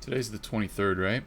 Today's the 23rd, right?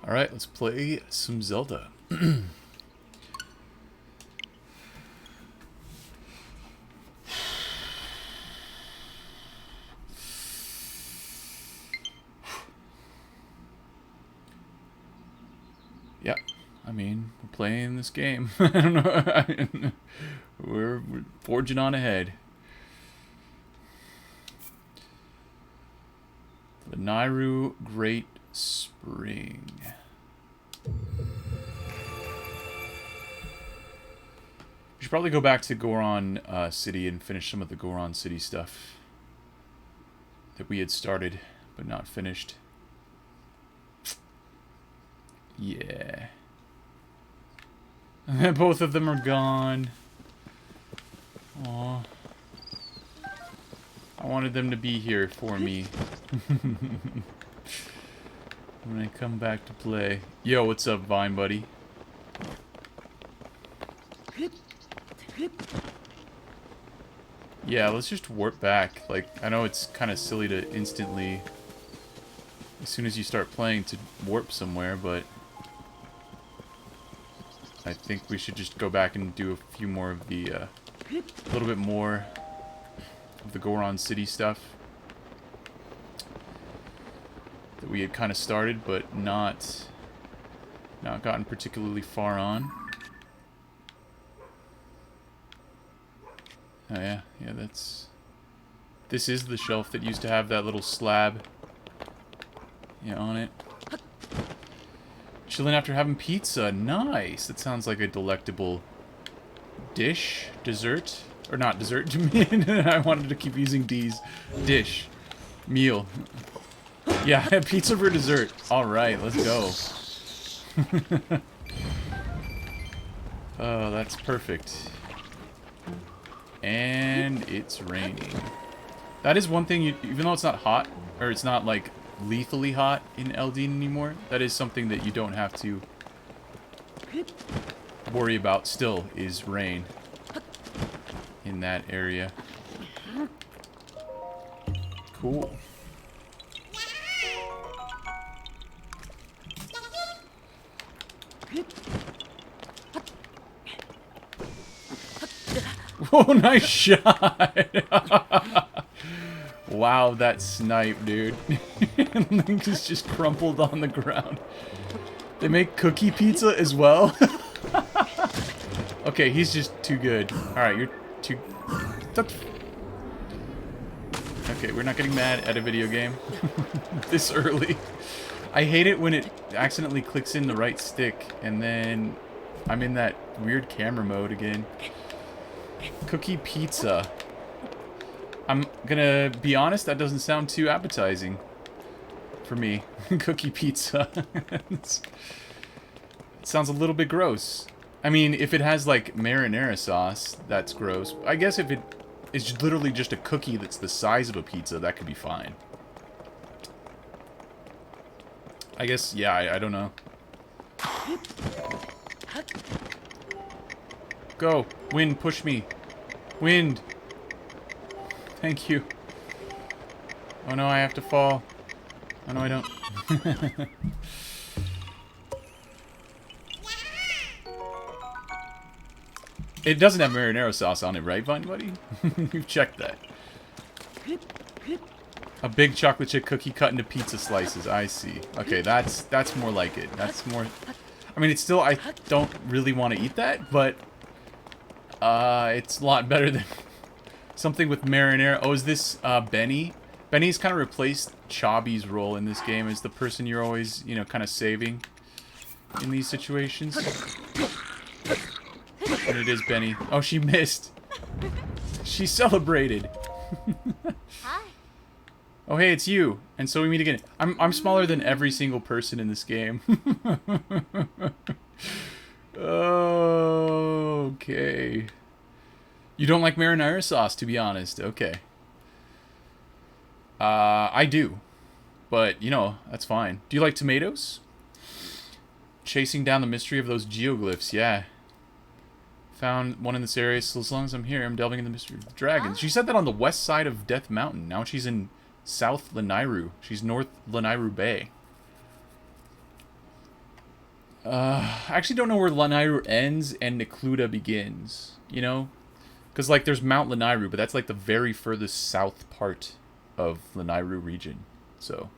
Alright, let's play some Zelda. Yeah, I mean, we're playing this game. I don't know. we're forging on ahead. The Nairu Great Spring. We should probably go back to Goron City and finish some of the Goron City stuff that we had started but not finished. Yeah. Both of them are gone. Aw. I wanted them to be here for me. When I come back to play. Yo, what's up, Vine buddy? Yeah, let's just warp back. Like, I know it's kind of silly to instantly, as soon as you start playing, to warp somewhere, but I think we should just go back and do a few more of the, a little bit more of the Goron City stuff that we had kind of started, but not gotten particularly far on. Oh yeah, this is the shelf that used to have that little slab, on it. Chilling after having pizza, nice. That sounds like a delectable dish, dessert, or not dessert. I wanted to keep using D's. Dish, meal. Yeah, pizza for dessert. All right, let's go. Oh, that's perfect. And it's raining. That is one thing, even though it's not hot, or it's not like lethally hot in Eldin anymore, that is something that you don't have to worry about still, is rain in that area. Cool. Oh, nice shot! Wow, that snipe, dude. And just crumpled on the ground. They make cookie pizza as well? Okay, he's just too good. Alright, you're too... Okay, we're not getting mad at a video game this early. I hate it when it accidentally clicks in the right stick, and then I'm in that weird camera mode again. Cookie pizza. I'm gonna be honest, that doesn't sound too appetizing for me. Cookie pizza. It sounds a little bit gross. I mean, if it has like marinara sauce, that's gross. I guess if it is literally just a cookie that's the size of a pizza, that could be fine. I guess, yeah, I don't know. Go! Wind, push me! Wind! Thank you. Oh no, I have to fall. Oh no, I don't. It doesn't have marinara sauce on it, right, Vine Buddy? You've checked that. A big chocolate chip cookie cut into pizza slices. I see. Okay, that's more like it. That's more... I mean, it's still... I don't really want to eat that, but... it's a lot better than... something with marinara. Oh, is this, Benny? Benny's kind of replaced Chobby's role in this game as the person you're always, you know, kind of saving in these situations. And it is Benny. Oh, she missed. She celebrated. Hi. Oh, hey, it's you. And so we meet again. I'm smaller than every single person in this game. Okay. You don't like marinara sauce, to be honest. Okay. I do. But, you know, that's fine. Do you like tomatoes? Chasing down the mystery of those geoglyphs, yeah. Found one in this area, so as long as I'm here, I'm delving in the mystery of the dragons. She said that on the west side of Death Mountain. Now she's in South Lanayru. She's North Lanayru Bay. I actually don't know where Lanayru ends and Necluda begins, you know? Because, like, there's Mount Lanayru, but that's, like, the very furthest south part of Lanayru region. So.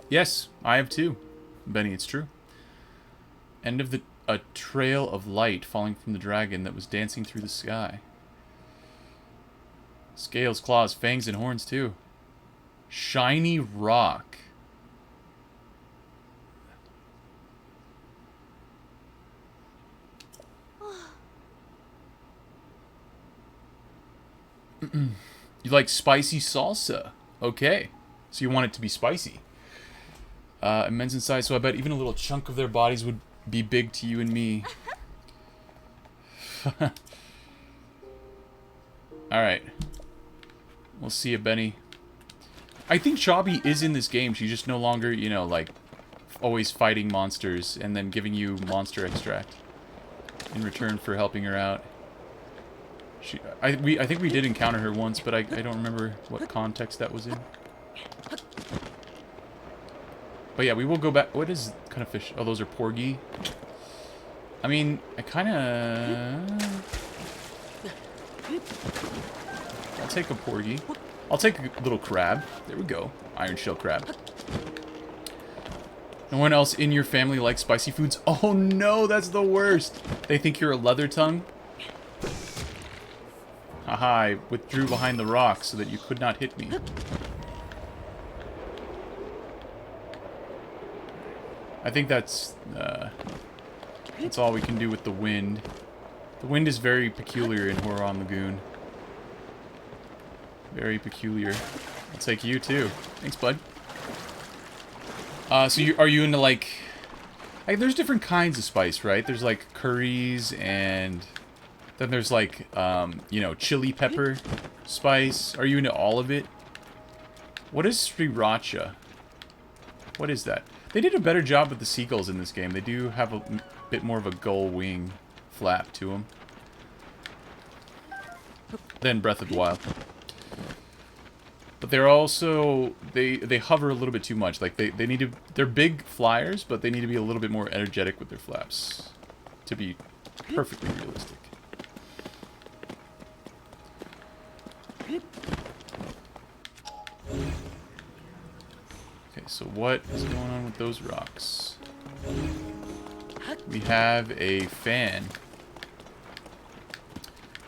Yes, I have too. Benny, it's true. End of a trail of light falling from the dragon that was dancing through the sky. Scales, claws, fangs, and horns too. Shiny rock. You like spicy salsa. Okay. So you want it to be spicy. Immense in size, so I bet even a little chunk of their bodies would be big to you and me. Alright. We'll see you, Benny. I think Chobby is in this game. She's just no longer, you know, like, always fighting monsters and then giving you monster extract in return for helping her out. I think we did encounter her once, but I don't remember what context that was in. But yeah, we will go back. What is kind of fish? Oh, those are porgy. I mean, I kind of... I'll take a porgy. I'll take a little crab. There we go. Iron shell crab. No one else in your family likes spicy foods? Oh no, that's the worst. They think you're a leather tongue? Haha, I withdrew behind the rock so that you could not hit me. I think that's all we can do with the wind. The wind is very peculiar in Horon Lagoon. Very peculiar. I'll take you too. Thanks, bud. So are you into like... there's different kinds of spice, right? There's like curries and... Then there's like, you know, chili pepper spice. Are you into all of it? What is sriracha? What is that? They did a better job with the seagulls in this game. They do have a bit more of a gull wing flap to them than Breath of the Wild. But they're also, they hover a little bit too much. Like, they need to, they're big flyers, but they need to be a little bit more energetic with their flaps to be perfectly realistic. Okay, so what is going on with those rocks? We have a fan.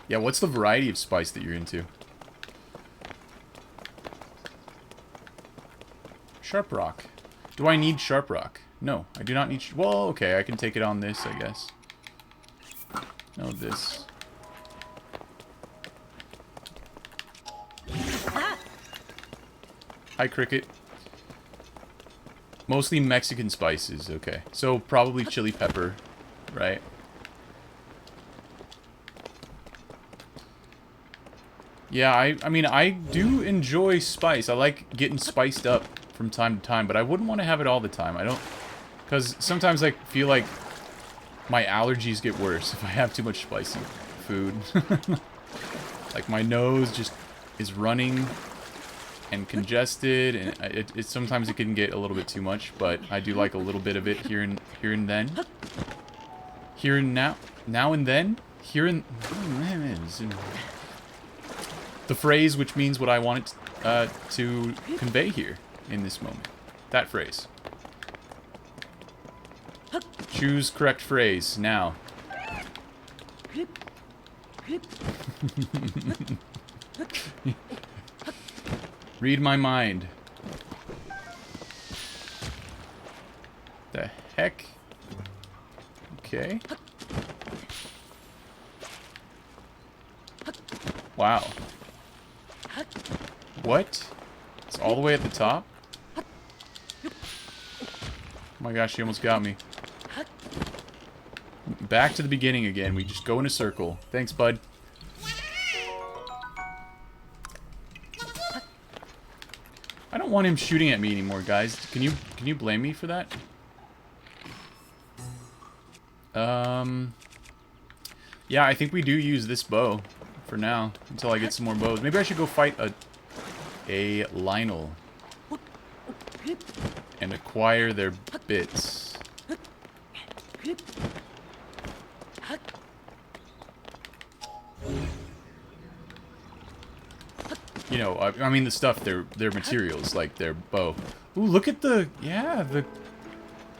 Yeah, what's the variety of spice that you're into? Sharp rock. Do I need sharp rock? No, I do not need... Well, okay, I can take it on this, I guess. No, this. Hi, Cricket. Mostly Mexican spices, okay. So, probably chili pepper, right? Yeah, I mean, I do enjoy spice. I like getting spiced up from time to time, but I wouldn't want to have it all the time. I don't... Because sometimes I feel like my allergies get worse if I have too much spicy food. Like, my nose just is running and congested, and sometimes it can get a little bit too much, but I do like a little bit of it here and then. Here and now and then. Here and the phrase which means what I want it to convey here in this moment. That phrase. Choose correct phrase now. Read my mind. The heck? Okay. Wow. What? It's all the way at the top? Oh my gosh, she almost got me. Back to the beginning again. We just go in a circle. Thanks, bud. I don't want him shooting at me anymore, guys. Can you blame me for that? Yeah, I think we do use this bow for now until I get some more bows. Maybe I should go fight a Lionel and acquire their bits. You know, I mean the stuff, their materials, like their bow. Ooh, look at the, yeah, the...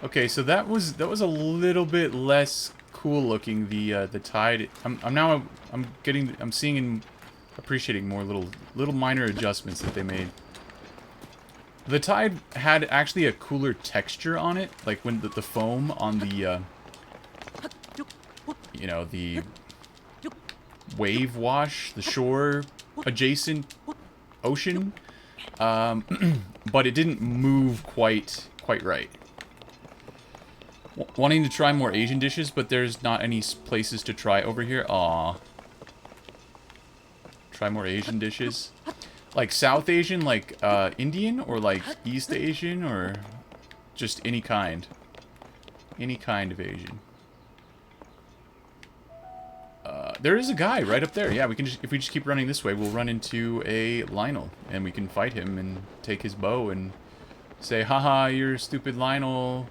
Okay, so that was a little bit less cool looking, the tide. I'm seeing and appreciating more little minor adjustments that they made. The tide had actually a cooler texture on it, like when the foam on the, you know, the wave wash, the shore adjacent ocean, but it didn't move quite right. Wanting to try more Asian dishes, but there's not any places to try over here. Aww. Try more Asian dishes. Like South Asian, like Indian, or like East Asian, or just any kind. Any kind of Asian. There is a guy right up there. Yeah, we can just, if we just keep running this way, we'll run into a Lionel, and we can fight him and take his bow and say, haha, you're stupid Lionel,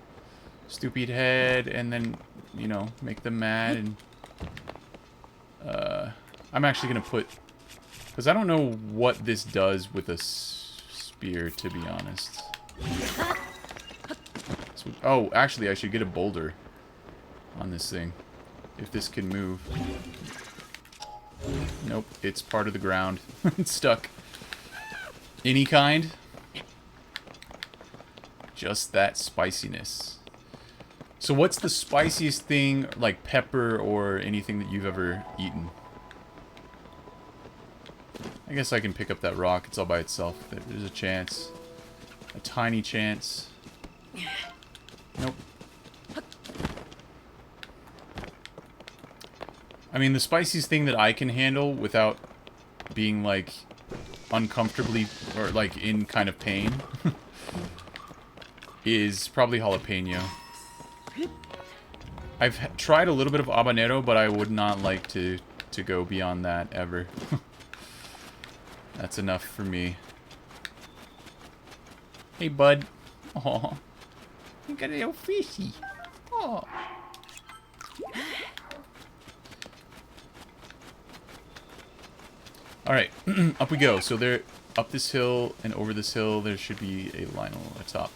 stupid head, and then, you know, make them mad. And I'm actually gonna put, because I don't know what this does with a spear, to be honest. So, oh, actually, I should get a boulder on this thing, if this can move. Nope, it's part of the ground. It's stuck. Any kind? Just that spiciness. So what's the spiciest thing, like pepper or anything that you've ever eaten? I guess I can pick up that rock. It's all by itself. There's a chance. A tiny chance. Nope. I mean, the spiciest thing that I can handle without being, like, uncomfortably, or, like, in kind of pain, is probably jalapeno. I've tried a little bit of habanero, but I would not like to go beyond that, ever. That's enough for me. Hey, bud. Aw. You got a little fishy. Aw. Alright, up we go. So there, up this hill and over this hill, there should be a Lionel atop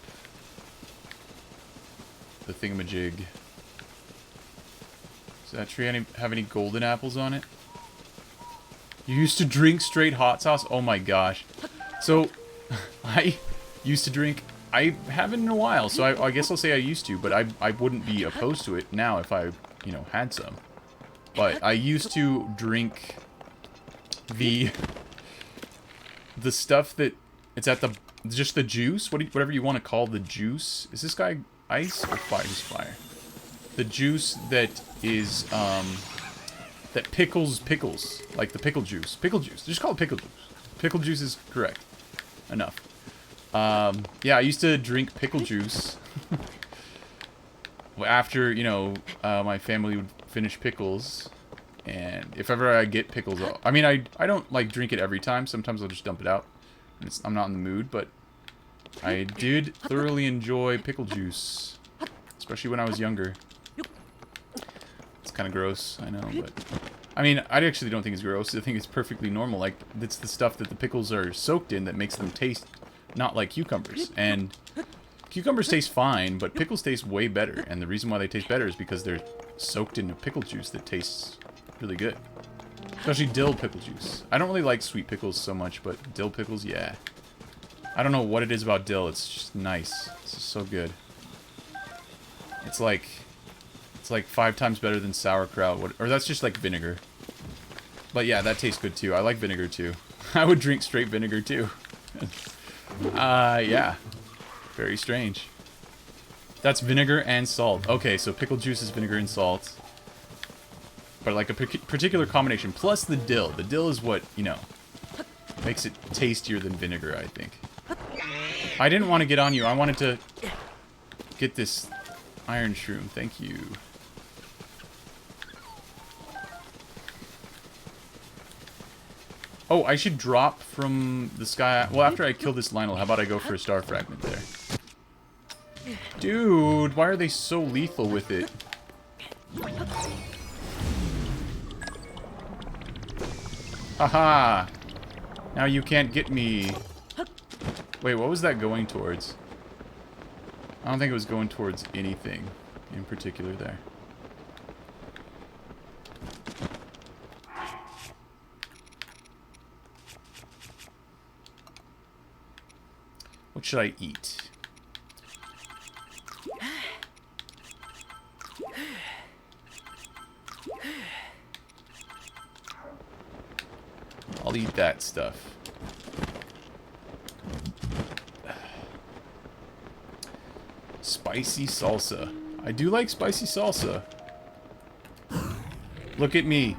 the thingamajig. Does that tree have any golden apples on it? You used to drink straight hot sauce? Oh my gosh. So, I used to drink... I haven't in a while, so I guess I'll say I used to, but I wouldn't be opposed to it now if I, you know, had some. But I used to drink the stuff that... It's at the... Just the juice? Whatever you want to call the juice. Is this guy ice or fire? He's fire. The juice that is, that pickles pickles. Like the pickle juice. Pickle juice. Just call it pickle juice. Pickle juice is correct. Enough. Yeah, I used to drink pickle juice. After, you know, my family would finish pickles. And if ever I get pickles, I mean, I don't, like, drink it every time. Sometimes I'll just dump it out. I'm not in the mood, but I did thoroughly enjoy pickle juice. Especially when I was younger. It's kind of gross, I know, but... I mean, I actually don't think it's gross. I think it's perfectly normal. Like, it's the stuff that the pickles are soaked in that makes them taste not like cucumbers. And cucumbers taste fine, but pickles taste way better. And the reason why they taste better is because they're soaked in a pickle juice that tastes really good. Especially dill pickle juice. I don't really like sweet pickles so much, but dill pickles, yeah. I don't know what it is about dill. It's just nice. It's just so good. It's like 5 times better than sauerkraut. Or that's just like vinegar. But yeah, that tastes good too. I like vinegar too. I would drink straight vinegar too. Yeah. Very strange. That's vinegar and salt. Okay, so pickle juice is vinegar and salt. But like a particular combination. Plus the dill. The dill is what, you know, makes it tastier than vinegar, I think. I didn't want to get on you. I wanted to get this iron shroom. Thank you. Oh, I should drop from the sky. Well, after I kill this Lionel, how about I go for a star fragment there? Dude, why are they so lethal with it? Haha! Now you can't get me. Wait, what was that going towards? I don't think it was going towards anything in particular there. What should I eat? I'll eat that stuff. Spicy salsa. I do like spicy salsa. Look at me.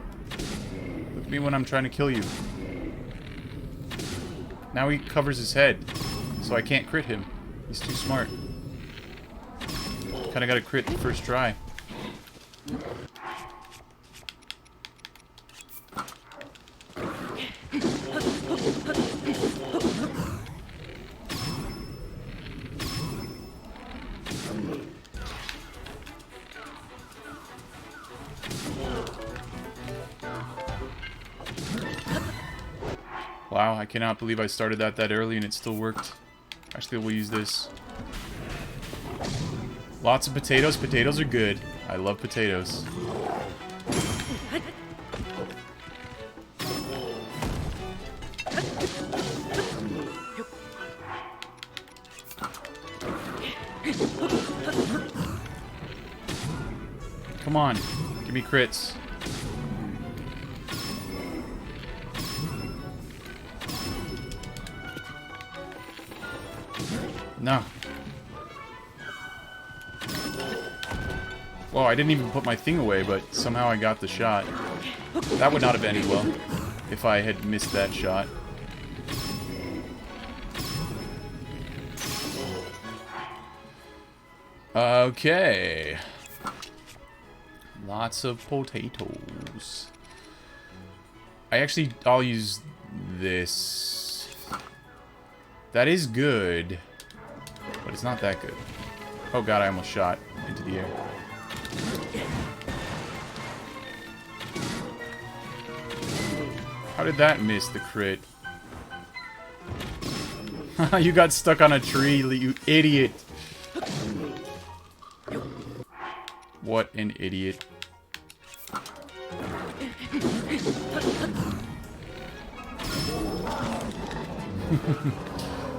Look at me when I'm trying to kill you. Now he covers his head, so I can't crit him. He's too smart. Kinda gotta crit the first try. Wow, I cannot believe I started that early and it still worked. Actually, we'll use this. Lots of potatoes. Potatoes are good. I love potatoes. Come on. Give me crits. No. Well, I didn't even put my thing away, but somehow I got the shot. That would not have ended well if I had missed that shot. Okay. Lots of potatoes. I'll use this. That is good. But it's not that good. Oh god, I almost shot into the air. How did that miss the crit? You got stuck on a tree, you idiot. What an idiot.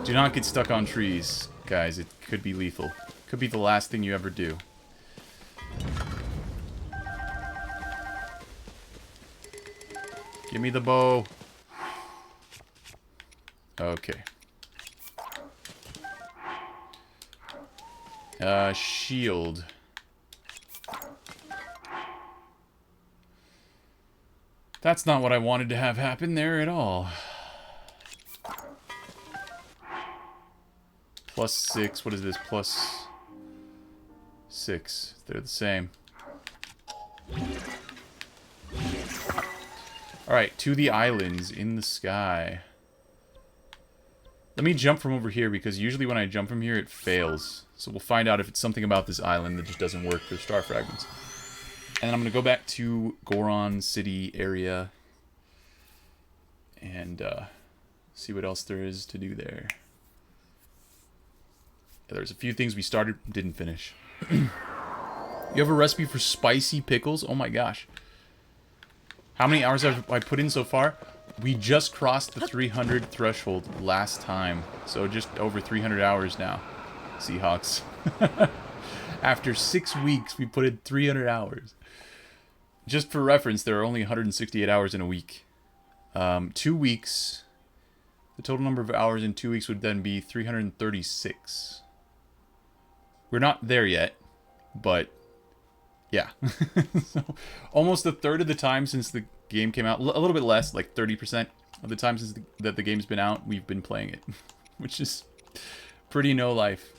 Do not get stuck on trees, guys. It could be lethal. Could be the last thing you ever do. Give me the bow. Okay. Shield. That's not what I wanted to have happen there at all. +6. What is this? +6. They're the same. Alright, to the islands in the sky. Let me jump from over here, because usually when I jump from here, it fails. So we'll find out if it's something about this island that just doesn't work for star fragments. And then I'm going to go back to Goron City area and see what else there is to do there. Yeah, there's a few things we started, didn't finish. You have a recipe for spicy pickles? Oh my gosh. How many hours have I put in so far? We just crossed the 300 threshold last time. So just over 300 hours now. Seahawks. After 6 weeks, we put in 300 hours. Just for reference, there are only 168 hours in a week. 2 weeks. The total number of hours in 2 weeks would then be 336. We're not there yet, but yeah. So, almost a third of the time since the game came out, a little bit less, like 30% of the time since that the game's been out, we've been playing it, which is pretty no life.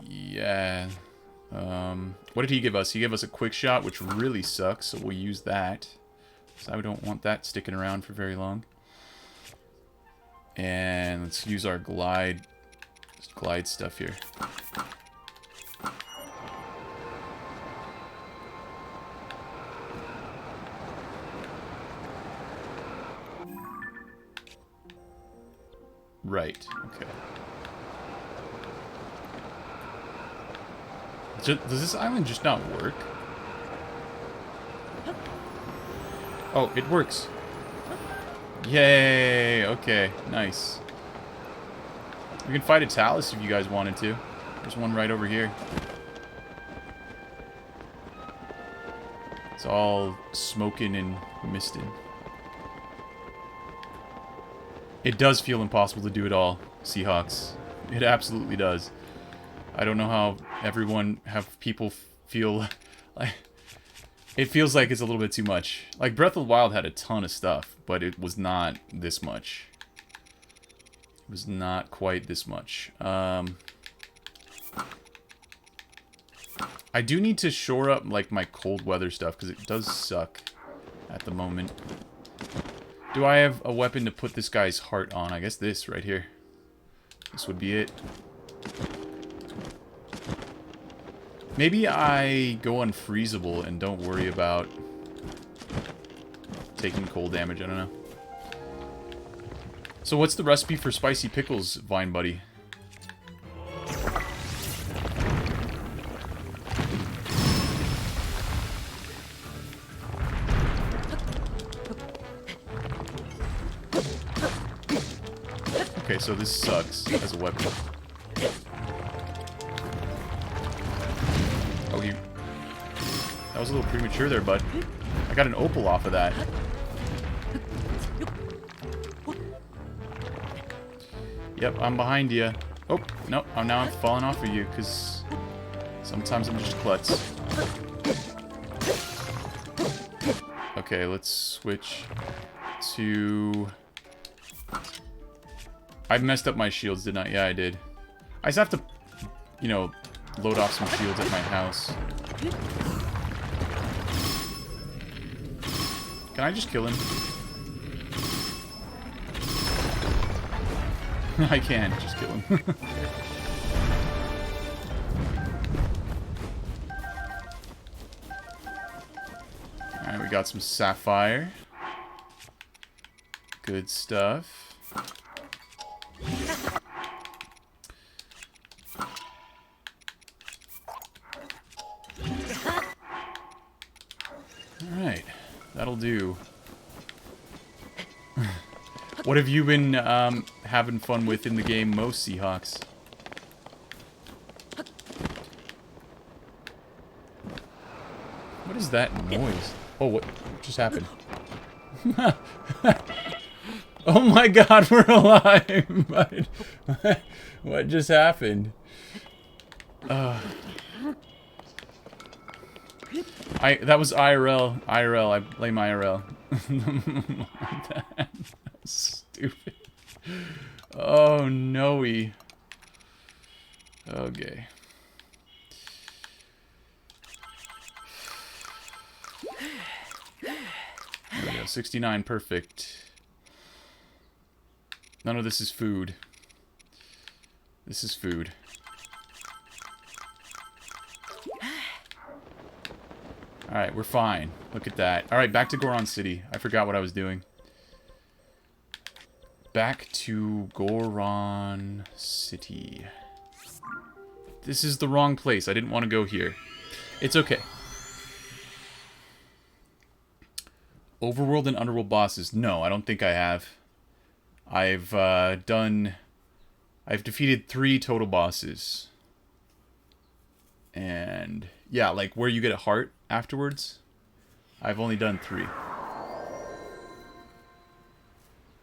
Yeah. What did he give us? He gave us a quick shot, which really sucks, so we'll use that. So I don't want that sticking around for very long. And let's use our glide stuff here. Right, okay. Does this island just not work? Oh, it works. Yay! Okay, nice. We can fight a Talus if you guys wanted to. There's one right over here. It's all smoking and misted. It does feel impossible to do it all, Seahawks. It absolutely does. I don't know how people feel like... It feels like it's a little bit too much. Like, Breath of the Wild had a ton of stuff, but it was not this much. It was not quite this much. I do need to shore up, like, my cold weather stuff, because it does suck at the moment. Do I have a weapon to put this guy's heart on? I guess this right here. This would be it. Maybe I go unfreezable and don't worry about taking cold damage. I don't know. So what's the recipe for spicy pickles, Vine Buddy? Okay, so this sucks as a weapon. Oh, that was a little premature there, bud. I got an opal off of that. Yep, I'm behind you. Oh, no, now I'm falling off of you, because sometimes I'm just klutz. Okay, let's switch to... I messed up my shields, didn't I? Yeah, I did. I just have to, you know, load off some shields at my house. Can I just kill him? I can just kill him. Alright, we got some sapphire. Good stuff. Alright, that'll do. What have you been having fun with in the game most, Seahawks? What is that noise? Oh, what just happened? Oh my god, we're alive! What just happened? That was IRL. IRL, I blame IRL. That was stupid. Oh, no-y. Okay. There we go, 69, perfect. None of this is food. This is food. Alright, we're fine. Look at that. Alright, back to Goron City. I forgot what I was doing. Back to Goron City. This is the wrong place. I didn't want to go here. It's okay. Overworld and Underworld bosses. No, I don't think I have. I've defeated 3 total bosses. And yeah, like where you get a heart afterwards. I've only done 3.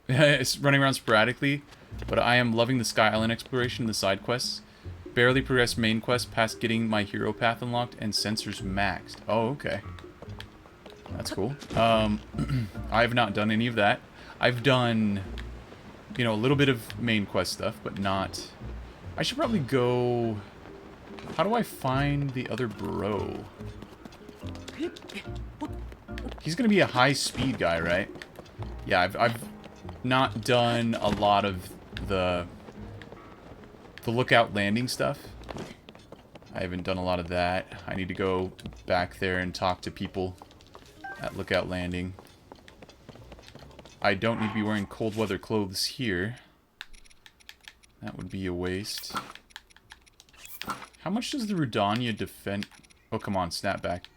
It's running around sporadically, but I am loving the Sky Island exploration and the side quests. Barely progressed main quest past getting my hero path unlocked and sensors maxed. Oh, okay. That's cool. I have not done any of that. I've done, you know, a little bit of main quest stuff, but not... I should probably go... How do I find the other bro? He's gonna be a high speed guy, right? Yeah, I've not done a lot of the lookout landing stuff. I haven't done a lot of that. I need to go back there and talk to people at Lookout Landing. I don't need to be wearing cold weather clothes here. That would be a waste. How much does the Rudania defend? Oh, come on, snap back.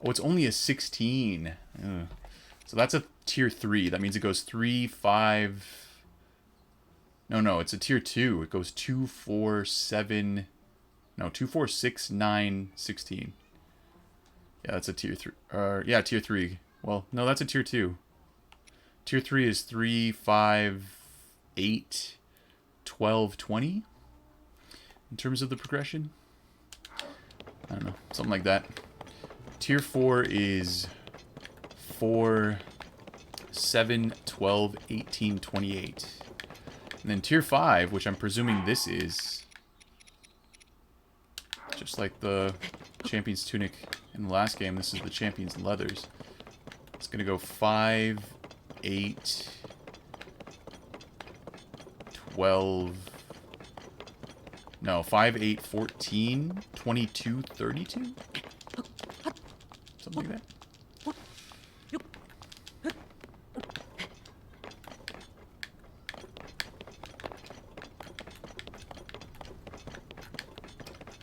Oh, it's only a 16. Ugh. So that's a tier 3. That means it goes 3, 5... No, it's a tier 2. It goes 2, 4, 7... No, 2, 4, 6, 9, 16. Yeah, that's a tier 3. Yeah, tier 3. Well, no, that's a tier 2. Tier 3 is 3, 5, 8, 12, 20. In terms of the progression. I don't know. Something like that. Tier 4 is 4, 7, 12, 18, 28. And then tier 5, which I'm presuming this is... Just like the Champion's Tunic in the last game, this is the Champion's Leathers. It's going to go 5, 8, 12... No, 5, 8, 14, 22, 32? Something like that.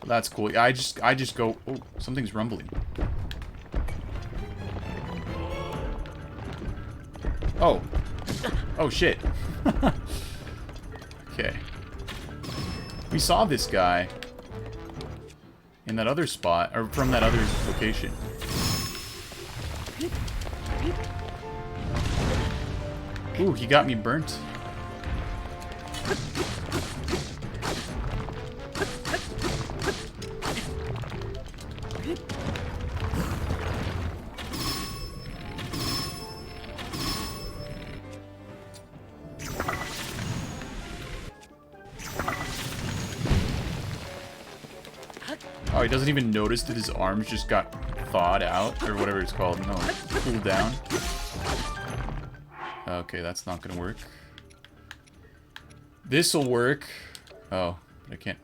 That's cool. Yeah, I just go... Oh, something's rumbling. Oh. Oh, shit. Okay. We saw this guy in that other spot, or from that other location. Ooh, he got me burnt. Oh, he doesn't even notice that his arms just got thawed out, or whatever it's called. No, cooled down. Okay, that's not gonna work. This'll work. Oh, but I can't.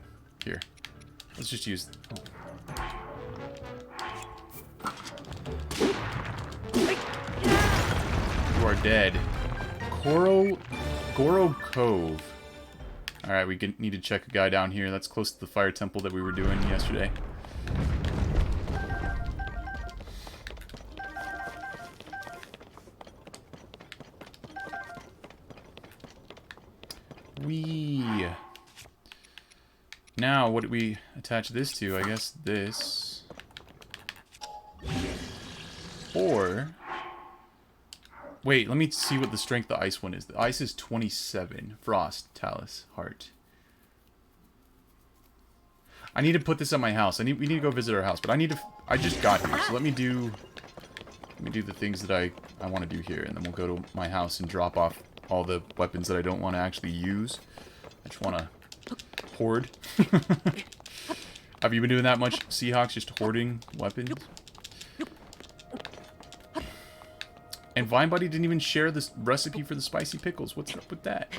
Here. Let's just use... You are dead. Goro Cove. Alright, we need to check a guy down here. That's close to the fire temple that we were doing yesterday. Now, what do we attach this to? I guess this. Or... Wait, let me see what the strength of the ice one is. The ice is 27. Frost, Talus, Heart. I need to put this at my house. We need to go visit our house, but I just got here, so let me do the things that I want to do here, and then we'll go to my house and drop off all the weapons that I don't want to actually use. I just want to hoard. Have you been doing that much, Seahawks? Just hoarding weapons? And Vine Buddy didn't even share this recipe for the spicy pickles. What's up with that?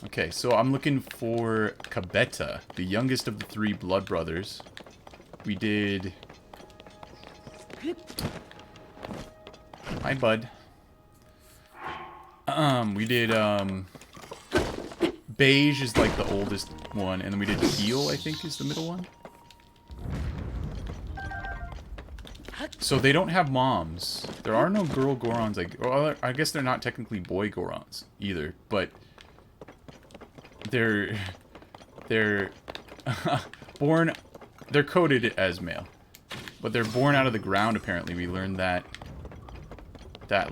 Okay, so I'm looking for Kabeta, the youngest of the 3 blood brothers. We did... Hi, bud. We did, Beige is like the oldest one, and then we did Teal, I think, is the middle one. So they don't have moms. There are no girl Gorons. Like, well, I guess they're not technically boy Gorons either, but they're born. They're coded as male, but they're born out of the ground. Apparently, we learned that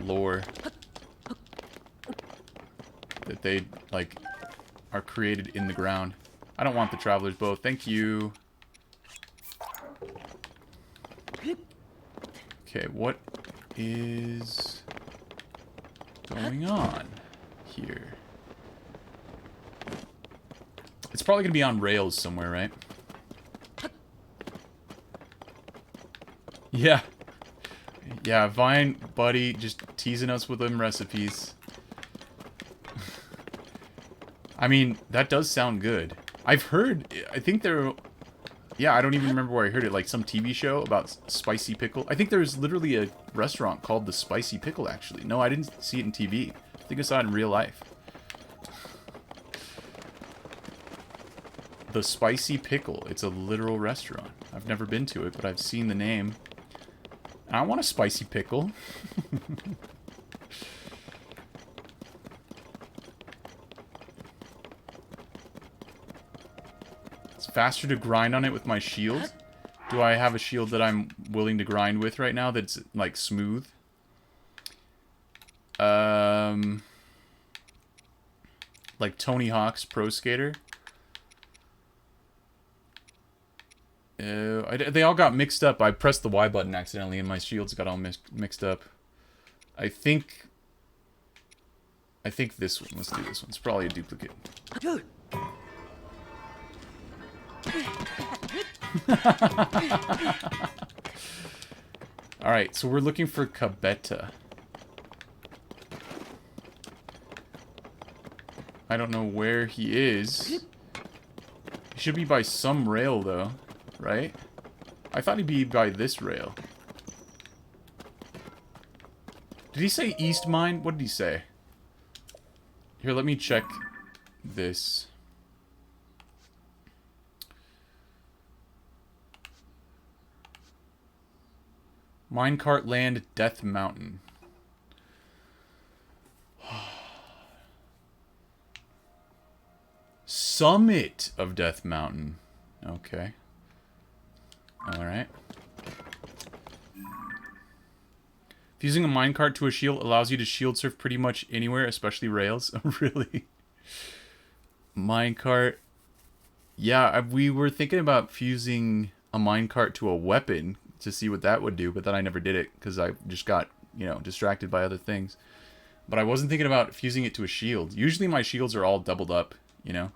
lore that they like are created in the ground. I don't want the traveler's bow. Thank you. Okay, what is going on here? It's probably going to be on rails somewhere, right? Yeah. Yeah, Vine, buddy, just teasing us with them recipes. I mean, that does sound good. I've heard, I think there... Yeah, I don't even remember where I heard it. Like some TV show about spicy pickle. I think there's literally a restaurant called the Spicy Pickle, actually. No, I didn't see it in TV. I think I saw it in real life. The Spicy Pickle. It's a literal restaurant. I've never been to it, but I've seen the name. I want a spicy pickle. Faster to grind on it with my shield? Do I have a shield that I'm willing to grind with right now that's, like, smooth? Like Tony Hawk's Pro Skater? They all got mixed up. I pressed the Y button accidentally and my shields got all mixed up. I think this one. Let's do this one. It's probably a duplicate. Alright, so we're looking for Kabeta. I don't know where he is. He should be by some rail, though. Right? I thought he'd be by this rail. Did he say East Mine? What did he say? Here, let me check this. Minecart Land, Death Mountain. Summit of Death Mountain. Okay. Alright. Fusing a minecart to a shield allows you to shield surf pretty much anywhere, especially rails. Really? Minecart. Yeah, we were thinking about fusing a minecart to a weapon to see what that would do, but then I never did it because I just got, you know, distracted by other things. But I wasn't thinking about fusing it to a shield. Usually my shields are all doubled up, you know?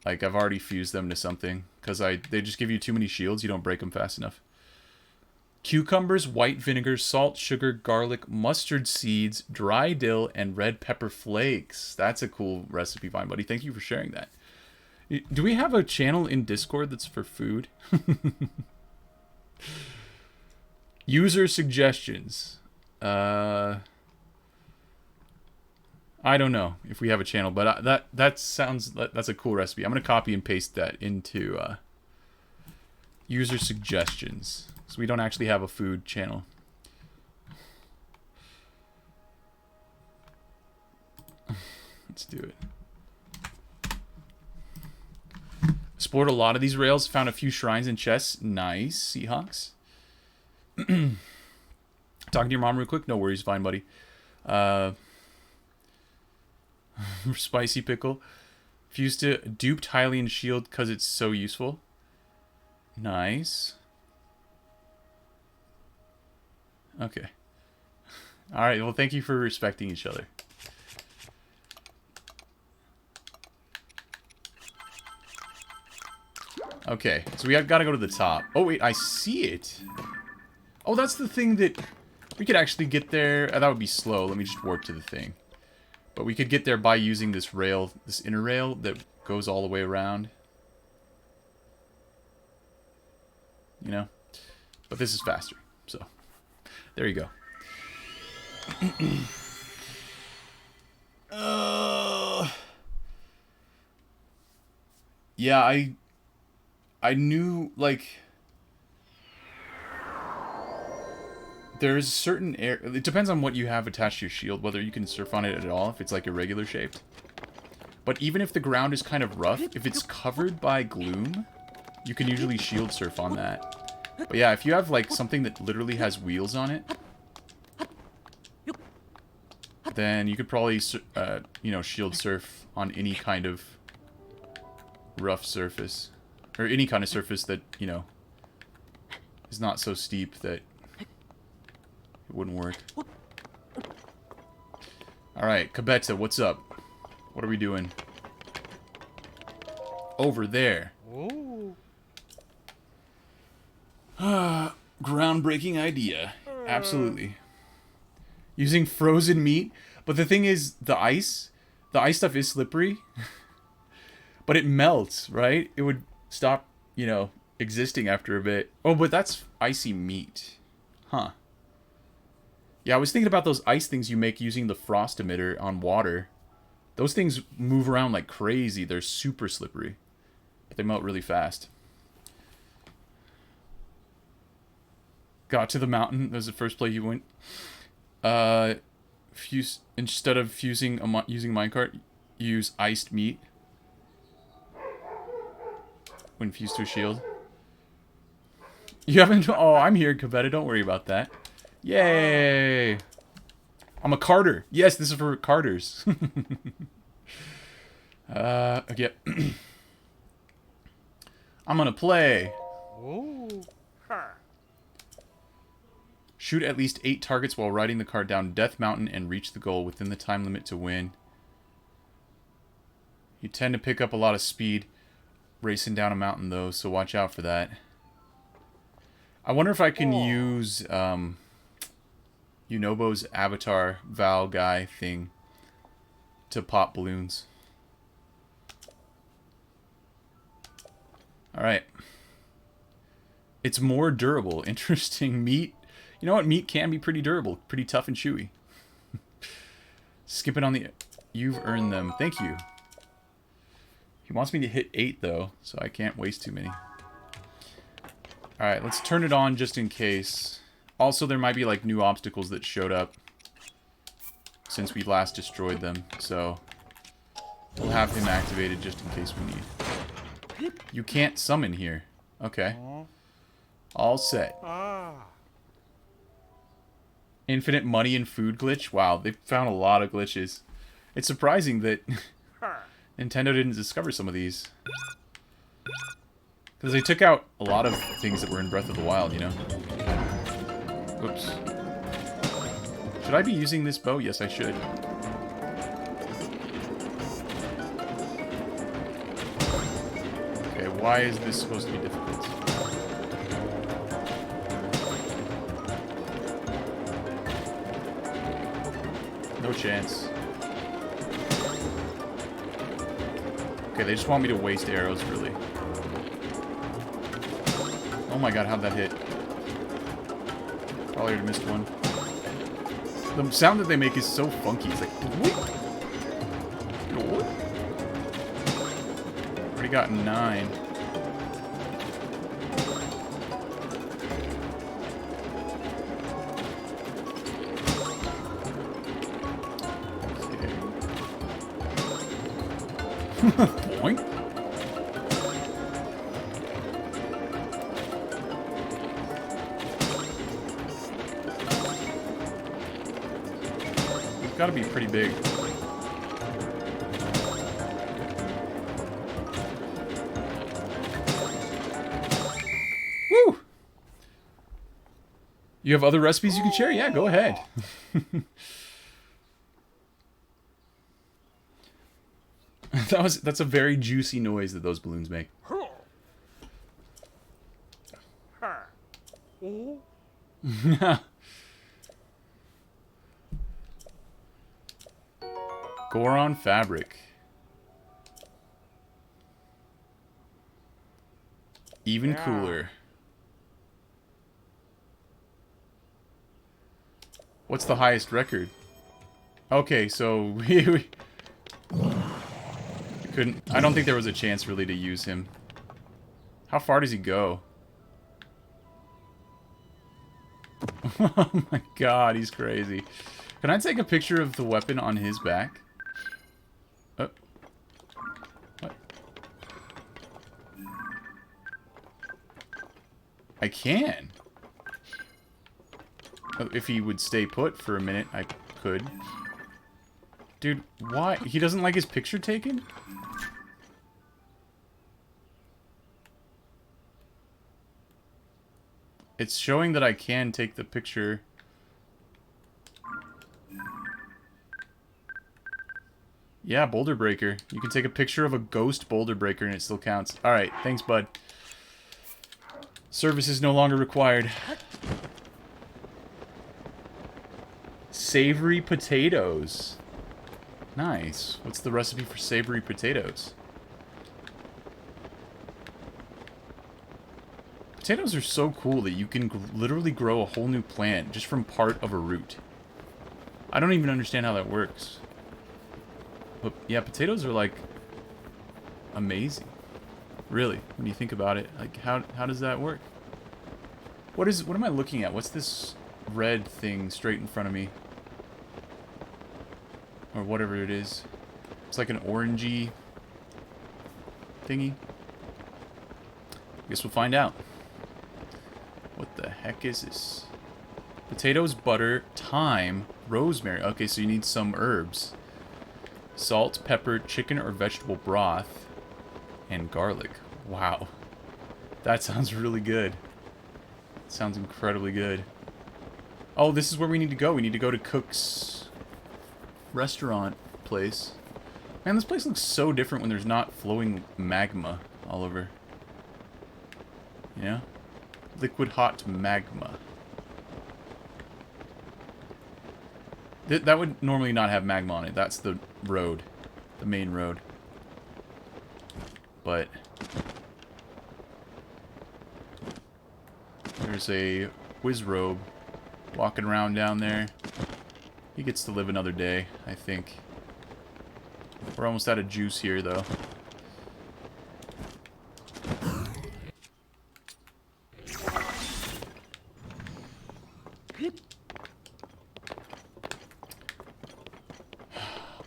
Like, I've already fused them to something because they just give you too many shields, you don't break them fast enough. Cucumbers, white vinegar, salt, sugar, garlic, mustard seeds, dry dill, and red pepper flakes. That's a cool recipe, Vine Buddy. Thank you for sharing that. Do we have a channel in Discord that's for food? User suggestions. I don't know if we have a channel, but that sounds... That's a cool recipe. I'm going to copy and paste that into user suggestions. So we don't actually have a food channel. Let's do it. Explored a lot of these rails. Found a few shrines and chests. Nice, Seahawks. Talking to your mom real quick? No worries, fine, buddy. Spicy pickle. Fused to duped Hylian shield because it's so useful. Nice. Okay. Alright, well, thank you for respecting each other. Okay, so we have got to go to the top. Oh, wait, I see it. Oh, that's the thing that... We could actually get there... that would be slow. Let me just warp to the thing. But we could get there by using this rail, this inner rail that goes all the way around. You know? But this is faster, so... There you go. Yeah, I knew, like... There's a certain air... It depends on what you have attached to your shield, whether you can surf on it at all, if it's like irregular shaped. But even if the ground is kind of rough, if it's covered by gloom, you can usually shield surf on that. But yeah, if you have like something that literally has wheels on it, then you could probably, you know, shield surf on any kind of rough surface. Or any kind of surface that, you know, is not so steep that it wouldn't work. Alright, Kabeta, what's up? What are we doing? Over there. Ooh. Groundbreaking idea. Absolutely. Using frozen meat. But the thing is, the ice stuff is slippery. But it melts, right? It would stop, you know, existing after a bit. Oh, but that's icy meat. Huh. Yeah, I was thinking about those ice things you make using the frost emitter on water. Those things move around like crazy. They're super slippery. But they melt really fast. Got to the mountain. That was the first place you went. Instead of using minecart, use iced meat when fused to a shield. You haven't... Oh, I'm here, Kabeta. Don't worry about that. Yay! I'm a carter. Yes, this is for carters. Okay. I'm gonna play. Ooh. Huh. Shoot at least 8 targets while riding the car down Death Mountain and reach the goal within the time limit to win. You tend to pick up a lot of speed racing down a mountain, though, so watch out for that. I wonder if I can use Unobo's avatar Val guy thing to pop balloons. Alright. It's more durable. Interesting. Meat. You know what? Meat can be pretty durable. Pretty tough and chewy. Skip it on the... You've earned them. Thank you. He wants me to hit 8, though, so I can't waste too many. Alright, let's turn it on just in case. Also, there might be, like, new obstacles that showed up since we last destroyed them, so we'll have him activated just in case we need. You can't summon here. Okay. All set. Infinite money and food glitch? Wow, they found a lot of glitches. It's surprising that Nintendo didn't discover some of these. Because they took out a lot of things that were in Breath of the Wild, you know? Oops. Should I be using this bow? Yes, I should. Okay, why is this supposed to be difficult? No chance. Okay, they just want me to waste arrows, really. Oh my god, how'd that hit? Probably already missed one. The sound that they make is so funky. It's like... Already got 9. Boink. It's gotta be pretty big. Woo! You have other recipes you can share? Yeah, go ahead. That's a very juicy noise that those balloons make. Goron fabric. Even Yeah. cooler. What's the highest record? Okay, so we couldn't... I don't think there was a chance really to use him. How far does he go? Oh my god, he's crazy. Can I take a picture of the weapon on his back? Oh. What? I can. Oh, if he would stay put for a minute, I could. Dude, why? He doesn't like his picture taken? It's showing that I can take the picture. Yeah, boulder breaker. You can take a picture of a ghost boulder breaker and it still counts. Alright, thanks, bud. Service is no longer required. Savory potatoes. Nice. What's the recipe for savory potatoes? Potatoes are so cool that you can literally grow a whole new plant just from part of a root. I don't even understand how that works. But yeah, potatoes are like amazing. Really, when you think about it, like how does that work? What am I looking at? What's this red thing straight in front of me? Or whatever it is. It's like an orangey thingy. Guess we'll find out. What the heck is this? Potatoes, butter, thyme, rosemary. Okay, so you need some herbs. Salt, pepper, chicken or vegetable broth, and garlic. Wow. That sounds really good. Sounds incredibly good. Oh, this is where we need to go. We need to go to Cook's restaurant place. Man, this place looks so different when there's not flowing magma all over. You know? Liquid hot magma. That would normally not have magma on it. That's the road. The main road. But there's a Wizrobe walking around down there. He gets to live another day, I think. We're almost out of juice here, though.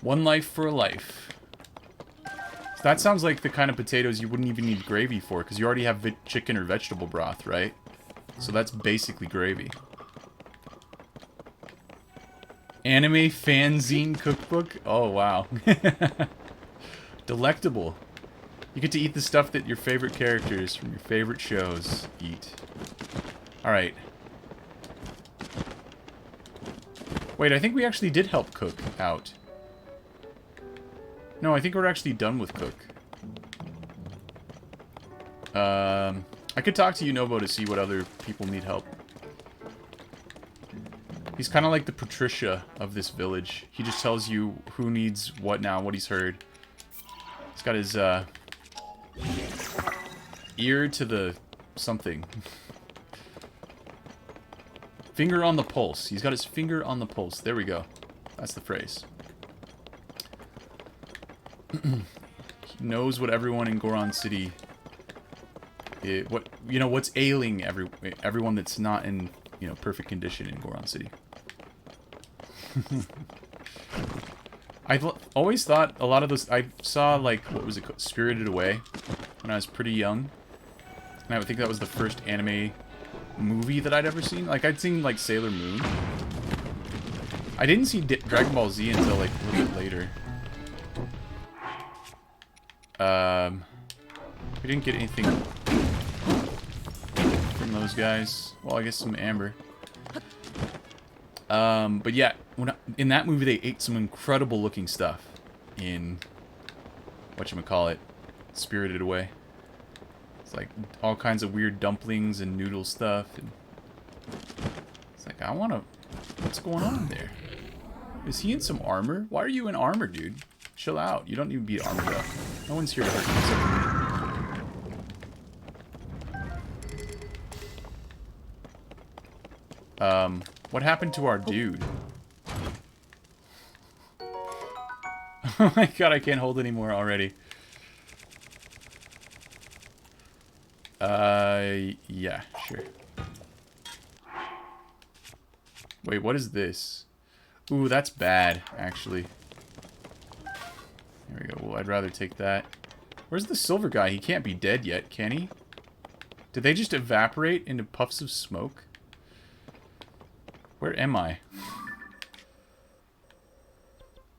One life for a life. So that sounds like the kind of potatoes you wouldn't even need gravy for, because you already have chicken or vegetable broth, right? So that's basically gravy. Anime fanzine cookbook? Oh, wow. Delectable. You get to eat the stuff that your favorite characters from your favorite shows eat. Alright. Wait, I think we actually did help Cook out. No, I think we're actually done with Cook. I could talk to Unobo to see what other people need help. He's kind of like the Patricia of this village. He just tells you who needs what now, what he's heard. He's got his, ear to the something. Finger on the pulse. He's got his finger on the pulse. There we go. That's the phrase. He knows what everyone in Goron City... what's ailing everyone that's not in, perfect condition in Goron City. I've always thought a lot of those... I saw, like, what was it called? Spirited Away when I was pretty young. And I would think that was the first anime movie that I'd ever seen. Like, I'd seen, like, Sailor Moon. I didn't see Dragon Ball Z until, like, a little bit later. We didn't get anything from those guys. Well, I guess some amber. But yeah, in that movie they ate some incredible looking stuff in whatchamacallit, Spirited Away. It's like all kinds of weird dumplings and noodle stuff. And It's like, I want to... What's going on there? Is he in some armor? Why are you in armor, dude? Chill out. You don't need to be armored up. No one's here to hurt you except for me. What happened to our dude? Oh my god, I can't hold anymore already. Yeah, sure. Wait, what is this? Ooh, that's bad, actually. There we go. Well, I'd rather take that. Where's the silver guy? He can't be dead yet, can he? Did they just evaporate into puffs of smoke? Where am I?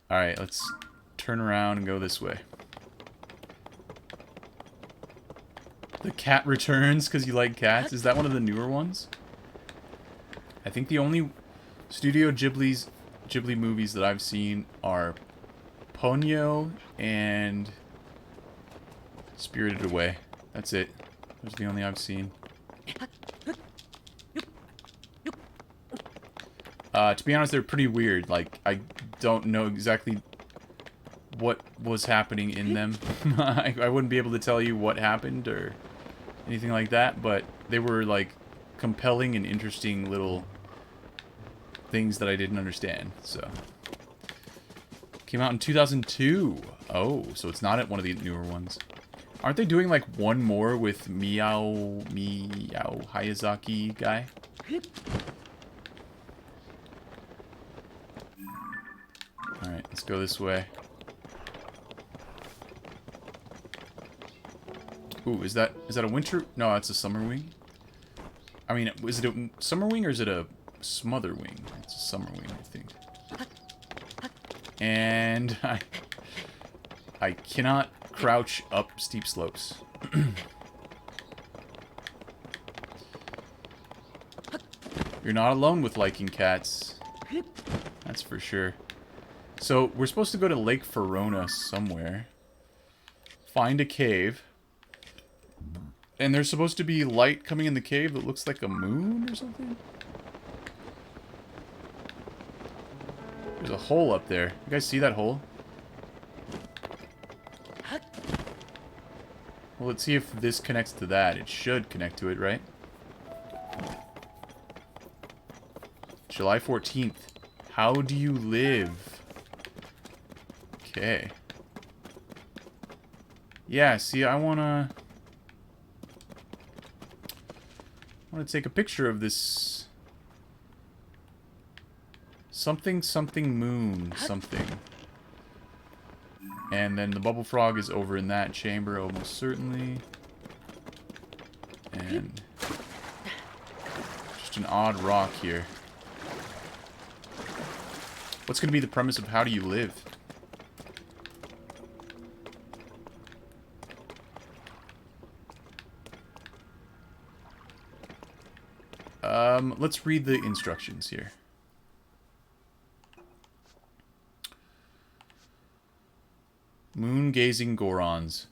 Alright, let's turn around and go this way. The cat returns because you like cats? Is that one of the newer ones? I think the only Studio Ghibli movies that I've seen are Ponyo and Spirited Away. That's it. Those are the only I've seen. To be honest, they're pretty weird. Like, I don't know exactly what was happening in them. I wouldn't be able to tell you what happened or anything like that, but they were, like, compelling and interesting little things that I didn't understand, so. Came out in 2002. Oh, so it's not at one of the newer ones. Aren't they doing, like, one more with Miyao Hayazaki guy? Alright, let's go this way. Ooh, is that a winter? No, that's a summer wing. I mean, is it a summer wing or is it a smother wing? It's a summer wing, I think. And I cannot crouch up steep slopes. You're not alone with liking cats. That's for sure. So, we're supposed to go to Lake Verona somewhere. Find a cave. And there's supposed to be light coming in the cave that looks like a moon or something? There's a hole up there. You guys see that hole? Well, let's see if this connects to that. It should connect to it, right? July 14th. How do you live? Okay. Yeah, see, I wanna take a picture of this something moon something. And then the bubble frog is over in that chamber almost certainly. And just an odd rock here. What's going to be the premise of how do you live? Let's read the instructions here. Moon-gazing Gorons.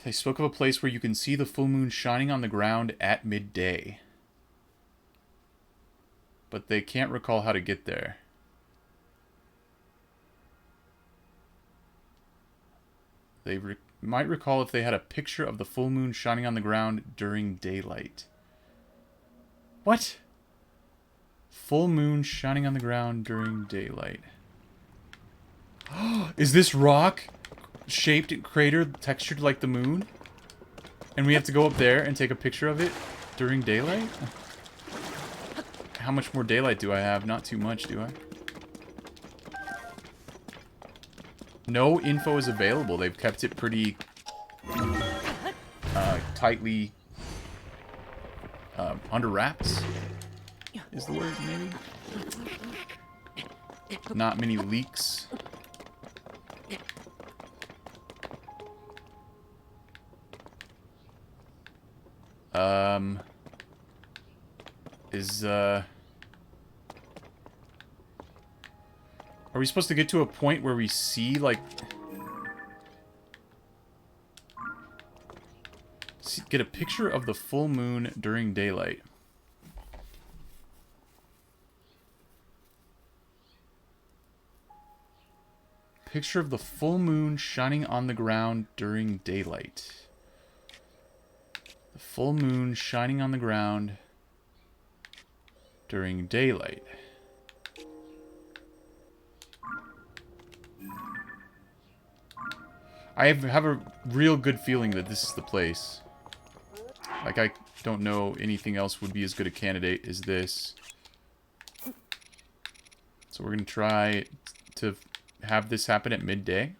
They spoke of a place where you can see the full moon shining on the ground at midday. But they can't recall how to get there. They might recall if they had a picture of the full moon shining on the ground during daylight. What? Full moon shining on the ground during daylight. Is this rock shaped and crater textured like the moon? And we have to go up there and take a picture of it during daylight? How much more daylight do I have? Not too much, do I? No info is available. They've kept it pretty tightly under wraps is the word, maybe? Not many leaks. Are we supposed to get to a point where we see, like... get a picture of the full moon during daylight? Picture of the full moon shining on the ground during daylight. The full moon shining on the ground during daylight. I have a real good feeling that this is the place. Like, I don't know anything else would be as good a candidate as this. So we're going to try to have this happen at midday.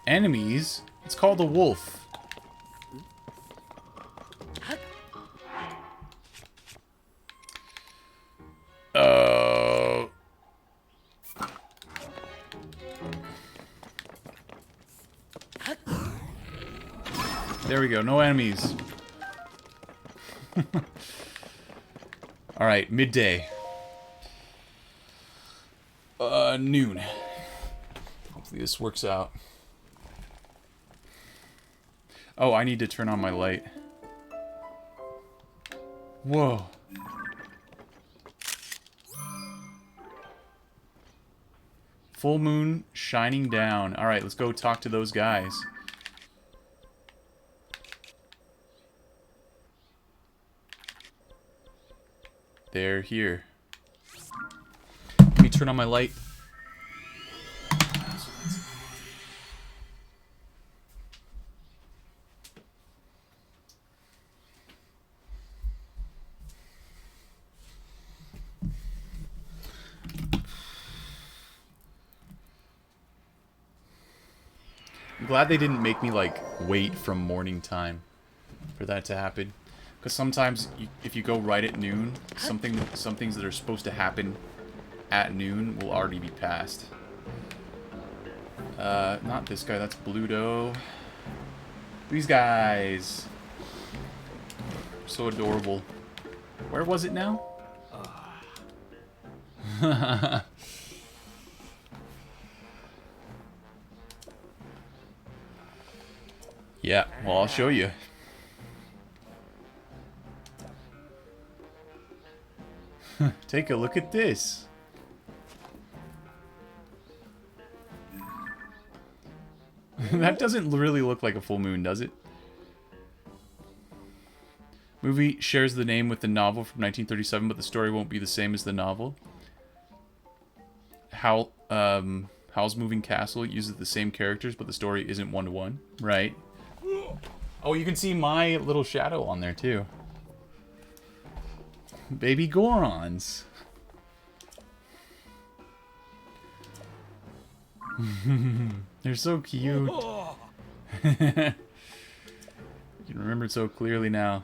Enemies? It's called a wolf. There we go, no enemies. Alright, midday. Noon. Hopefully this works out. Oh, I need to turn on my light. Whoa. Full moon shining down. Alright, let's go talk to those guys. They're here. Let me turn on my light. I'm glad they didn't make me, like, wait from morning time for that to happen. Because sometimes, if you go right at noon, some things that are supposed to happen at noon will already be past. Not this guy, that's Bluto. These guys. So adorable. Where was it now? Yeah, well, I'll show you. Take a look at this. That doesn't really look like a full moon, does it? Movie shares the name with the novel from 1937, but the story won't be the same as the novel. Howl's Moving Castle uses the same characters, but the story isn't one-to-one. Right. Oh, you can see my little shadow on there, too. Baby Gorons. They're so cute. You can remember it so clearly now.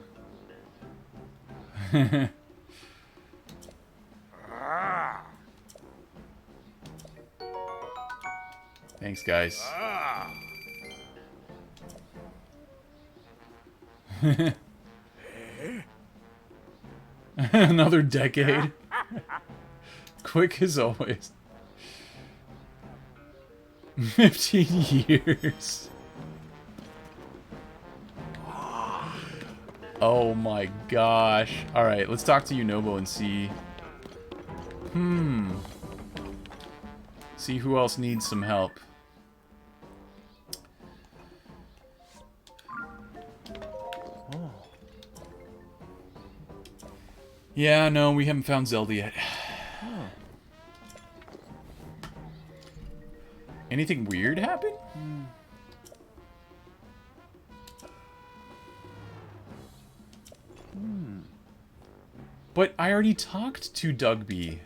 Thanks, guys. Another decade. Quick as always. 15 years. Oh my gosh. Alright, let's talk to Yunobo and see. See who else needs some help. Yeah, no, we haven't found Zelda yet. Anything weird happen? But I already talked to Dugby.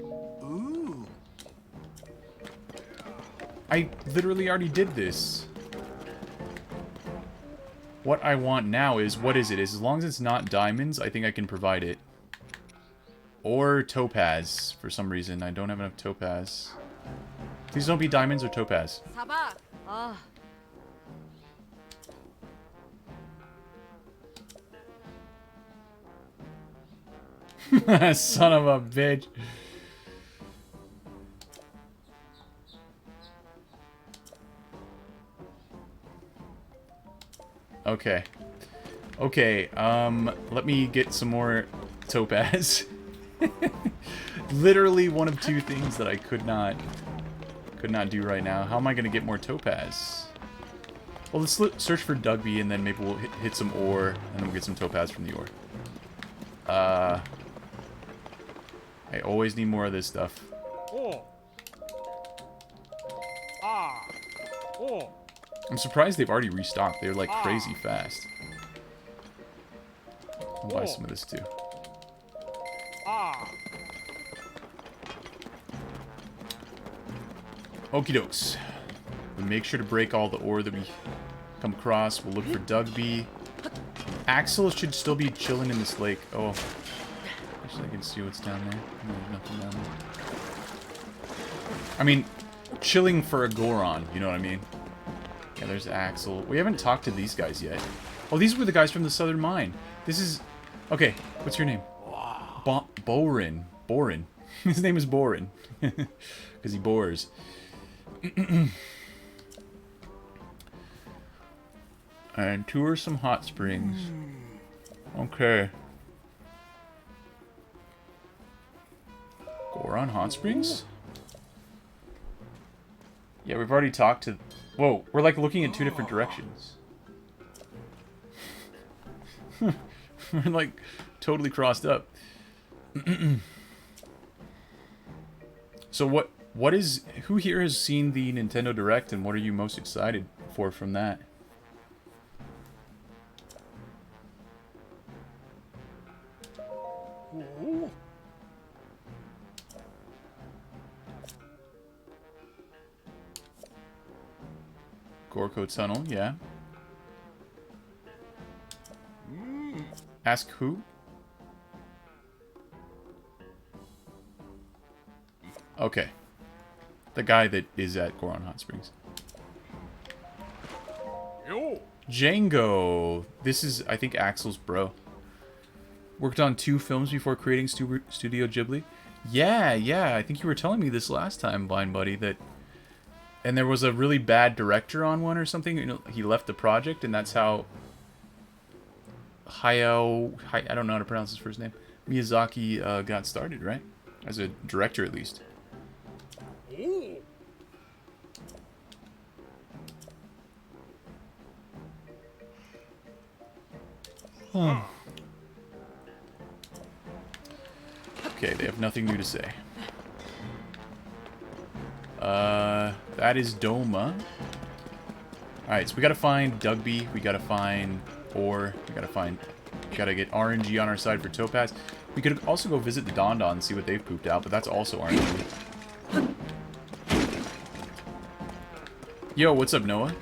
Ooh. I literally already did this. What I want now is, what is it? As long as it's not diamonds, I think I can provide it. Or topaz, for some reason. I don't have enough topaz. Please don't be diamonds or topaz. 사박. 아, Son of a bitch. Okay. Okay, let me get some more topaz. Literally one of two things that I could not do right now. How am I gonna get more topaz? Well, let's search for Dugby, and then maybe we'll hit some ore, and then we'll get some topaz from the ore. I always need more of this stuff. Oh. Ah. Oh. I'm surprised they've already restocked. They're like crazy fast. I'll buy some of this too. Ah. Okie dokes. We'll make sure to break all the ore that we come across. We'll look for Dugby. Axel should still be chilling in this lake. Oh. Actually, I can see what's down there. No, there's nothing down there. I mean, chilling for a Goron, you know what I mean? Yeah, there's Axel. We haven't talked to these guys yet. Oh, these were the guys from the Southern Mine. This is... Okay, what's your name? Borin. Borin. His name is Borin. Because he bores. And tour some hot springs. Okay. Goron Hot Springs? Yeah, we've already talked to... Whoa, we're like looking in two different directions. We're like totally crossed up. So what is... Who here has seen the Nintendo Direct, and what are you most excited for from that? Ooh. Gorko Tunnel, yeah. Ask who? Okay. The guy that is at Goron Hot Springs. Yo. Django. This is, I think, Axel's bro. Worked on 2 films before creating Studio Ghibli. Yeah, I think you were telling me this last time, Blind Buddy, that... And there was a really bad director on one or something. You know, he left the project, and that's how... I don't know how to pronounce his first name. Miyazaki got started, right? As a director, at least. Ooh. Oh. Okay, they have nothing new to say. That is Doma. Alright, so we gotta find Dugby, we gotta find ore, we gotta get RNG on our side for Topaz. We could also go visit the Don Don and see what they've pooped out, but that's also RNG. Yo, what's up, Noah?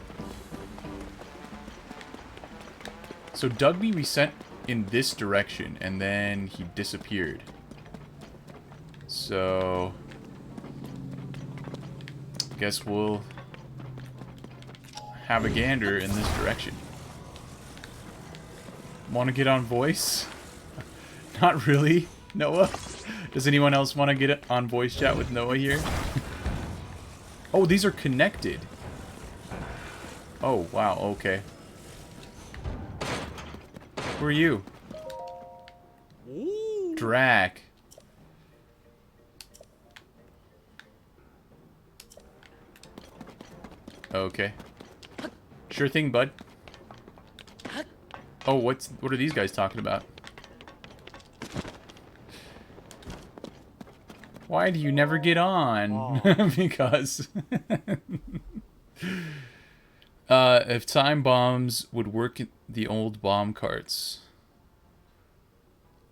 So Dugby we sent in this direction, and then he disappeared. So... guess we'll have a gander in this direction. Want to get on voice? Not really, Noah. Does anyone else want to get on voice chat with Noah here? Oh, these are connected. Oh, wow, okay. Who are you? Ooh. Drac. Okay. Sure thing, bud. Oh, what are these guys talking about? Why do you never get on? Oh. Because if time bombs would work in the old bomb carts.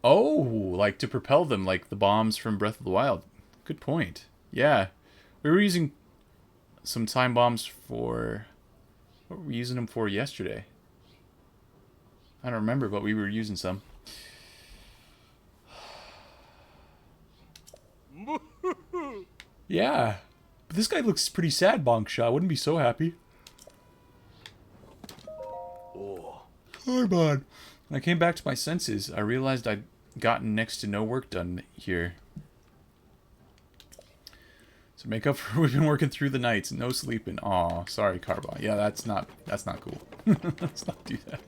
Oh, like to propel them like the bombs from Breath of the Wild. Good point. Yeah. We were using some time bombs for... What were we using them for yesterday? I don't remember, but we were using some. Yeah. But this guy looks pretty sad, Bonksha. I wouldn't be so happy. Oh. Hi, bud. When I came back to my senses, I realized I'd gotten next to no work done here. So make up for we've been working through the nights, no sleeping. Aw, sorry, Carbon. Yeah, that's not cool. Let's not do that.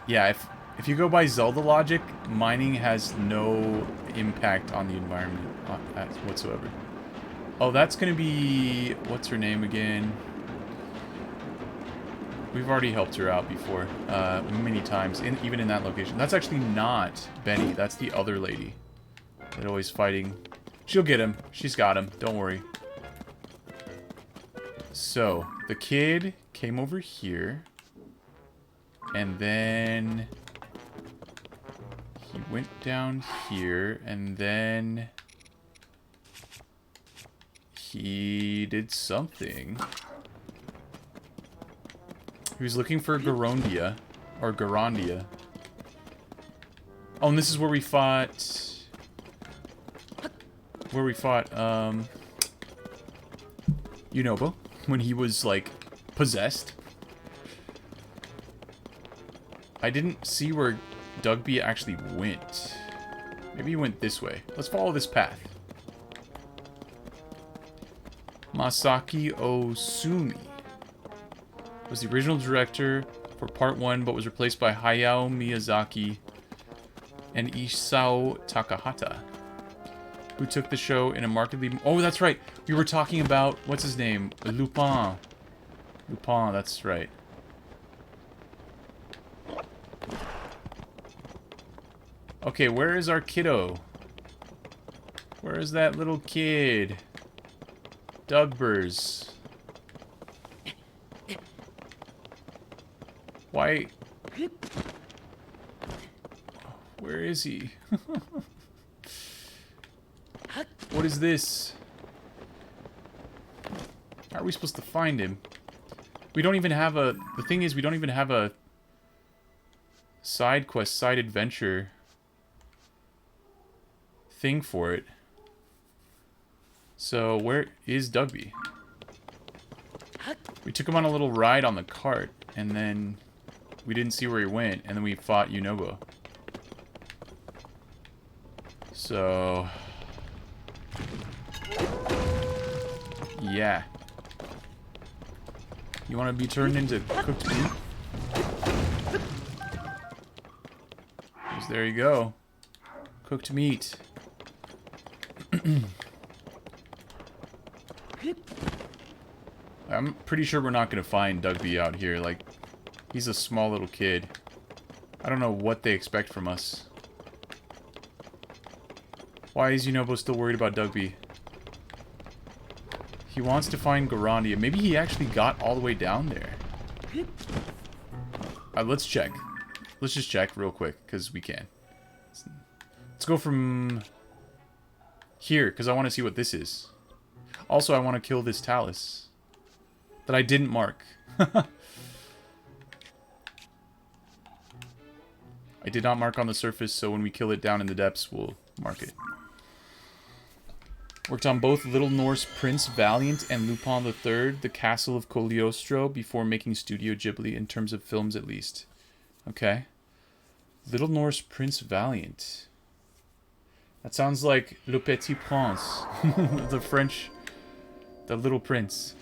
Yeah, if you go by Zelda logic, mining has no impact on the environment whatsoever. Oh, that's gonna be... what's her name again? We've already helped her out before, many times, even in that location. That's actually not Benny. That's the other lady. They're always fighting. She'll get him. She's got him. Don't worry. So, the kid came over here. And then... he went down here, and then... he did something. He was looking for Garandia. Or Garandia. Oh, and this is where we fought... Yunobo. When he was, like, possessed. I didn't see where Dugby actually went. Maybe he went this way. Let's follow this path. Masaki Osumi was the original director for Part 1, but was replaced by Hayao Miyazaki and Isao Takahata, who took the show in a markedly... oh, that's right! We were talking about... what's his name? Lupin. Lupin, that's right. Okay, where is our kiddo? Where is that little kid? Dugbers. Why? Where is he? What is this? How are we supposed to find him? We don't even have a... the thing is, we don't even have a side quest, side adventure thing for it. So, where is Dugby? We took him on a little ride on the cart, and then we didn't see where he went, and then we fought Yunobo. So... yeah. You want to be turned into cooked meat? There you go. Cooked meat. I'm pretty sure we're not going to find Dugby out here. Like, he's a small little kid. I don't know what they expect from us. Why is Yunobo still worried about Dugby? He wants to find Garandia. Maybe he actually got all the way down there. Let's check. Let's just check real quick, because we can. Let's go from here, because I want to see what this is. Also, I want to kill this Talus that I didn't mark. I did not mark on the surface, so when we kill it down in the depths, we'll mark it. Worked on both Little Norse Prince Valiant and Lupin III, The Castle of Cagliostro, before making Studio Ghibli, in terms of films at least. Okay. Little Norse Prince Valiant. That sounds like Le Petit Prince. The French... the Little Prince.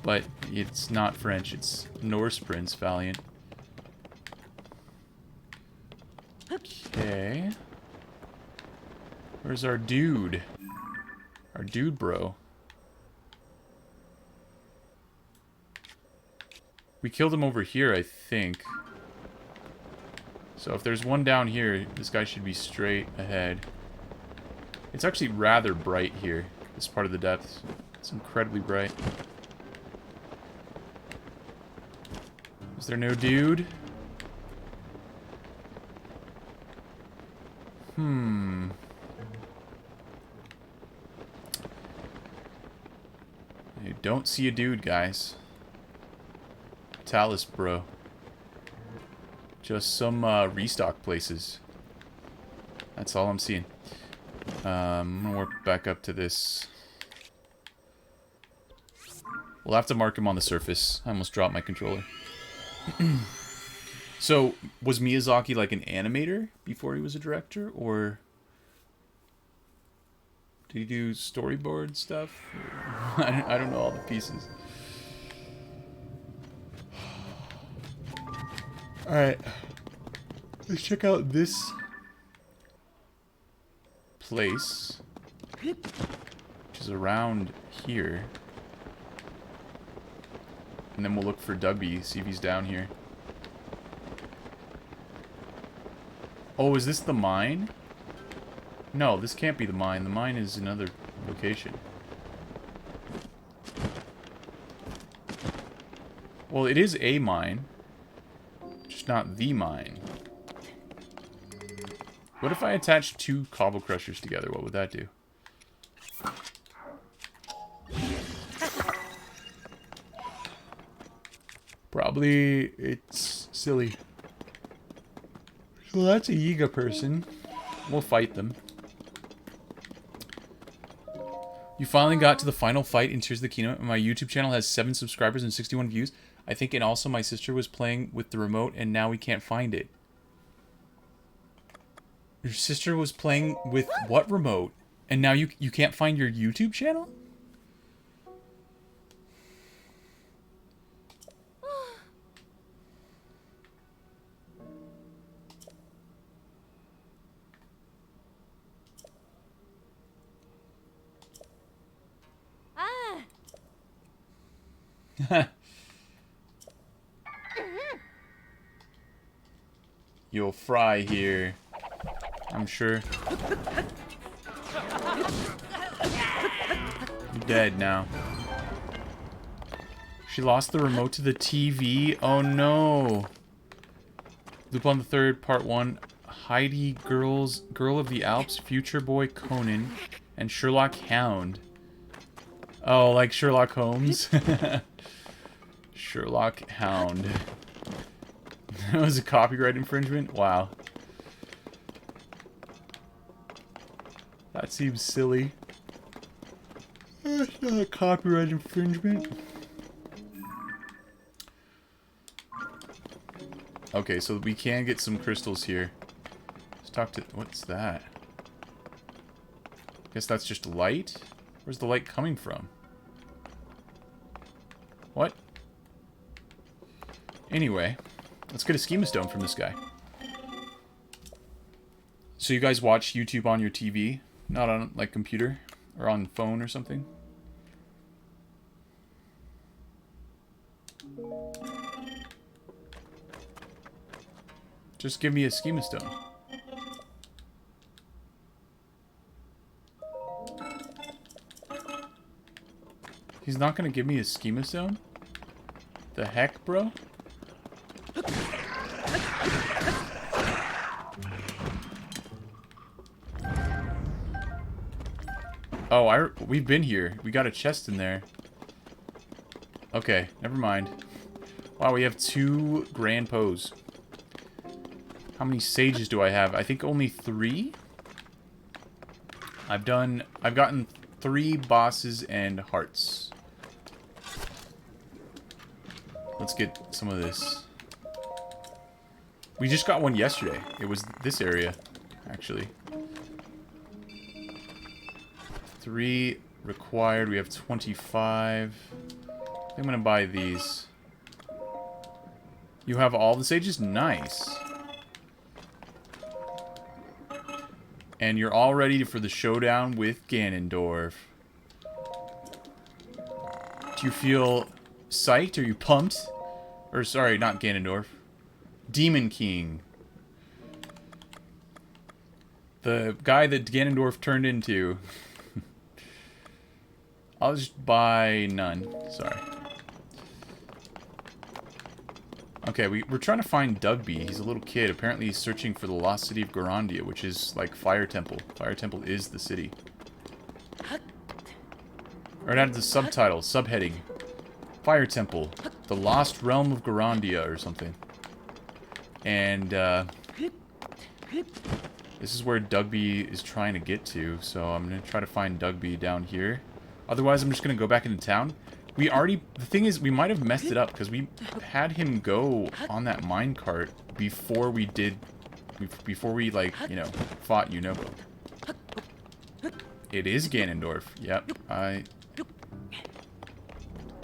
But it's not French, it's Norse Prince Valiant. Okay. Where's our dude? Our dude bro. We killed him over here, I think. So if there's one down here, this guy should be straight ahead. It's actually rather bright here, this part of the depths. It's incredibly bright. Is there no dude? I don't see a dude, guys. Talus, bro. Just some restock places. That's all I'm seeing. I'm gonna work back up to this. We'll have to mark him on the surface. I almost dropped my controller. So, was Miyazaki like an animator before he was a director, or did he do storyboard stuff? I don't know all the pieces. Alright. Let's check out this place, which is around here. And then we'll look for Dubby, see if he's down here. Oh, is this the mine? No, this can't be the mine. The mine is another location. Well, it is a mine. Just not the mine. What if I attached 2 cobble crushers together? What would that do? Probably it's silly. So that's a Yiga person. We'll fight them. You finally got to the final fight in Tears of the Kingdom. My YouTube channel has 7 subscribers and 61 views. I think, and also my sister was playing with the remote and now we can't find it. Your sister was playing with what remote? And now you can't find your YouTube channel? You'll fry here, I'm sure. You're dead now. She lost the remote to the TV. Oh no. Lupin the Third, Part 1. Heidi, Girl of the Alps, Future Boy Conan, and Sherlock Hound. Oh, like Sherlock Holmes? Sherlock Hound. That was a copyright infringement? Wow. That seems silly. That's not a copyright infringement. Okay, so we can get some crystals here. Let's talk to... What's that? Guess that's just light? Where's the light coming from? What? Anyway, let's get a schema stone from this guy. So you guys watch YouTube on your TV? Not on, like, computer? Or on phone or something? Just give me a schema stone. He's not gonna give me a schema stone? The heck, bro? Oh, we've been here. We got a chest in there. Okay, never mind. Wow, we have 2 grand pose. How many sages do I have? I think only 3? I've gotten 3 bosses and hearts. Let's get some of this. We just got one yesterday. It was this area, actually. 3 required. We have 25. I think I'm gonna buy these. You have all the sages? Nice. And you're all ready for the showdown with Ganondorf. Do you feel psyched? Are you pumped? Or, sorry, not Ganondorf. Demon King. The guy that Ganondorf turned into. I'll just buy none. Sorry. Okay, we're trying to find Dugby. He's a little kid. Apparently he's searching for the lost city of Garandia, which is like Fire Temple. Fire Temple is the city. Or it had the subtitle, subheading. Fire Temple, the lost realm of Garandia or something. And this is where Dugby is trying to get to, so I'm going to try to find Dugby down here. Otherwise, I'm just going to go back into town. We already... The thing is, we might have messed it up, because we had him go on that minecart before we did... Before we, like, you know, fought Yunobo. It is Ganondorf. Yep, I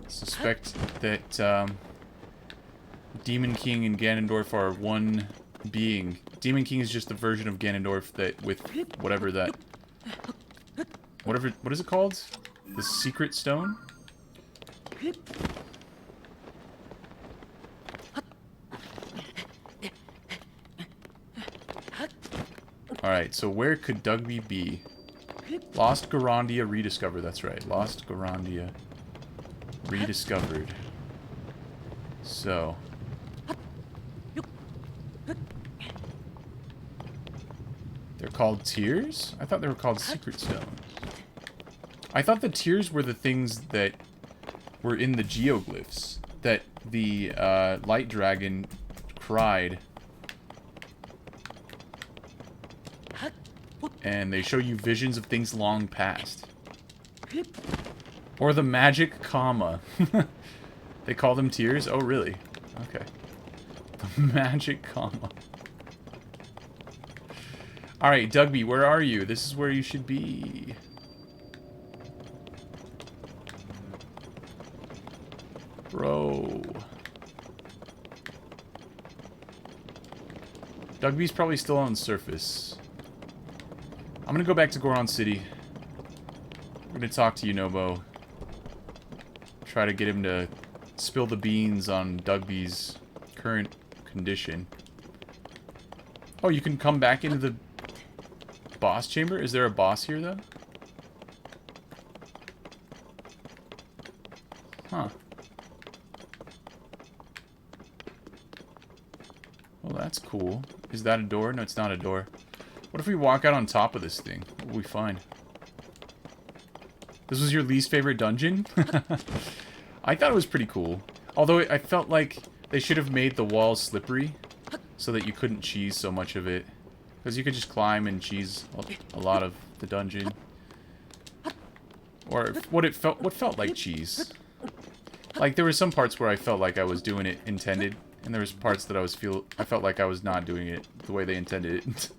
suspect that, Demon King and Ganondorf are one being. Demon King is just the version of Ganondorf that with whatever that... Whatever... What is it called? The Secret Stone? Alright, so where could Dugby be? Lost Garandia rediscovered, that's right. Lost Garandia rediscovered. So... They're called tears? I thought they were called secret stones. I thought the tears were the things that were in the geoglyphs. That the light dragon cried. And they show you visions of things long past. Or the magic comma. They call them tears? Oh, really? Okay. The magic comma. Alright, Dugby, where are you? This is where you should be. Bro. Dugby's probably still on the surface. I'm gonna go back to Goron City. We're gonna talk to Yunobo. Try to get him to spill the beans on Dugby's current condition. Oh, you can come back into the boss chamber? Is there a boss here, though? Huh. Well, that's cool. Is that a door? No, it's not a door. What if we walk out on top of this thing? What will we find? This was your least favorite dungeon? I thought it was pretty cool. Although I felt like they should have made the walls slippery so that you couldn't cheese so much of it. Because you could just climb and cheese a lot of the dungeon. Or what felt like cheese. Like there were some parts where I felt like I was doing it intended, and there was parts that I felt like I was not doing it the way they intended it.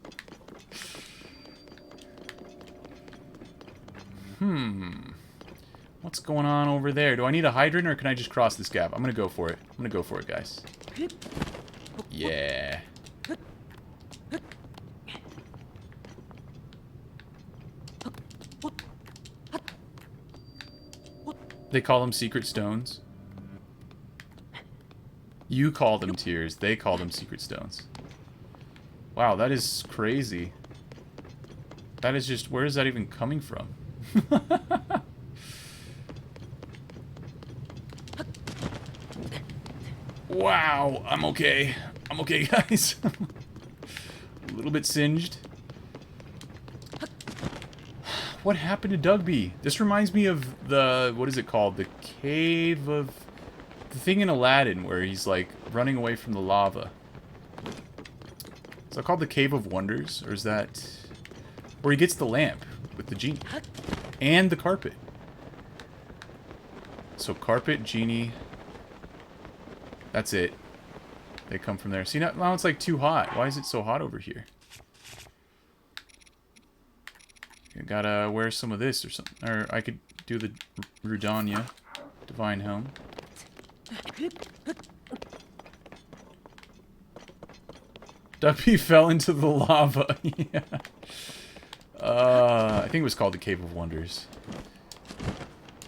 What's going on over there? Do I need a hydrant or can I just cross this gap? I'm gonna go for it. I'm gonna go for it, guys. Yeah. They call them secret stones. You call them tears. They call them secret stones. Wow, that is crazy. That is just... Where is that even coming from? Wow, I'm okay. I'm okay, guys. A little bit singed. What happened to Dugby? This reminds me of the... What is it called? The cave of... The thing in Aladdin where he's, like, running away from the lava. Is that called the Cave of Wonders? Or is that... Where he gets the lamp with the genie. And the carpet. So carpet, genie... That's it. They come from there. See, now it's, like, too hot. Why is it so hot over here? I gotta wear some of this or something. Or I could do the Rudania. Divine Helm. Dugby fell into the lava. Yeah. I think it was called the Cave of Wonders.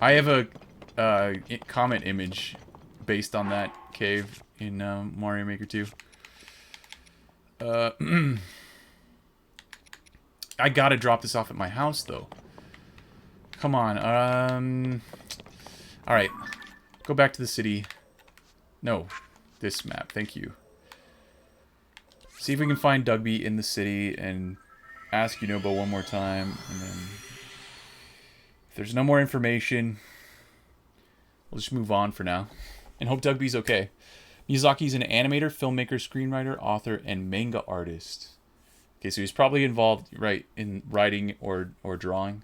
I have a comment image based on that cave in Mario Maker 2. I gotta drop this off at my house, though. Come on. Alright. Go back to the city. No. This map. Thank you. See if we can find Dugby in the city and ask Yunobo one more time. And then... If there's no more information, we'll just move on for now. And hope Dugby's okay. Miyazaki's an animator, filmmaker, screenwriter, author, and manga artist. Okay, so he's probably involved, right, in writing or drawing.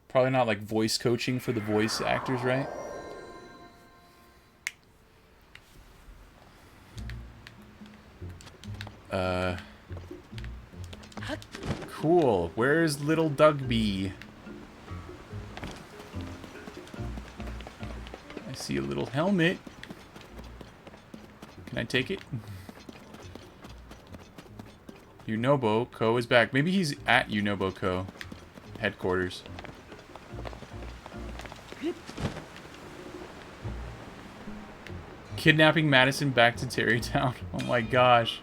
Probably not like voice coaching for the voice actors, right? Cool. Where's little Dugby? I see a little helmet. Can I take it? Unobo Co is back. Maybe he's at Unobo Co headquarters. Kidnapping Madison back to Terrytown. Oh my gosh.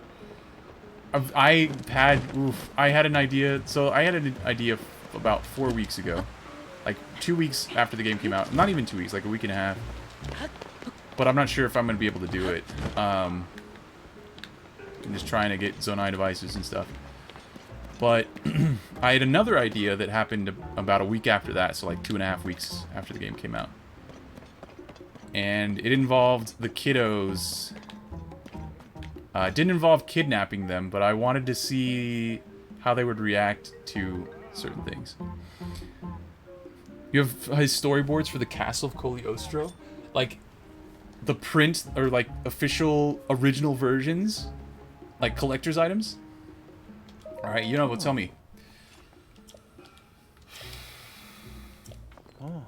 I had an idea. So I had an idea about 4 weeks ago. Like 2 weeks after the game came out. Not even 2 weeks, like a week and a half. But I'm not sure if I'm going to be able to do it. I'm just trying to get Zonai devices and stuff. But I had another idea that happened about a week after that. So like 2.5 weeks after the game came out. And it involved the kiddos. It didn't involve kidnapping them, but I wanted to see how they would react to certain things. You have his storyboards for the Castle of Cagliostro? Like, the print, or like, official, original versions? Like, collector's items? Alright, you know, well, tell me. Oh.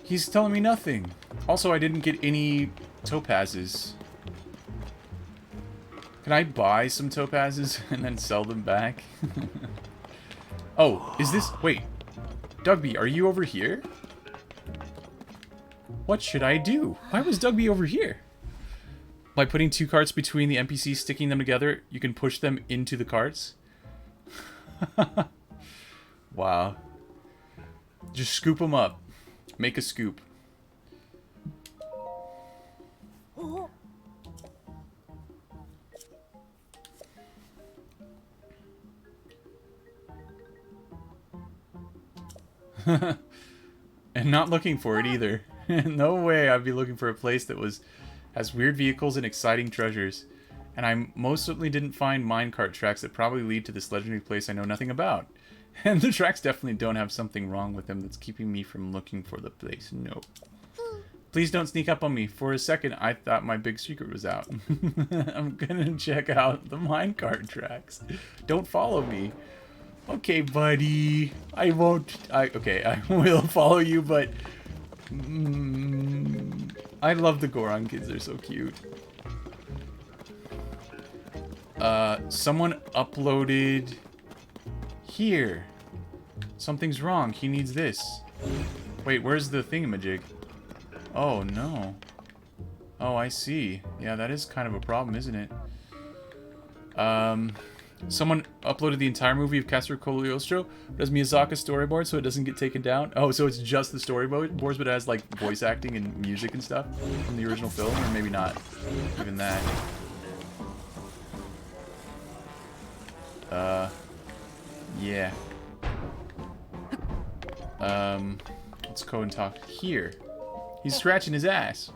He's telling me nothing. Also, I didn't get any topazes. Can I buy some topazes and then sell them back? Oh, is this... Wait. Dugby, are you over here? What should I do? Why was Dugby over here? By putting 2 carts between the NPCs, sticking them together, you can push them into the carts? Wow. Just scoop them up. Make a scoop. And not looking for it either. No way I'd be looking for a place that has weird vehicles and exciting treasures. And I most certainly didn't find minecart tracks that probably lead to this legendary place I know nothing about. And the tracks definitely don't have something wrong with them that's keeping me from looking for the place. Nope. Please don't sneak up on me. For a second, I thought my big secret was out. I'm gonna check out the minecart tracks. Don't follow me. Okay, buddy. I won't... okay, I will follow you, but... I love the Goron kids. They're so cute. Someone uploaded... Here. Something's wrong. He needs this. Wait, where's the thingamajig? Oh, no. Oh, I see. Yeah, that is kind of a problem, isn't it? Someone uploaded the entire movie of Castle Cagliostro, but as Miyazaki storyboard, so it doesn't get taken down. Oh, so it's just the storyboards, but it has, like, voice acting and music and stuff from the original film? Or maybe not even that. Yeah. Let's go and talk here. He's scratching his ass.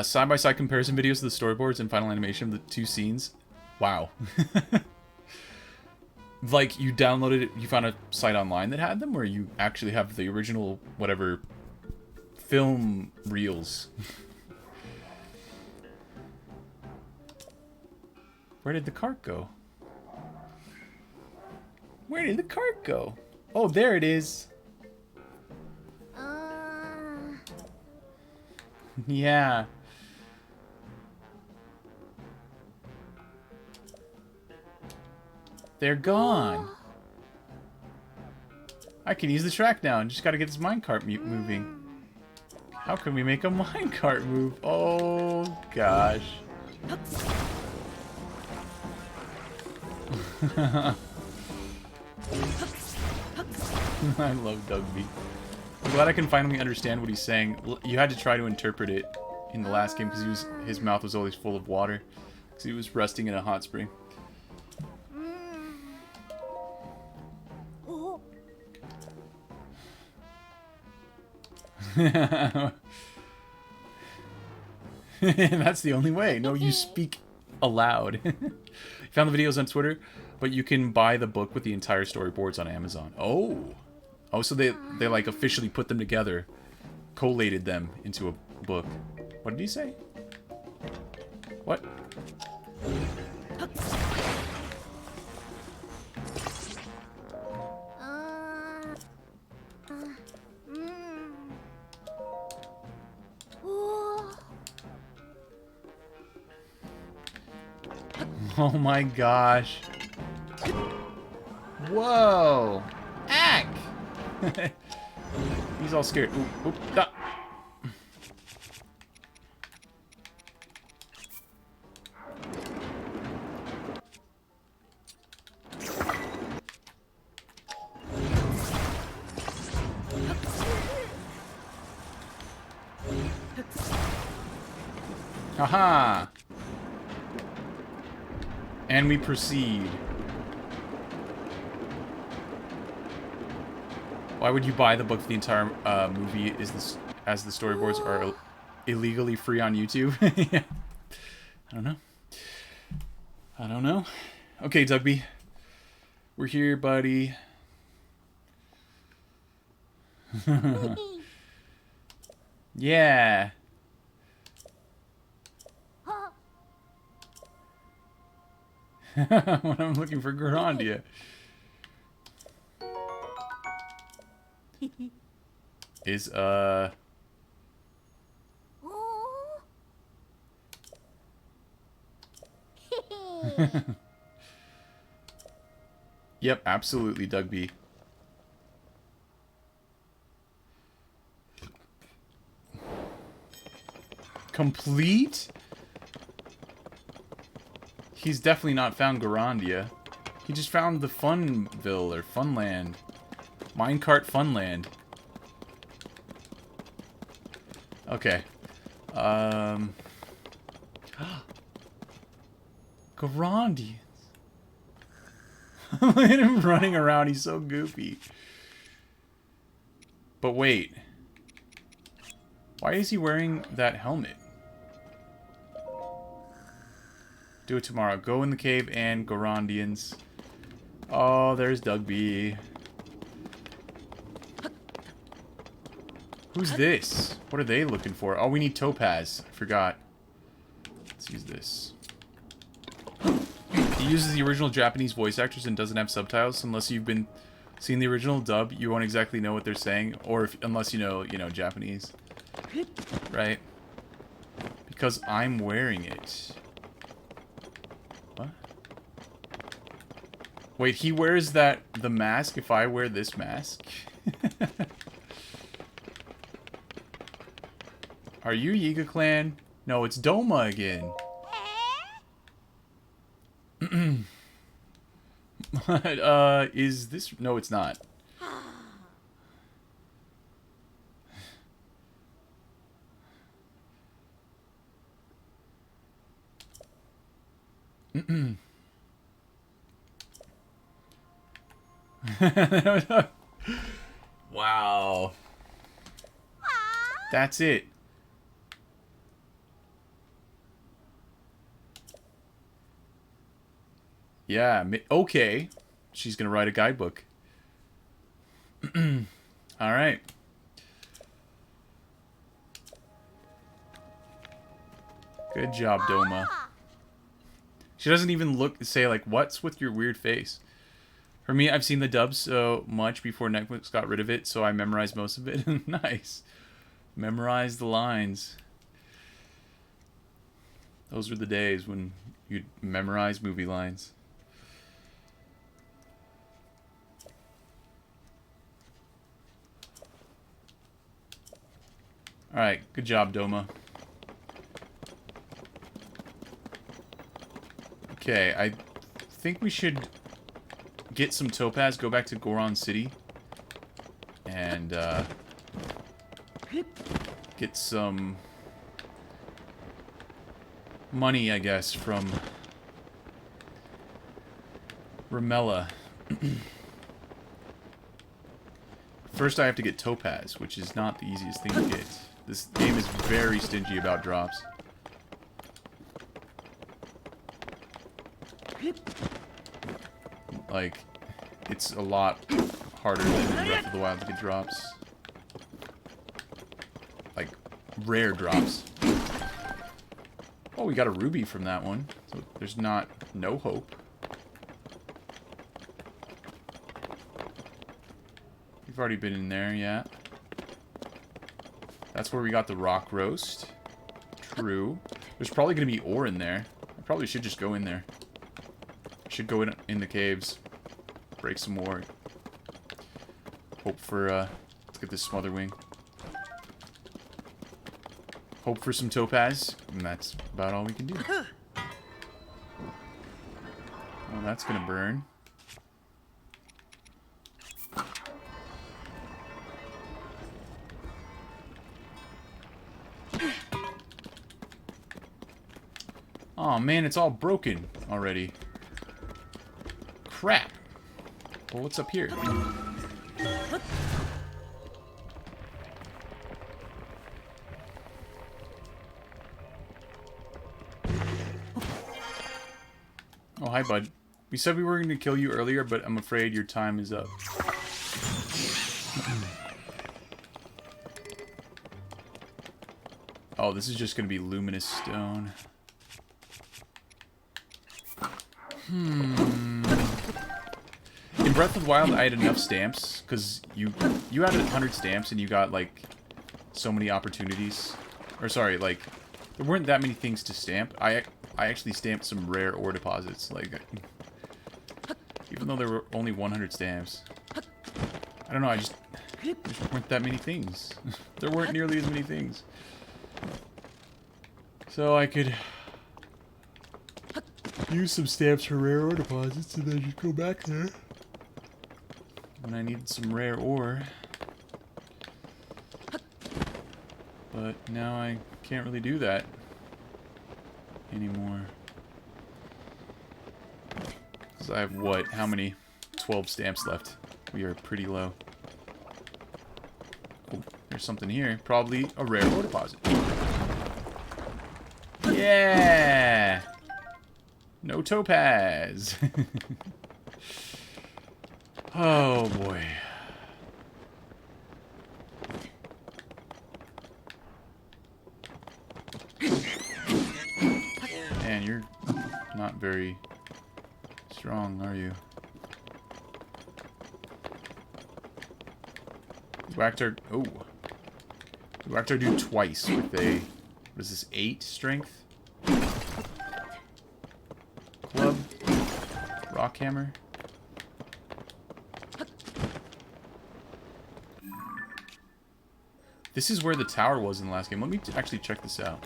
Side-by-side comparison videos of the storyboards and final animation of the 2 scenes. Wow. Like, you downloaded it, you found a site online that had them, or you actually have the original, whatever, film reels? Where did the cart go? Where did the cart go? Oh, there it is. Yeah. They're gone. I can use the track now. Just gotta get this minecart moving. How can we make a minecart move? Oh, gosh. I love Dugby. I'm glad I can finally understand what he's saying. You had to try to interpret it in the last game because his mouth was always full of water. Because he was resting in a hot spring. Oh. That's the only way. No, you speak aloud. Found the videos on Twitter, but you can buy the book with the entire storyboards on Amazon. Oh. Oh, so they like officially put them together, collated them into a book. What did he say? What? Oh my gosh. Whoa. Ack! He's all scared. Oop, oop, ah. Haha! And we proceed. Why would you buy the book for the entire movie? Is this as the storyboards are illegally free on YouTube? Yeah. I don't know. I don't know. Okay, Dugby. We're here, buddy. Yeah. When I'm looking for Grandia. Is Yep, absolutely, Dugby. Complete? He's definitely not found Garandia. He just found the Funville or Funland. Minecart Funland. Okay. Garandians. Look at him running around. He's so goofy. But wait. Why is he wearing that helmet? Do it tomorrow. Go in the cave and Garandians. Oh, there's Dugby. Who's this? What are they looking for? Oh, we need Topaz. I forgot. Let's use this. He uses the original Japanese voice actors and doesn't have subtitles. Unless you've been seeing the original dub, you won't exactly know what they're saying. Or unless you know Japanese. Right? Because I'm wearing it. What? Wait, he wears the mask if I wear this mask? Are you Yiga Clan? No, it's Doma again. Is this... No, it's not. Wow. That's it. Yeah, okay. She's gonna write a guidebook. Alright. Good job, Doma. She doesn't even say like, what's with your weird face? For me, I've seen the dub so much before Netflix got rid of it, so I memorized most of it. Nice. Memorize the lines. Those were the days when you'd memorize movie lines. Alright, good job, Doma. Okay, I think we should get some Topaz, go back to Goron City, and get some money, I guess, from Ramella. First I have to get Topaz, which is not the easiest thing to get. This game is very stingy about drops. Like, it's a lot harder than in Breath of the Wild to get drops. Like, rare drops. Oh, we got a ruby from that one. So there's no hope. We've already been in there, yeah. That's where we got the rock roast. True. There's probably going to be ore in there. I probably should just go in there. Should go in the caves. Break some ore. Hope for, let's get this smother wing. Hope for some topaz. And that's about all we can do. Well, that's going to burn. Oh man, it's all broken already. Crap. Well, what's up here? Oh, hi, bud. We said we were going to kill you earlier, but I'm afraid your time is up. Oh, this is just going to be luminous stone. In Breath of the Wild, I had enough stamps, because you had 100 stamps and you got, like, so many opportunities. Or, sorry, like, there weren't that many things to stamp. I actually stamped some rare ore deposits, like, even though there were only 100 stamps. I don't know, there weren't that many things. There weren't nearly as many things. So I could use some stamps for rare ore deposits and then just go back there when I needed some rare ore. But now I can't really do that anymore. Because I have what? How many? 12 stamps left. We are pretty low. Oh, there's something here. Probably a rare ore deposit. Yeah! No topaz. Oh boy. Man, you're not very strong, are you? Whacked our... Oh. Whacked our dude twice with a... What is this? 8 strength? Club? Rock hammer? This is where the tower was in the last game. Let me actually check this out.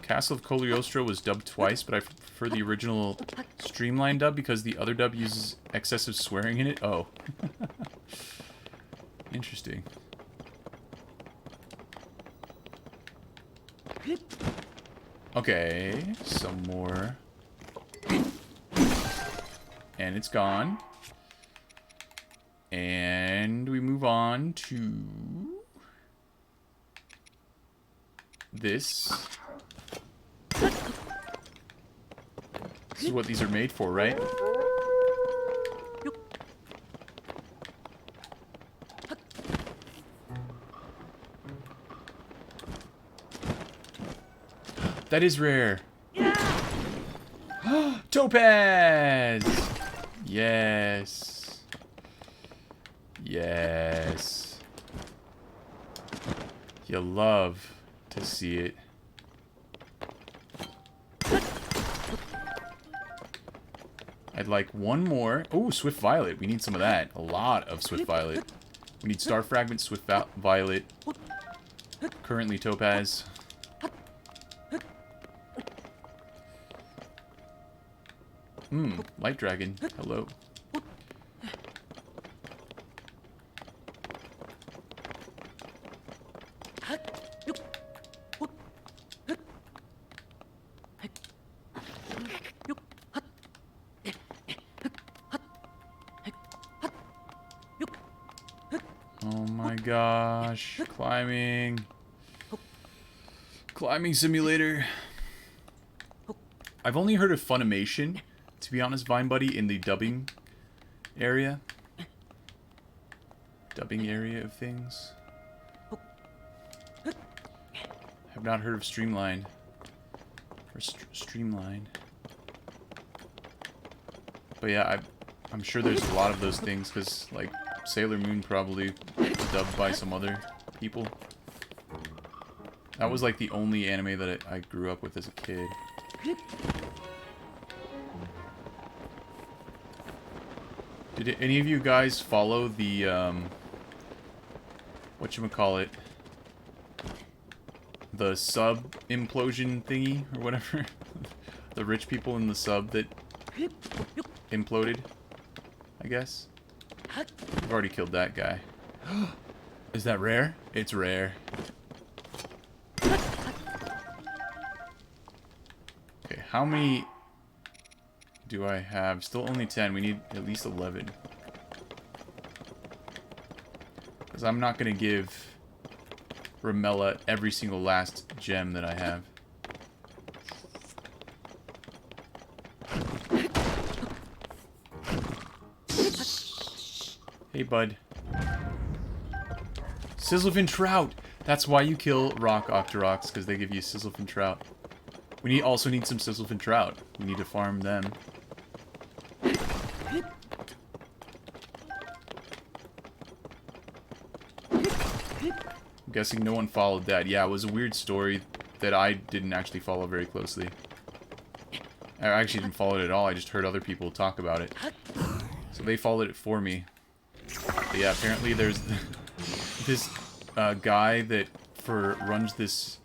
Castle of Cagliostro was dubbed twice, but I prefer the original streamlined dub because the other dub uses excessive swearing in it. Oh. Interesting. Okay, some more. And it's gone. And we move on to this. This is what these are made for, right? That is rare. Topaz! Yes. Yes. You love to see it. I'd like one more. Oh, Swift Violet. We need some of that. A lot of Swift Violet. We need Star Fragment, Swift Violet. Currently Topaz. Light Dragon. Hello. Oh my gosh. Climbing. Climbing simulator. I've only heard of Funimation, to be honest, Vine Buddy, in the dubbing area. Dubbing area of things. Have not heard of Streamline. Or Streamline. But yeah, I'm sure there's a lot of those things, because, like, Sailor Moon probably dubbed by some other people. That was, like, the only anime that I grew up with as a kid. Did any of you guys follow the, whatchamacallit? The sub implosion thingy, or whatever? The rich people in the sub that imploded, I guess? I've already killed that guy. Is that rare? It's rare. Okay, how many do I have? Still only 10. We need at least 11. Because I'm not going to give Ramella every single last gem that I have. Hey, bud. Sizzlefin Trout! That's why you kill Rock Octoroks, because they give you Sizzlefin Trout. We also need some Sizzlefin Trout. We need to farm them. I'm guessing no one followed that. Yeah, it was a weird story that I didn't actually follow very closely. I actually didn't follow it at all. I just heard other people talk about it. So they followed it for me. But yeah, apparently there's this guy that runs this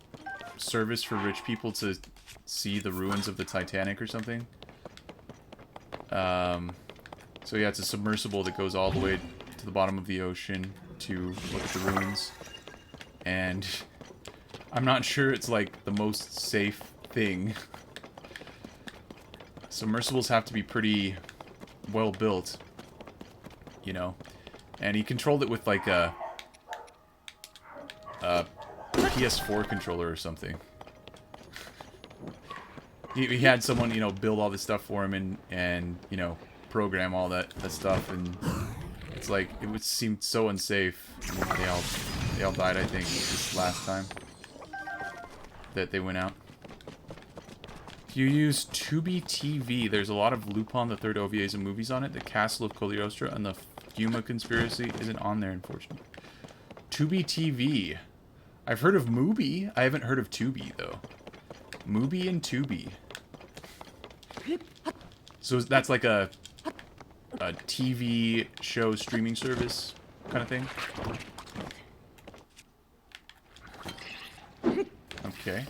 service for rich people to see the ruins of the Titanic or something. So yeah, it's a submersible that goes all the way to the bottom of the ocean to look at the ruins. And I'm not sure it's like the most safe thing. Submersibles have to be pretty well built, you know. And he controlled it with like a PS4 controller or something. He had someone, you know, build all this stuff for him and you know, program all that stuff, and it's like it would seem so unsafe. They all died, I think, this last time that they went out. If you use Tubi TV, there's a lot of Lupin the Third OVAs and movies on it. The Castle of Cagliostro and the Fuma Conspiracy isn't on there, unfortunately. Tubi TV. I've heard of Mubi. I haven't heard of Tubi, though. Mubi and Tubi. So that's like a TV show streaming service kind of thing? Okay.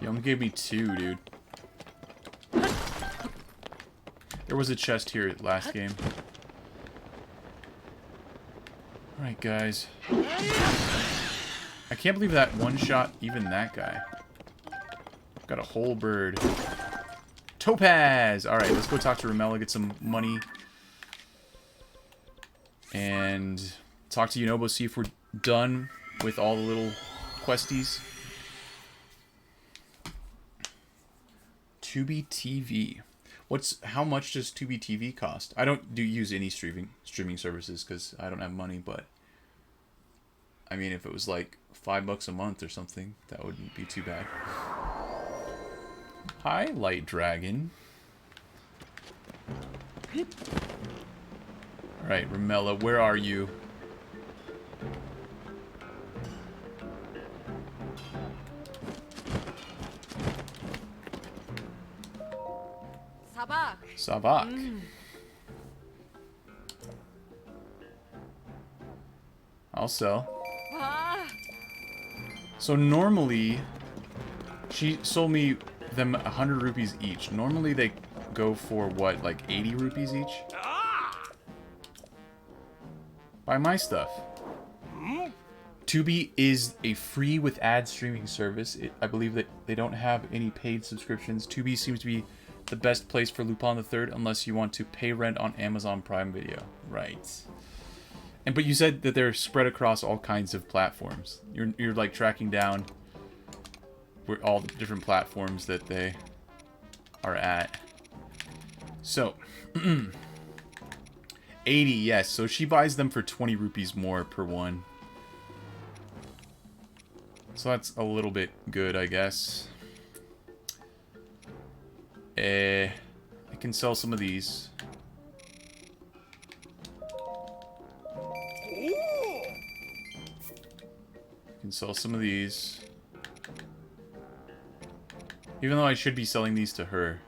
You only gave me 2, dude. There was a chest here last game. Alright, guys. I can't believe that one shot even that guy. Got a whole bird. Topaz! Alright, let's go talk to Ramella, get some money. And talk to Yunobo, see if we're done with all the little questies. Tubi TV. How much does Tubi TV cost? I don't use any streaming services because I don't have money, but I mean, if it was like $5 a month or something, that wouldn't be too bad. Hi, Light Dragon. Alright, Ramella, where are you? Sabak. I'll sell. So normally, she sold me them 100 rupees each. Normally they go for, what, like 80 rupees each? Buy my stuff. Tubi is a free with ad streaming service. I believe that they don't have any paid subscriptions. Tubi seems to be the best place for Lupin the Third unless you want to pay rent on Amazon Prime Video. Right. But you said that they're spread across all kinds of platforms. You're like tracking down all the different platforms that they are at. So 80, yes. So she buys them for 20 rupees more per one. So that's a little bit good, I guess. I can sell some of these. I can sell some of these. Even though I should be selling these to her.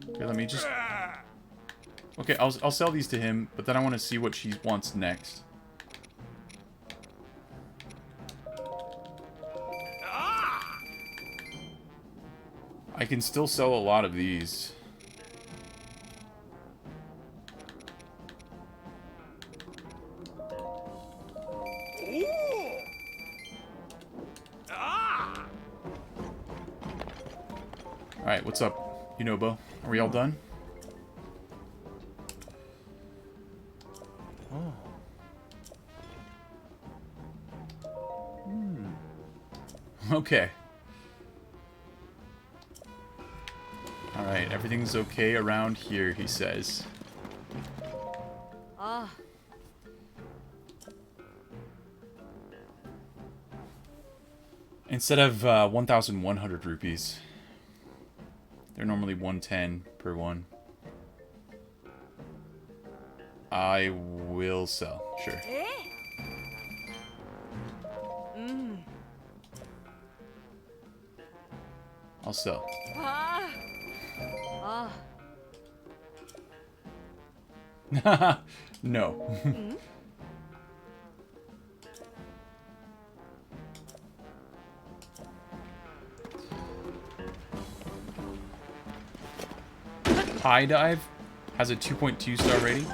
Okay, let me just... Okay, I'll sell these to him, but then I want to see what she wants next. I can still sell a lot of these. Alright, what's up, Yunobo? Are we all done? Oh. Okay. Alright, everything's okay around here, he says. Ah. Instead of 1,100 rupees. They're normally 110 per one. I will sell, sure. I'll sell. No. High Dive has a 2.2 star rating.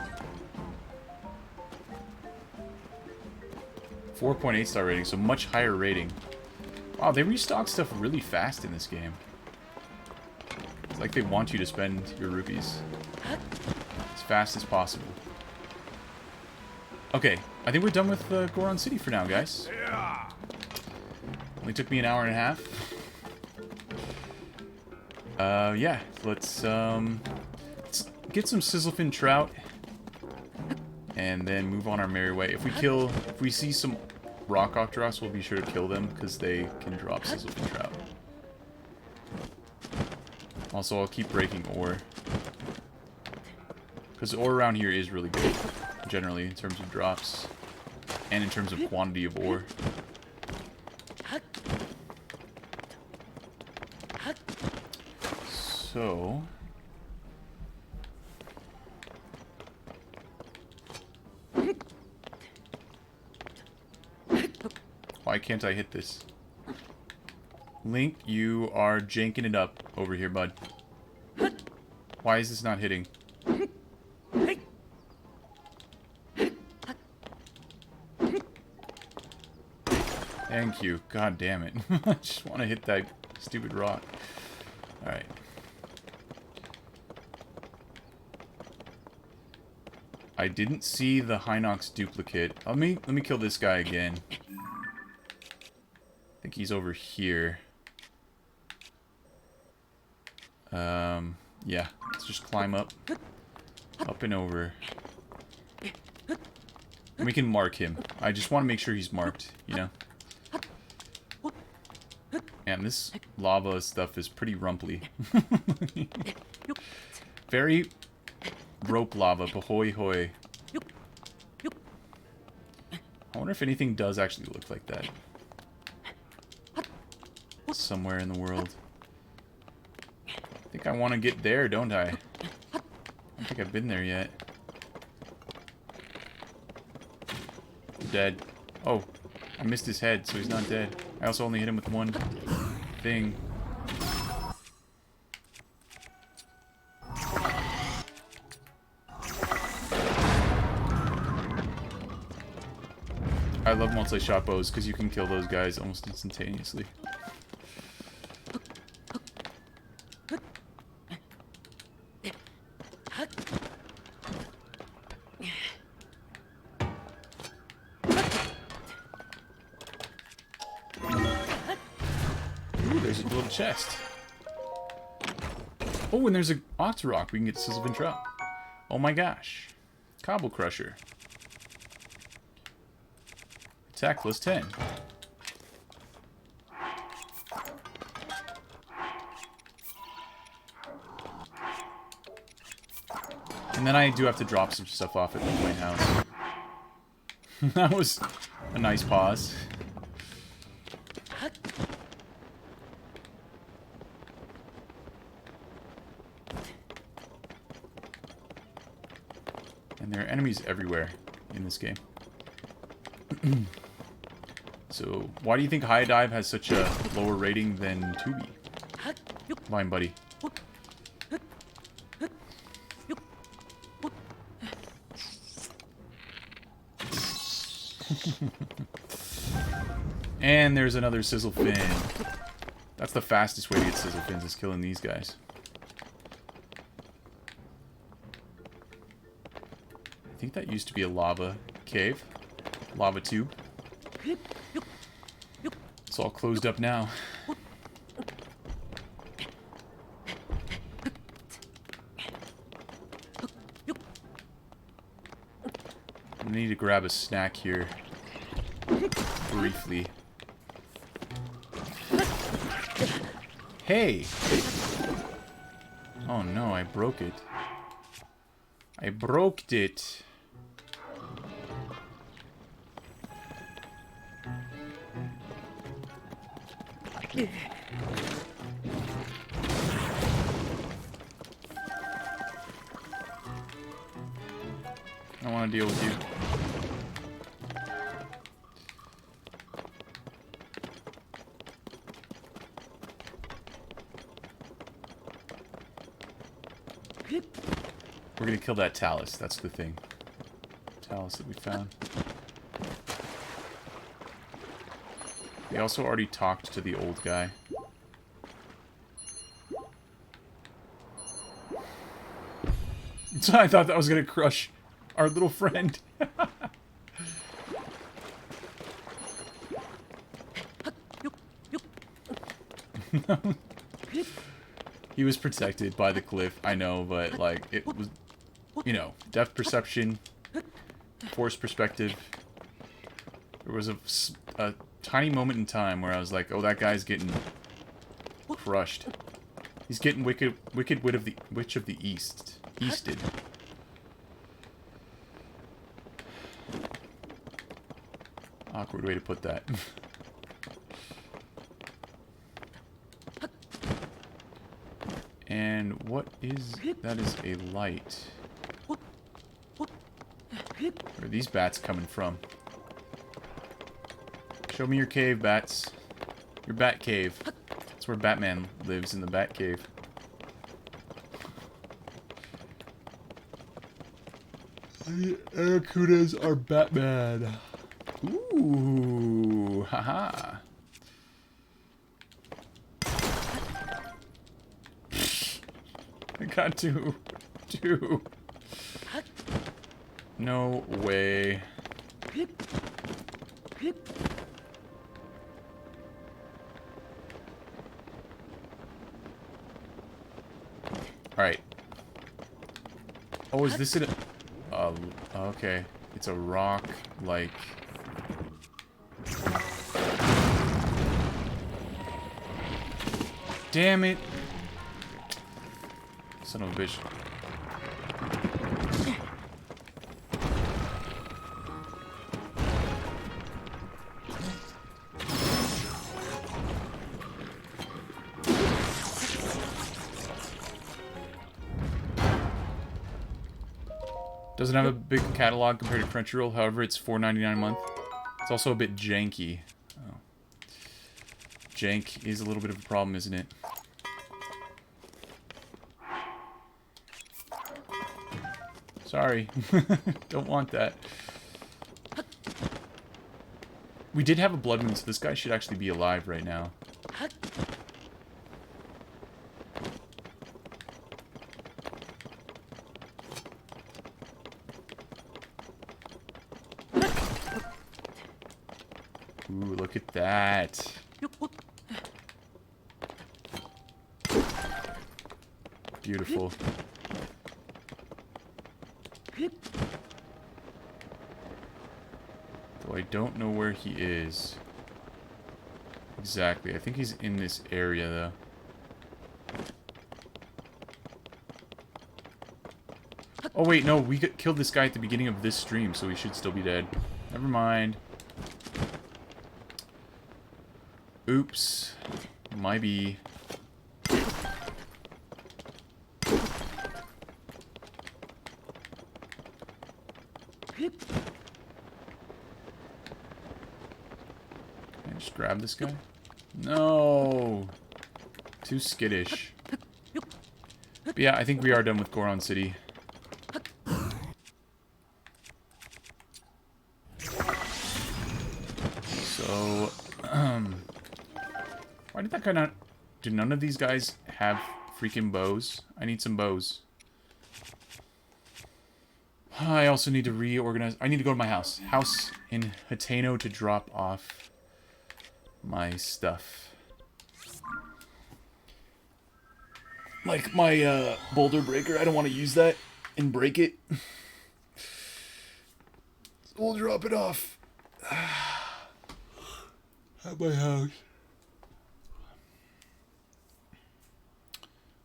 4.8 star rating, so much higher rating. Wow, they restock stuff really fast in this game. It's like they want you to spend your rupees as fast as possible. Okay, I think we're done with Goron City for now, guys. Only took me an hour and a half. Yeah, let's get some Sizzlefin trout and then move on our merry way. If we see some rock octoroks, we'll be sure to kill them because they can drop Sizzlefin trout. Also, I'll keep breaking ore because ore around here is really good, generally, in terms of drops and in terms of quantity of ore. So, why can't I hit this? Link, you are janking it up over here, bud. Why is this not hitting? Thank you. God damn it. I just want to hit that stupid rock. Alright. I didn't see the Hynox duplicate. Let me kill this guy again. I think he's over here. Yeah. Let's just climb up. Up and over. And we can mark him. I just want to make sure he's marked, you know? Man, this lava stuff is pretty rumply. Very rope lava, bahoy hoy. I wonder if anything does actually look like that. Somewhere in the world. I think I want to get there, don't I? I don't think I've been there yet. Dead. Oh, I missed his head, so he's not dead. I also only hit him with one thing. I love multi-shot bows because you can kill those guys almost instantaneously. Ooh, there's a little chest. Oh, and there's a Ox Rock. We can get Sizzle Drop. Oh my gosh. Cobble Crusher. Attack plus 10. And then I do have to drop some stuff off at the Wayne house. That was a nice pause. And there are enemies everywhere in this game. So, why do you think High Dive has such a lower rating than 2B? Mine, buddy. And there's another Sizzle Fin. That's the fastest way to get Sizzle Fins, is killing these guys. I think that used to be a lava cave. Lava tube. It's all closed up now. I need to grab a snack here. Briefly. Hey! Oh no, I broke it. I broke it. I don't want to deal with you. We're gonna kill that Talus, that's the thing. Talus that we found. We also already talked to the old guy. So I thought that was gonna crush our little friend. He was protected by the cliff, I know, but like it was, you know, depth perception, force perspective. There was a tiny moment in time where I was like, oh, that guy's getting crushed. He's getting wicked witch of the easted. Awkward way to put that. And what is... that is a light. Where are these bats coming from? Show me your cave, bats. Your bat cave. That's where Batman lives, in the bat cave. The Aracudas are Batman. Ooh, haha. I got two. No way. Alright. Oh, is this it? Okay. It's a rock, like... Damn it! Son of a bitch. Doesn't have a big catalog compared to Crunchyroll, however it's $4.99 a month. It's also a bit janky. Oh. Jank is a little bit of a problem, isn't it? Sorry. Don't want that. We did have a blood moon, so this guy should actually be alive right now. Ooh, look at that. Beautiful. Though I don't know where he is. Exactly. I think he's in this area, though. Oh, wait, no. We killed this guy at the beginning of this stream, so he should still be dead. Never mind. Oops. Might be. Can I just grab this guy? No! Too skittish. But yeah, I think we are done with Goron City. So, why did that guy not... Do none of these guys have freaking bows? I need some bows. I also need to reorganize... I need to go to my house. House in Hateno to drop off my stuff. Like my boulder breaker. I don't want to use that and break it. We'll drop it off at my house.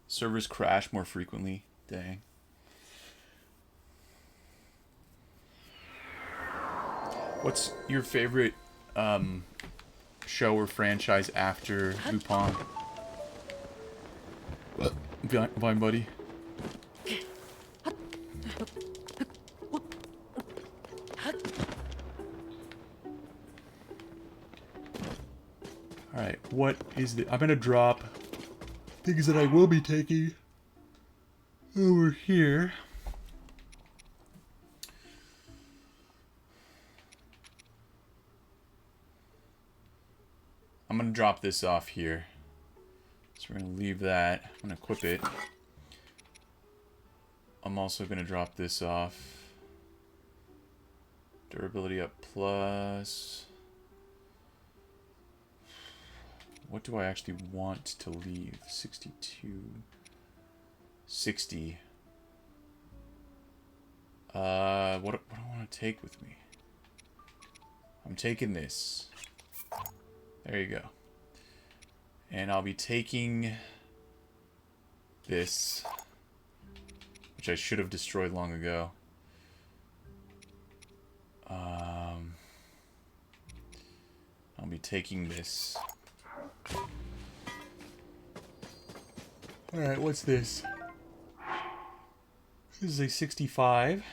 Servers crash more frequently. Dang. What's your favorite show or franchise after Lupin? Vine buddy. Alright, what is the... I'm gonna drop things that I will be taking over here. I'm gonna drop this off here. So we're gonna leave that. I'm gonna equip it. I'm also gonna drop this off. Durability up plus. What do I actually want to leave? 62. 60. What do I want to take with me? I'm taking this. There you go. And I'll be taking this, which I should have destroyed long ago. I'll be taking this. Alright, what's this? This is a 65.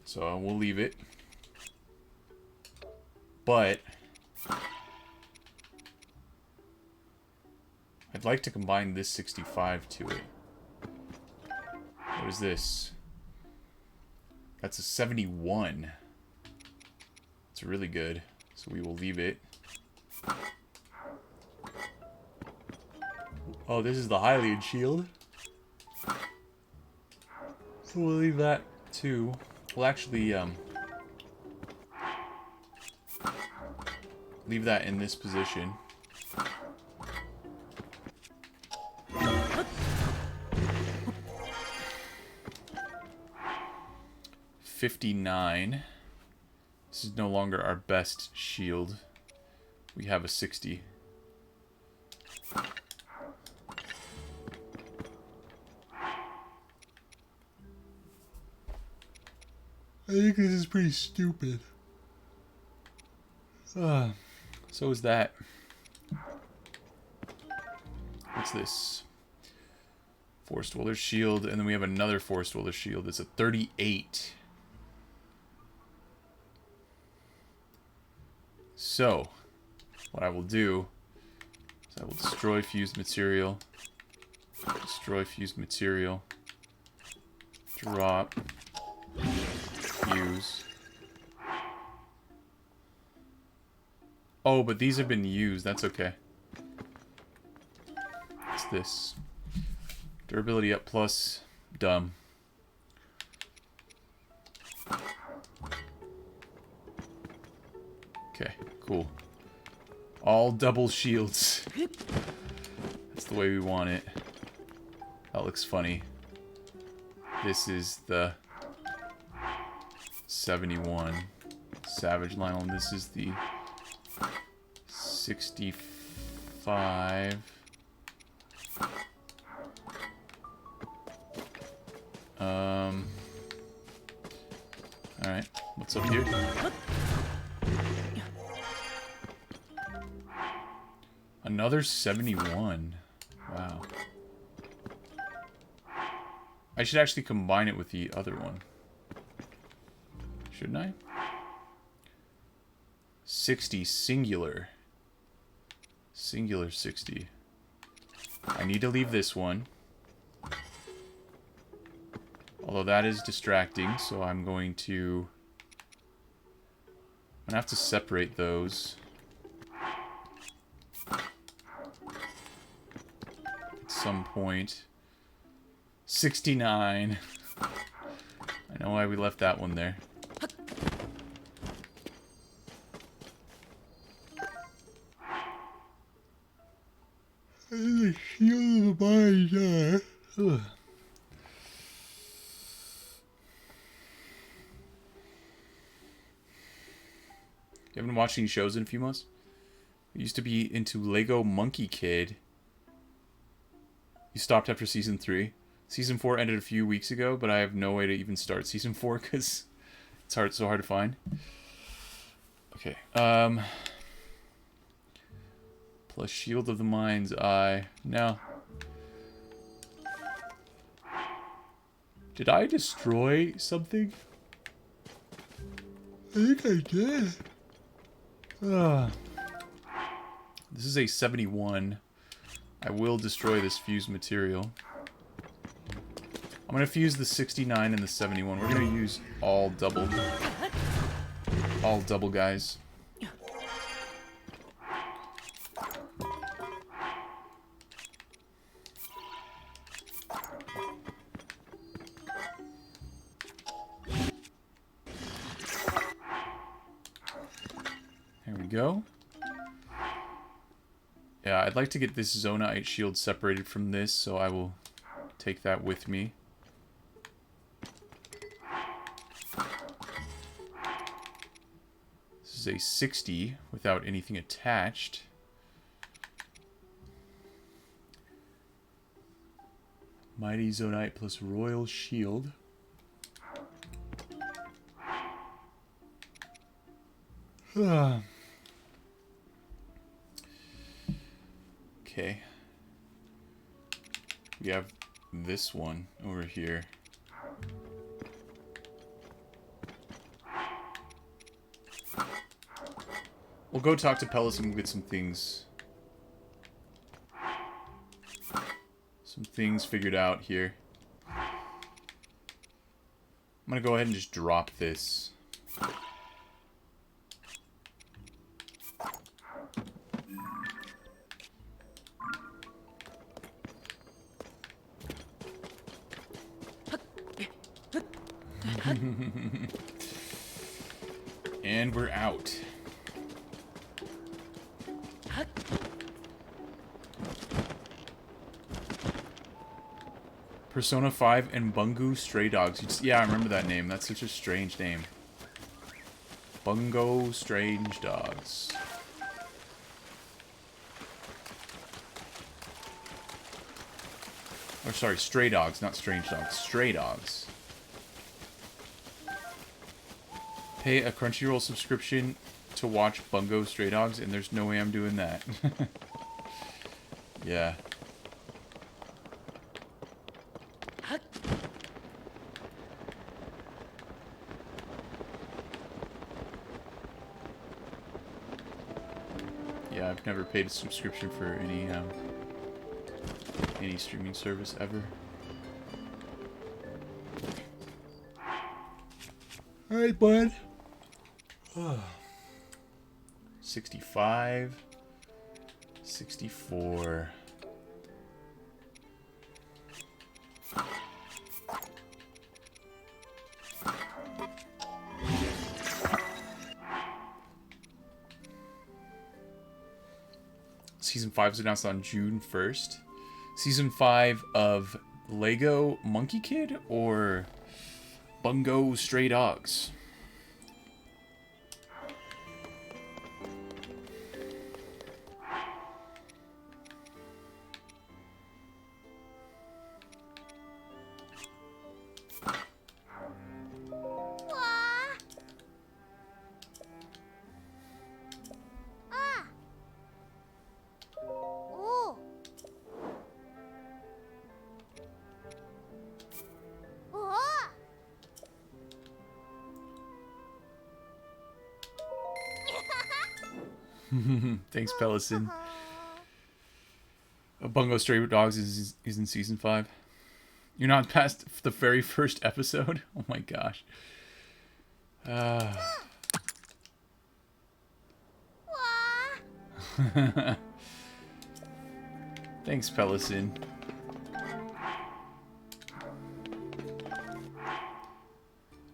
So we'll leave it. But I'd like to combine this 65 to it. What is this? That's a 71. It's really good. So we will leave it. Oh, this is the Hylian shield. So we'll leave that too. We'll actually leave that in this position. $59. This is no longer our best shield. We have a 60. I think this is pretty stupid. So is that. What's this? Forest Dweller Shield, and then we have another Forest Dweller Shield. It's a 38. So, what I will do is I will destroy fused material, destroy fused material, Drop. Use. Oh, but these have been used. That's okay. What's this? Durability up plus. Dumb. Okay, cool. All double shields. That's the way we want it. That looks funny. This is the 71 Savage Lionel, and this is the 65. Alright, what's up here? Another 71. Wow. I should actually combine it with the other one. Shouldn't I? 60 singular. Singular 60. I need to leave this one. Although that is distracting, so I'm going to have to separate those. At some point. 69. I know why we left that one there. The shield of the mind. You haven't watched any shows in a few months? I used to be into Lego Monkey Kid. You stopped after season 3. Season 4 ended a few weeks ago, but I have no way to even start season 4 because it's so hard to find. Okay. Plus Shield of the Mind's Eye. No. Did I destroy something? I think I did. This is a 71. I will destroy this fused material. I'm going to fuse the 69 and the 71. We're going to use all double guys. There we go. Yeah, I'd like to get this Zonite shield separated from this, so I will take that with me. This is a 60 without anything attached. Mighty Zonite plus Royal Shield. Okay. We have this one over here. We'll go talk to Pellis and we'll get some things figured out here. I'm gonna go ahead and just drop this. And we're out. Persona 5 and Bungo Stray Dogs. Yeah, I remember that name. That's such a strange name. Bungo Strange Dogs. Or sorry, Stray Dogs, not Strange Dogs. Stray Dogs. Pay a Crunchyroll subscription to watch Bungo Stray Dogs, and there's no way I'm doing that. Yeah. Yeah, I've never paid a subscription for any streaming service ever. Alright, bud. 65. 64. Season 5 is announced on June 1st. Season 5 of Lego Monkey Kid or Bungo Stray Dogs? Thanks, Pellison. Bungo Stray Dogs is in season 5. You're not past the very first episode? Oh my gosh. Thanks, Pellison.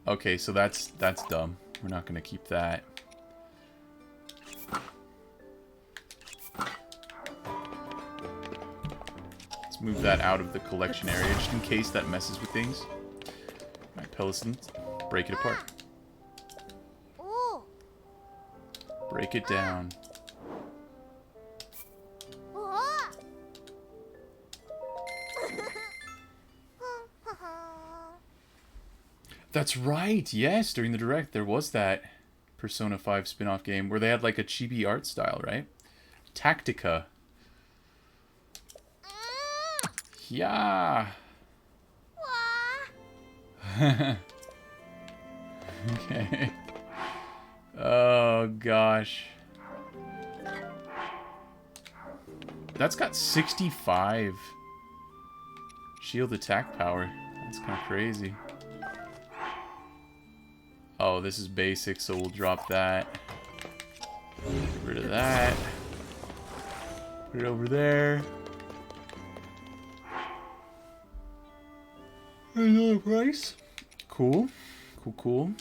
Okay, so that's dumb. We're not gonna keep that. Let's move that out of the collection area just in case that messes with things. Alright, Pellison, break it apart. Break it down. That's right, yes, during the Direct there was that Persona 5 spin-off game where they had like a chibi art style, right? Tactica. Yeah. Okay. Oh gosh. That's got 65 shield attack power. That's kind of crazy. Oh, this is basic, so we'll drop that. Get rid of that. Put it over there. Another price. Cool. Cool, cool.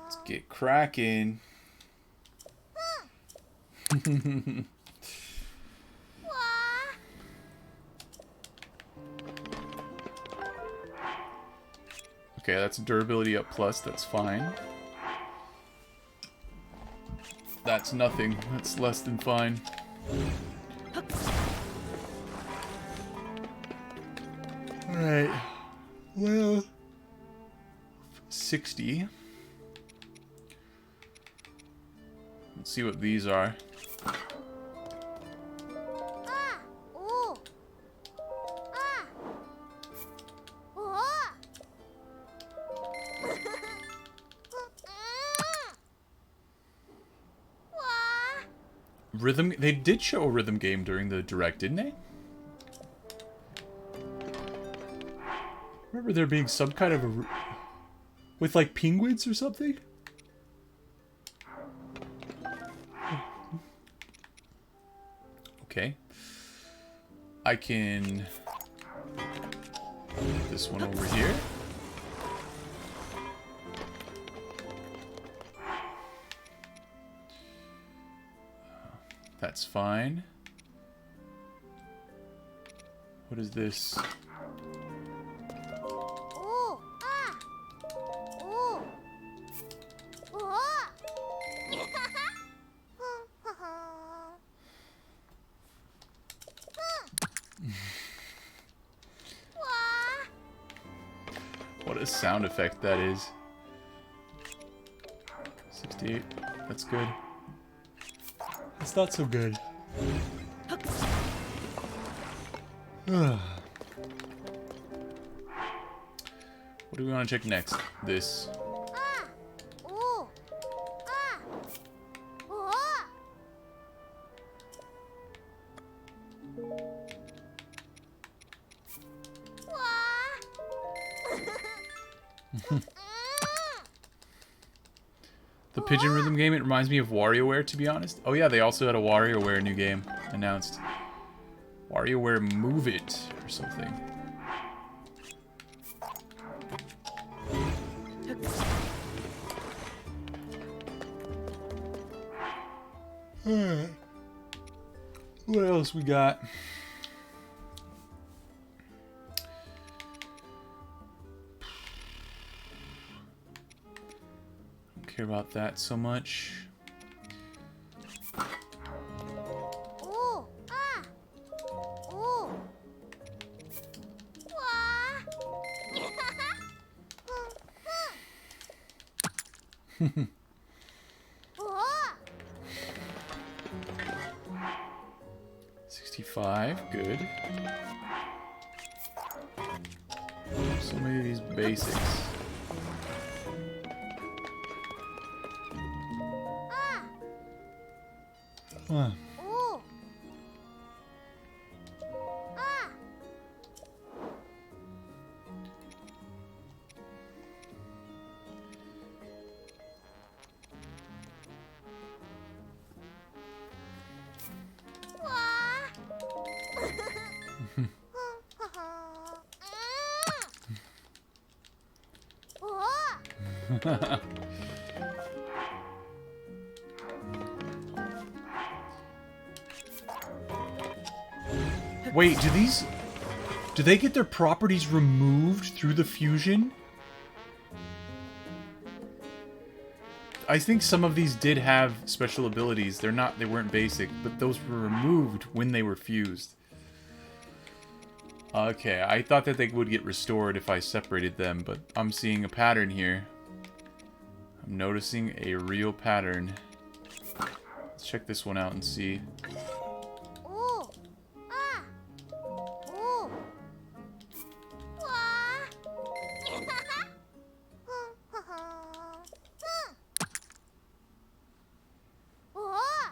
Let's get cracking. Okay, that's durability up plus, that's fine. That's nothing, that's less than fine. Alright, well, 60. Let's see what these are. Rhythm. They did show a rhythm game during the Direct, didn't they? Remember there being some kind of a... with like penguins or something? Okay. I can... put this one over here. That's fine. What is this? What a sound effect that is. 68. That's good. It's not so good. What do we want to check next? This. The pigeon rhythm game, it reminds me of WarioWare, to be honest. Oh yeah, they also had a WarioWare new game announced. WarioWare Move It, or something. Alright. What else we got? Don't care about that so much. Ooh, ah. Ooh. Wah. 65, good. So many of these basics. Huh. Ooh. Ah. Wait, do they get their properties removed through the fusion? I think some of these did have special abilities. They weren't basic, but those were removed when they were fused. Okay, I thought that they would get restored if I separated them, but I'm seeing a pattern here. I'm noticing a real pattern. Let's check this one out and see. Ooh. Ah. Ooh. Wah. Wah.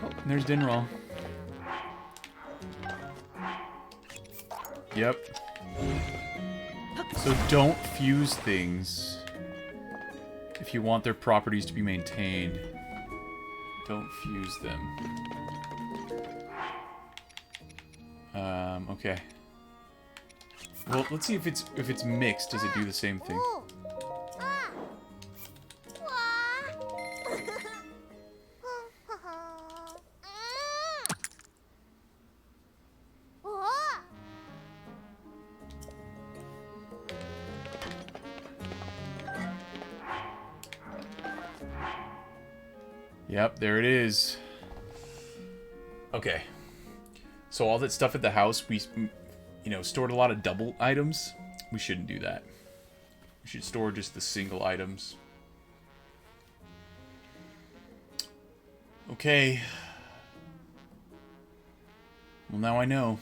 Oh, there's Dinral. Yep. So don't fuse things if you want their properties to be maintained. Don't fuse them. Okay. Well, let's see if it's mixed. Does it do the same thing? Ooh. Ah. Wah. Wah. Yep, there it is. Okay. So all that stuff at the house, we, stored a lot of double items. We shouldn't do that. We should store just the single items. Okay. Well, now I know.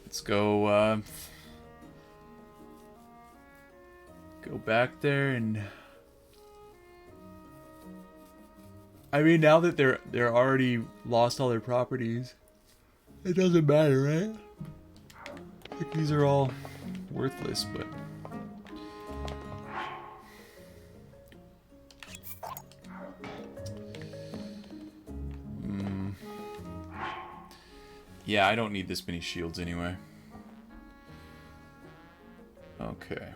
Let's go, go back there and... I mean, now that they're already lost all their properties, it doesn't matter, right? Like, these are all worthless, but... Yeah, I don't need this many shields anyway. Okay.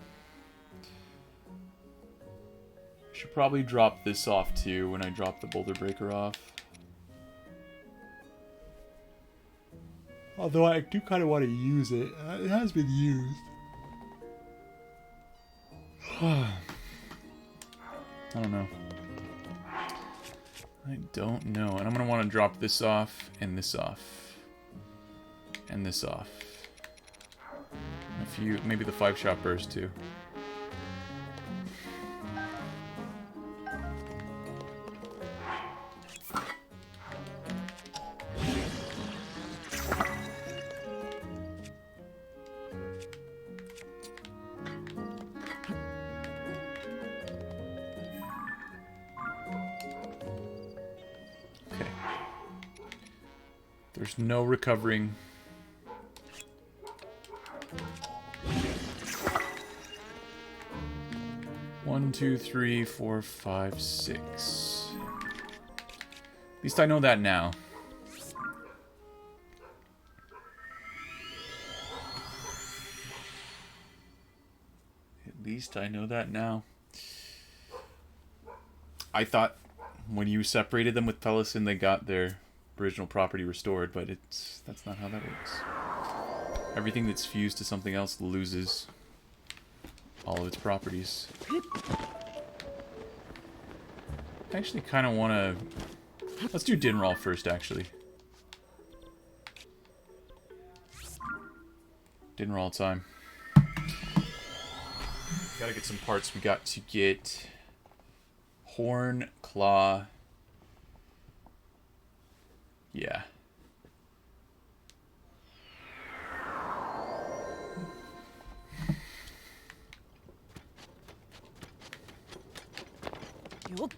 Should probably drop this off too when I drop the boulder breaker off. Although I do kind of want to use it. It has been used. I don't know. I don't know. And I'm going to want to drop this off and this off. And this off. A few, maybe the 5-shot burst too. There's no recovering. 1, 2, 3, 4, 5, 6. At least I know that now. At least I know that now. I thought when you separated them with Pelican, they got their original property restored, but that's not how that works. Everything that's fused to something else loses all of its properties. I actually kind of want to... Let's do Dinral first, actually. Dinral time. Gotta get some parts. We got to get horn, claw. Yeah. Yup.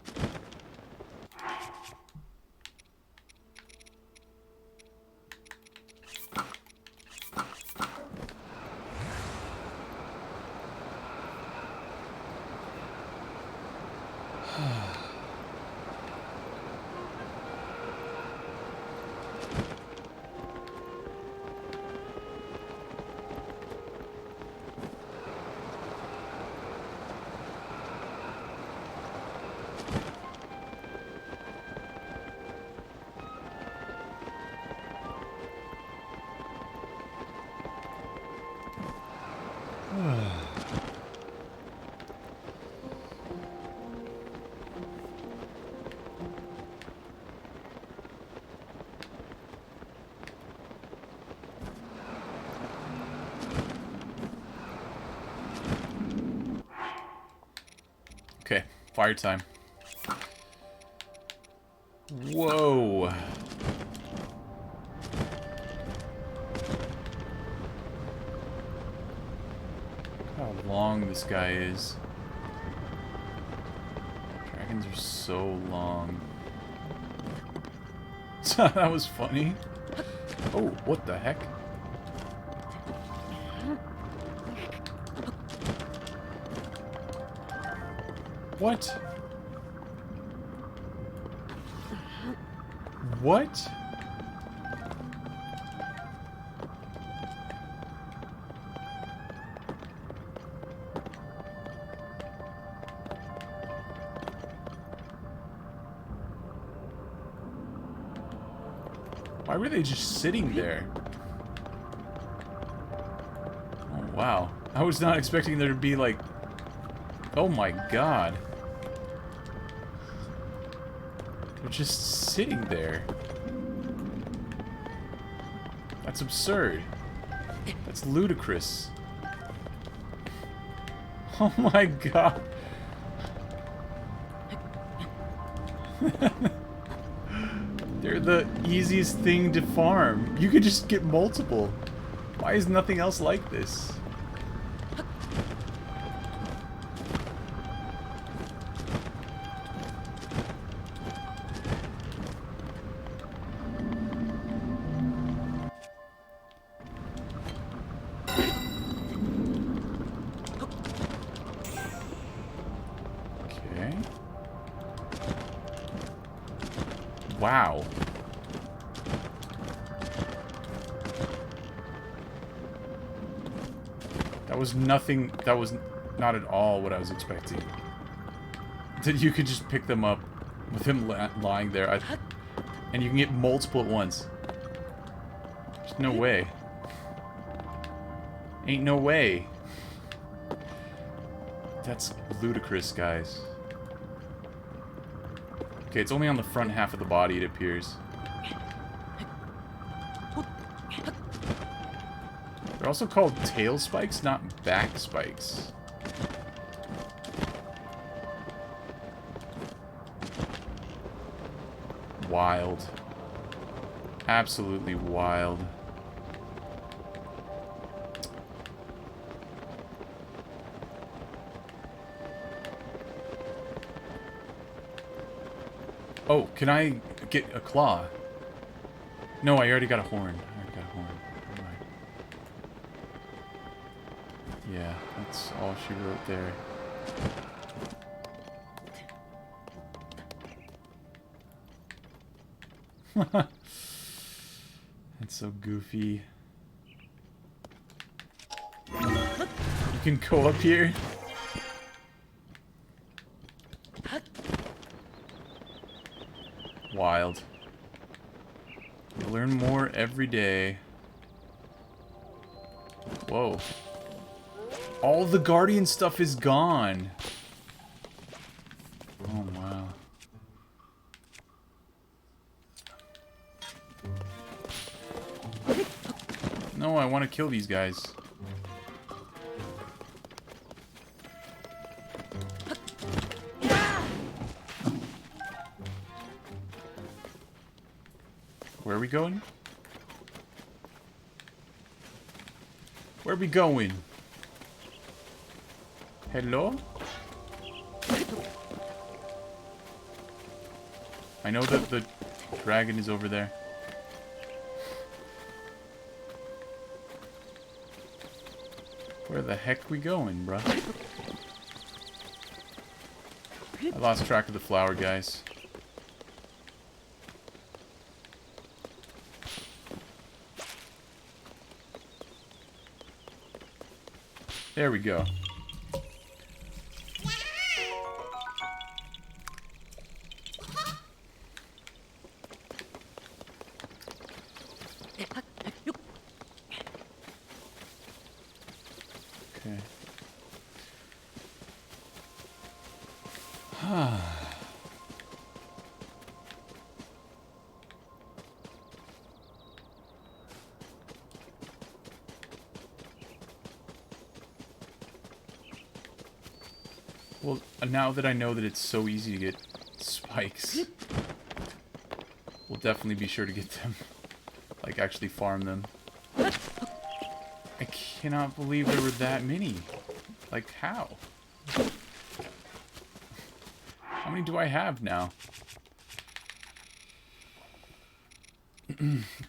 Okay, fire time. Whoa. How long this guy is. Dragons are so long. That was funny. Oh, what the heck? What? What? Why were they just sitting there? Oh, wow. I was not expecting there to be, like... Oh my god. They're just sitting there. That's absurd. That's ludicrous. Oh my god. They're the easiest thing to farm. You could just get multiple. Why is nothing else like this? Okay. Wow. That was nothing. That was not at all what I was expecting. That you could just pick them up with him lying there. And you can get multiple at once. There's no way. Ain't no way. That's ludicrous, guys. Okay, it's only on the front half of the body, it appears. They're also called tail spikes, not back spikes. Wild. Absolutely wild. Oh, can I get a claw? No, I already got a horn. I already got a horn. Never mind. Yeah, that's all she wrote there. That's so goofy. You can go up here? Wild. You learn more every day. Whoa. All the Guardian stuff is gone. Oh, wow. No, I want to kill these guys. Where are we going? Where are we going? Hello? I know that the dragon is over there. Where the heck we going, bruh? I lost track of the flower, guys. There we go. Okay. Well, now that I know that it's so easy to get spikes, we'll definitely be sure to get them. Like, actually farm them. I cannot believe there were that many. Like, how? How many do I have now?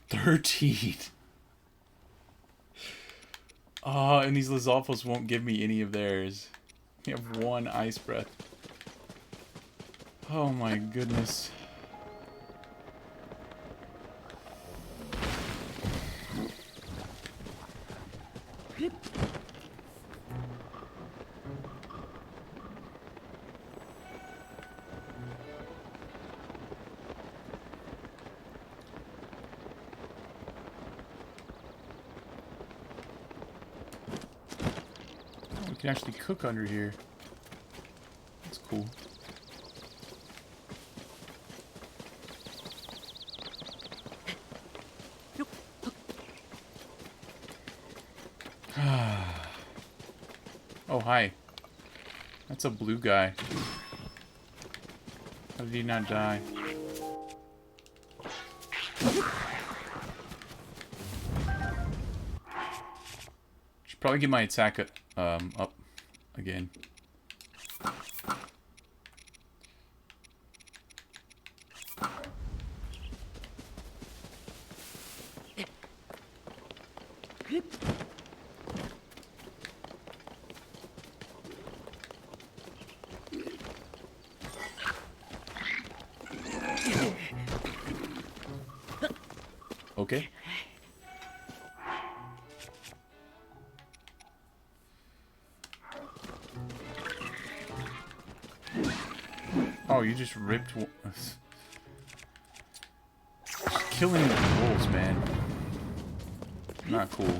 13. Oh, and these Lizalfos won't give me any of theirs. We have one ice breath. Oh my goodness. We can actually cook under here. That's cool. Oh, hi. That's a blue guy. How did he not die? Should probably get my attack up again. Okay. Oh, you just ripped... Killing wolves, man. Not cool.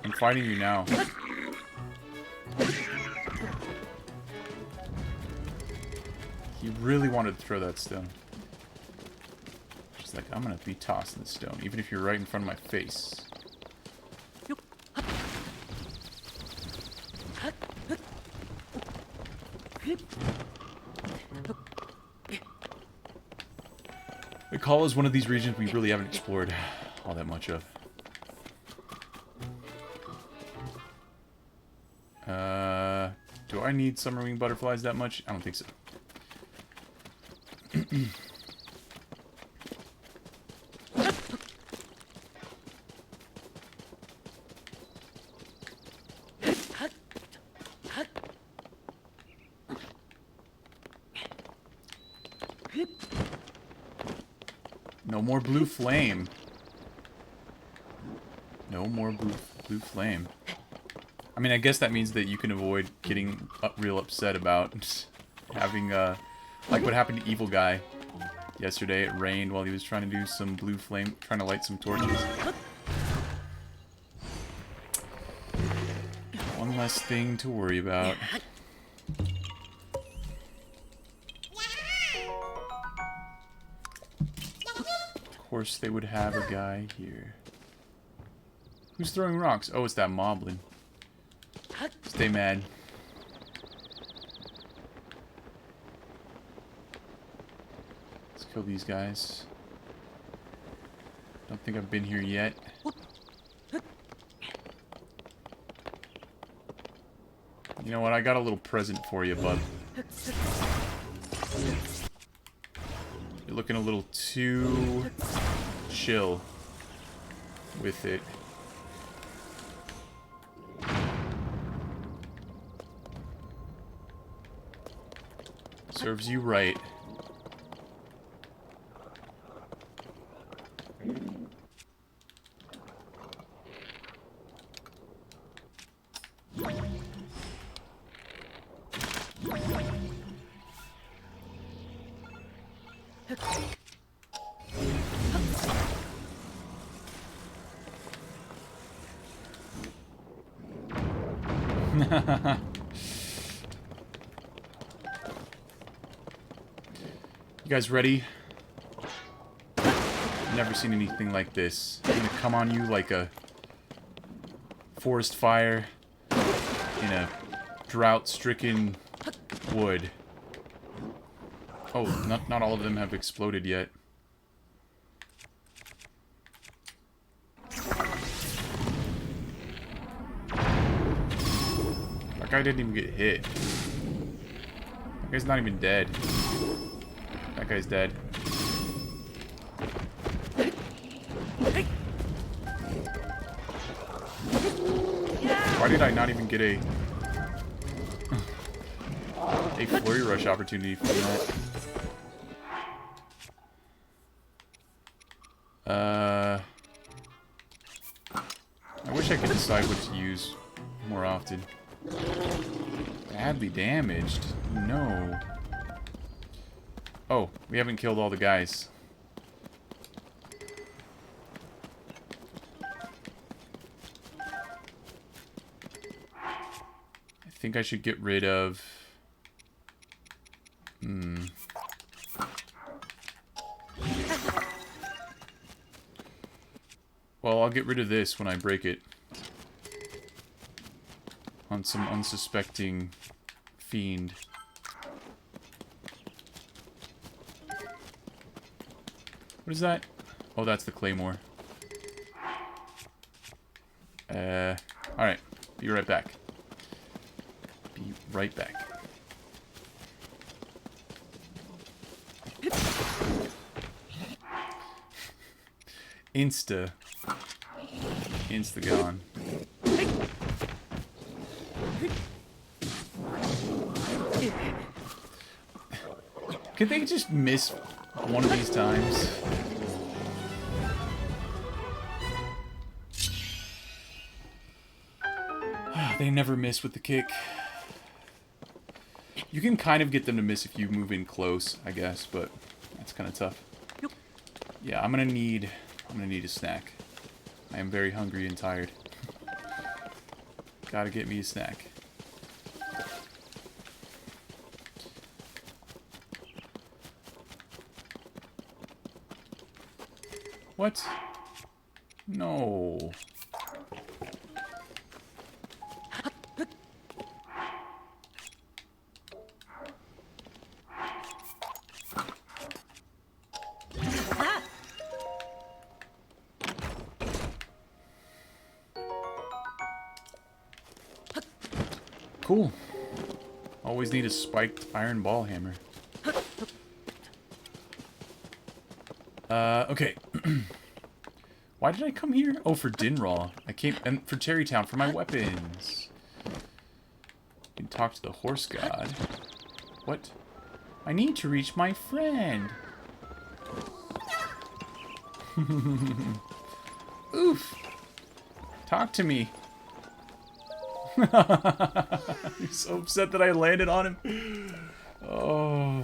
I'm fighting you now. He really wanted to throw that stone. Just like, I'm gonna be tossing the stone, even if you're right in front of my face. Mikala is one of these regions we really haven't explored all that much of. Do I need summer wing butterflies that much? I don't think so. No more blue flame. No more blue flame. I mean, I guess that means that you can avoid getting real upset about having, like what happened to Evil Guy yesterday. It rained while he was trying to do some blue flame, trying to light some torches. One less thing to worry about. Of course, they would have a guy here. Who's throwing rocks? Oh, it's that moblin. Stay mad. Let's kill these guys. Don't think I've been here yet. You know what? I got a little present for you, bud. You're looking a little too chill with it. Serves you right. You guys ready? Never seen anything like this. I'm gonna come on you like a forest fire in a drought-stricken wood. Oh, not all of them have exploded yet. That guy didn't even get hit. That guy's not even dead. That guy's dead. Why did I not even get a flurry rush opportunity from that? I wish I could decide what to use more often. Badly damaged? No. Oh, we haven't killed all the guys. I think I should get rid of... Well, I'll get rid of this when I break it. On some unsuspecting fiend. What is that? Oh, that's the claymore. Alright. Be right back. Be right back. Insta gone. Could they just miss one of these times? They never miss with the kick. You can kind of get them to miss if you move in close, I guess, but that's kind of tough. Yeah, I'm gonna need a snack. I am very hungry and tired. Gotta get me a snack. What? No. Cool. Always need a spiked iron ball hammer. Okay. Why did I come here? Oh, for Dinraw. I came, and for Terrytown, for my weapons. You can talk to the horse god. What? I need to reach my friend. Oof. Talk to me. You're so upset that I landed on him. Oh.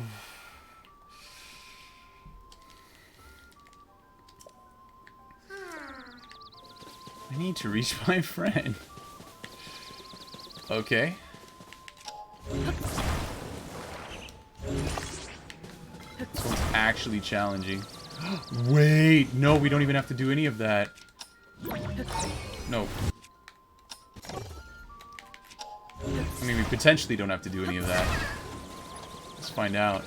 I need to reach my friend. Okay. This one's actually challenging. Wait, no, we don't even have to do any of that. No. I mean, we potentially don't have to do any of that. Let's find out.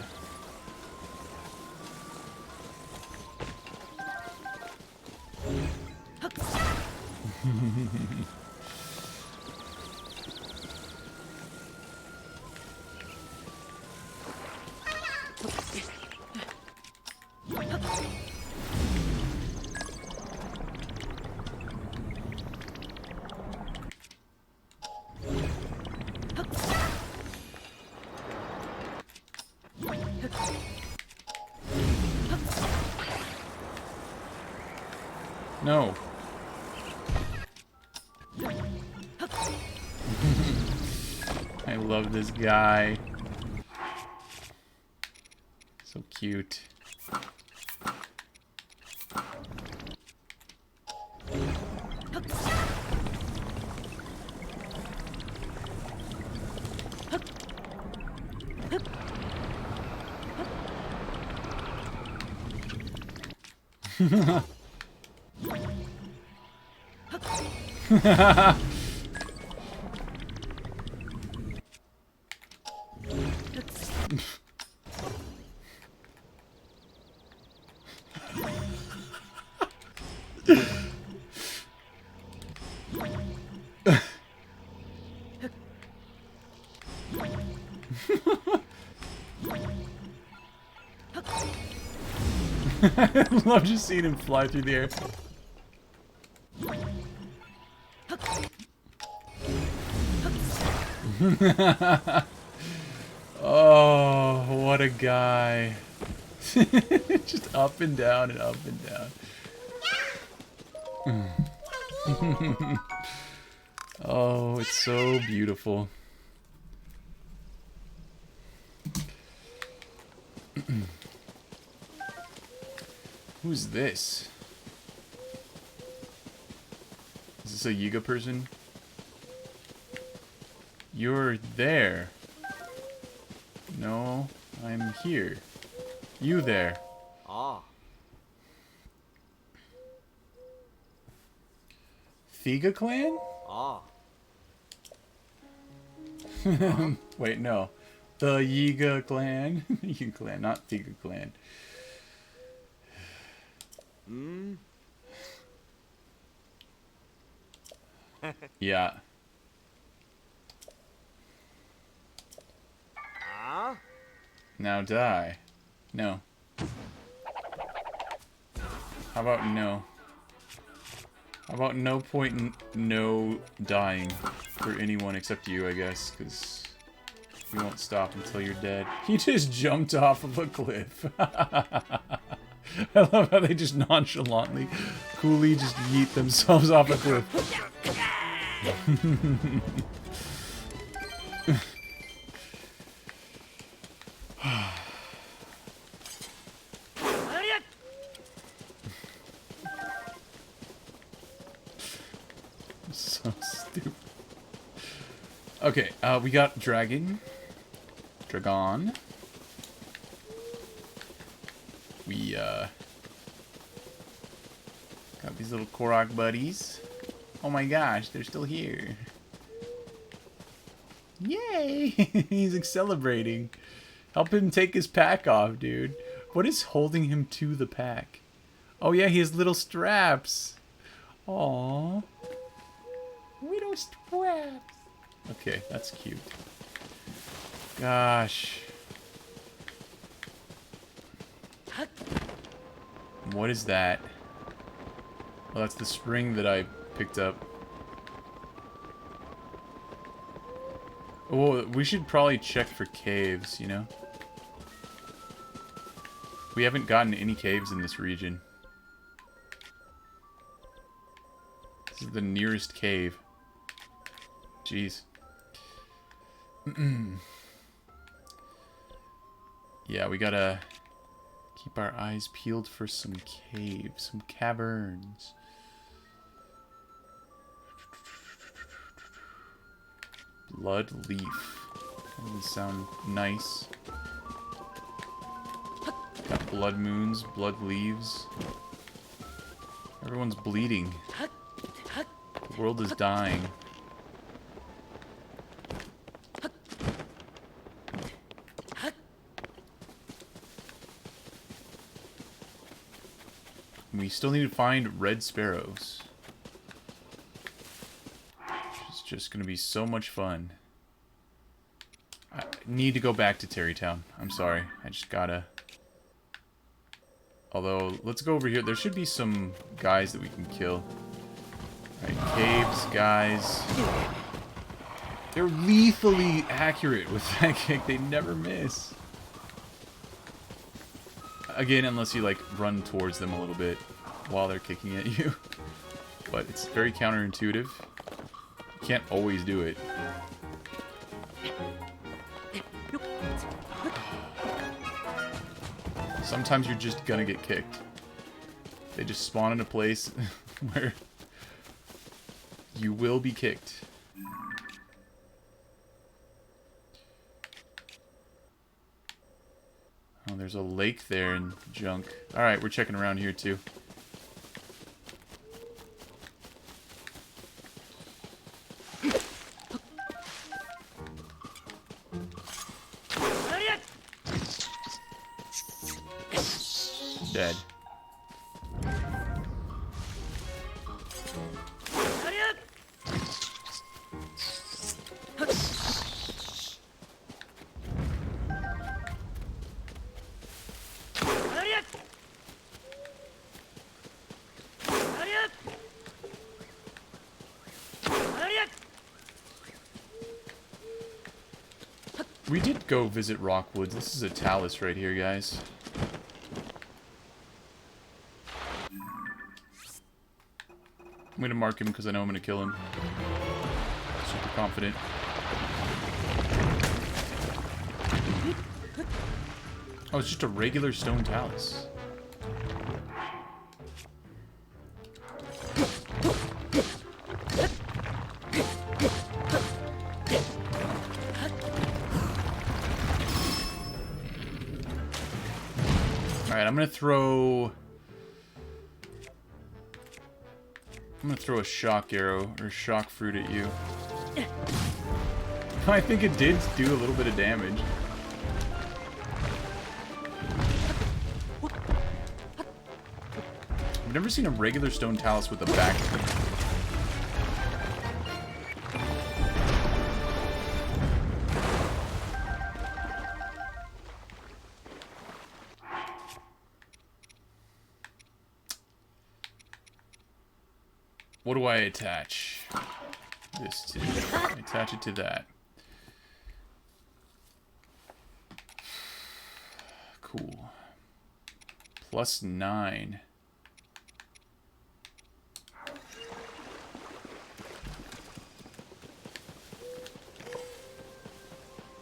No. I love this guy. So cute. I love just seeing him fly through the air. Oh, what a guy. Just up and down and up and down. Oh, it's so beautiful. Who's this? Is this a Yiga person? You're there. No, I'm here. You there. Ah. Thiga clan? Ah. Wait, no. The Yiga clan. Yiga clan, not Thiga clan. Hmm. Yeah. Ah. Now die. No. How about no? How about no point in no dying for anyone except you, I guess, because you won't stop until you're dead. He just jumped off of a cliff. I love how they just nonchalantly, coolly just yeet themselves off a cliff. So stupid. Okay, we got Dragon. Dragon. We, got these little Korok buddies. Oh my gosh, they're still here. Yay! He's like celebrating. Help him take his pack off, dude. What is holding him to the pack? Oh yeah, he has little straps. Aww. Little straps. Okay, that's cute. Gosh. What is that? Oh, that's the spring that I picked up. Oh, we should probably check for caves, you know? We haven't gotten any caves in this region. This is the nearest cave. Jeez. Yeah, we gotta keep our eyes peeled for some caves, some caverns. Blood leaf. Doesn't sound nice. Got blood moons, blood leaves. Everyone's bleeding. The world is dying. We still need to find red sparrows. It's just going to be so much fun. I need to go back to Terrytown. I'm sorry. I just gotta... Although, let's go over here. There should be some guys that we can kill. Alright, caves, guys. They're lethally accurate with that kick. They never miss. Again, unless you, like, run towards them a little bit while they're kicking at you. But it's very counterintuitive. You can't always do it. Sometimes you're just gonna get kicked. They just spawn in a place where you will be kicked. Oh, there's a lake there and junk. Alright, we're checking around here too. Dead. We did go visit Rockwoods. This is a talus right here, guys. I'm gonna mark him because I know I'm gonna kill him. Super confident. Oh, it's just a regular stone talus. Alright, I'm gonna throw a shock arrow, or shock fruit at you. I think it did do a little bit of damage. I've never seen a regular stone talus with a back. What do I attach this to? I attach it to that. Cool. +9.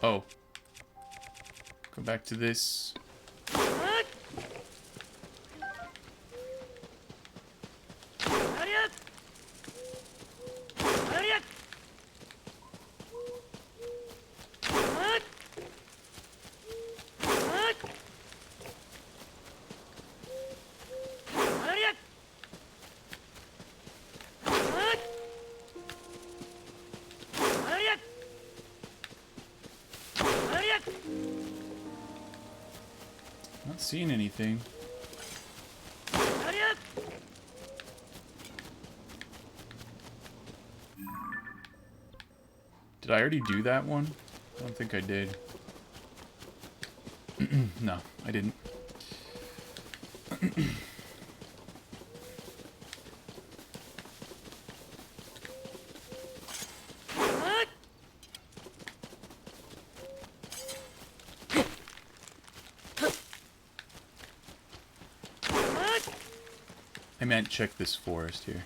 Oh. Go back to this. Not seeing anything. Did I already do that one? I don't think I did. No, I didn't. I meant check this forest here.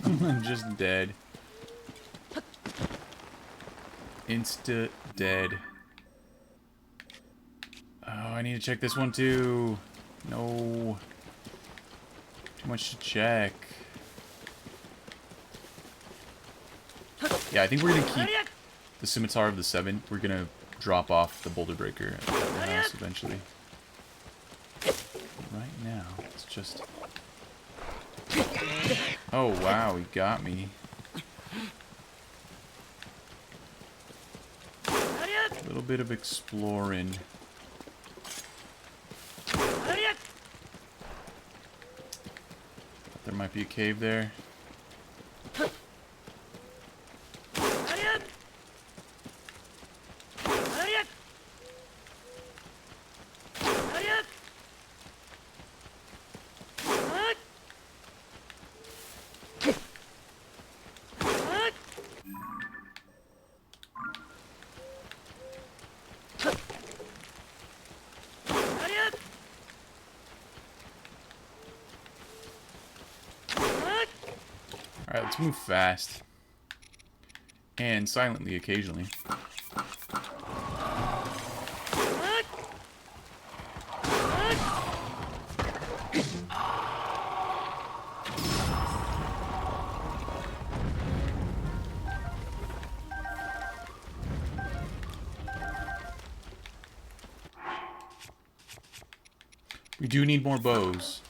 I'm just dead. Insta dead. Oh, I need to check this one too. No. Too much to check. Yeah, I think we're gonna keep the Scimitar of the Seven. We're gonna drop off the Boulder Breaker at the house eventually. Right now, it's just... Oh wow, he got me. A little bit of exploring. There might be a cave there. Alright, let's move fast. And silently occasionally. We do need more bows.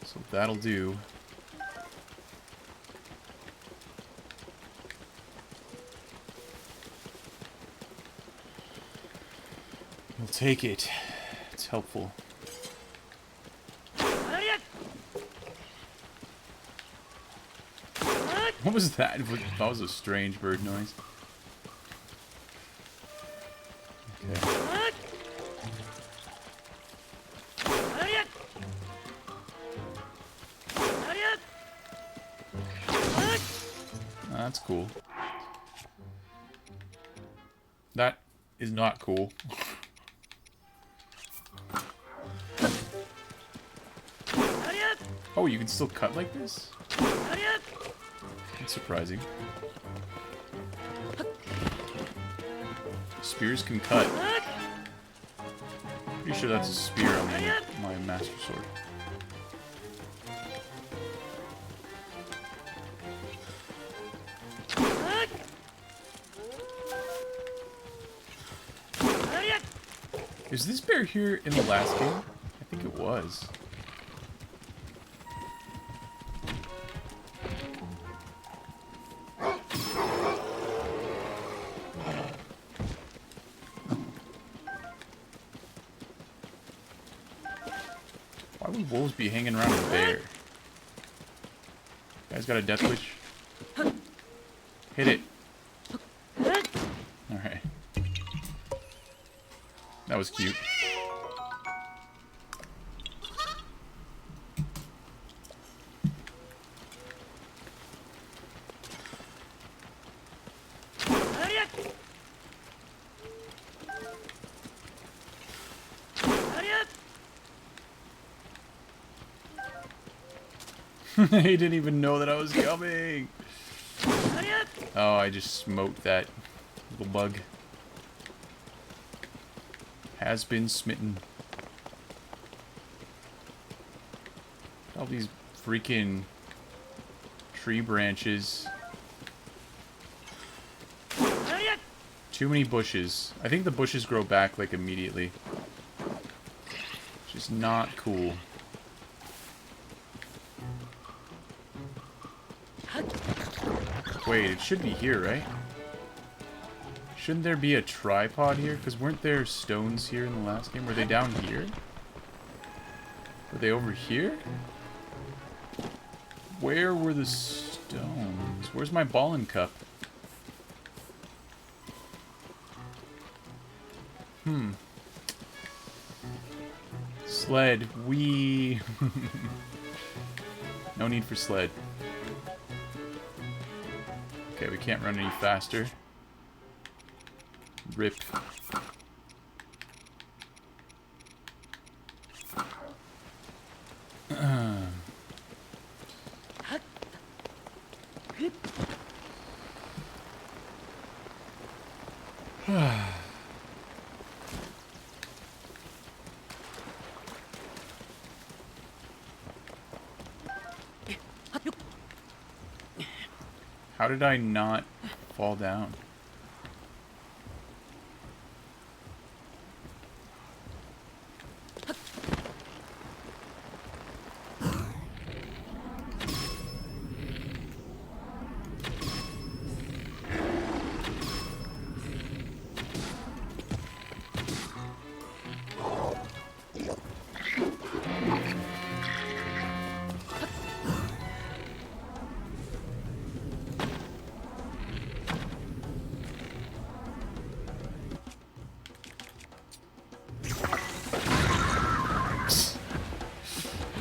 So that'll do. We'll take it. It's helpful. What was that? That was a strange bird noise. Okay. That's cool. That is not cool. Oh, you can still cut like this? That's surprising. Spears can cut. Pretty sure that's a spear on my master sword. Is this bear here in the last game? I think it was. Why would wolves be hanging around a bear? You guys got a death wish? Hit it. Alright. That was cute. He didn't even know that I was coming. Oh, I just smoked that little bug. Has been smitten. All these freaking tree branches. Too many bushes. I think the bushes grow back like immediately. Which is not cool. Wait, it should be here, right? Shouldn't there be a tripod here? Because weren't there stones here in the last game? Were they down here? Were they over here? Where were the stones? Where's my ball and cup? Sled. Wee. No need for sled. Okay, we can't run any faster. Rip. How did I not fall down?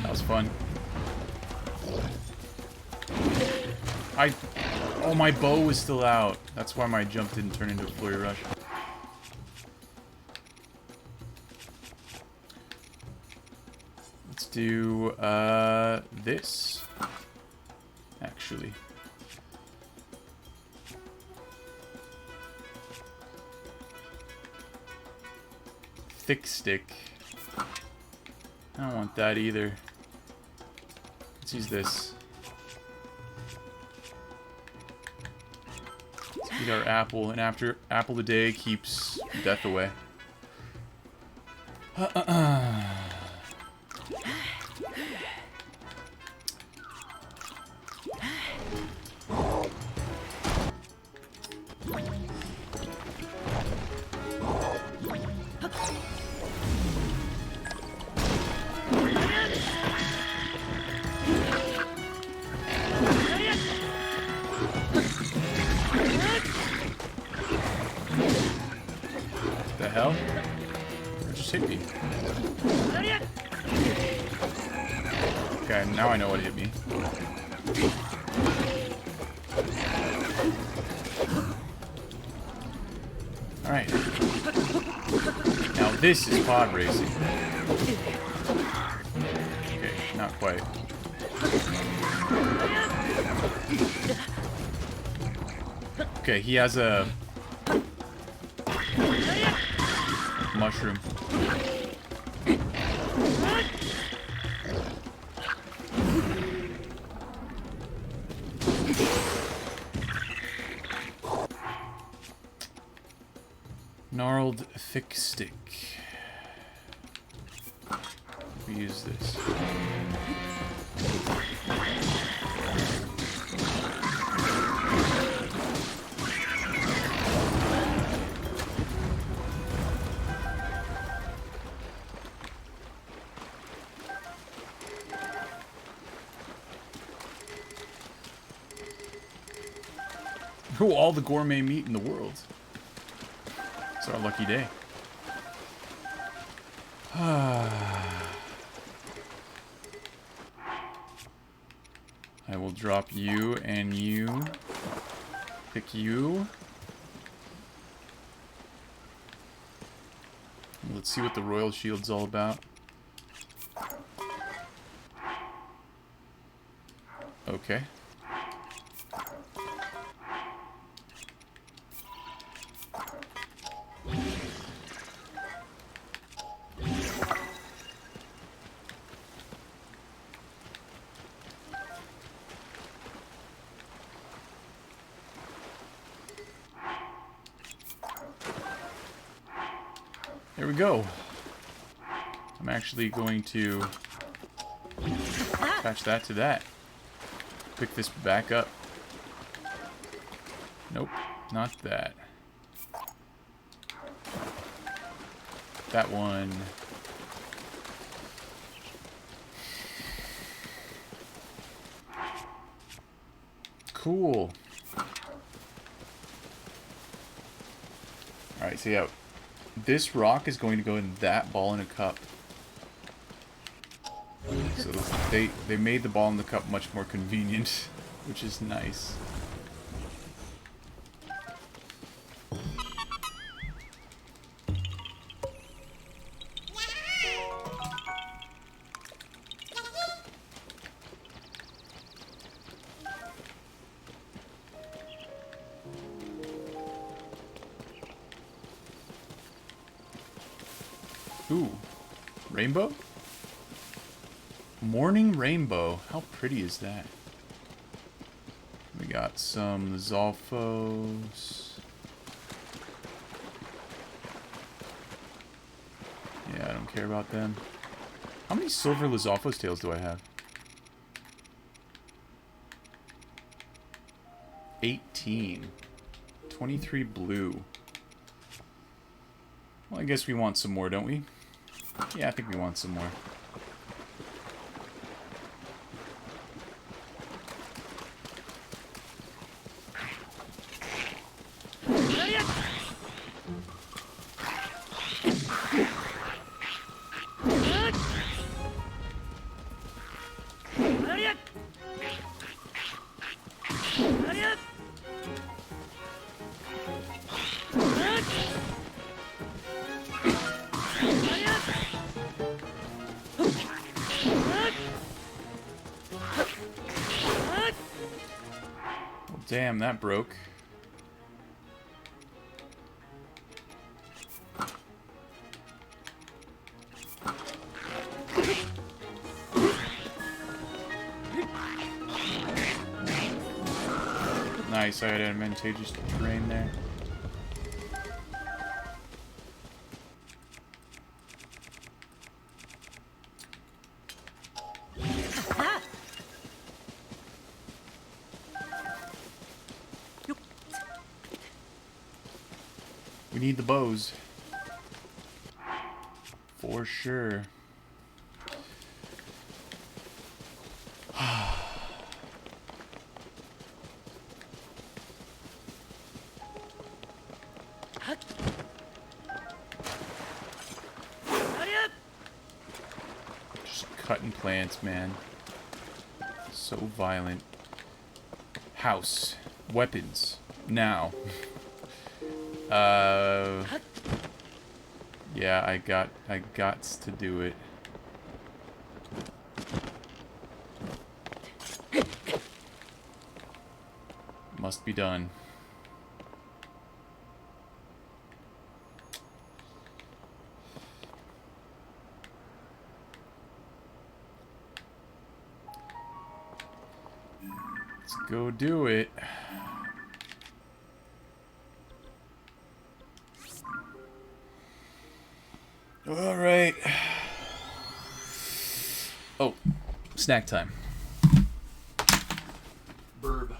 That was fun. Oh, my bow was still out. That's why my jump didn't turn into a flurry rush. Let's do, this. Actually. Thick stick. I don't want that either. Let's use this. Let's eat our apple, and after apple a day keeps death away. The hell? It just hit me. Okay, now I know what hit me. Alright. Now this is pod racing. Okay, not quite. Okay, he has a mushroom. Gnarled thick stick. We use this. Ooh, all the gourmet meat in the world. It's our lucky day. I will drop you and you. Pick you. Let's see what the royal shield's all about. Okay. There we go. I'm actually going to attach that to that. Pick this back up. Nope, not that. That one. Cool. Alright, so yeah. This rock is going to go in that ball in a cup. So they made the ball in the cup much more convenient, which is nice. Ooh, rainbow? Morning rainbow. How pretty is that? We got some Zolfos. Yeah, I don't care about them. How many silver Lizalfos tails do I have? 18. 23 blue. Well, I guess we want some more, don't we? Yeah, I think we want some more. Damn, that broke. Nice, I had advantageous terrain there. We need the bows. For sure. Just cutting plants, man. So violent. House. Weapons. Now. Yeah, I gots to do it. Must be done. Let's go do it. All right. Oh, snack time. Burb.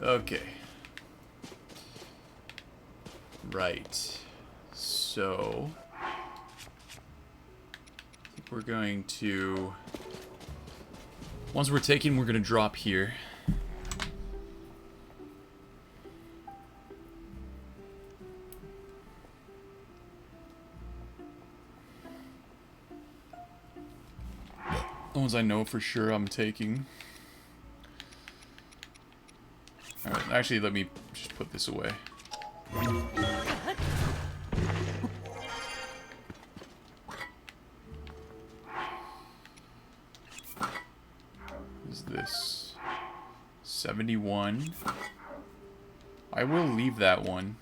Okay. Right. So I think we're going to, once we're taken, we're going to drop here. The ones I know for sure I'm taking. Alright, actually, let me just put this away. What is this? 71. I will leave that one.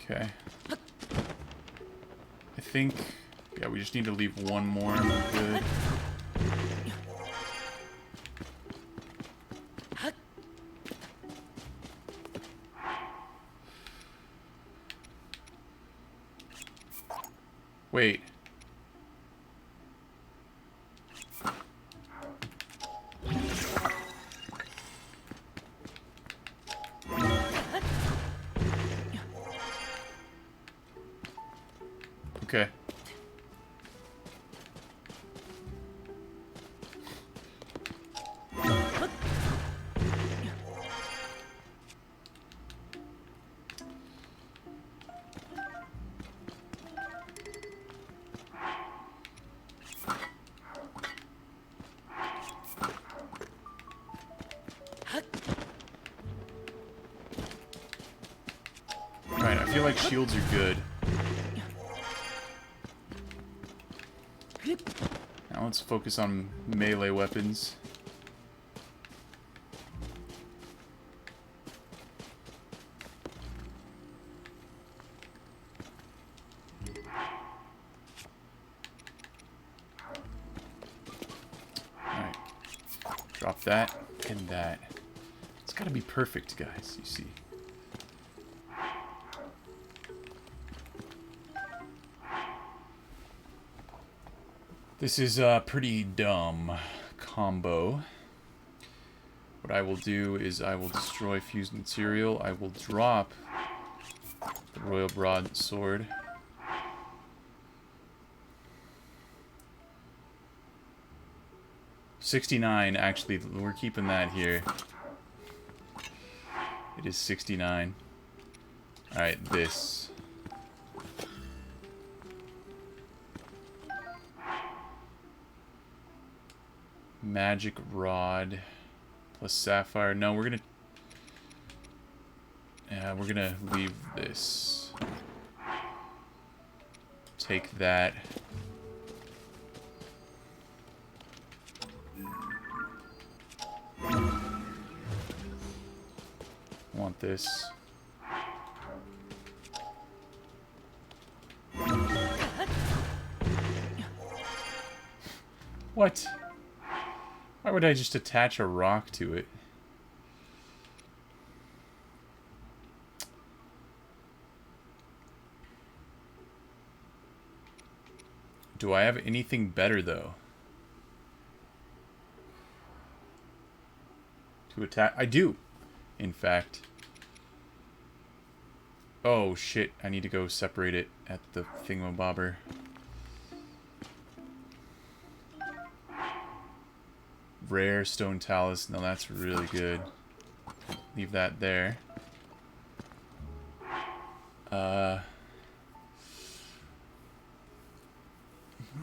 Okay. I think... Yeah, we just need to leave one more and we're good. Wait. Okay. Alright, I feel like shields are good. Now let's focus on melee weapons. Alright. Drop that and that. It's gotta be perfect, guys, you see. This is a pretty dumb combo. What I will do is I will destroy fused material. I will drop the Royal Broadsword. $69, actually, we're keeping that here. It is 69. Alright, this. Magic Rod plus Sapphire. No, we're gonna leave this. Take that. Want this. What? Why would I just attach a rock to it? Do I have anything better, though? To attack? I do, in fact. Oh, shit. I need to go separate it at the thingamabobber. Rare stone talus. No, that's really good. Leave that there.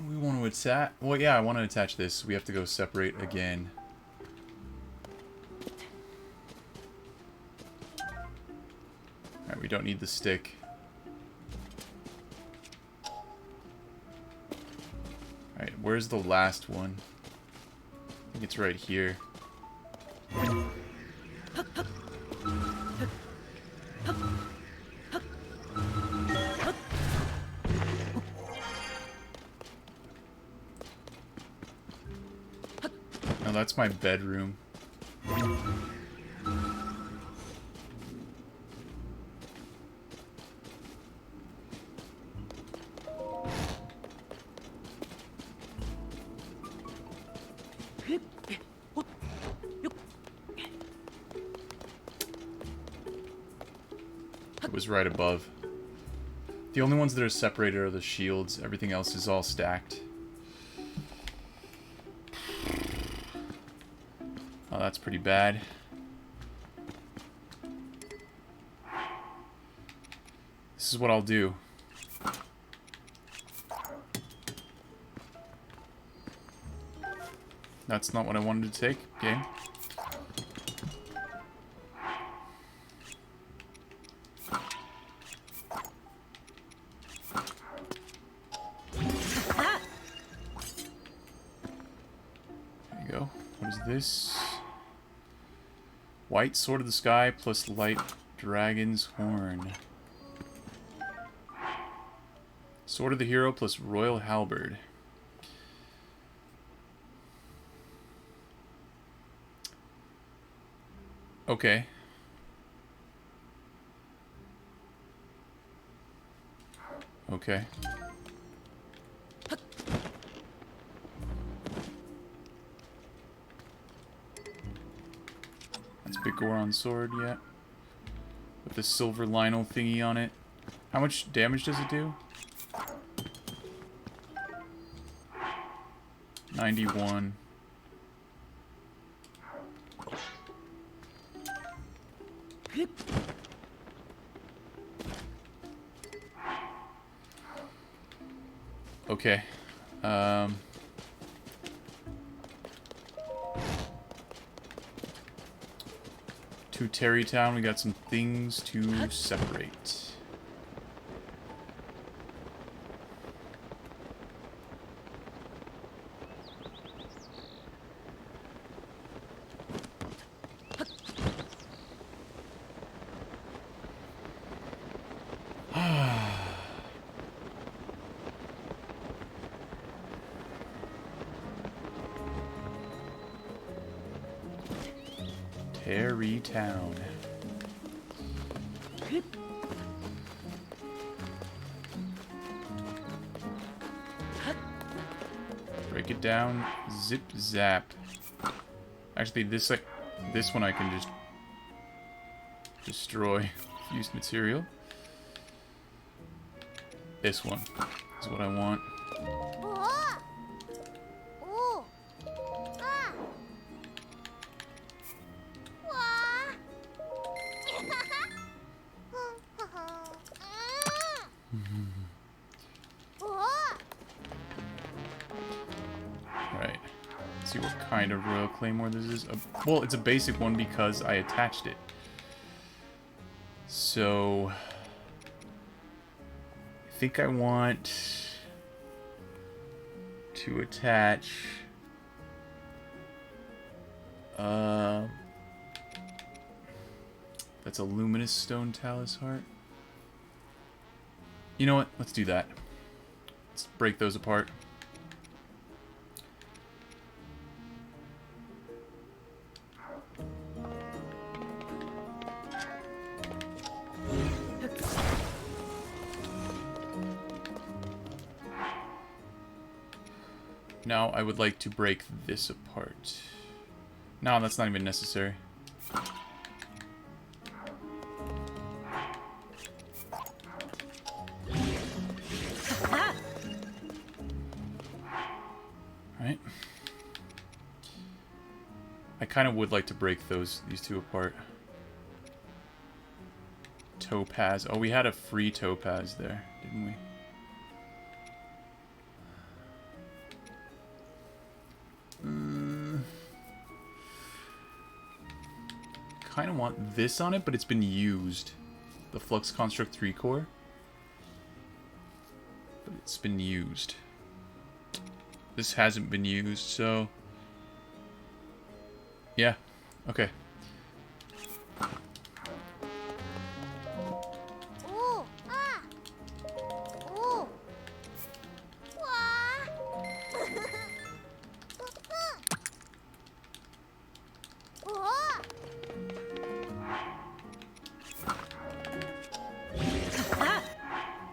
We want to attach. Well, yeah, I want to attach this. We have to go separate again. Alright, we don't need the stick. Alright, where's the last one? I think it's right here. No, that's my bedroom. It was right above. The only ones that are separated are the shields. Everything else is all stacked. Oh, that's pretty bad. This is what I'll do. That's not what I wanted to take. Game. There you go. What is this? White Sword of the Sky plus Light Dragon's Horn. Sword of the Hero plus Royal Halberd. Okay. Okay. That's big Goron sword, yeah. With the silver Lionel thingy on it. How much damage does it do? 91. Okay. To Terrytown, we got some things to separate. Terrytown. Break it down. Zip zap. Actually, this one I can just destroy. Fused material. This one is what I want. Right. Let's see what kind of Royal Claymore this is. Well, it's a basic one because I attached it. So I think I want to attach that's a luminous stone talus heart. You know what? Let's do that. Let's break those apart. Now I would like to break this apart. No, that's not even necessary. Right. I kind of would like to break these two apart. Topaz. Oh, we had a free topaz there, didn't we? Kind of want this on it, but it's been used. The Flux Construct 3 core. But it's been used. This hasn't been used, so... yeah. Okay.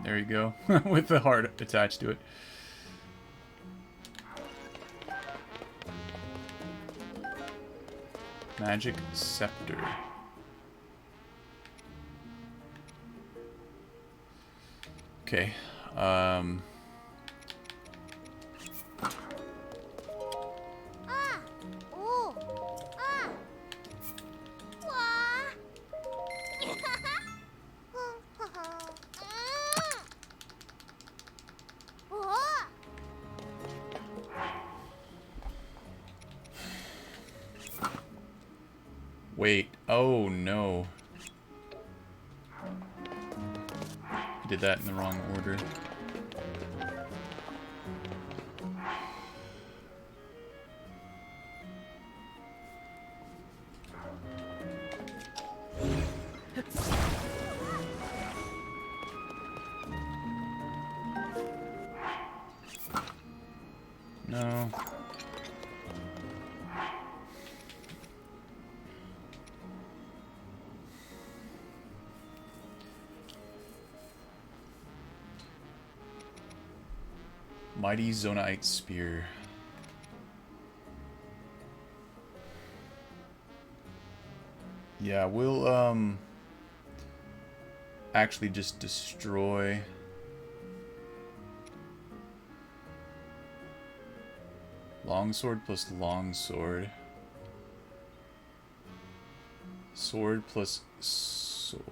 There you go. With the heart attached to it. Magic Scepter. Okay. Wait. Oh, no. I did that in the wrong order. No. Mighty Zonite Spear. Yeah, we'll actually just destroy longsword plus longsword. Sword plus sword.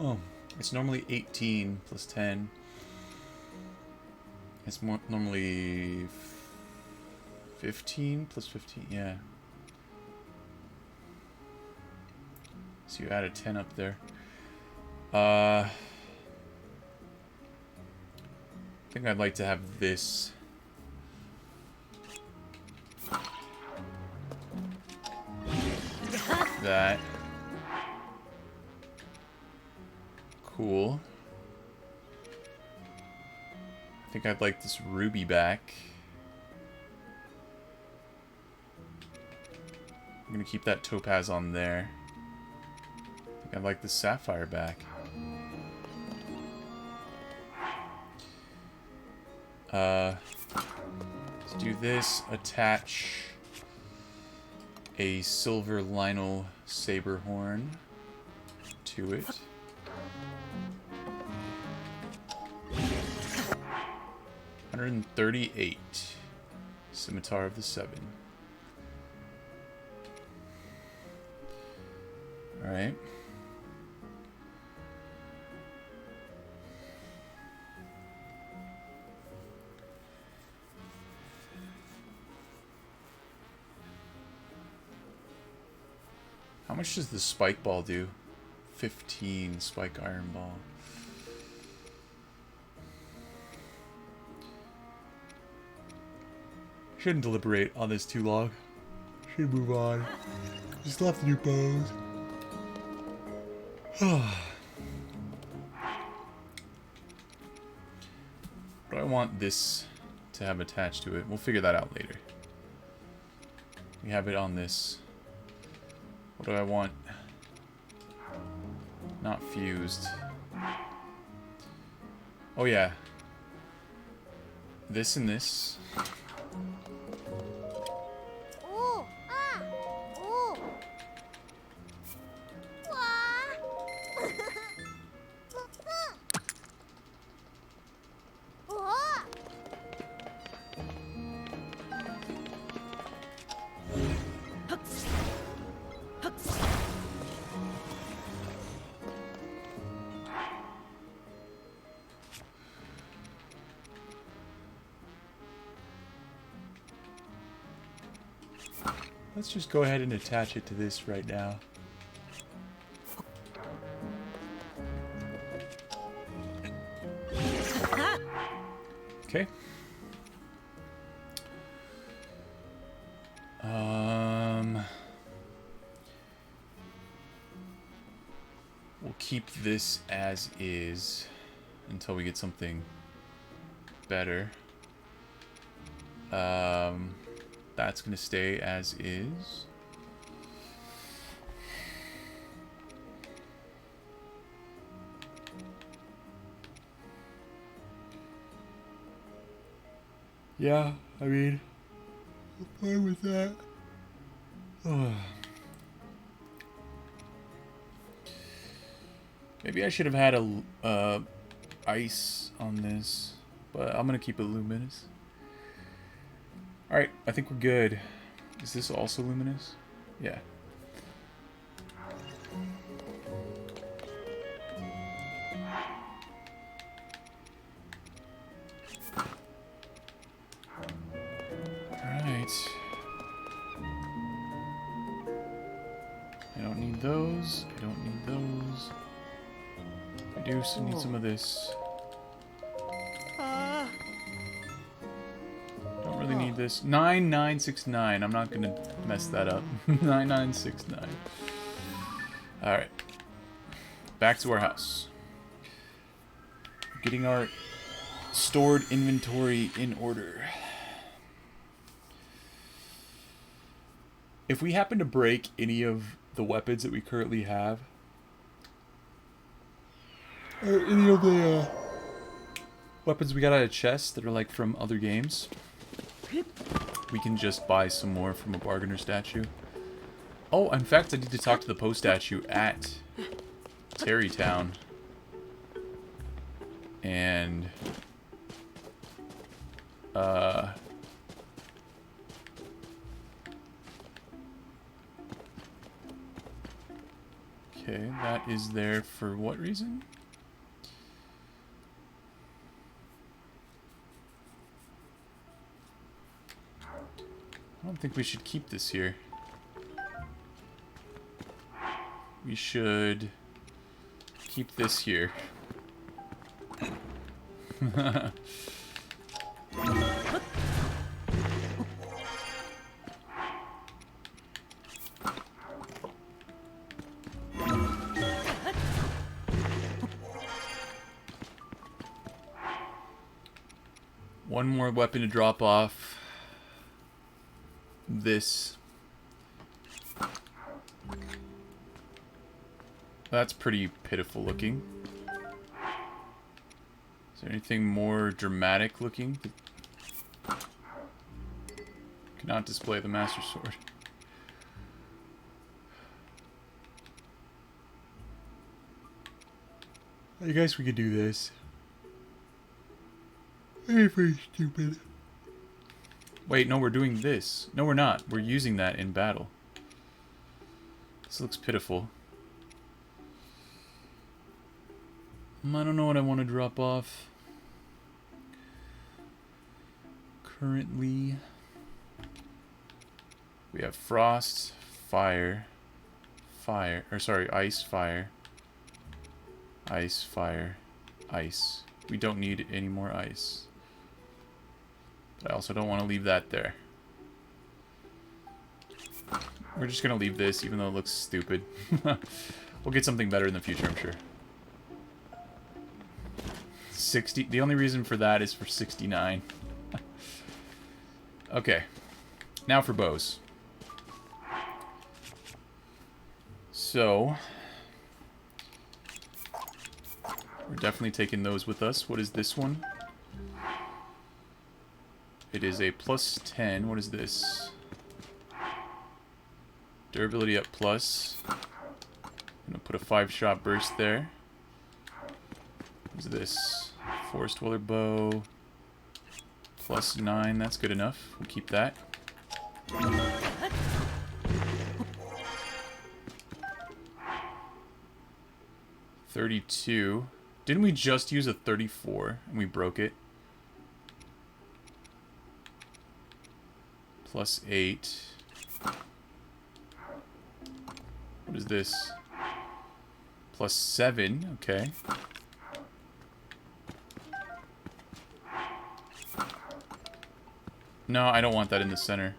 Oh, it's normally 18 plus 10. It's more normally 15 plus 15, yeah. So you add a 10 up there. I think I'd like to have this. That. Cool. I think I'd like this ruby back. I'm gonna keep that topaz on there. I think I'd like the sapphire back. Let's do this. Attach a silver Lionel saber horn to it. $138. Scimitar of the Seven. Alright. How much does the spike ball do? 15 spike iron ball. Shouldn't deliberate on this too long. Should move on. Just left new bows. What do I want this to have attached to it? We'll figure that out later. We have it on this. What do I want? Not fused. Oh yeah. This and this. 오, 아, 오. 와. 오. Let's just go ahead and attach it to this right now. Okay. We'll keep this as is until we get something better. That's gonna stay as is. Yeah, I mean, I'm fine with that. Maybe I should have had a ice on this, but I'm gonna keep it luminous. Alright, I think we're good. Is this also luminous? Yeah. Alright. I don't need those. I don't need those. I do need some of this. Don't really need this? 9969. I'm not gonna mess that up. 9969. Alright. Back to our house. Getting our stored inventory in order. If we happen to break any of the weapons that we currently have, or any of the weapons we got out of chests that are like from other games, we can just buy some more from a bargainer statue. Oh, in fact, I need to talk to the post statue at Terrytown. And okay, that is there for what reason? I don't think we should keep this here. We should keep this here. One more weapon to drop off. This. That's pretty pitiful looking. Is there anything more dramatic looking? Cannot display the Master Sword. I guess we could do this. Very, very stupid. Wait, no, we're doing this. No, we're not. We're using that in battle. This looks pitiful. I don't know what I want to drop off. Currently, we have frost, fire, ice, fire, ice, fire, ice. We don't need any more ice. But I also don't want to leave that there. We're just going to leave this, even though it looks stupid. We'll get something better in the future, I'm sure. 60. The only reason for that is for 69. Okay. Now for bows. So, we're definitely taking those with us. What is this one? It is a plus 10. What is this? Durability up plus. I'm gonna put a 5-shot burst there. What is this? Forest Dweller bow. Plus 9. That's good enough. We'll keep that. $32. Didn't we just use a 34 and we broke it? Plus 8. What is this? Plus 7. Okay. No, I don't want that in the center.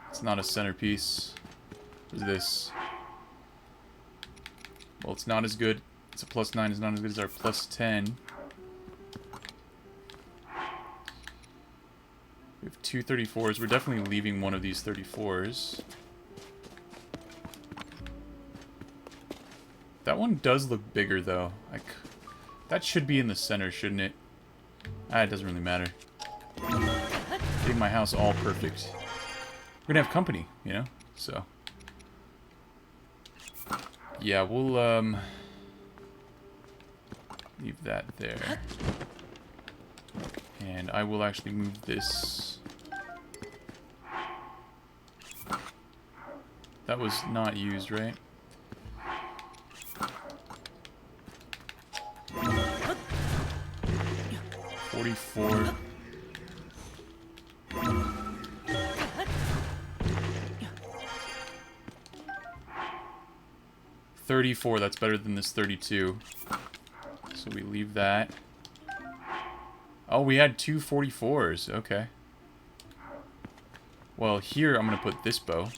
It's not a centerpiece. What is this? Well, it's not as good. It's a plus 9. It's not as good as our plus 10. We have two 34s. We're definitely leaving one of these 34s. That one does look bigger, though. That should be in the center, shouldn't it? Ah, it doesn't really matter. Getting my house all perfect. We're gonna have company, you know? So. Yeah, we'll, leave that there. And I will actually move this. That was not used, right? $44. 34, that's better than this 32. So we leave that. Oh, we had two 44s. Okay. Well, here I'm going to put this bow.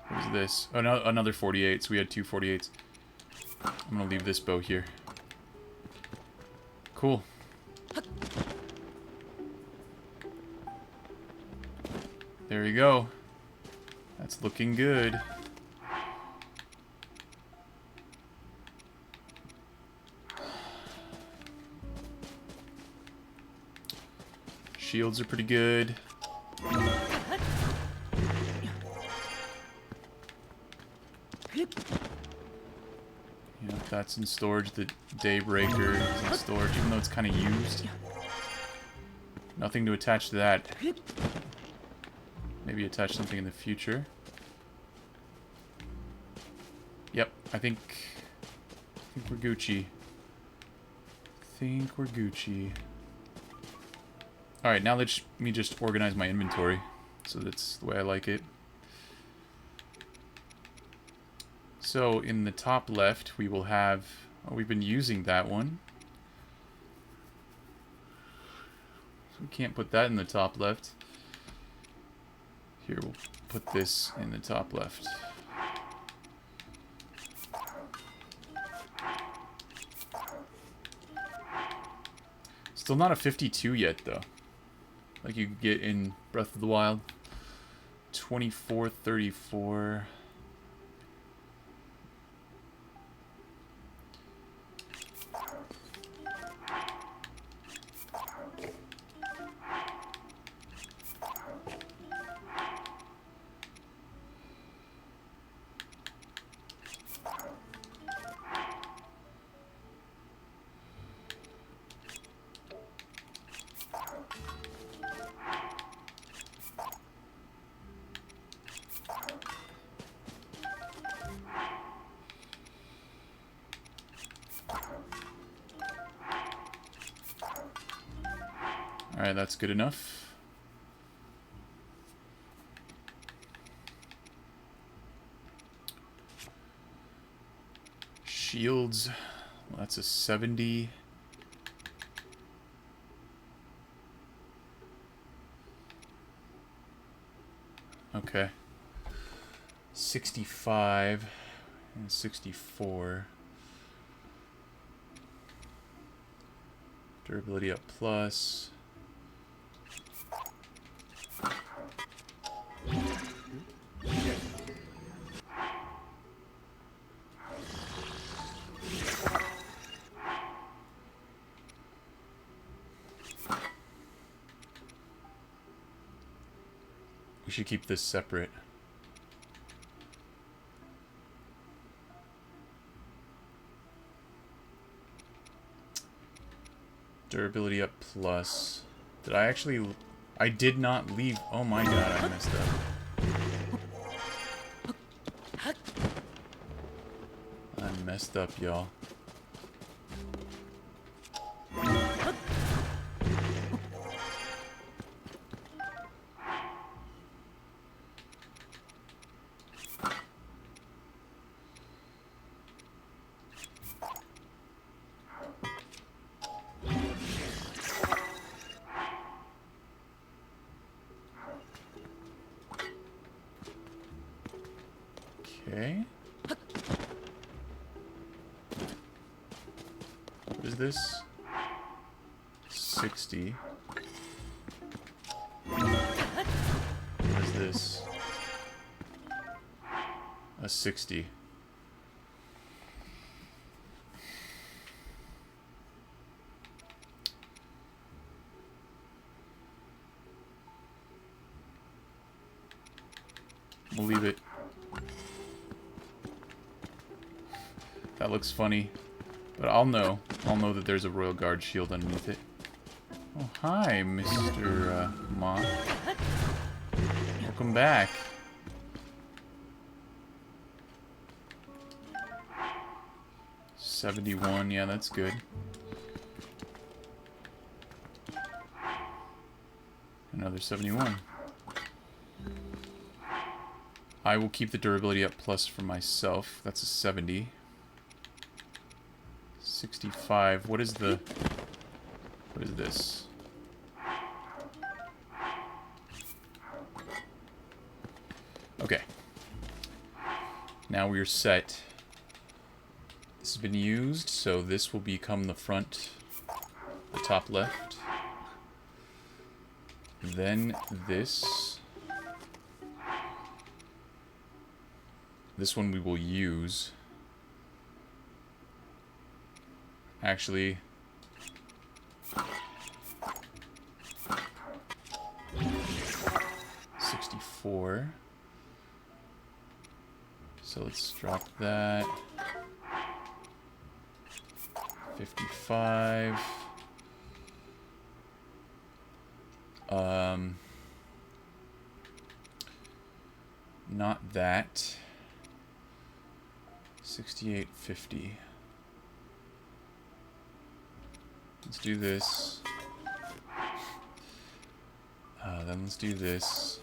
What is this? Oh, no, another 48. So we had two 48s. I'm going to leave this bow here. Cool. There you go. That's looking good. Shields are pretty good. Yeah, that's in storage. The Daybreaker is in storage, even though it's kind of used. Nothing to attach to that. Maybe attach something in the future. Yep, I think we're Gucci. Think we're Gucci. Alright, now let me just organize my inventory. So that's the way I like it. So in the top left, we will have... Oh, we've been using that one. So we can't put that in the top left. Here, we'll put this in the top left. Still not a 52 yet, though. Like you could get in Breath of the Wild. 24, 34... Alright, that's good enough. Shields, well, that's a 70. Okay. 65 and 64. Durability up plus. We should keep this separate. Durability up plus. Did I actually... I did not leave... Oh my god, I messed up. I messed up, y'all. Okay. What is this? 60. What is this? A 60. We'll leave it. That looks funny. But I'll know. I'll know that there's a Royal Guard shield underneath it. Oh, hi, Mr. Moth. Welcome back. $71, yeah, that's good. Another 71. I will keep the durability up plus for myself. That's a 70. 65. What is the... What is this? Okay. Now we're set. This has been used, so this will become the front, the top left. Then this. This one we will use. Actually, 64. So let's drop that. 55. Not that. 68.50. Let's do this. Then let's do this.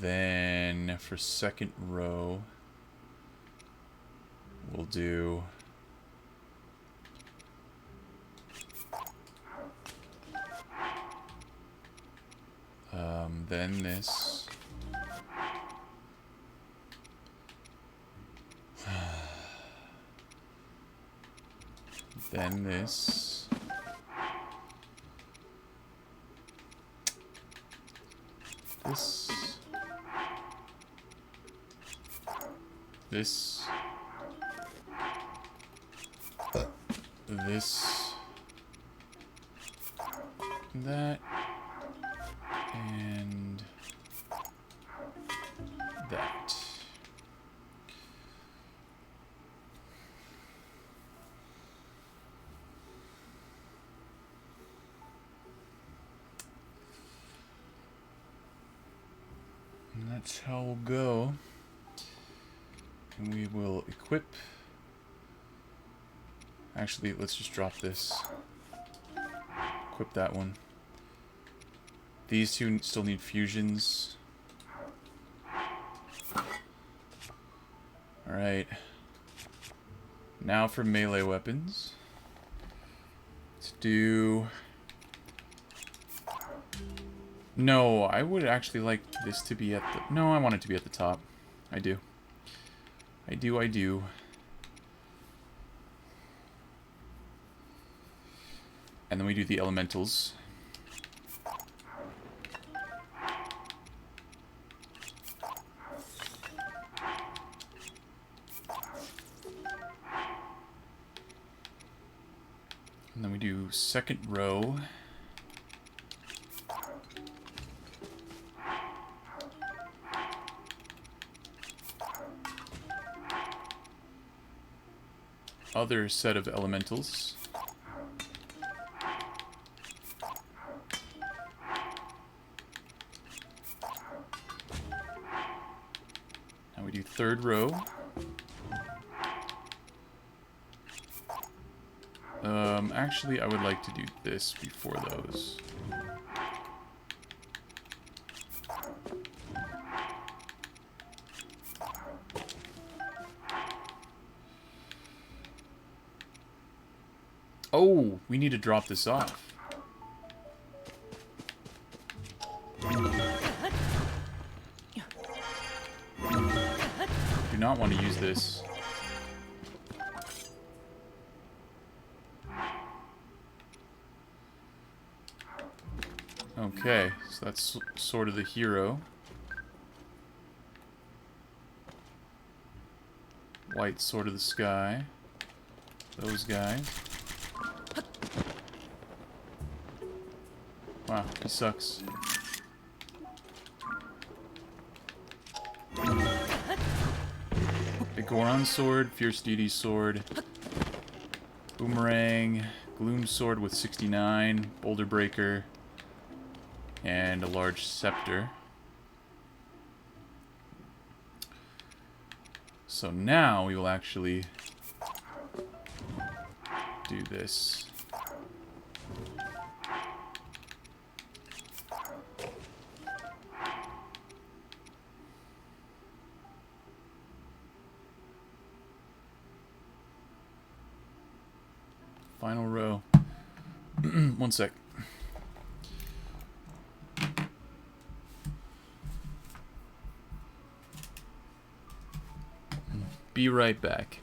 Then for second row, we'll do then this. Then this. This. This. This. That. And that. And that's how we'll go. And we will equip. Actually, let's just drop this. Equip that one. These two still need fusions. Alright. Now for melee weapons. Let's do... No, I would actually like this to be at the... No, I want it to be at the top. I do. I do. And then we do the elementals. And then we do second row. Other set of elementals. Now we do third row. Actually, I would like to do this before those. Oh, we need to drop this off. Do not want to use this. Okay, so that's sort of the hero. White Sword of the Sky. Those guys. Wow, he sucks. The Goron Sword, Fierce Deity Sword, Boomerang, Gloom Sword with 69, Boulder Breaker, and a large scepter. So now we will actually do this. Final row. One sec. Be right back.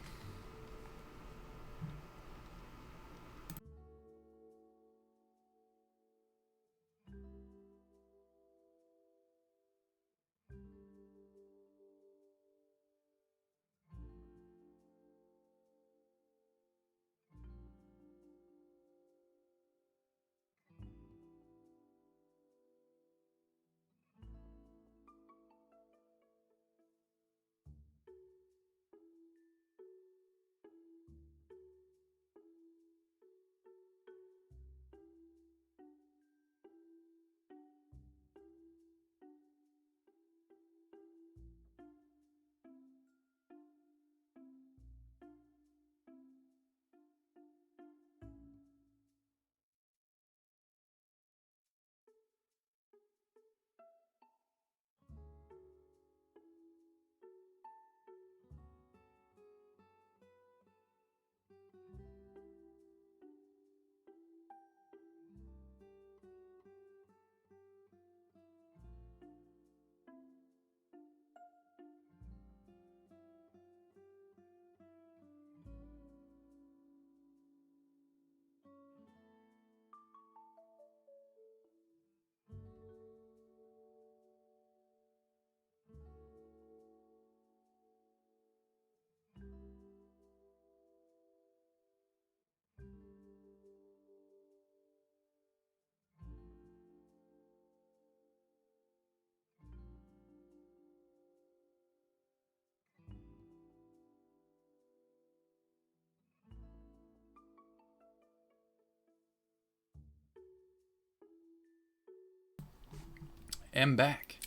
Am back.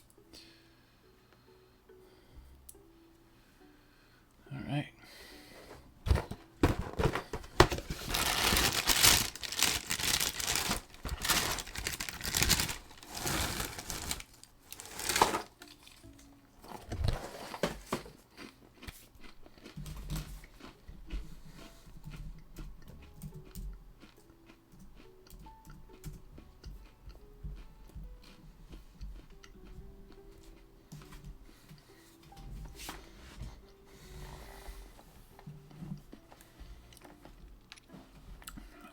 All right.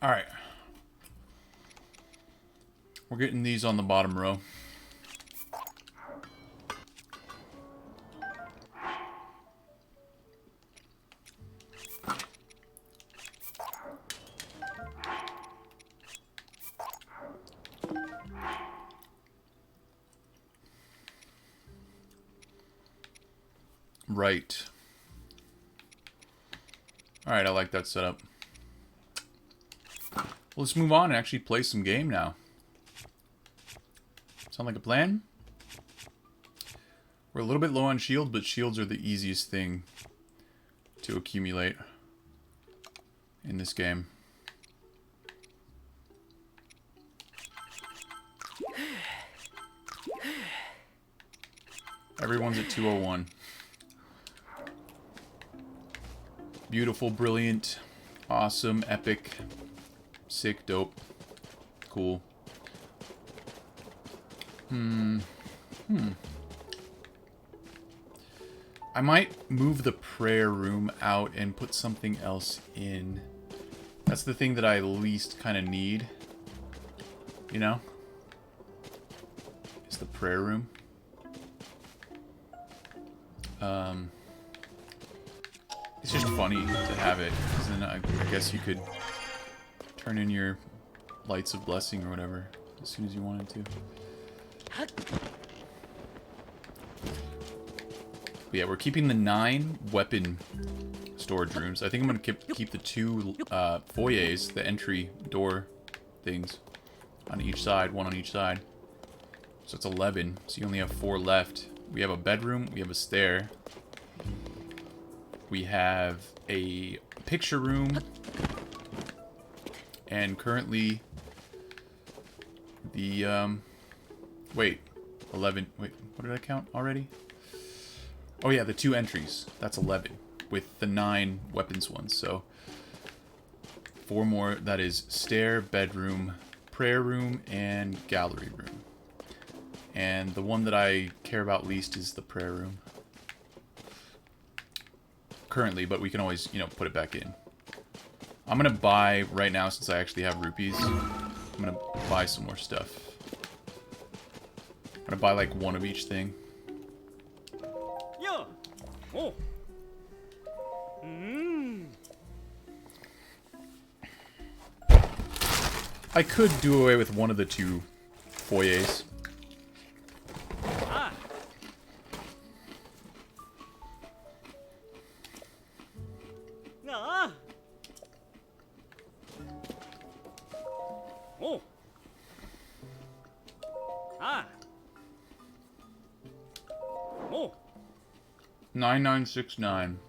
All right. We're getting these on the bottom row. Right. All right, I like that setup. Well, let's move on and actually play some game now. Sound like a plan? We're a little bit low on shield, but shields are the easiest thing to accumulate in this game. Everyone's at 201. Beautiful, brilliant, awesome, epic, sick, dope, cool. I might move the prayer room out and put something else in. That's the thing that I least kind of need. You know? It's the prayer room. It's just funny to have it, because then I guess you could turn in your lights of blessing or whatever as soon as you wanted to. But yeah, we're keeping the 9 weapon storage rooms. I think I'm going to keep the 2 foyers, the entry door things, on each side, 1 on each side. So it's 11, so you only have 4 left. We have a bedroom, we have a stair. We have a picture room. And currently the, wait, 11, wait, what did I count already? Oh yeah, the 2 entries, that's 11, with the 9 weapons ones, so 4 more, that is stair, bedroom, prayer room, and gallery room. And the one that I care about least is the prayer room. currently, but we can always, you know, put it back in. I'm gonna buy, right now, since I actually have rupees, I'm gonna buy some more stuff. I'm gonna buy, like, one of each thing. Yeah. Oh. Hmm. I could do away with one of the two foyers. Ah. Ah. Oh. Ah. Oh. 9969.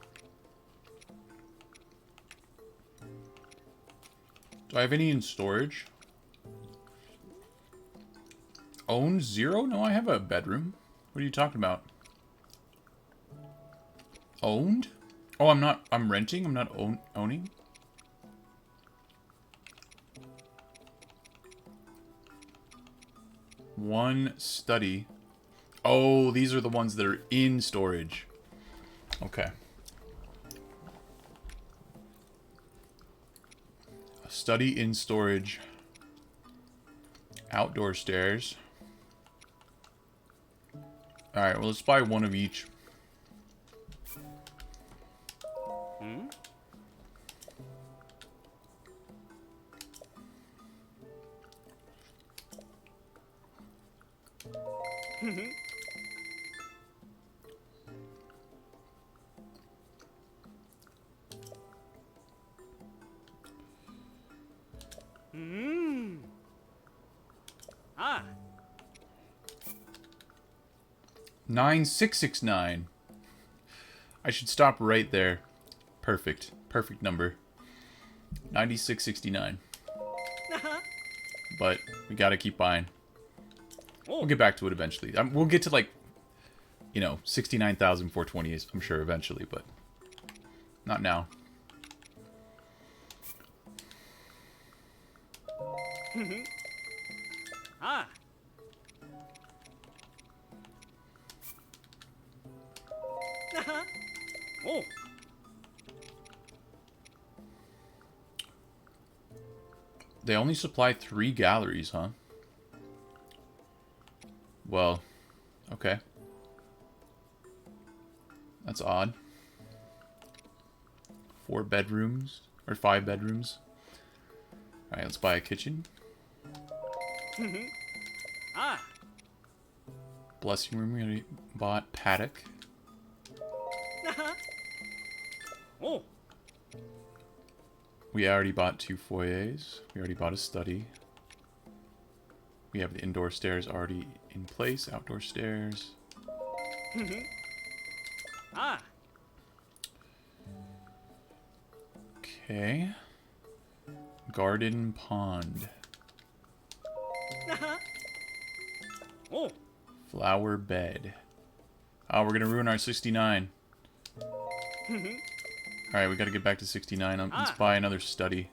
Do I have any in storage? Own 0? No, I have a bedroom. What are you talking about? Owned? Oh, I'm not... I'm renting? I'm not owning? One study. Oh, these are the ones that are in storage. Okay. A study in storage. Outdoor stairs. Alright, well, let's buy one of each. Hmm. Hmm. Ah. 9669. I should stop right there. Perfect. Perfect number. 9669. But we gotta keep buying. We'll get back to it eventually. We'll get to, like, you know, 69,420, I'm sure, eventually, but not now. Ah. Oh. They only supply 3 galleries, huh? Well, okay. That's odd. 4 bedrooms, or 5 bedrooms. Alright, let's buy a kitchen. Ah. Blessing room, we already bought. Paddock. Oh. We already bought 2 foyers. We already bought a study. We have the indoor stairs already in place. Outdoor stairs. Ah. Okay. Garden pond. Oh. Flower bed. Oh, we're gonna ruin our 69. Alright, we gotta get back to 69. Let's buy another study.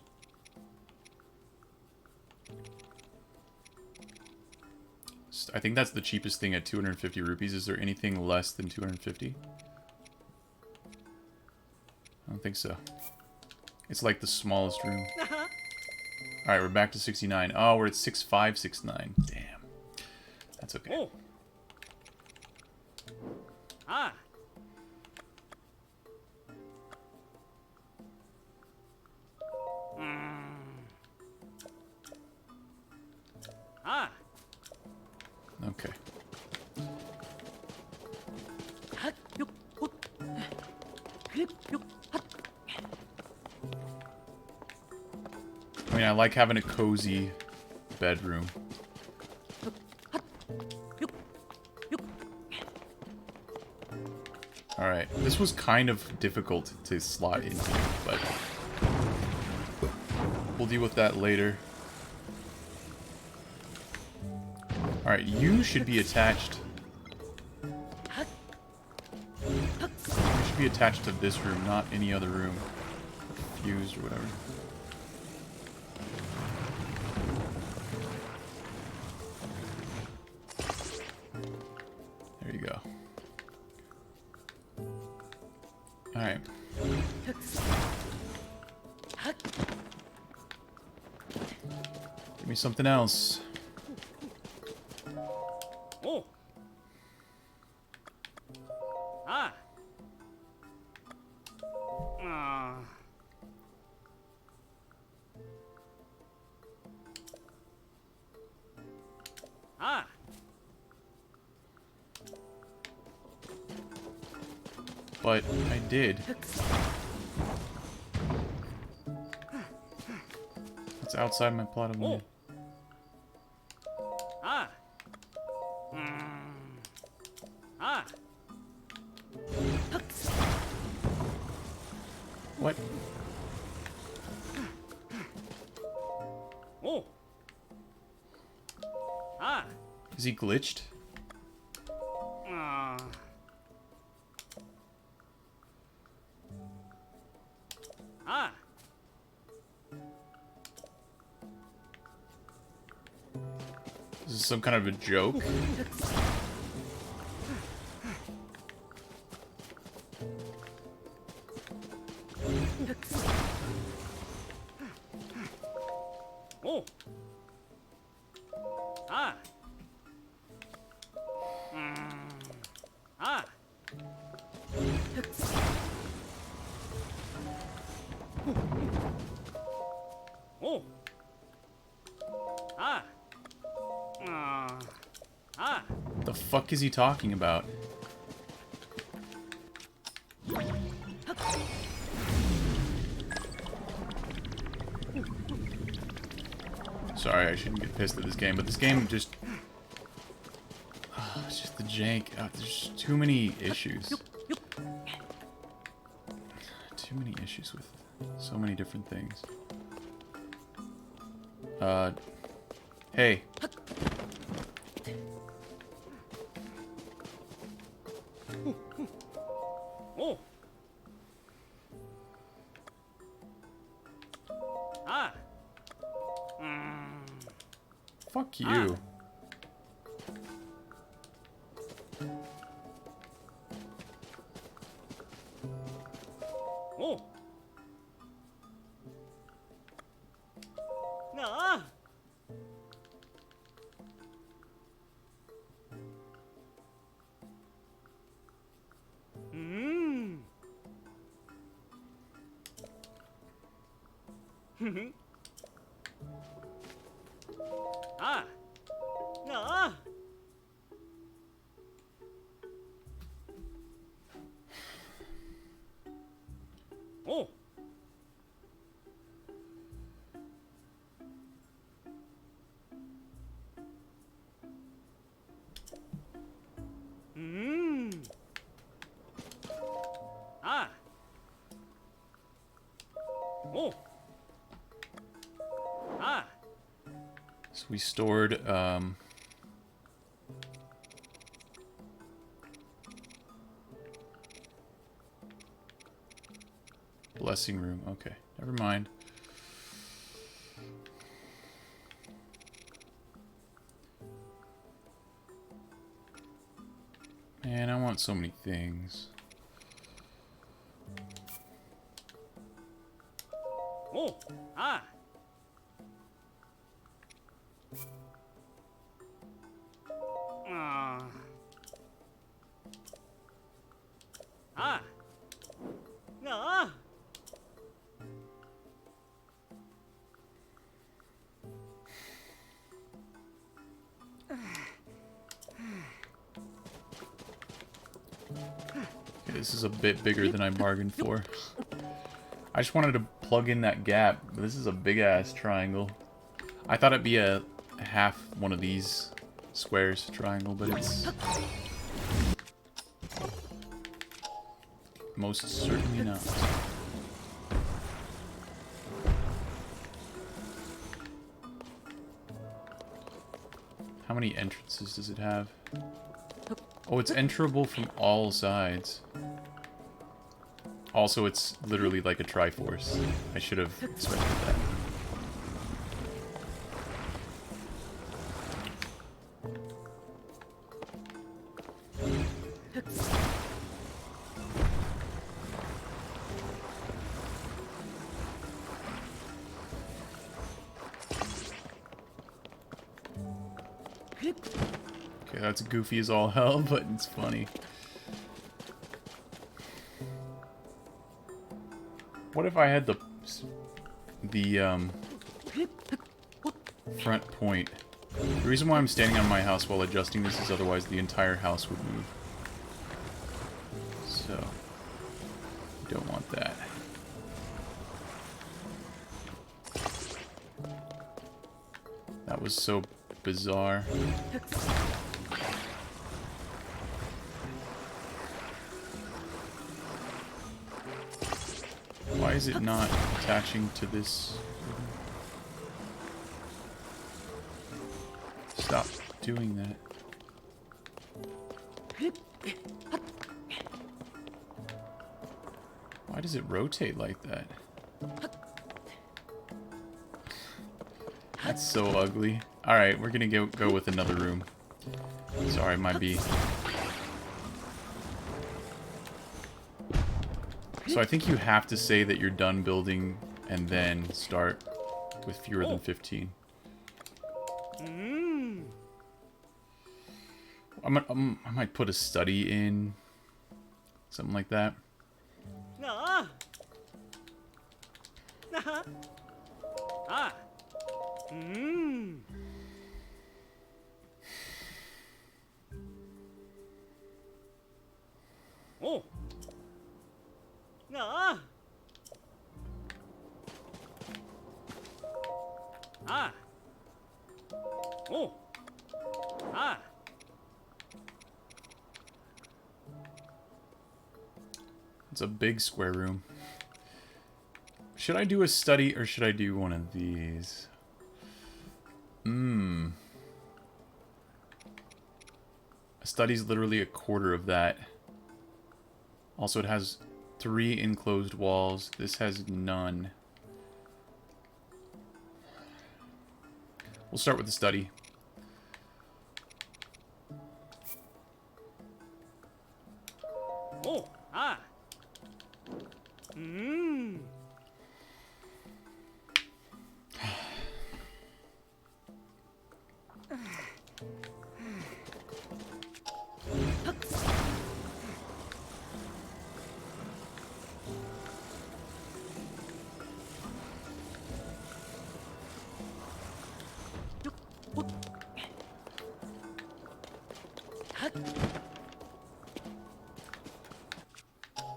I think that's the cheapest thing at 250 rupees. Is there anything less than 250? I don't think so. It's like the smallest room. Alright, we're back to 69. Oh, we're at 6569. Damn. That's okay. Oh. Ah. Ah. Okay. I mean, I like having a cozy bedroom. Alright, this was kind of difficult to slot into, but we'll deal with that later. Alright, you should be attached. You should be attached to this room, not any other room. Fused or whatever. There you go. Alright. Give me something else. Oh. Ah. Ah. Ah. But I did. It's outside my plot of Oh. land. Ah. Mm. Ah. What? Oh. Ah. Is he glitched? Ah. Ah. Is this some kind of a joke? Oh. Ah. Mm. Ah. Oh. Ah. Ah. Ah. The fuck is he talking about? Sorry, I shouldn't get pissed at this game, but this game just... it's just the jank. There's too many issues. Too many issues with so many different things. Hey. Oh. Ah. Mm. Fuck you. Oh. Ah. Mm. Ah. Ah. Oh. Mm. Ah. Oh. Ah. So we stored, blessing room. Okay, never mind. Man, I want so many things. Oh. Ah. Ah. Ah. Ah. Okay, this is a bit bigger than I bargained for. I just wanted to plug in that gap, but this is a big-ass triangle. I thought it'd be a half one of these squares triangle, but it's most certainly not. How many entrances does it have? Oh, it's enterable from all sides. Also, it's literally like a Triforce. I should have expected that. Okay, that's goofy as all hell, but it's funny. What if I had the front point? The reason why I'm standing on my house while adjusting this is otherwise the entire house would move. So, don't want that. That was so bizarre. Why is it not attaching to this? Stop doing that. Why does it rotate like that? That's so ugly. Alright, we're gonna go with another room. Sorry, my bee. So I think you have to say that you're done building and then start with fewer than 15. I might put a study in. Something like that. Ah. Ah. Oh. Ah. Ah. Oh. Ah. It's a big square room. Should I do a study or should I do one of these? A study's literally a quarter of that. Also, it has 3 enclosed walls. This has none. We'll start with the study. Oh. Ah.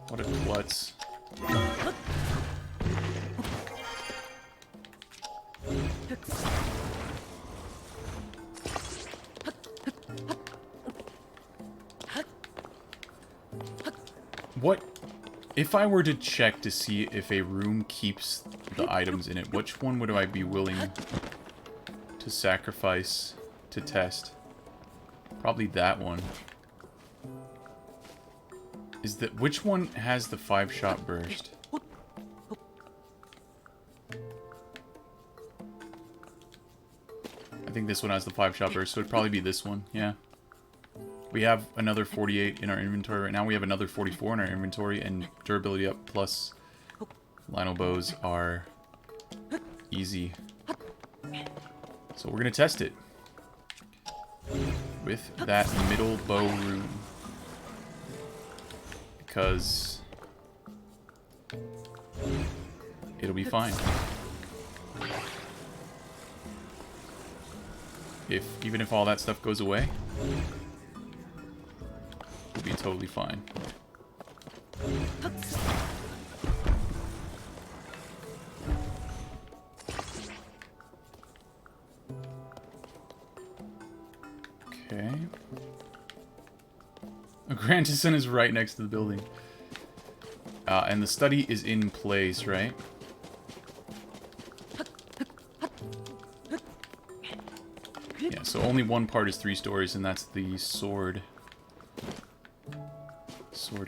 What a klutz. What if I were to check to see if a room keeps the items in it? Which one would I be willing to sacrifice to test? Probably that one. Is that which one has the 5-shot burst? I think this one has the 5-shot burst, so it'd probably be this one. Yeah. We have another 48 in our inventory right now. We have another 44 in our inventory, and durability up plus Lionel bows are easy. So we're gonna test it with that middle bow room because it'll be fine. Even if all that stuff goes away, we'll be totally fine. Okay. Grandison is right next to the building. And the study is in place, right? Yeah, so only one part is 3 stories, and that's the sword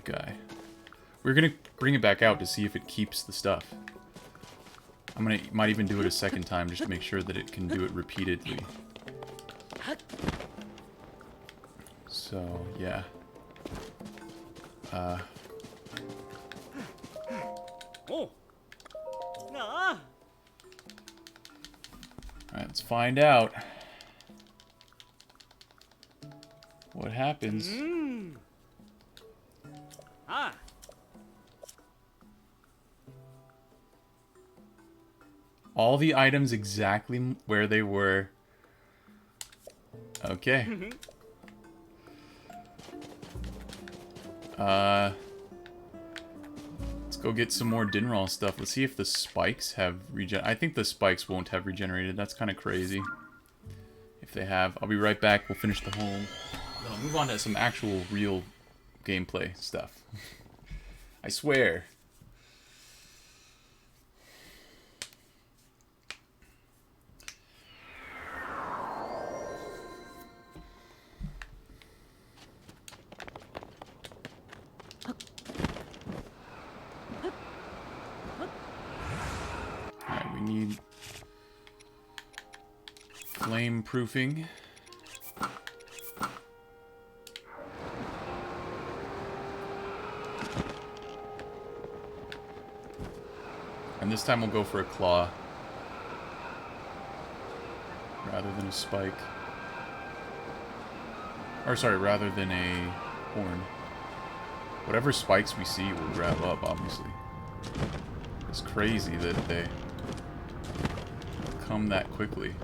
guy. We're gonna bring it back out to see if it keeps the stuff. Might even do it a second time just to make sure that it can do it repeatedly. So, yeah. Oh. Ah. Alright, let's find out. what happens. Ah. All the items exactly where they were. Okay. Let's go get some more Dinral stuff. Let's see if the spikes have regen. I think the spikes won't have regenerated. That's kind of crazy. If they have, I'll be right back. We'll finish the home. Then I'll move on to some actual real gameplay stuff. I swear. Alright, we need flame proofing. And this time we'll go for a claw rather than a spike. Or sorry, rather than a horn. Whatever spikes we see we'll grab up, obviously. It's crazy that they come that quickly.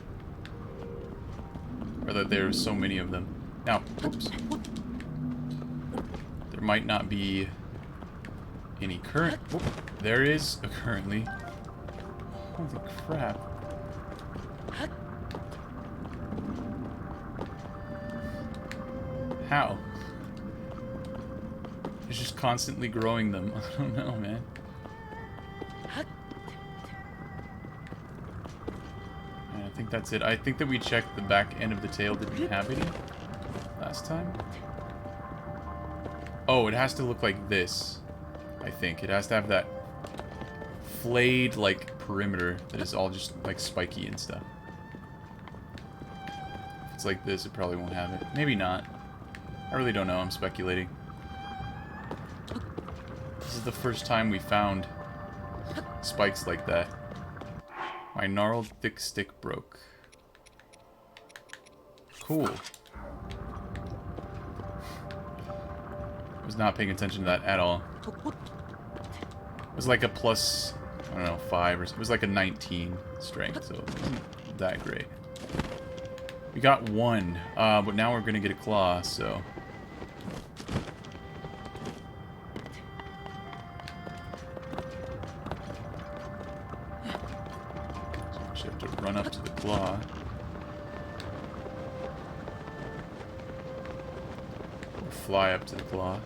Or that there's so many of them. Now, oops. There might not be any current... Whoop, there is a currently. Holy crap. How? It's just constantly growing them. I don't know, man. And I think that's it. I think that we checked the back end of the tail. Did we have any last time? Oh, it has to look like this. I think. It has to have that flayed, like, perimeter that is all just, like, spiky and stuff. If it's like this, it probably won't have it. Maybe not. I really don't know. I'm speculating. This is the first time we found spikes like that. My gnarled thick stick broke. Cool. I was not paying attention to that at all. It was like a plus, I don't know, 5 or so. It was like a 19 strength, so it wasn't that great. We got 1, but now we're gonna get a claw, so. Just have to run up to the claw. Or fly up to the claw.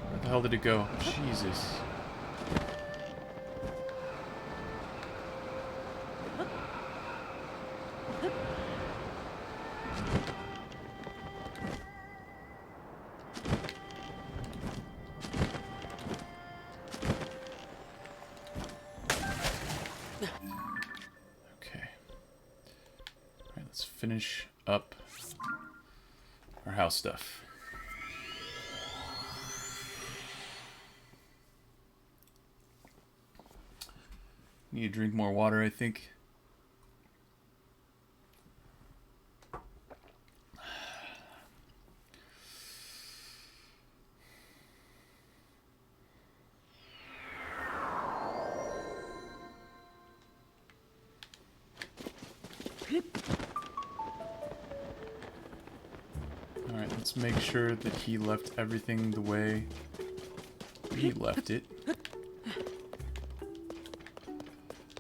Where the hell did it go? Jesus. Okay. Alright, let's finish up our house stuff. Need to drink more water, I think. Alright, let's make sure that he left everything the way he left it.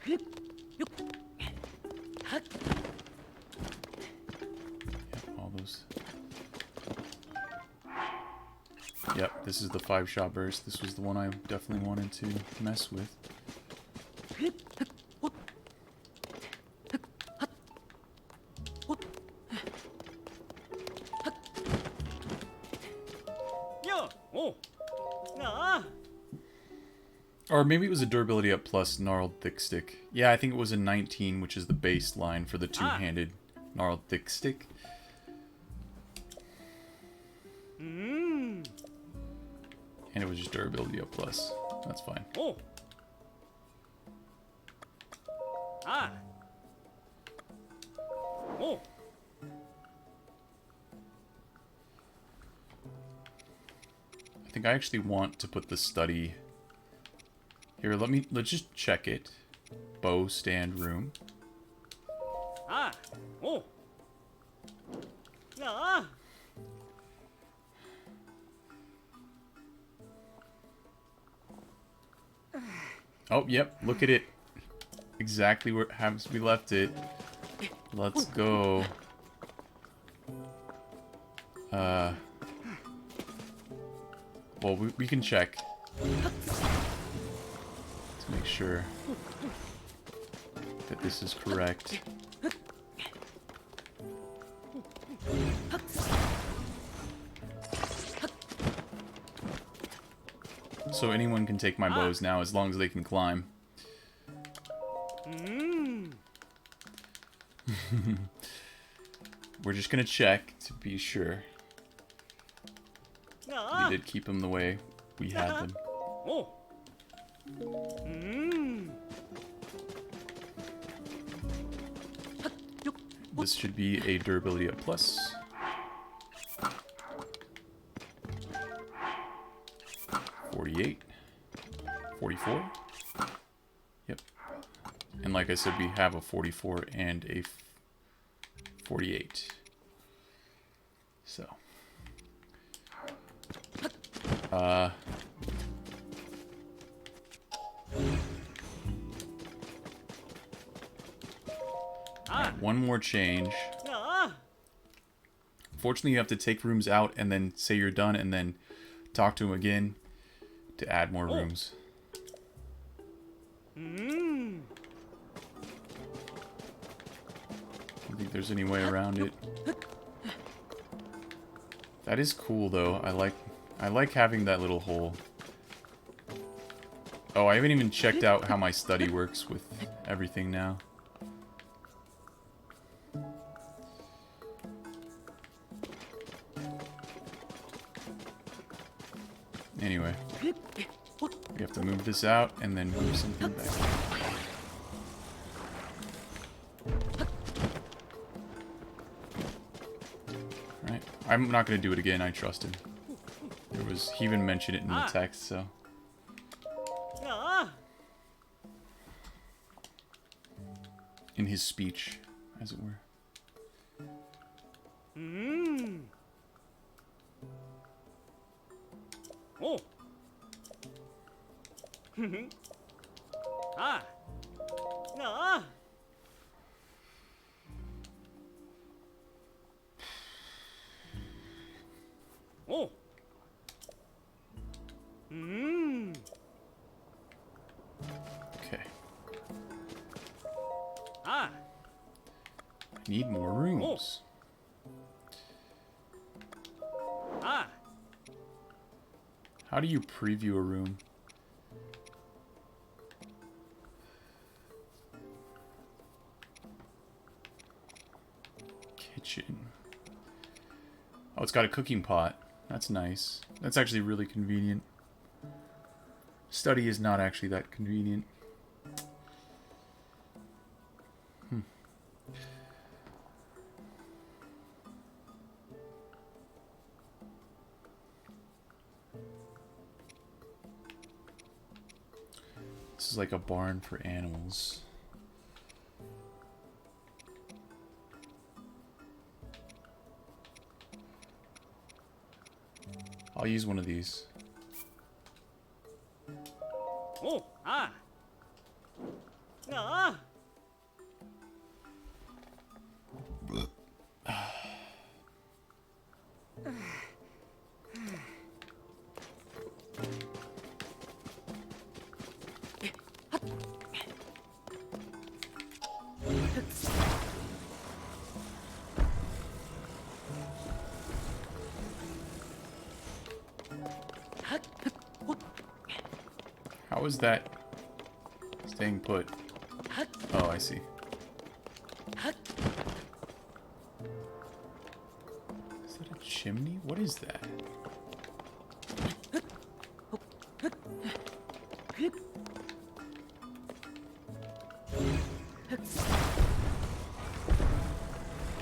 Yep, all those. Yep, this is the 5-shot burst. This was the one I definitely wanted to mess with. Yo. Oh. Nah. Or maybe it was a durability up plus gnarled thick stick. Yeah, I think it was a 19, which is the baseline for the two-handed gnarled thick stick. Mm. And it was just durability up plus. That's fine. Oh. Ah. Oh. I think I actually want to put the study here. Let's just check it. Bow stand room. Ah. Oh. Ah. Oh, yep. Look at it. Exactly where we left it. Let's go. Well, we can check. Let's make sure that this is correct. So anyone can take my bows now as long as they can climb. We're just gonna check to be sure. We did keep them the way we had them. Oh. Mm. This should be a durability up plus. $48. $44? Yep. And like I said, we have a 44 and a 48. So. One more change. Fortunately, you have to take rooms out and then say you're done and then talk to him again to add more rooms. I don't think there's any way around it. That is cool though. I like having that little hole. Oh, I haven't even checked out how my study works with everything now. Anyway, we have to move this out and then move something back. Alright, I'm not going to do it again, I trust him. He even mentioned it in the text, so. In his speech, as it were. Oh. Ah. Ah. Oh. Okay. Ah. I need more rooms. Ah. How do you preview a room? Kitchen. Oh, it's got a cooking pot. That's nice. That's actually really convenient. Study is not actually that convenient. This is like a barn for animals. I'll use one of these. Oh. Ah. Ah. How How is that staying put? Oh, I see. Is that a chimney? What is that? Do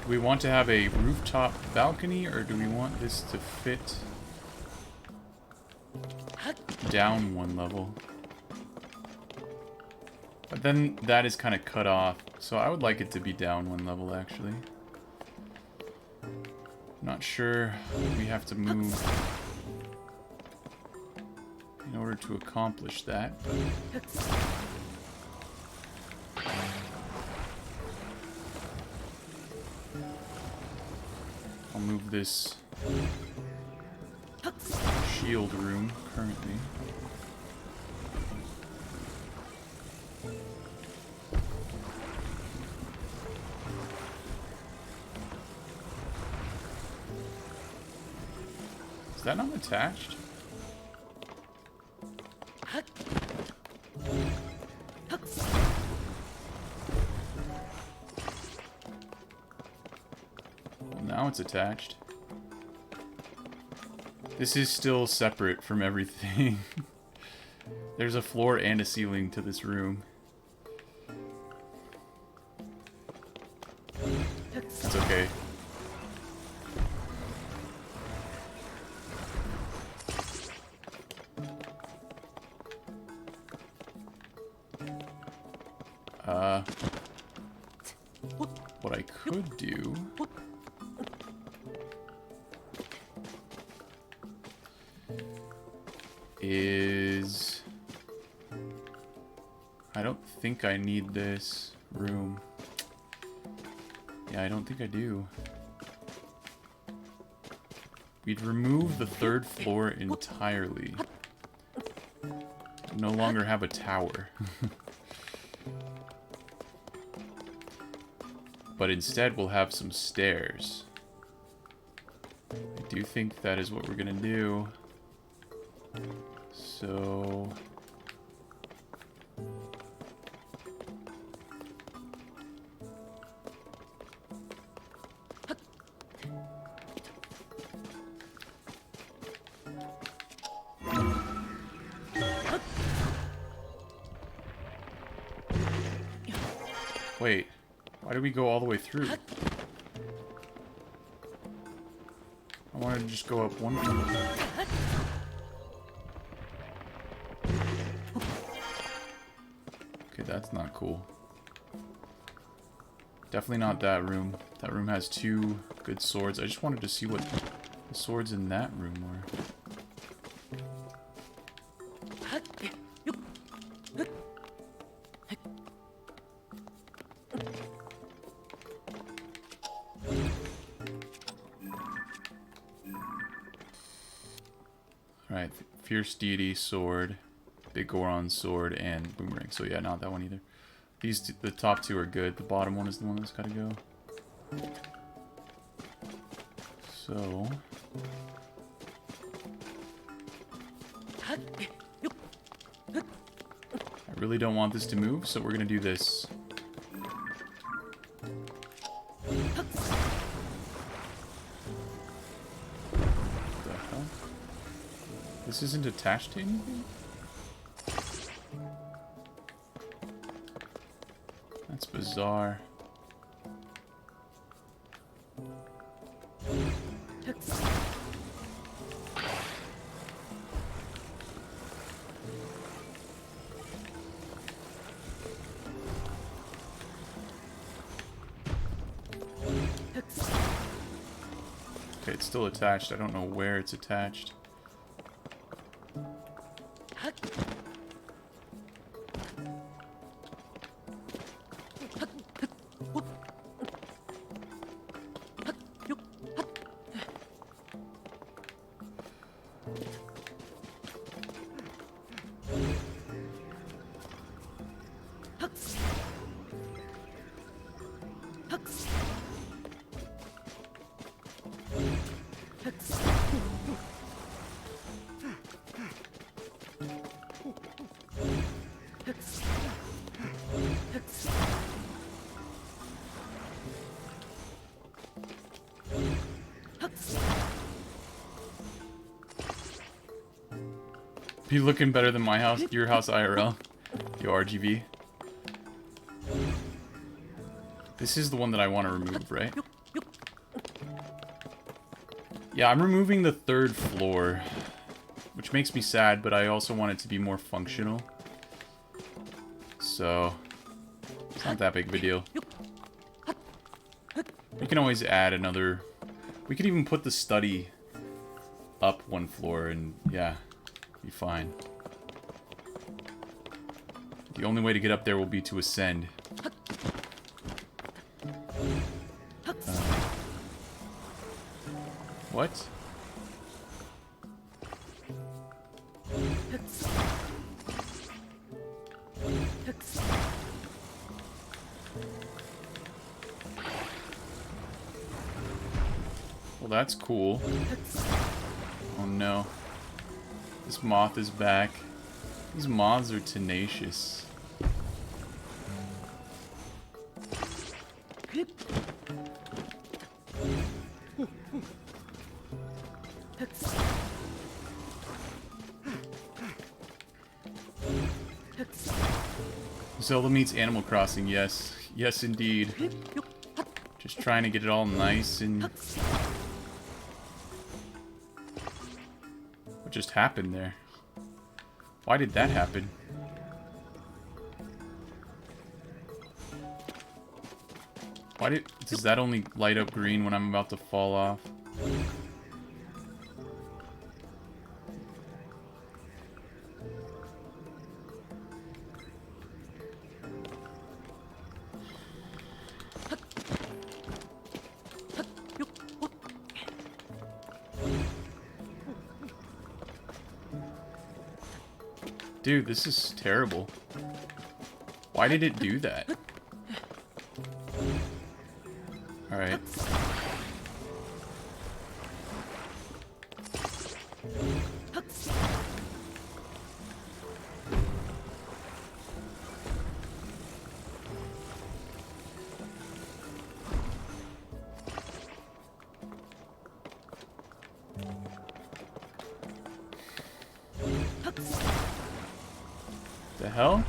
we want to have a rooftop balcony, or do we want this to fit down one level? But then that is kind of cut off, so I would like it to be down one level, actually. Not sure what we have to move in order to accomplish that. I'll move this shield room currently. Is that not attached? Well, now it's attached. This is still separate from everything. There's a floor and a ceiling to this room. It's okay. What I could do is... I don't think I need this room. Yeah, I don't think I do. We'd remove the third floor entirely. No longer have a tower. But instead we'll have some stairs. I do think that is what we're gonna do. So... Wait, why did we go all the way through? I wanted to just go up one floor. Okay, that's not cool. Definitely not that room. That room has 2 good swords. I just wanted to see what the swords in that room were. Alright, Fierce Deity, sword, Big Goron, sword, and boomerang. So yeah, not that one either. These the top 2 are good. The bottom one is the one that's gotta go. So... I really don't want this to move, so we're gonna do this. This isn't attached to anything? That's bizarre. Okay, it's still attached. I don't know where it's attached. Be looking better than my house, your house IRL. Yo, RGB. This is the one that I want to remove, right? Yeah, I'm removing the 3rd floor, which makes me sad, but I also want it to be more functional. So, it's not that big of a deal. We can always add another... We could even put the study up 1 floor and, yeah, be fine. The only way to get up there will be to ascend. What? Well, that's cool. Oh no. This moth is back. These moths are tenacious. Zelda meets Animal Crossing, yes. Yes, indeed. Just trying to get it all nice and... What just happened there? Why did that happen? Does that only light up green when I'm about to fall off? Dude, this is terrible. Why did it do that? Alright. The hell?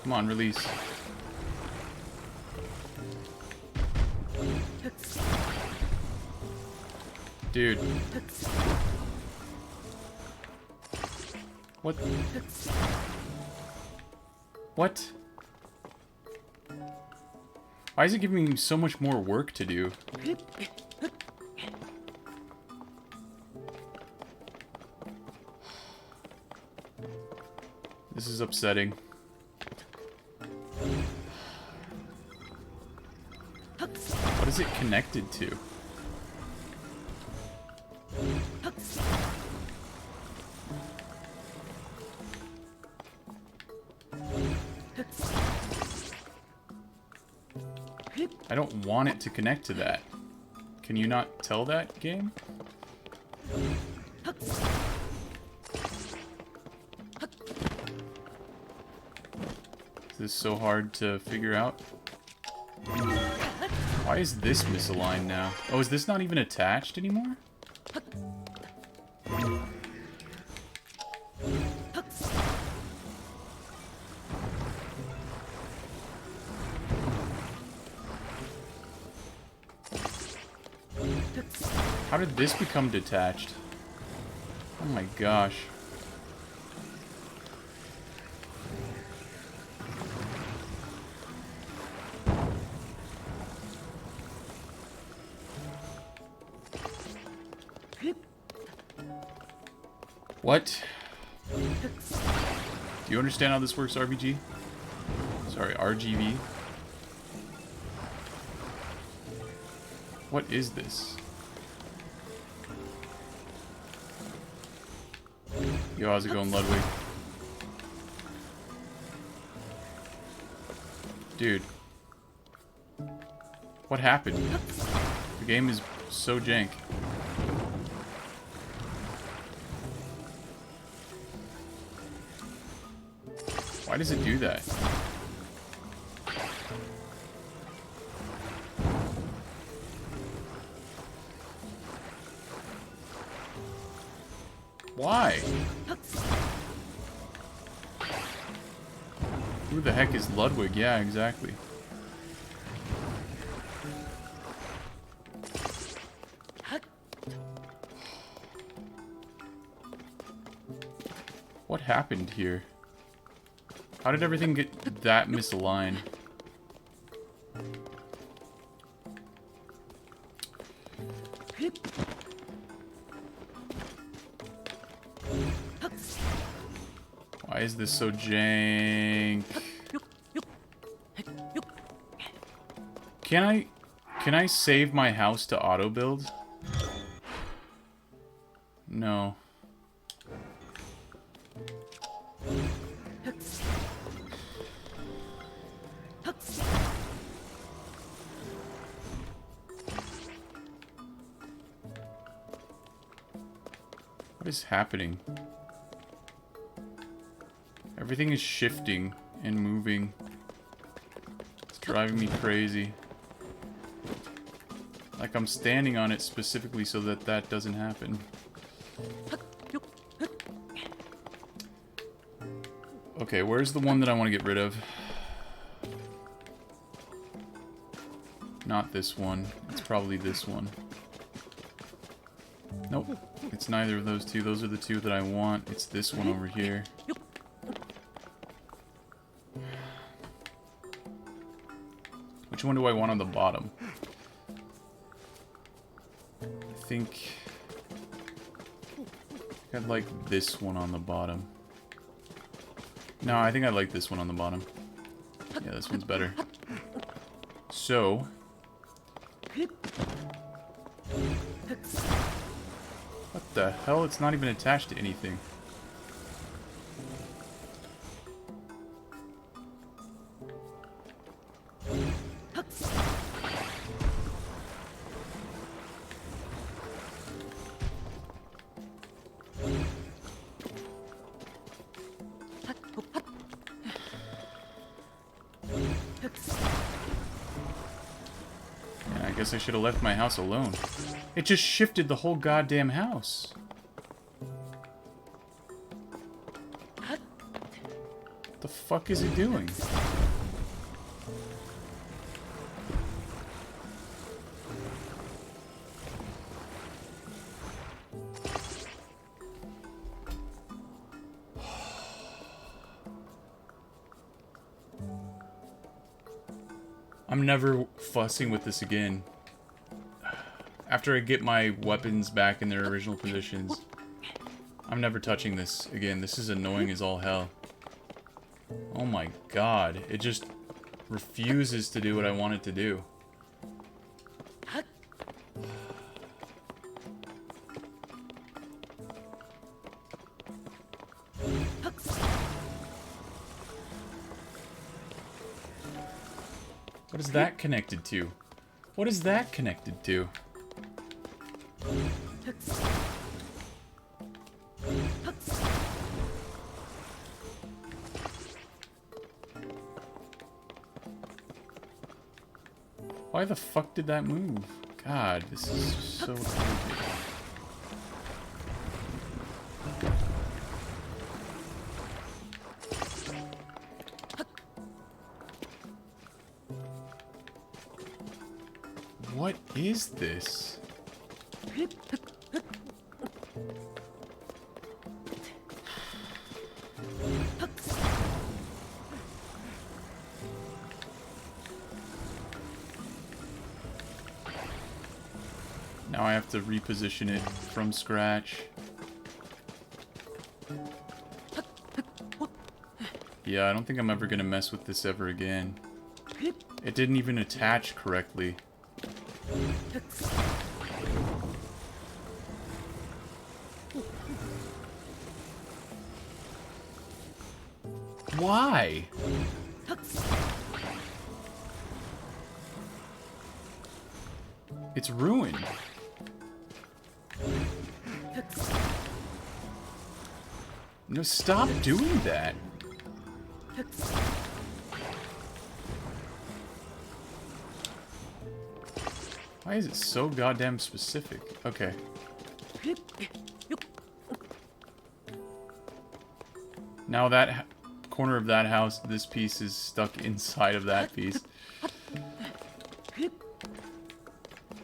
Come on, release. Dude. What? What? Why is it giving me so much more work to do? This is upsetting. What is it connected to? I don't want it to connect to that. Can you not tell that, game? Is this so hard to figure out? Why is this misaligned now? Oh, is this not even attached anymore? How did this become detached? Oh my gosh. What? Do you understand how this works, RBG? Sorry, RGB. What is this? Yo, how's it going, Ludwig? Dude. What happened? The game is so jank. Why does it do that? Why? Who the heck is Ludwig? Yeah, exactly. What happened here? How did everything get that misaligned? Why is this so jank? Can I save my house to auto build? No. What is happening? Everything is shifting and moving. It's driving me crazy. Like I'm standing on it specifically so that that doesn't happen. Okay, where's the one that I want to get rid of? Not this one. It's probably this one. Nope. It's neither of those two. Those are the two that I want. It's this one over here. Which one do I want on the bottom? I think I'd like this one on the bottom. No, I think I like this one on the bottom. Yeah, this one's better. So... what the hell? It's not even attached to anything. Yeah, I guess I should have left my house alone. It just shifted the whole goddamn house. What the fuck is it doing? I'm never fussing with this again. After I get my weapons back in their original positions, I'm never touching this again. This is annoying as all hell. Oh my god. It just refuses to do what I want it to do. What is that connected to? What is that connected to? Why the fuck did that move? God, this is so complicated. What is this? Now I have to reposition it from scratch. Yeah, I don't think I'm ever gonna mess with this ever again. It didn't even attach correctly. Why? It's ruined. No, stop doing that. Why is it so goddamn specific? Okay. Now that corner of that house, this piece is stuck inside of that piece.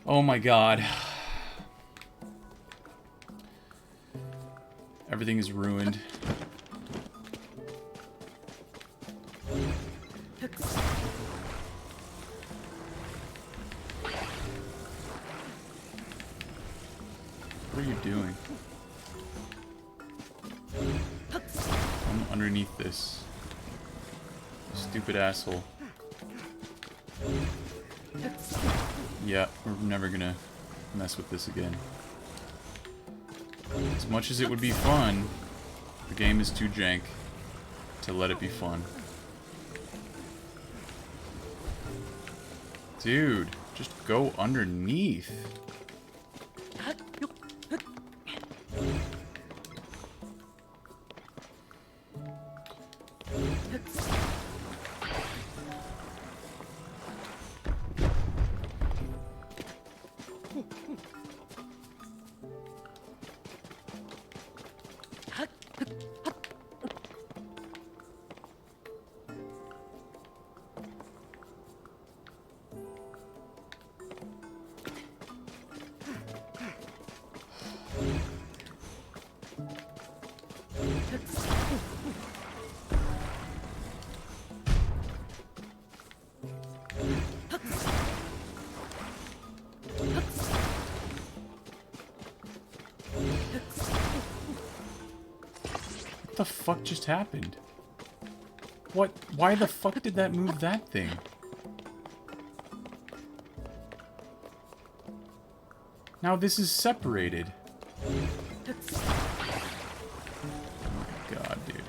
Oh my god. Everything is ruined. What are you doing? I'm underneath this. Stupid asshole. Yeah, we're never gonna mess with this again. As much as it would be fun, the game is too jank to let it be fun. Dude, just go underneath. What the fuck just happened? What? Why the fuck did that move that thing? Now this is separated. Oh my god, dude.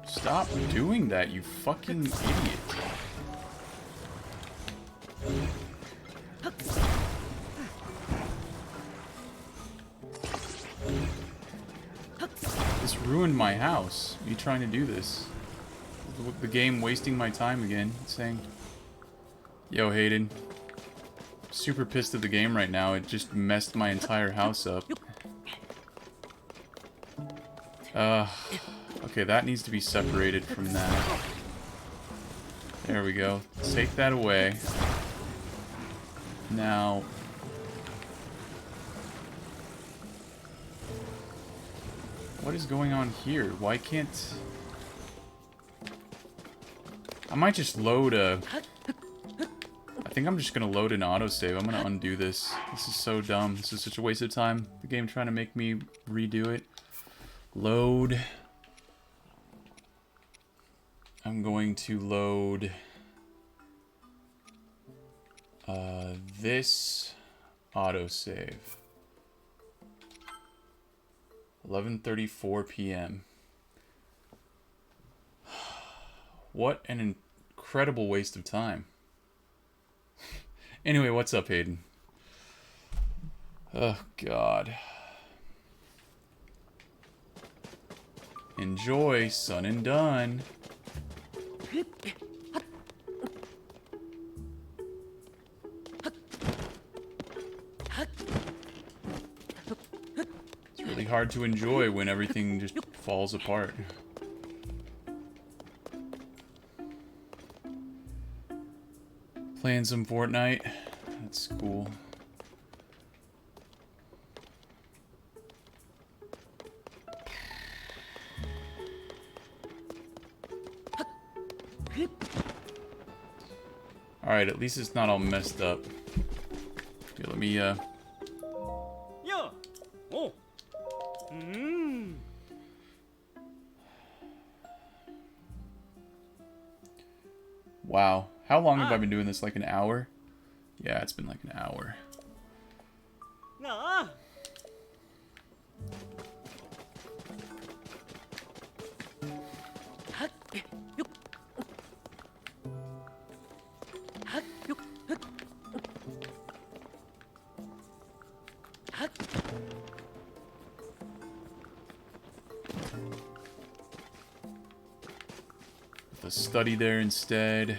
Stop doing that, you fucking idiot. This ruined my house. Me trying to do this. The game wasting my time again. Saying, yo, Hayden. Super pissed at the game right now. It just messed my entire house up. Okay, that needs to be separated from that. There we go. Take that away. Now... what is going on here? Why can't... I might just load a... I think I'm just gonna load an autosave. I'm gonna undo this. This is so dumb. This is such a waste of time. The game trying to make me redo it. Load... I'm going to load this autosave. 11:34 p.m. What an incredible waste of time. Anyway, what's up, Hayden? Oh, God. Enjoy, son and done. It's really hard to enjoy when everything just falls apart. Playing some Fortnite. That's cool. Alright, at least it's not all messed up. Okay, let me, Yeah. Oh. Wow. How long have I been doing this? Like an hour? Yeah, it's been like an hour. 나. The study there instead.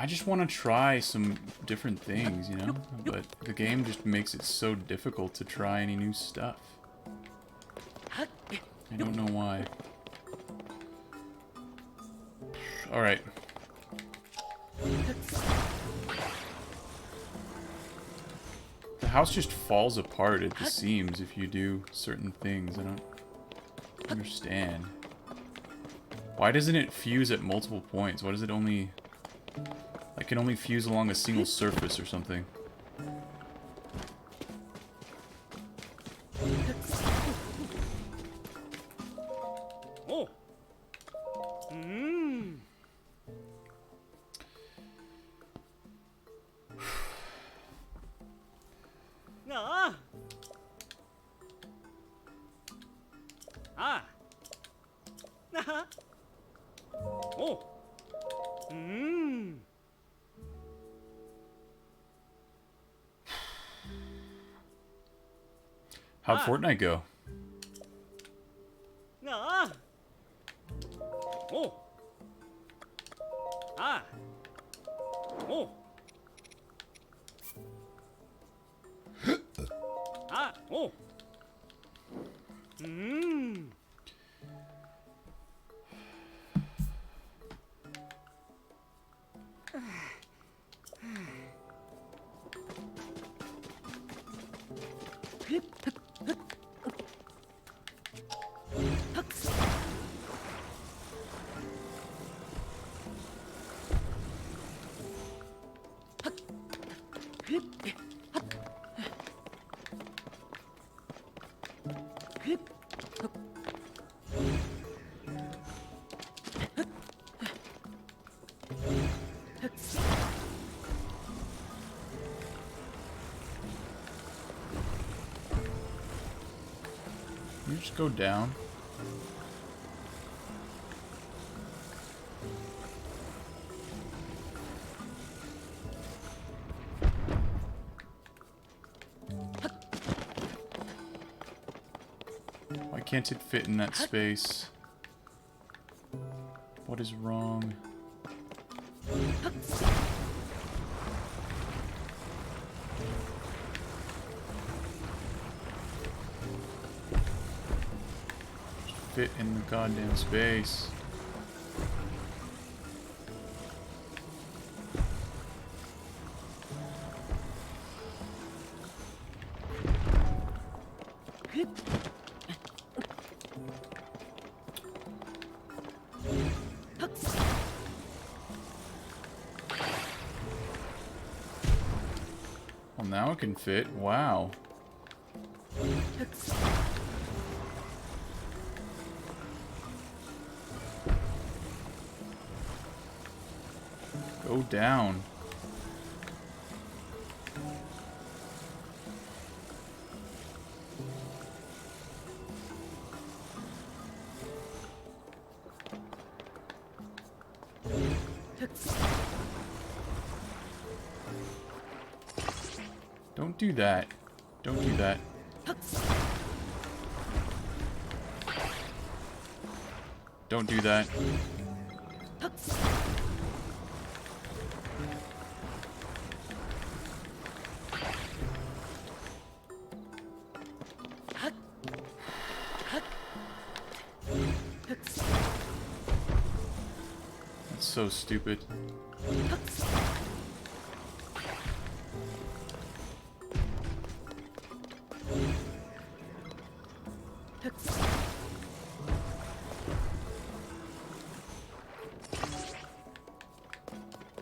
I just want to try some different things, you know? But the game just makes it so difficult to try any new stuff. I don't know why. Alright. The house just falls apart at the seams if you do certain things. I don't understand. Why doesn't it fuse at multiple points? Why does it only... I can only fuse along a single surface or something. 오. 나. 아. 나. 오. How'd Fortnite go? 나. 오. 아. 오. 아. 오. Can you just go down? Why can't it fit in that space? What is wrong? Fit in the goddamn space. Well, now it can fit. Wow. Go down. Don't do that. Don't do that. Don't do that. That's so stupid.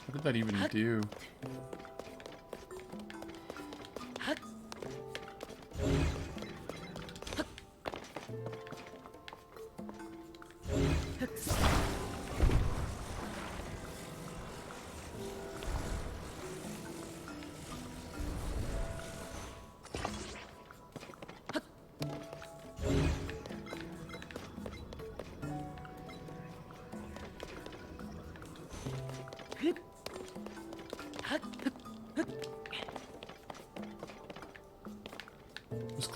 What did that even do?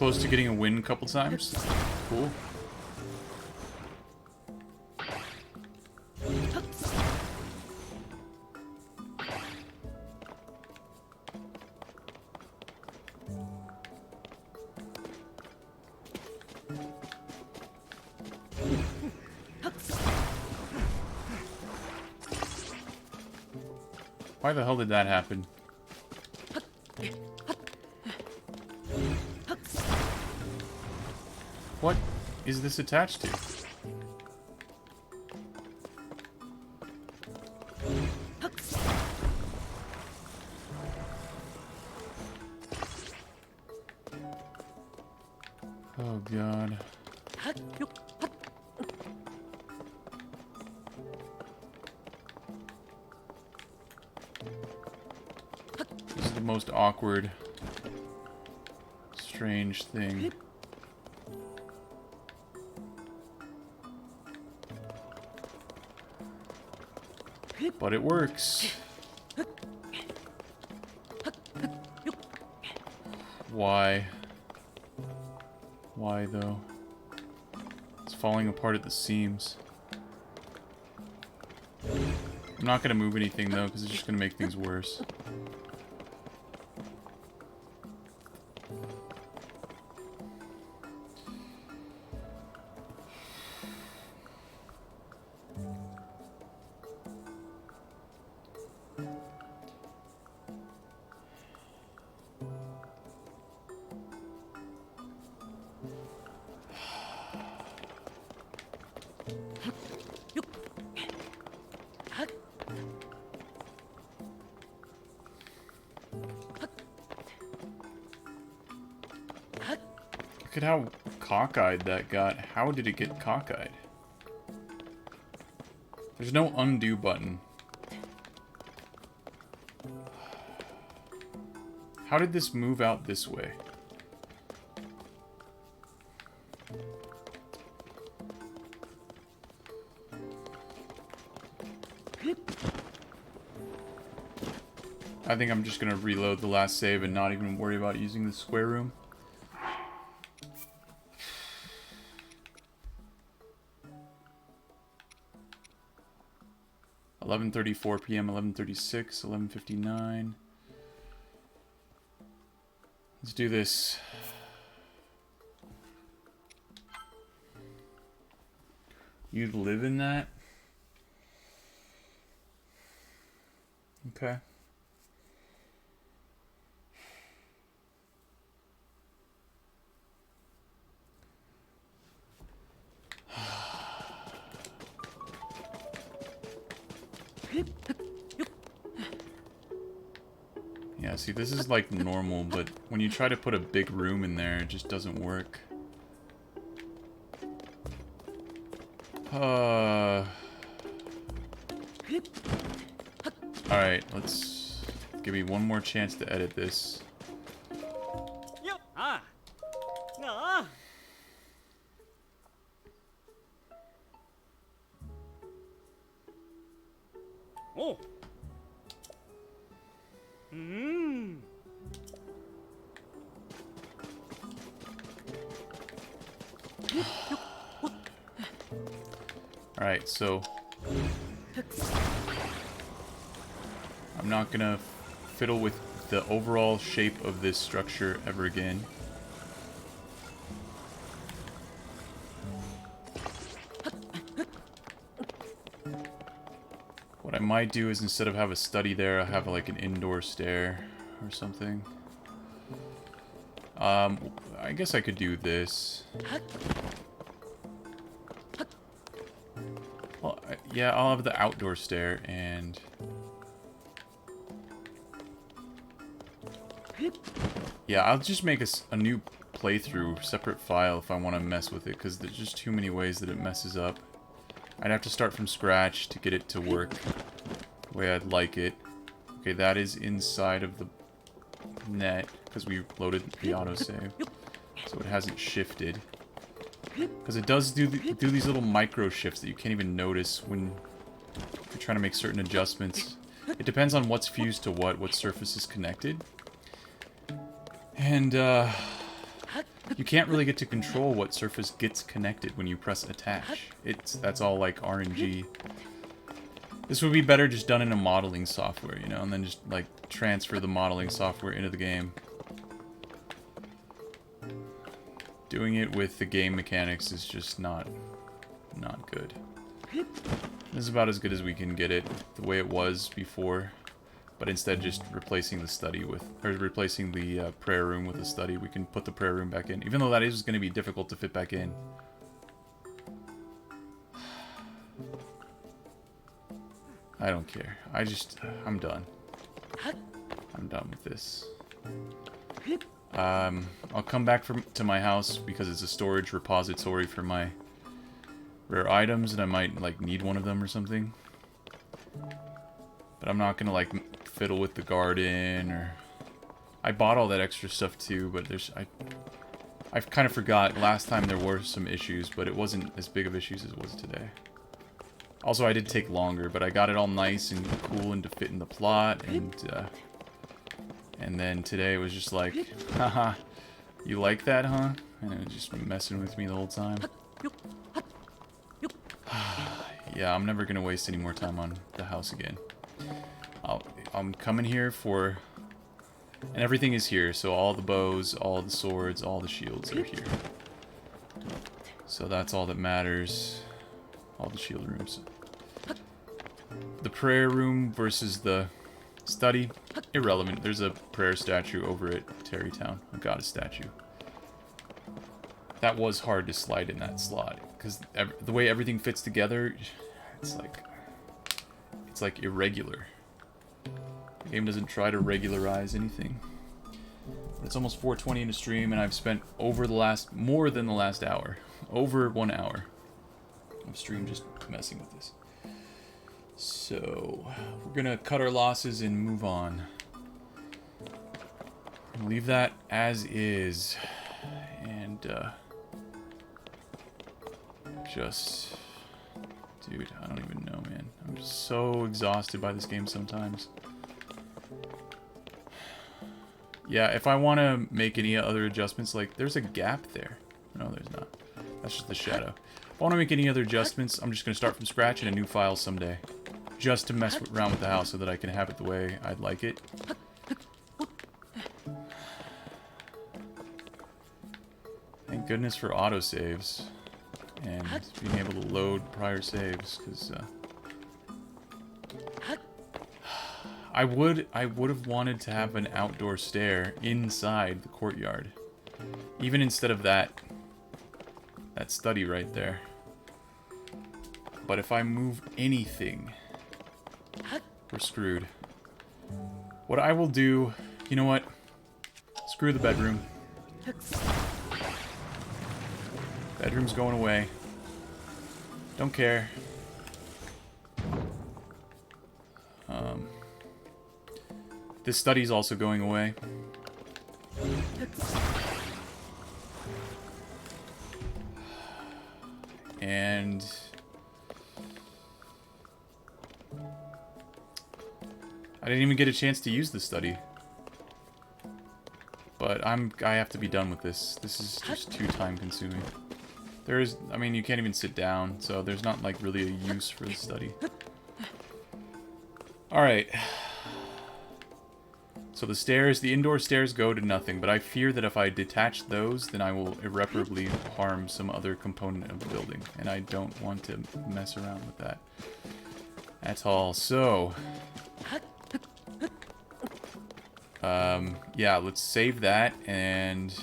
close to getting a win a couple times. Cool. Why the hell did that happen? What is this attached to? Oh God. This is the most awkward, strange thing. But it works. Why? Why though? It's falling apart at the seams. I'm not gonna move anything though, because it's just gonna make things worse. Look at how cockeyed that got. How did it get cockeyed? There's no undo button. How did this move out this way? I think I'm just gonna reload the last save and not even worry about using the square room. $11:34 p.m., 11:36, 11:59. Let's do this. You'd live in that? Okay. Yeah, see, this is like normal, but when you try to put a big room in there, it just doesn't work. Alright, let's... Give me one more chance to edit this. Yep. Ah. Ah. Oh. Hmm. Alright, so... I'm not gonna fiddle with the overall shape of this structure ever again. What I might do is instead of have a study there, I have like an indoor stair or something. I guess I could do this. Well, yeah, I'll have the outdoor stair and... Yeah, I'll just make a new playthrough, separate file if I want to mess with it, because there's just too many ways that it messes up. I'd have to start from scratch to get it to work the way I'd like it. Okay, that is inside of the net, because we loaded the autosave, so it hasn't shifted. Because it does do these little micro shifts that you can't even notice when you're trying to make certain adjustments. It depends on what's fused to what surface is connected. And, yeah, You can't really get to control what surface gets connected when you press attach. That's all like RNG. This would be better just done in a modeling software, you know, and then just like transfer the modeling software into the game. Doing it with the game mechanics is just not good. This is about as good as we can get it, the way it was before. But instead just replacing the study with, or replacing the prayer room with a study, we can put the prayer room back in. Even though that is going to be difficult to fit back in. I don't care. I'm done. I'm done with this. I'll come back to my house because it's a storage repository for my rare items, and I might, like, need one of them or something. But I'm not gonna, like, fiddle with the garden, or... I bought all that extra stuff, too, but I kind of forgot. Last time there were some issues, but it wasn't as big of issues as it was today. Also, I did take longer, but I got it all nice and cool and to fit in the plot, and then today it was just like, haha, you like that, huh? And it was just messing with me the whole time. Yeah, I'm never gonna waste any more time on the house again. I'm coming here for... And everything is here, so all the bows, all the swords, all the shields are here. So that's all that matters. All the shield rooms. The prayer room versus the study, irrelevant. There's a prayer statue over at Terrytown, a goddess statue. That was hard to slide in that slot, because the way everything fits together, it's like irregular. The game doesn't try to regularize anything. But it's almost 4:20 in the stream, and I've spent more than the last hour. Over 1 hour of stream just messing with this. So, we're gonna cut our losses and move on. Leave that as is. And, just... Dude, I don't even know, man. I'm just so exhausted by this game sometimes. Yeah, if I want to make any other adjustments, like, there's a gap there. No, there's not. That's just the shadow. If I want to make any other adjustments, I'm just going to start from scratch in a new file someday. Just to mess around with the house so that I can have it the way I'd like it. Thank goodness for autosaves. And being able to load prior saves, because... I would have wanted to have an outdoor stair inside the courtyard. Even instead of that study right there. But if I move anything, we're screwed. What I will do, you know what? Screw the bedroom. Bedroom's going away. Don't care. This study's also going away. And... I didn't even get a chance to use the study. But I have to be done with this. This is just too time consuming. I mean, you can't even sit down, so there's not like really a use for the study. Alright. So the indoor stairs go to nothing, but I fear that if I detach those, then I will irreparably harm some other component of the building, and I don't want to mess around with that at all. So, yeah, let's save that and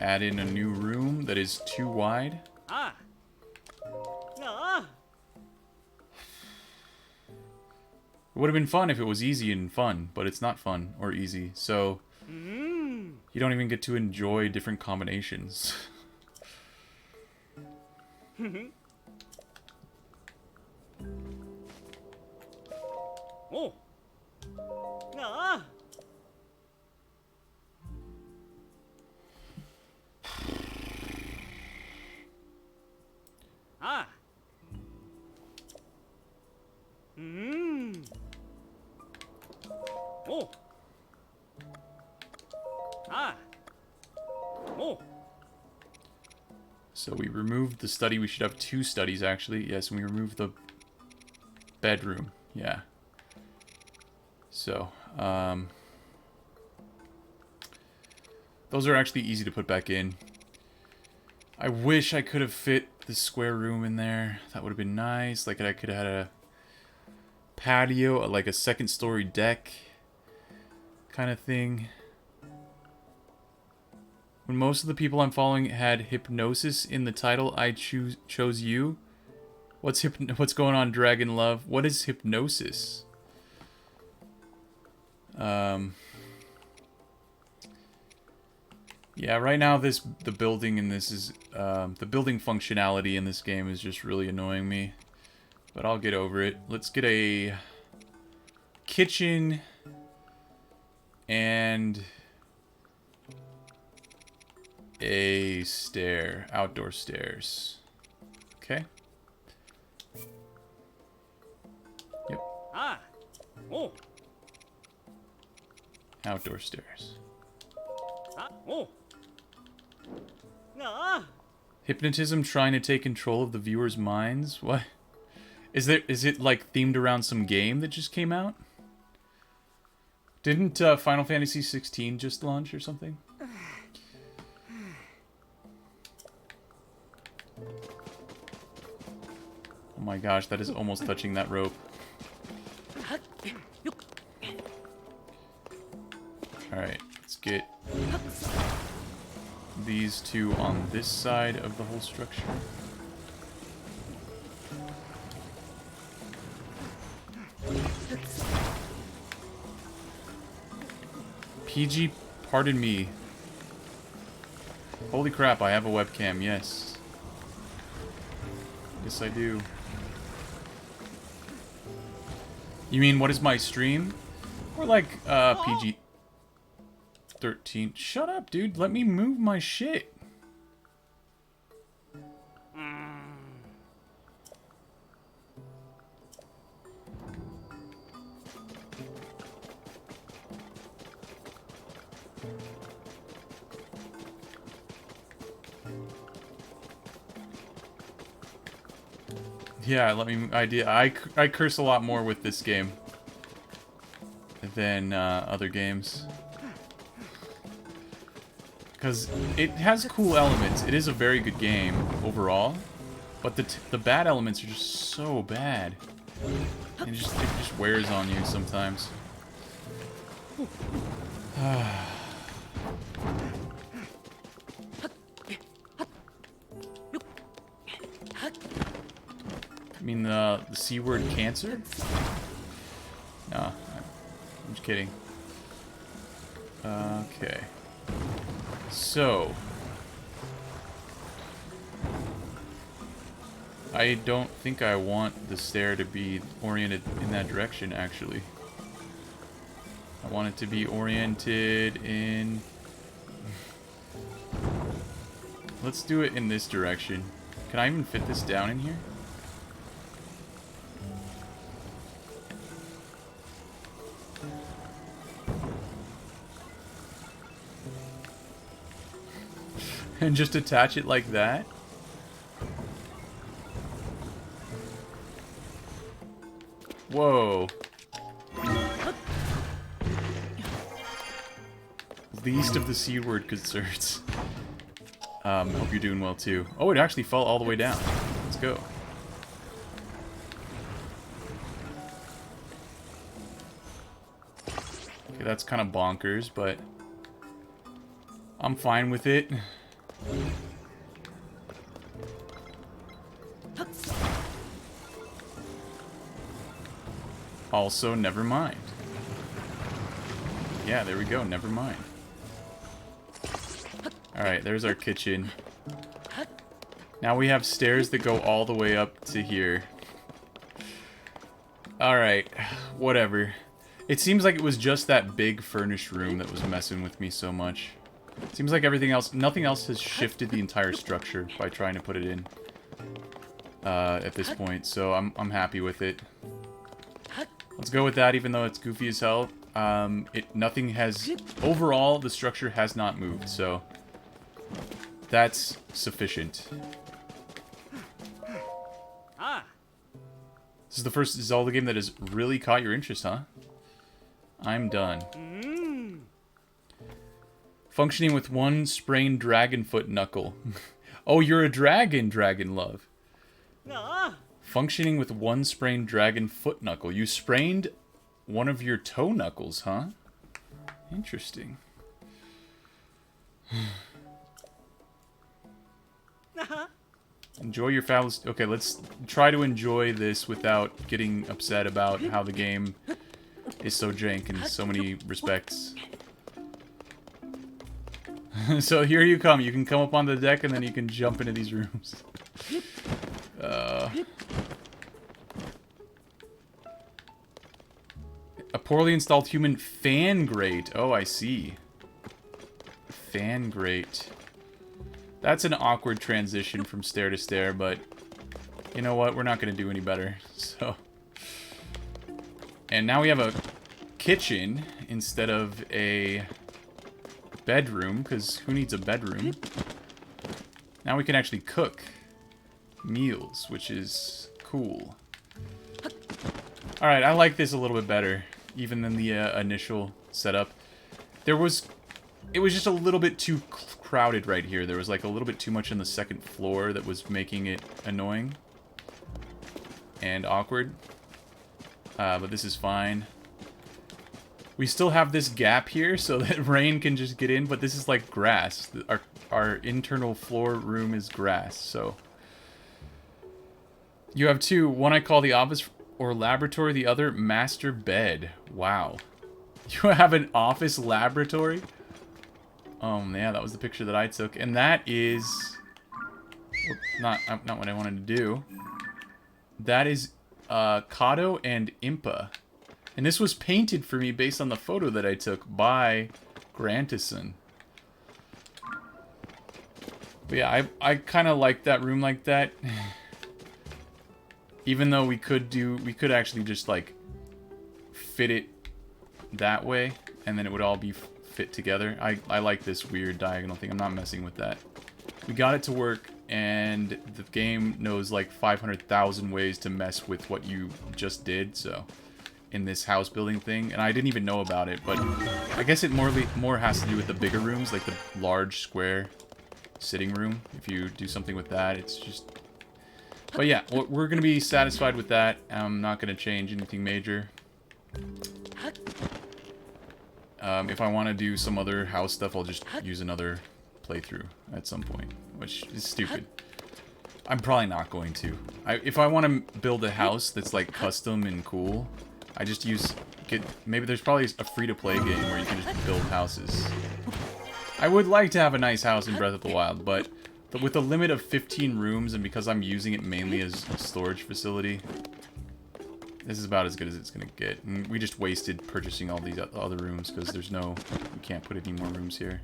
add in a new room that is too wide. Ah. It would have been fun if it was easy and fun, but it's not fun or easy, so you don't even get to enjoy different combinations. Oh. Ah. Ah. Oh. So we removed the study. We should have 2 studies, actually. Yes, and we removed the bedroom. Yeah. So, those are actually easy to put back in. I wish I could have fit the square room in there. That would have been nice. Like, I could have had a patio, like a 2nd-story deck kind of thing. When most of the people I'm following had hypnosis in the title, I chose you. What's going on, Dragon Love? What is hypnosis? Yeah, right now the building in this is the building functionality in this game is just really annoying me. But I'll get over it. Let's get a kitchen and a outdoor stairs. Okay. Yep. Ah. Oh. Outdoor stairs. Ah. Oh. Ah. Hypnotism trying to take control of the viewers' minds? What? Is it like themed around some game that just came out? Didn't Final Fantasy 16 just launch or something? Oh my gosh, that is almost touching that rope. Alright, let's get these 2 on this side of the whole structure. PG, pardon me. Holy crap, I have a webcam, yes. Yes, I do. You mean, what is my stream? Or like, PG-13. Shut up, dude. Let me move my shit. Yeah, let me... I curse a lot more with this game than other games. Because it has cool elements. It is a very good game overall. But the bad elements are just so bad. And it just wears on you sometimes. I mean the C word cancer? No, I'm just kidding. Okay. So I don't think I want the stair to be oriented in that direction, actually. I want it to be oriented in... Let's do it in this direction. Can I even fit this down in here? And just attach it like that? Whoa. Least of the C word concerns. Hope you're doing well too. Oh, it actually fell all the way down. Let's go. Okay, that's kind of bonkers, but I'm fine with it. Also, never mind. Yeah, there we go, never mind. Alright, there's our kitchen. Now we have stairs that go all the way up to here. Alright, whatever. It seems like it was just that big furnished room that was messing with me so much. It seems like everything else, nothing else has shifted the entire structure by trying to put it in at this point, so I'm happy with it. Let's go with that, even though it's goofy as hell. Nothing has, overall, the structure has not moved, so that's sufficient. This is the first Zelda game that has really caught your interest, huh? I'm done. Functioning with one sprained dragon foot knuckle. Oh, you're a dragon, Dragon Love. Functioning with one sprained dragon foot knuckle. You sprained one of your toe knuckles, huh? Interesting. Enjoy your fabulous... Okay, let's try to enjoy this without getting upset about how the game is so jank in so many respects. So here you come. You can come up on the deck and then you can jump into these rooms. A poorly installed human fan grate. Oh, I see. Fan grate. That's an awkward transition from stair to stair, but you know what? We're not going to do any better. So, and now we have a kitchen instead of a bedroom, because who needs a bedroom? Now we can actually cook meals, which is cool. Alright, I like this a little bit better, even than the initial setup. It was just a little bit too crowded right here. There was like a little bit too much on the second floor that was making it annoying and awkward. But this is fine. We still have this gap here so that rain can just get in, but this is like grass. Our internal floor room is grass, so... You have two. One I call the office or laboratory, the other master bed. Wow. You have an office laboratory? Yeah, that was the picture that I took. And that is... Not what I wanted to do. That is Kato and Impa. And this was painted for me based on the photo that I took by Grantison. But yeah, I kind of like that room like that. Even though we could actually just like fit it that way, and then it would all be fit together. I like this weird diagonal thing. I'm not messing with that. We got it to work, and the game knows like 500,000 ways to mess with what you just did, so... in this house building thing, and I didn't even know about it, but I guess it more has to do with the bigger rooms, like the large square sitting room. If you do something with that, it's just... But yeah, we're going to be satisfied with that. I'm not going to change anything major. If I want to do some other house stuff, I'll just use another playthrough at some point, which is stupid. I'm probably not going to. If I want to build a house that's like custom and cool, I just maybe there's probably a free-to-play game where you can just build houses. I would like to have a nice house in Breath of the Wild, but with a limit of 15 rooms, and because I'm using it mainly as a storage facility, this is about as good as it's going to get. And we just wasted purchasing all these other rooms, because we can't put any more rooms here.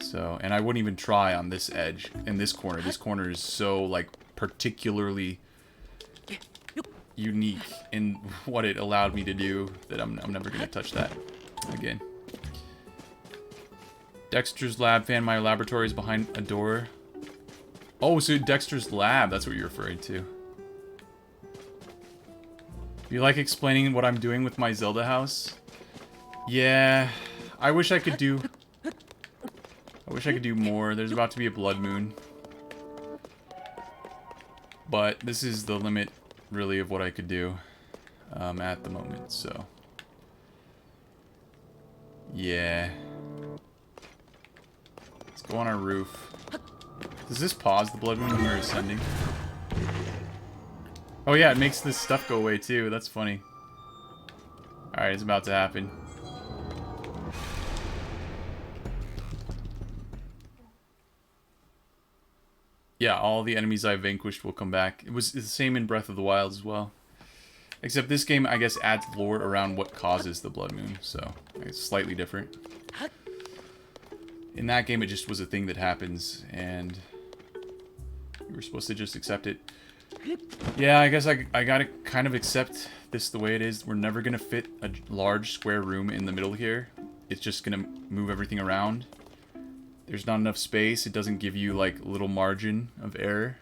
So, and I wouldn't even try on this edge, in this corner. This corner is so, like, particularly unique in what it allowed me to do that I'm never going to touch that again. Dexter's lab fan. My laboratory is behind a door. Oh, so Dexter's lab. That's what you're referring to. You like explaining what I'm doing with my Zelda house? Yeah. I wish I could do more. There's about to be a blood moon. But this is the limit, really, of what I could do at the moment, so... Yeah. Let's go on our roof. Does this pause the blood moon when we're ascending? Oh yeah, it makes this stuff go away too. That's funny. Alright, it's about to happen. Yeah, all the enemies I vanquished will come back. It was the same in Breath of the Wild as well. Except this game, I guess, adds lore around what causes the blood moon, so it's slightly different. In that game, it just was a thing that happens, and you were supposed to just accept it. Yeah, I guess I gotta kind of accept this the way it is. We're never gonna fit a large square room in the middle here. It's just gonna move everything around. There's not enough space. It doesn't give you, like, little margin of error.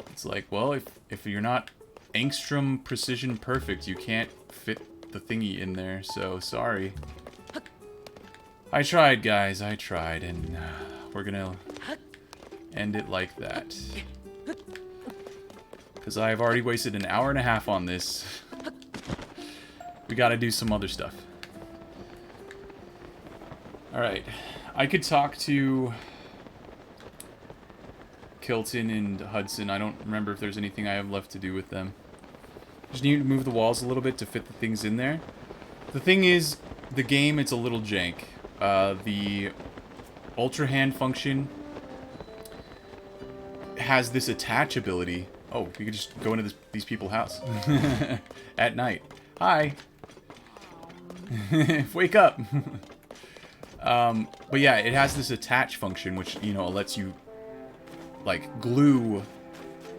It's like, well, if you're not angstrom precision perfect. You can't fit the thingy in there, so sorry. I tried, guys. I tried, and we're gonna end it like that. Because I've already wasted an hour and a half on this. We gotta do some other stuff. Alright. I could talk to Kilton and Hudson. I don't remember if there's anything I have left to do with them. Just need to move the walls a little bit to fit the things in there. The thing is, the game, it's a little jank. The Ultra Hand function has this attach ability. Oh, we could just go into these people's house at night. Hi. Wake up. But yeah, it has this attach function, which, you know, lets you, like, glue.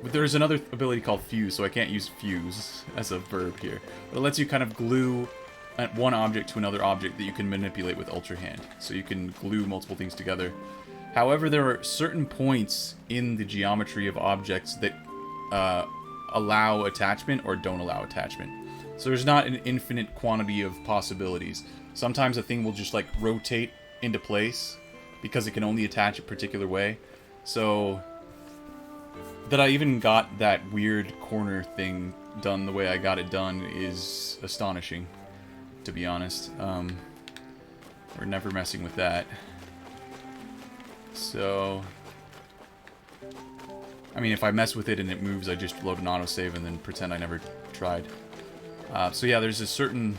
But there's another ability called fuse, so I can't use fuse as a verb here. But it lets you kind of glue one object to another object that you can manipulate with Ultra Hand. So you can glue multiple things together. However, there are certain points in the geometry of objects that allow attachment or don't allow attachment. So there's not an infinite quantity of possibilities. Sometimes a thing will just like rotate into place because it can only attach a particular way. So that I even got that weird corner thing done the way I got it done is astonishing, to be honest. We're never messing with that. So, I mean, if I mess with it and it moves, I just load an autosave and then pretend I never tried. So yeah, there's a certain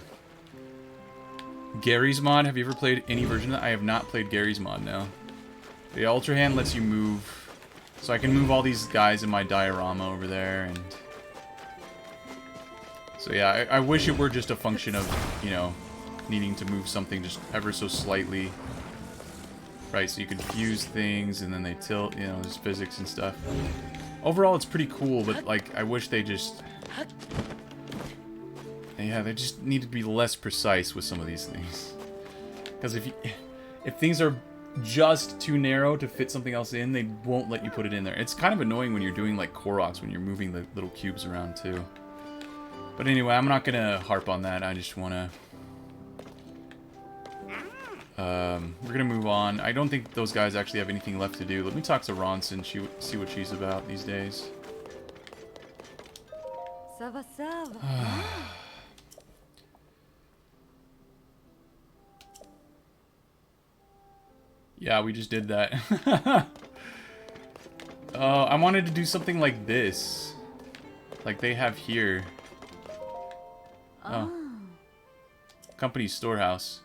Gary's mod. Have you ever played any version of that? I have not played Gary's mod, no. The Ultra Hand lets you move. So I can move all these guys in my diorama over there, and so yeah, I wish it were just a function of, you know, needing to move something just ever so slightly. Right, so you can fuse things and then they tilt, you know, there's physics and stuff. Overall, it's pretty cool, but like, I wish they just... Yeah, they just need to be less precise with some of these things. Because if things are just too narrow to fit something else in, they won't let you put it in there. It's kind of annoying when you're doing like Koroks, when you're moving the little cubes around too. But anyway, I'm not gonna harp on that. I just wanna... we're gonna move on. I don't think those guys actually have anything left to do. Let me talk to Ronson, see what she's about these days. Yeah, we just did that. I wanted to do something like this. Like they have here. Oh. Company storehouse.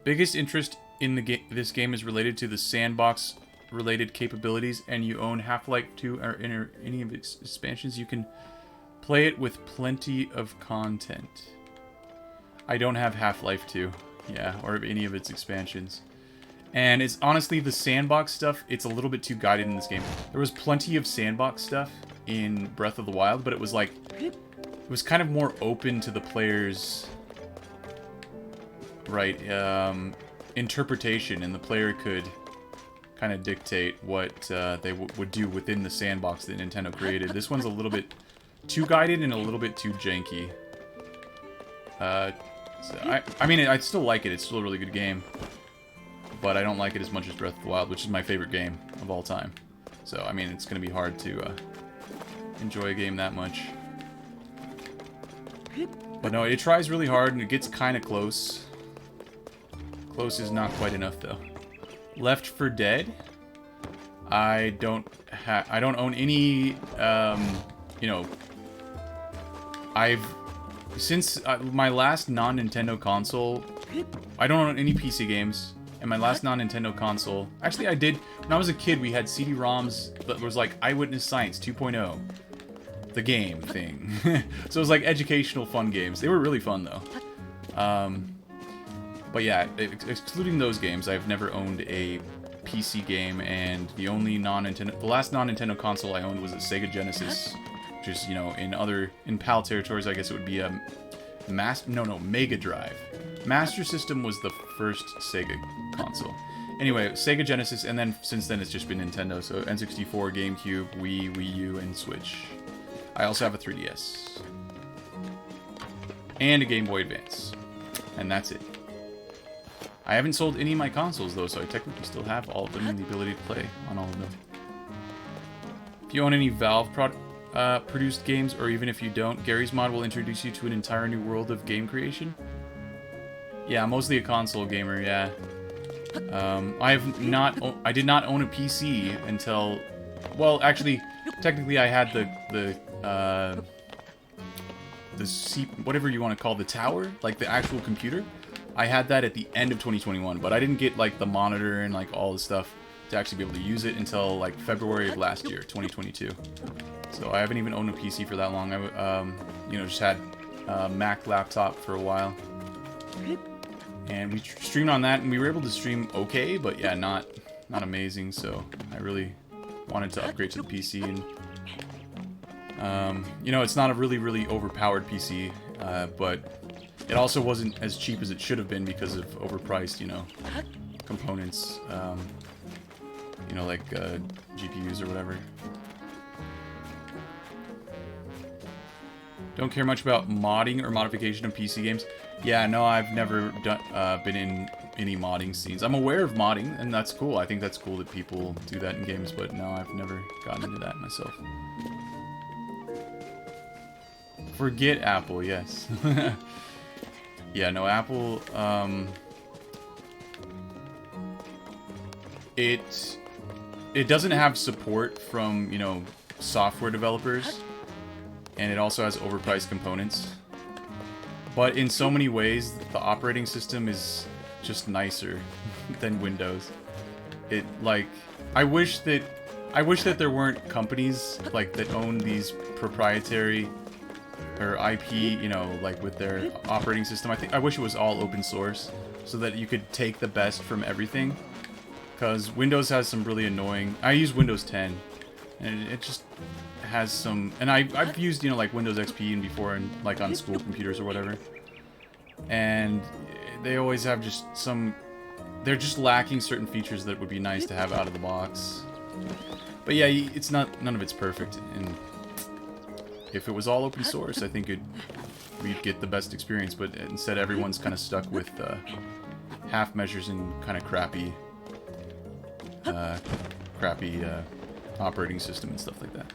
Biggest interest in this game is related to the sandbox related capabilities, and you own Half-Life 2 or any of its expansions. You can play it with plenty of content. I don't have Half-Life 2, yeah, or any of its expansions. And it's honestly, the sandbox stuff, it's a little bit too guided in this game. There was plenty of sandbox stuff in Breath of the Wild, but it was like, it was kind of more open to the player's, right, interpretation, and the player could kind of dictate what they would do within the sandbox that Nintendo created. This one's a little bit too guided and a little bit too janky. So I mean, I still like it. It's still a really good game. But I don't like it as much as Breath of the Wild, which is my favorite game of all time. So, I mean, it's going to be hard to enjoy a game that much. But no, it tries really hard, and it gets kind of close. Close is not quite enough, though. Left 4 Dead? I don't own any, you know... Since my last non-Nintendo console... I don't own any PC games. And my last non-Nintendo console... Actually, I did... When I was a kid, we had CD-ROMs that was like Eyewitness Science 2.0. The game thing. So it was like educational fun games. They were really fun, though. But yeah, excluding those games, I've never owned a PC game, and the only non-Nintendo... The last non-Nintendo console I owned was a Sega Genesis, which is, you know, in PAL territories, I guess it would be a No, Mega Drive. Master System was the first Sega console. Anyway, Sega Genesis, and then since then it's just been Nintendo. So N64, GameCube, Wii, Wii U, and Switch. I also have a 3DS. And a Game Boy Advance. And that's it. I haven't sold any of my consoles, though, so I technically still have all of them and the ability to play on all of them. If you own any Valve produced games, or even if you don't, Gary's Mod will introduce you to an entire new world of game creation. Yeah, I'm mostly a console gamer, yeah. I did not own a PC until... Well, actually, technically I had whatever you want to call the tower, like the actual computer. I had that at the end of 2021, but I didn't get like the monitor and like all the stuff to actually be able to use it until like February of last year, 2022. So I haven't even owned a PC for that long. I, just had a Mac laptop for a while, and we streamed on that, and we were able to stream okay, but yeah, not amazing. So I really wanted to upgrade to the PC, and it's not a really overpowered PC, but it also wasn't as cheap as it should have been because of overpriced, components, like GPUs or whatever. Don't care much about modding or modification of PC games. Yeah, no, I've never been in any modding scenes. I'm aware of modding, and that's cool. I think that's cool that people do that in games, but no, I've never gotten into that myself. Forget Apple, yes. Yeah, no, Apple, it doesn't have support from, software developers, and it also has overpriced components. But in so many ways, the operating system is just nicer than Windows. I wish that there weren't companies like that own these proprietary or IP, like with their operating system. I wish it was all open source so that you could take the best from everything. Because Windows has some really annoying... I use Windows 10, and it just has some... And I've used, like Windows XP and before, and like on school computers or whatever. And they always have just some... They're just lacking certain features that would be nice to have out of the box. But yeah, it's not... None of it's perfect, and... If it was all open source, I think we'd get the best experience, but instead everyone's kind of stuck with half measures and kind of crappy operating system and stuff like that.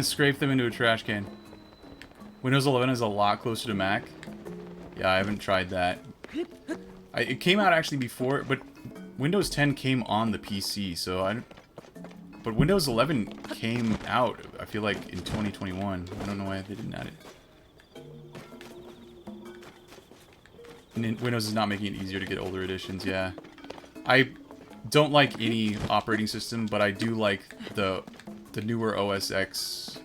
Scrape them into a trash can. Windows 11 is a lot closer to Mac. Yeah, I haven't tried that. It came out actually before, but Windows 10 came on the PC, so But Windows 11 came out, I feel like, in 2021. I don't know why they didn't add it. Windows is not making it easier to get older editions, yeah. I don't like any operating system, but I do like the newer OS X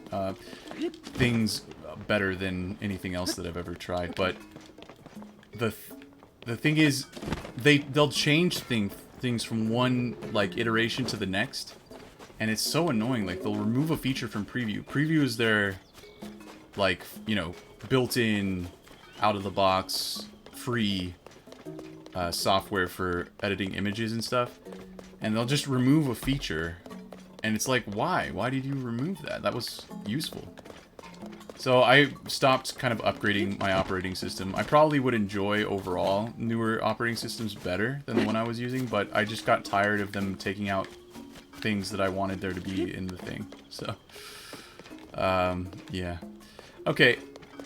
things better than anything else that I've ever tried. But the thing is, they'll change things from one iteration to the next. And it's so annoying, like, they'll remove a feature from Preview. Preview is their, built-in, out-of-the-box, free software for editing images and stuff. And they'll just remove a feature. And it's like, why? Why did you remove that? That was useful. So I stopped kind of upgrading my operating system. I probably would enjoy, overall, newer operating systems better than the one I was using, but I just got tired of them taking out things that I wanted there to be in the thing. So, yeah. Okay,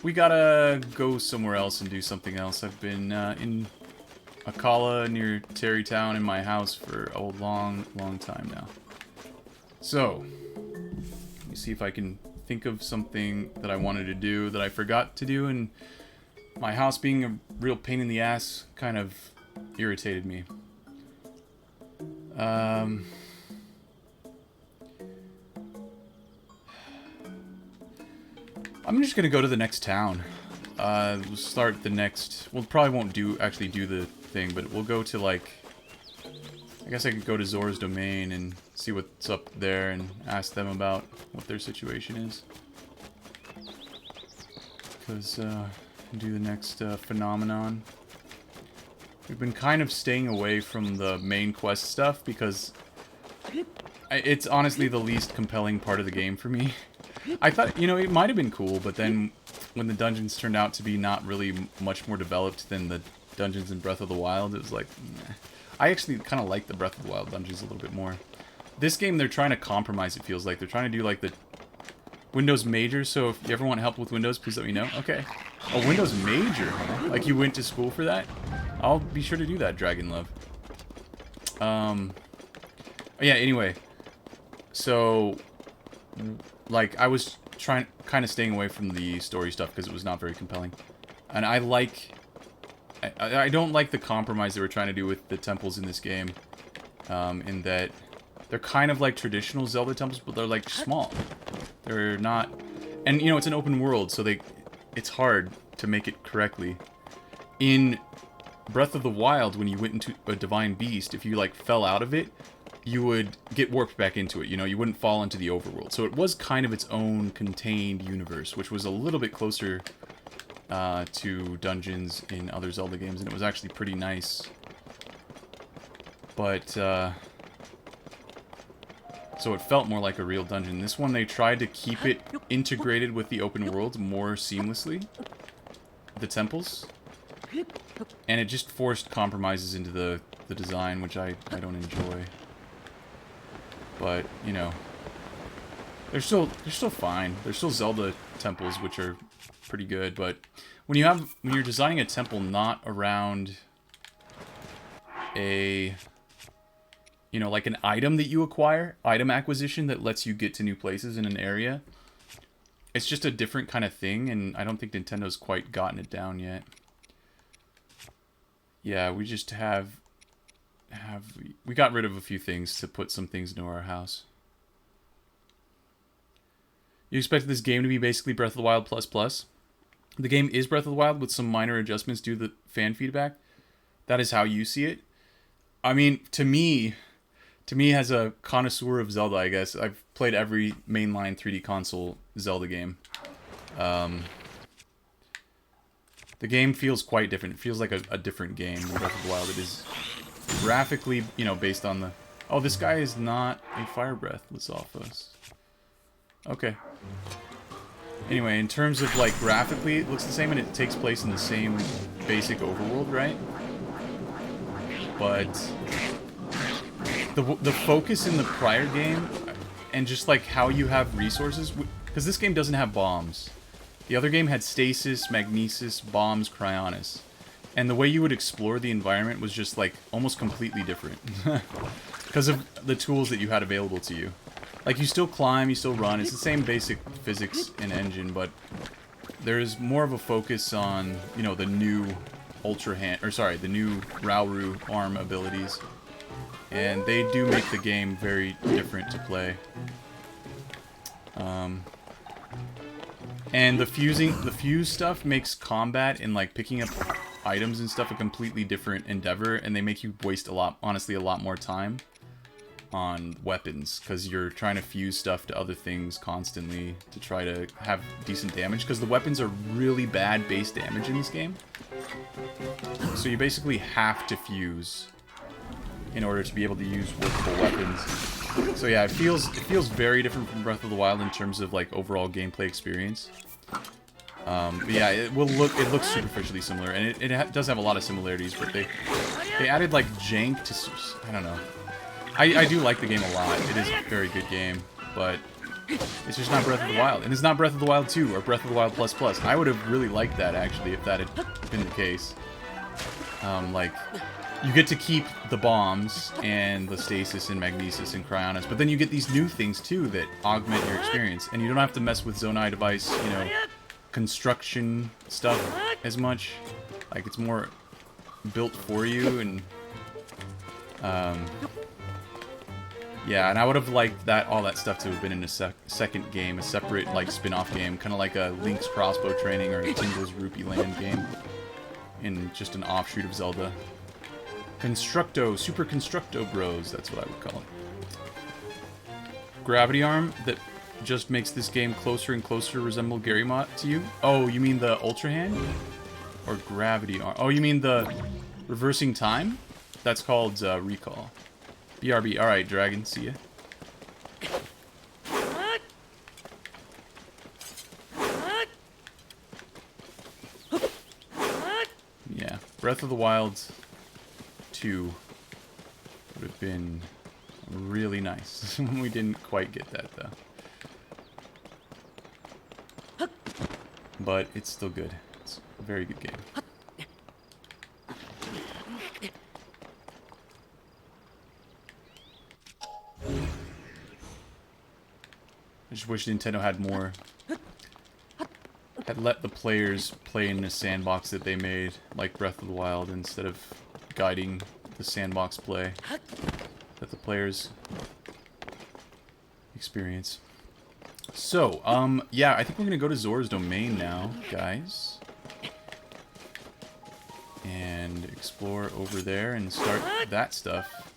we gotta go somewhere else and do something else. I've been in Akala near Terrytown in my house for a long time now. So, let me see if I can think of something that I wanted to do that I forgot to do, and my house being a real pain in the ass kind of irritated me. I'm just gonna go to the next town. We'll start the next... We'll probably won't actually do the thing, but we'll go to, I guess I could go to Zora's Domain and see what's up there and ask them about what their situation is. because do the next phenomenon. We've been kind of staying away from the main quest stuff because it's honestly the least compelling part of the game for me. I thought, you know, it might have been cool, but then when the dungeons turned out to be not really much more developed than the dungeons in Breath of the Wild, it was like, meh. I actually kind of like the Breath of the Wild dungeons a little bit more. This game, they're trying to compromise, it feels like. They're trying to do like the Windows Major, so if you ever want help with Windows, please let me know. Okay. Oh, Windows Major, huh? Like you went to school for that? I'll be sure to do that, Dragon Love. Yeah, anyway. So, like, I was kind of staying away from the story stuff because it was not very compelling. And I don't like the compromise they were trying to do with the temples in this game. In that they're kind of like traditional Zelda temples, but they're like small. They're not, and you know, it's an open world, so it's hard to make it correctly. In Breath of the Wild, when you went into a divine beast, if you like fell out of it, you would get warped back into it. You know, you wouldn't fall into the overworld. So it was kind of its own contained universe, which was a little bit closer to dungeons in other Zelda games, and it was actually pretty nice. But so it felt more like a real dungeon. This one, they tried to keep it integrated with the open world more seamlessly, the temples, and it just forced compromises into the design, which I don't enjoy. But you know, they're still fine. They're still Zelda temples, which are pretty good. But when you're designing a temple not around a, you know, like an item that you acquire, item acquisition that lets you get to new places in an area, it's just a different kind of thing, and I don't think Nintendo's quite gotten it down yet. Yeah, we just we got rid of a few things to put some things into our house. You expect this game to be basically Breath of the Wild ++? The game is Breath of the Wild with some minor adjustments due to the fan feedback. That is how you see it. I mean, to me as a connoisseur of Zelda, I guess, I've played every mainline 3D console Zelda game. The game feels quite different. It feels like a different game than Breath of the Wild. It is graphically, you know, based on the... Oh, this guy is not a fire breath. Let's off us. Okay. Anyway, in terms of, like, graphically, it looks the same, and it takes place in the same basic overworld, right? But the focus in the prior game, and just, like, how you have resources... Because this game doesn't have bombs. The other game had stasis, magnesis, bombs, cryonis. And the way you would explore the environment was just, like, almost completely different. Because of the tools that you had available to you. Like, you still climb, you still run. It's the same basic physics and engine, but there's more of a focus on, you know, the new the new Rauru arm abilities. And they do make the game very different to play. And the fuse stuff makes combat and, like, picking up items and stuff a completely different endeavor, and they make you waste honestly a lot more time on weapons, because you're trying to fuse stuff to other things constantly to try to have decent damage, because the weapons are really bad base damage in this game. So you basically have to fuse in order to be able to use workable weapons. So yeah, it feels very different from Breath of the Wild in terms of, like, overall gameplay experience. But yeah, it looks superficially similar, and it does have a lot of similarities, but they added, like, jank to... I don't know. I do like the game a lot. It is a very good game, but it's just not Breath of the Wild. And it's not Breath of the Wild 2 or Breath of the Wild ++. I would have really liked that, actually, if that had been the case. Like, you get to keep the bombs and the stasis and magnesis and cryonis, but then you get these new things, too, that augment your experience. And you don't have to mess with Zonai device, you know, construction stuff as much. Like, it's more built for you, and yeah, and I would have liked all that stuff to have been in a second game, a separate, like, spin-off game, kind of like a Link's Crossbow Training or a Tingle's Rupee Land game, in just an offshoot of Zelda. Super Constructo Bros, that's what I would call it. Gravity Arm, just makes this game closer and closer to resemble Gary Mott to you? Oh, you mean the Ultra Hand? Or Gravity Arm? Oh, you mean the reversing time? That's called Recall. BRB. Alright, Dragon. See ya. Yeah. Breath of the Wild 2 would have been really nice. We didn't quite get that, though. But it's still good. It's a very good game. I just wish Nintendo had more... had let the players play in the sandbox that they made, like Breath of the Wild, instead of guiding the sandbox play that the players experience. So, yeah, I think we're gonna go to Zora's Domain now, guys. And explore over there and start that stuff.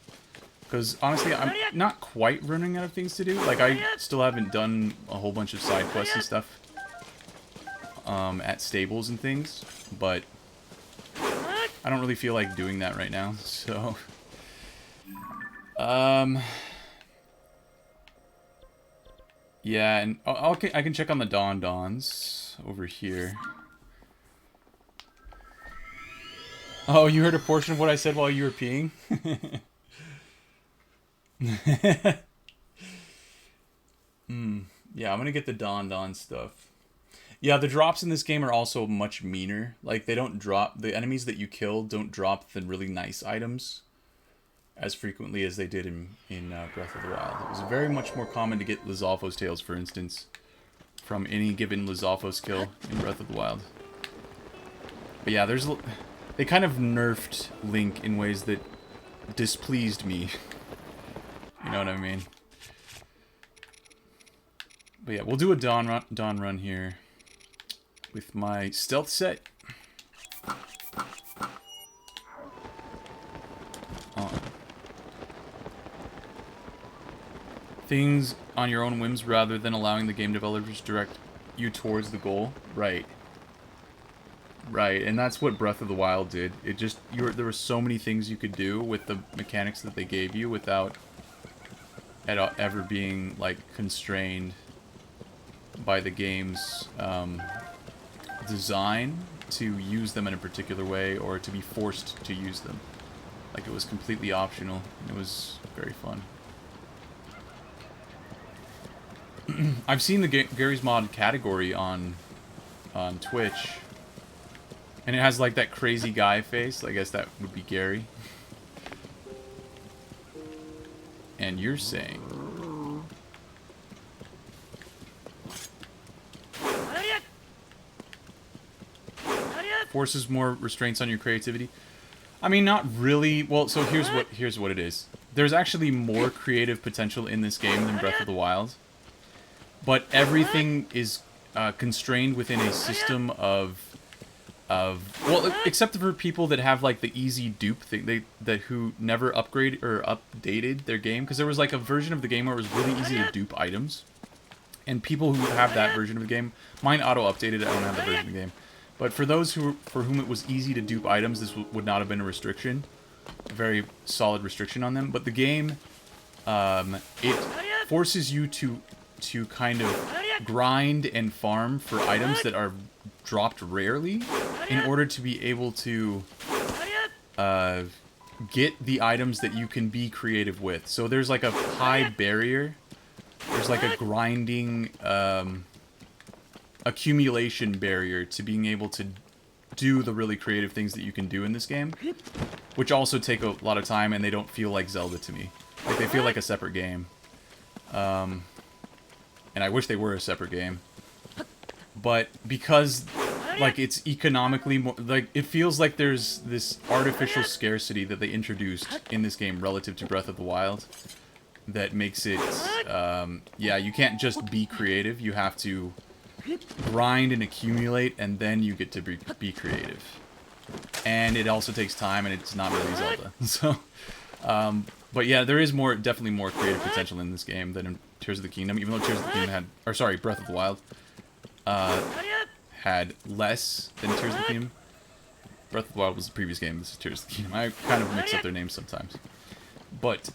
Because, honestly, I'm not quite running out of things to do. Like, I still haven't done a whole bunch of side quests and stuff at stables and things. But I don't really feel like doing that right now, so... yeah, and I can check on the Dons over here. Oh, you heard a portion of what I said while you were peeing? Yeah, I'm gonna get the Don stuff. Yeah, the drops in this game are also much meaner. Like, they don't drop... the enemies that you kill don't drop the really nice items as frequently as they did in Breath of the Wild. It was very much more common to get Lizalfo's tails, for instance, from any given Lizalfo's kill in Breath of the Wild. But yeah, they kind of nerfed Link in ways that displeased me. You know what I mean? But yeah, we'll do a Dawn run here with my stealth set. Things on your own whims rather than allowing the game developers to direct you towards the goal. Right. Right, and that's what Breath of the Wild did. It just... there were so many things you could do with the mechanics that they gave you without ever being, like, constrained by the game's design to use them in a particular way or to be forced to use them. Like, it was completely optional. It was very fun. I've seen the Gary's Mod category on Twitch, and it has like that crazy guy face. I guess that would be Gary. And you're saying forces more restraints on your creativity. I mean, not really. Well, so here's what it is. There's actually more creative potential in this game than Breath of the Wild. But everything is constrained within a system of well, except for people that have like the easy dupe thing, who never upgraded or updated their game, because there was like a version of the game where it was really easy to dupe items, and people who have that version of the game, mine auto updated. I don't have that version of the game, but for those for whom it was easy to dupe items, this would not have been a restriction, a very solid restriction on them. But the game, it forces you to kind of grind and farm for items that are dropped rarely in order to be able to get the items that you can be creative with. So there's like a high barrier. There's like a grinding accumulation barrier to being able to do the really creative things that you can do in this game, which also take a lot of time, and they don't feel like Zelda to me. Like, they feel like a separate game. And I wish they were a separate game. But because, like, it's economically more... like, it feels like there's this artificial scarcity that they introduced in this game relative to Breath of the Wild that makes it... yeah, you can't just be creative. You have to grind and accumulate, and then you get to be creative. And it also takes time, and it's not really Zelda. So, But yeah, there is definitely more creative potential in this game than in Tears of the Kingdom. Even though Tears of the Kingdom Breath of the Wild had less than Tears of the Kingdom. Breath of the Wild was the previous game. This is Tears of the Kingdom. I kind of mix up their names sometimes. But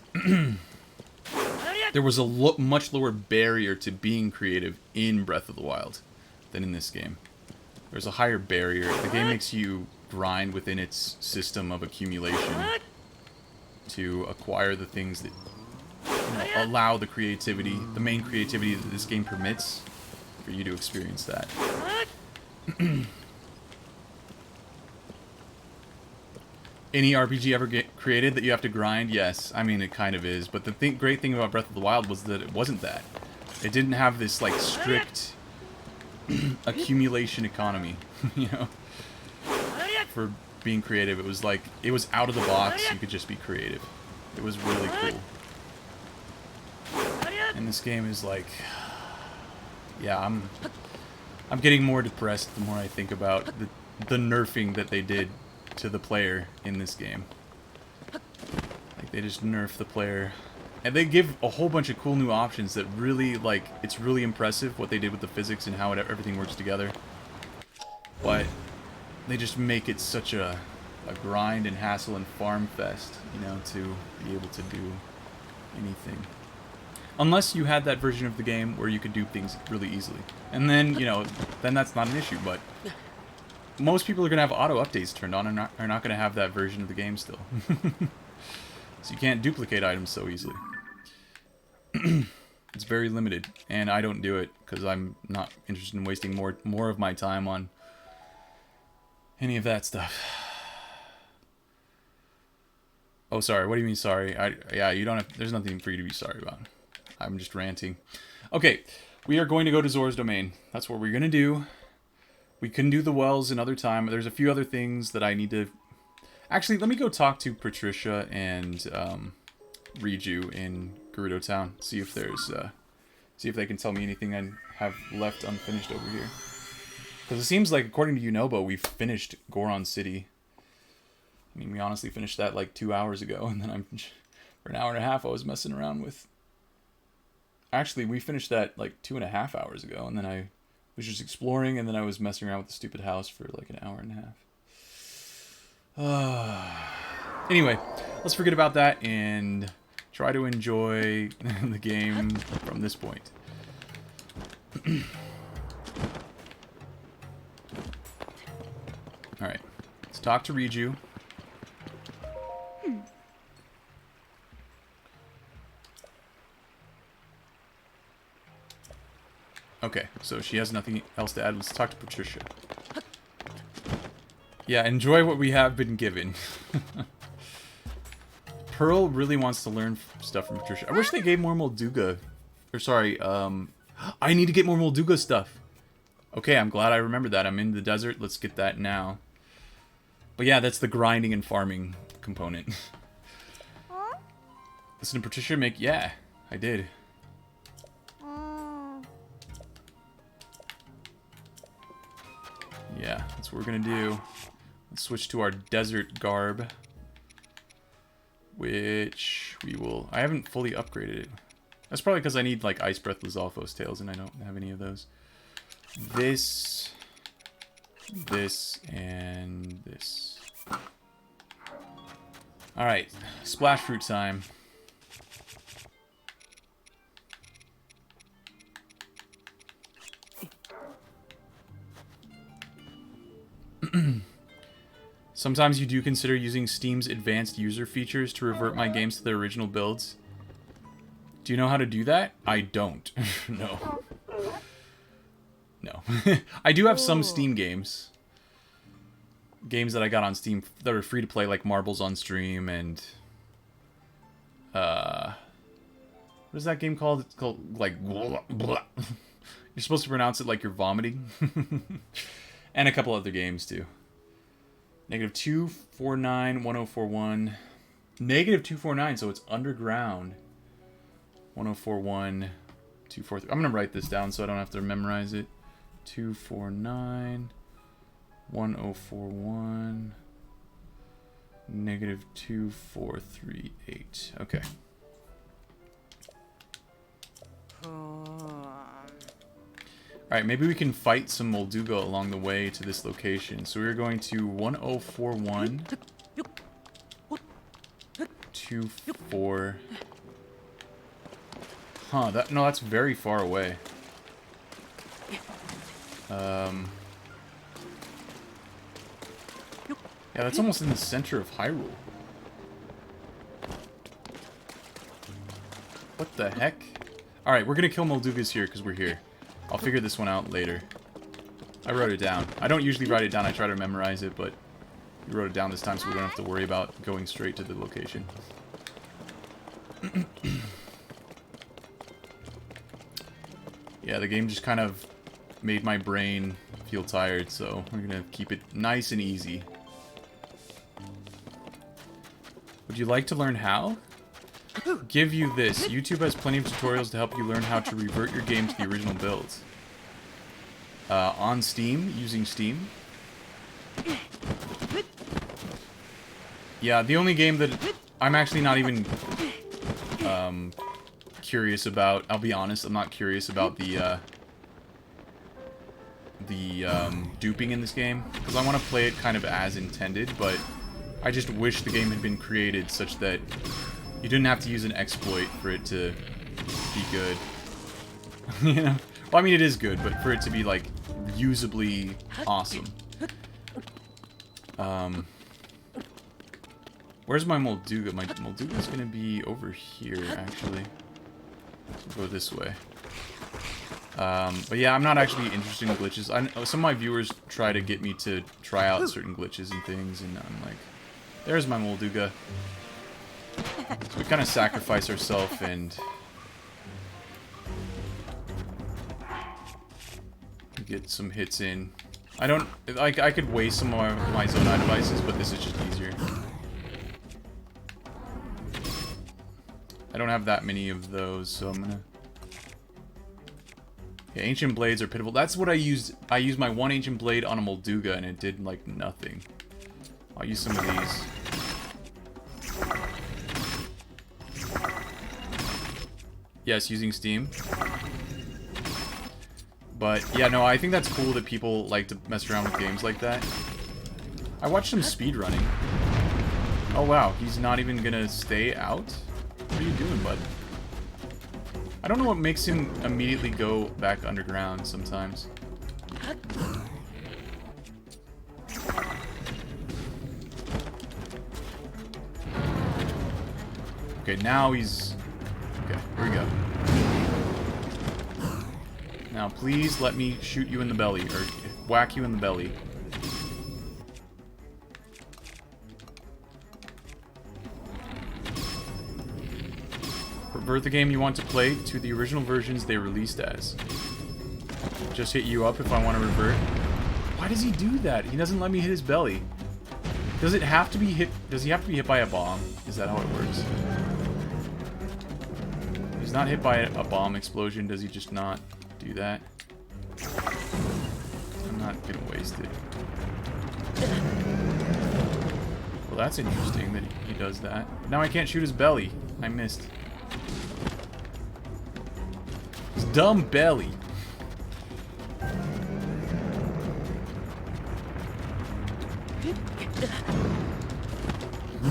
there was a much lower barrier to being creative in Breath of the Wild than in this game. There's a higher barrier. The game makes you grind within its system of accumulation to acquire the things that allow the creativity, the main creativity that this game permits, for you to experience that. Any RPG ever created that you have to grind? Yes. I mean, it kind of is. But the great thing about Breath of the Wild was that it wasn't that. It didn't have this, like, strict accumulation economy, you know, for being creative. It was like, it was out of the box. You could just be creative. It was really cool. And this game is like, yeah, I'm getting more depressed the more I think about the nerfing that they did to the player in this game. Like, they just nerf the player. And they give a whole bunch of cool new options that really, like, it's really impressive what they did with the physics and how everything works together. But they just make it such a grind and hassle and farm fest, you know, to be able to do anything. Unless you had that version of the game where you could do things really easily. And then, you know, then that's not an issue, but most people are going to have auto updates turned on and are not going to have that version of the game still. So you can't duplicate items so easily. It's very limited, and I don't do it because I'm not interested in wasting more of my time on any of that stuff. Oh, sorry. What do you mean sorry? Yeah, you don't have. There's nothing for you to be sorry about. I'm just ranting. Okay, we are going to go to Zora's Domain. That's what we're gonna do. We can do the wells another time. There's a few other things that I need to. Actually, let me go talk to Patricia and Riju in Gerudo Town. See if they can tell me anything I have left unfinished over here. Because it seems like, according to Unobo, we've finished Goron City. I mean, we honestly finished that like 2 hours ago, and then for an hour and a half I was messing around with. Actually, we finished that like 2.5 hours ago, and then I was just exploring, and then I was messing around with the stupid house for like an hour and a half. Anyway, let's forget about that and try to enjoy the game from this point. Alright, let's talk to Riju. Okay, so she has nothing else to add. Let's talk to Patricia. Yeah, enjoy what we have been given. Pearl really wants to learn stuff from Patricia. I wish they gave more Molduga. Or sorry, I need to get more Molduga stuff. Okay, I'm glad I remembered that. I'm in the desert. Let's get that now. But yeah, that's the grinding and farming component. Listen to Patricia make... Yeah, I did. Yeah, that's what we're gonna do. Let's switch to our desert garb. Which we will... I haven't fully upgraded it. That's probably because I need, like, Ice Breath Lizalfos tails, and I don't have any of those. This, and this. Alright, splash fruit time. Sometimes you do consider using Steam's advanced user features to revert my games to their original builds. Do you know how to do that? I don't. No. No. I do have some Steam games. Games that I got on Steam that are free to play, like Marbles on Stream and... what is that game called? It's called, like... You're supposed to pronounce it like you're vomiting. And a couple other games, too. -249, 1041. -249, so it's underground. 1041, 243. I'm going to write this down so I don't have to memorize it. 249, 1041, -2438. Okay. Alright, maybe we can fight some Molduga along the way to this location. So we're going to 1041. 24. Huh, no, that's very far away. Yeah, that's almost in the center of Hyrule. What the heck? Alright, we're gonna kill Moldugas here because we're here. I'll figure this one out later. I wrote it down. I don't usually write it down, I try to memorize it, but we wrote it down this time so we don't have to worry about going straight to the location. Yeah, the game just kind of made my brain feel tired, so we're gonna keep it nice and easy. Would you like to learn how? Give you this. YouTube has plenty of tutorials to help you learn how to revert your game to the original builds. On Steam, using Steam. Yeah, the only game that I'm actually not even curious about, I'll be honest, I'm not curious about the duping in this game, because I want to play it kind of as intended, but I just wish the game had been created such that you didn't have to use an exploit for it to be good. You know? Well, I mean, it is good, but for it to be, like, usably awesome. Where's my Molduga? My Molduga's gonna be over here, actually. So go this way. But yeah, I'm not actually interested in glitches. Some of my viewers try to get me to try out certain glitches and things, and I'm like, there's my Molduga. So we kind of sacrifice ourselves and get some hits in. I don't, like, I could waste some of my Zonai devices, but this is just easier. I don't have that many of those, so I'm gonna... Yeah, Ancient Blades are pitiful. That's what I used. I used my one Ancient Blade on a Molduga, and it did, like, nothing. I'll use some of these. Yes, using Steam. But, yeah, no, I think that's cool that people like to mess around with games like that. I watched some speedrunning. Oh, wow, he's not even gonna stay out? What are you doing, bud? I don't know what makes him immediately go back underground sometimes. Okay, now he's... Okay, here we go. Now, please let me shoot you in the belly, or whack you in the belly. Revert the game you want to play to the original versions they released as. Just hit you up if I want to revert. Why does he do that? He doesn't let me hit his belly. Does it have to be hit? Does he have to be hit by a bomb? Is that how it works? If he's not hit by a bomb explosion, does he just not do that? I'm not gonna waste it. Well, that's interesting that he does that. Now I can't shoot his belly. I missed. His dumb belly.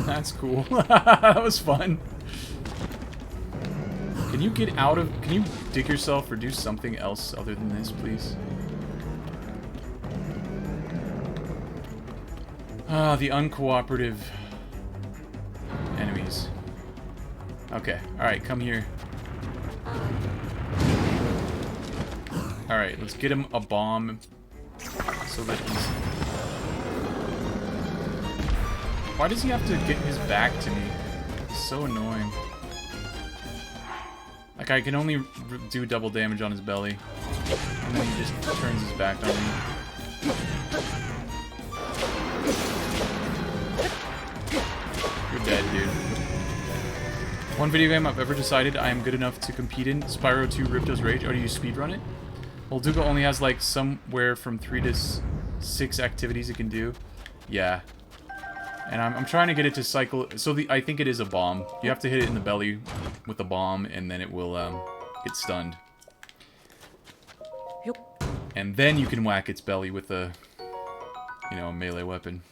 That's cool. That was fun. Can you get out of... Can you dig yourself or do something else other than this, please? Ah, the uncooperative enemies. Okay, alright, come here. Alright, let's get him a bomb so that he's... Why does he have to get his back to me? It's so annoying. Like, I can only do double damage on his belly. And then he just turns his back on me. You're dead, dude. One video game I've ever decided I am good enough to compete in, Spyro 2 Ripto's Rage. Oh, do you speedrun it? Molduga only has, like, somewhere from 3 to 6 activities it can do. Yeah. And I'm trying to get it to cycle. So I think it is a bomb. You have to hit it in the belly with the bomb, and then it will get stunned. And then you can whack its belly with a, you know, a melee weapon.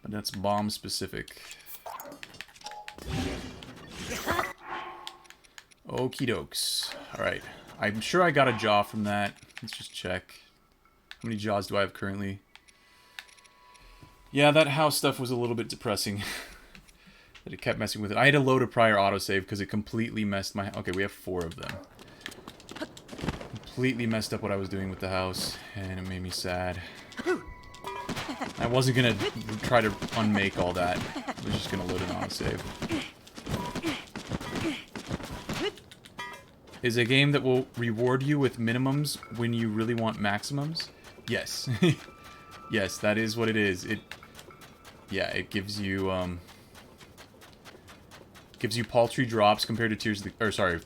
But that's bomb specific. Okie dokes. Alright. I'm sure I got a jaw from that. Let's just check. How many jaws do I have currently? Yeah, that house stuff was a little bit depressing. That it kept messing with it. I had to load a prior autosave because it completely messed my... Okay, we have 4 of them. Completely messed up what I was doing with the house, and it made me sad. I wasn't gonna try to unmake all that. I was just gonna load an autosave. Is a game that will reward you with minimums when you really want maximums? Yes. Yes, that is what it is. Yeah, it gives you paltry drops compared to Tears of the... Or, sorry,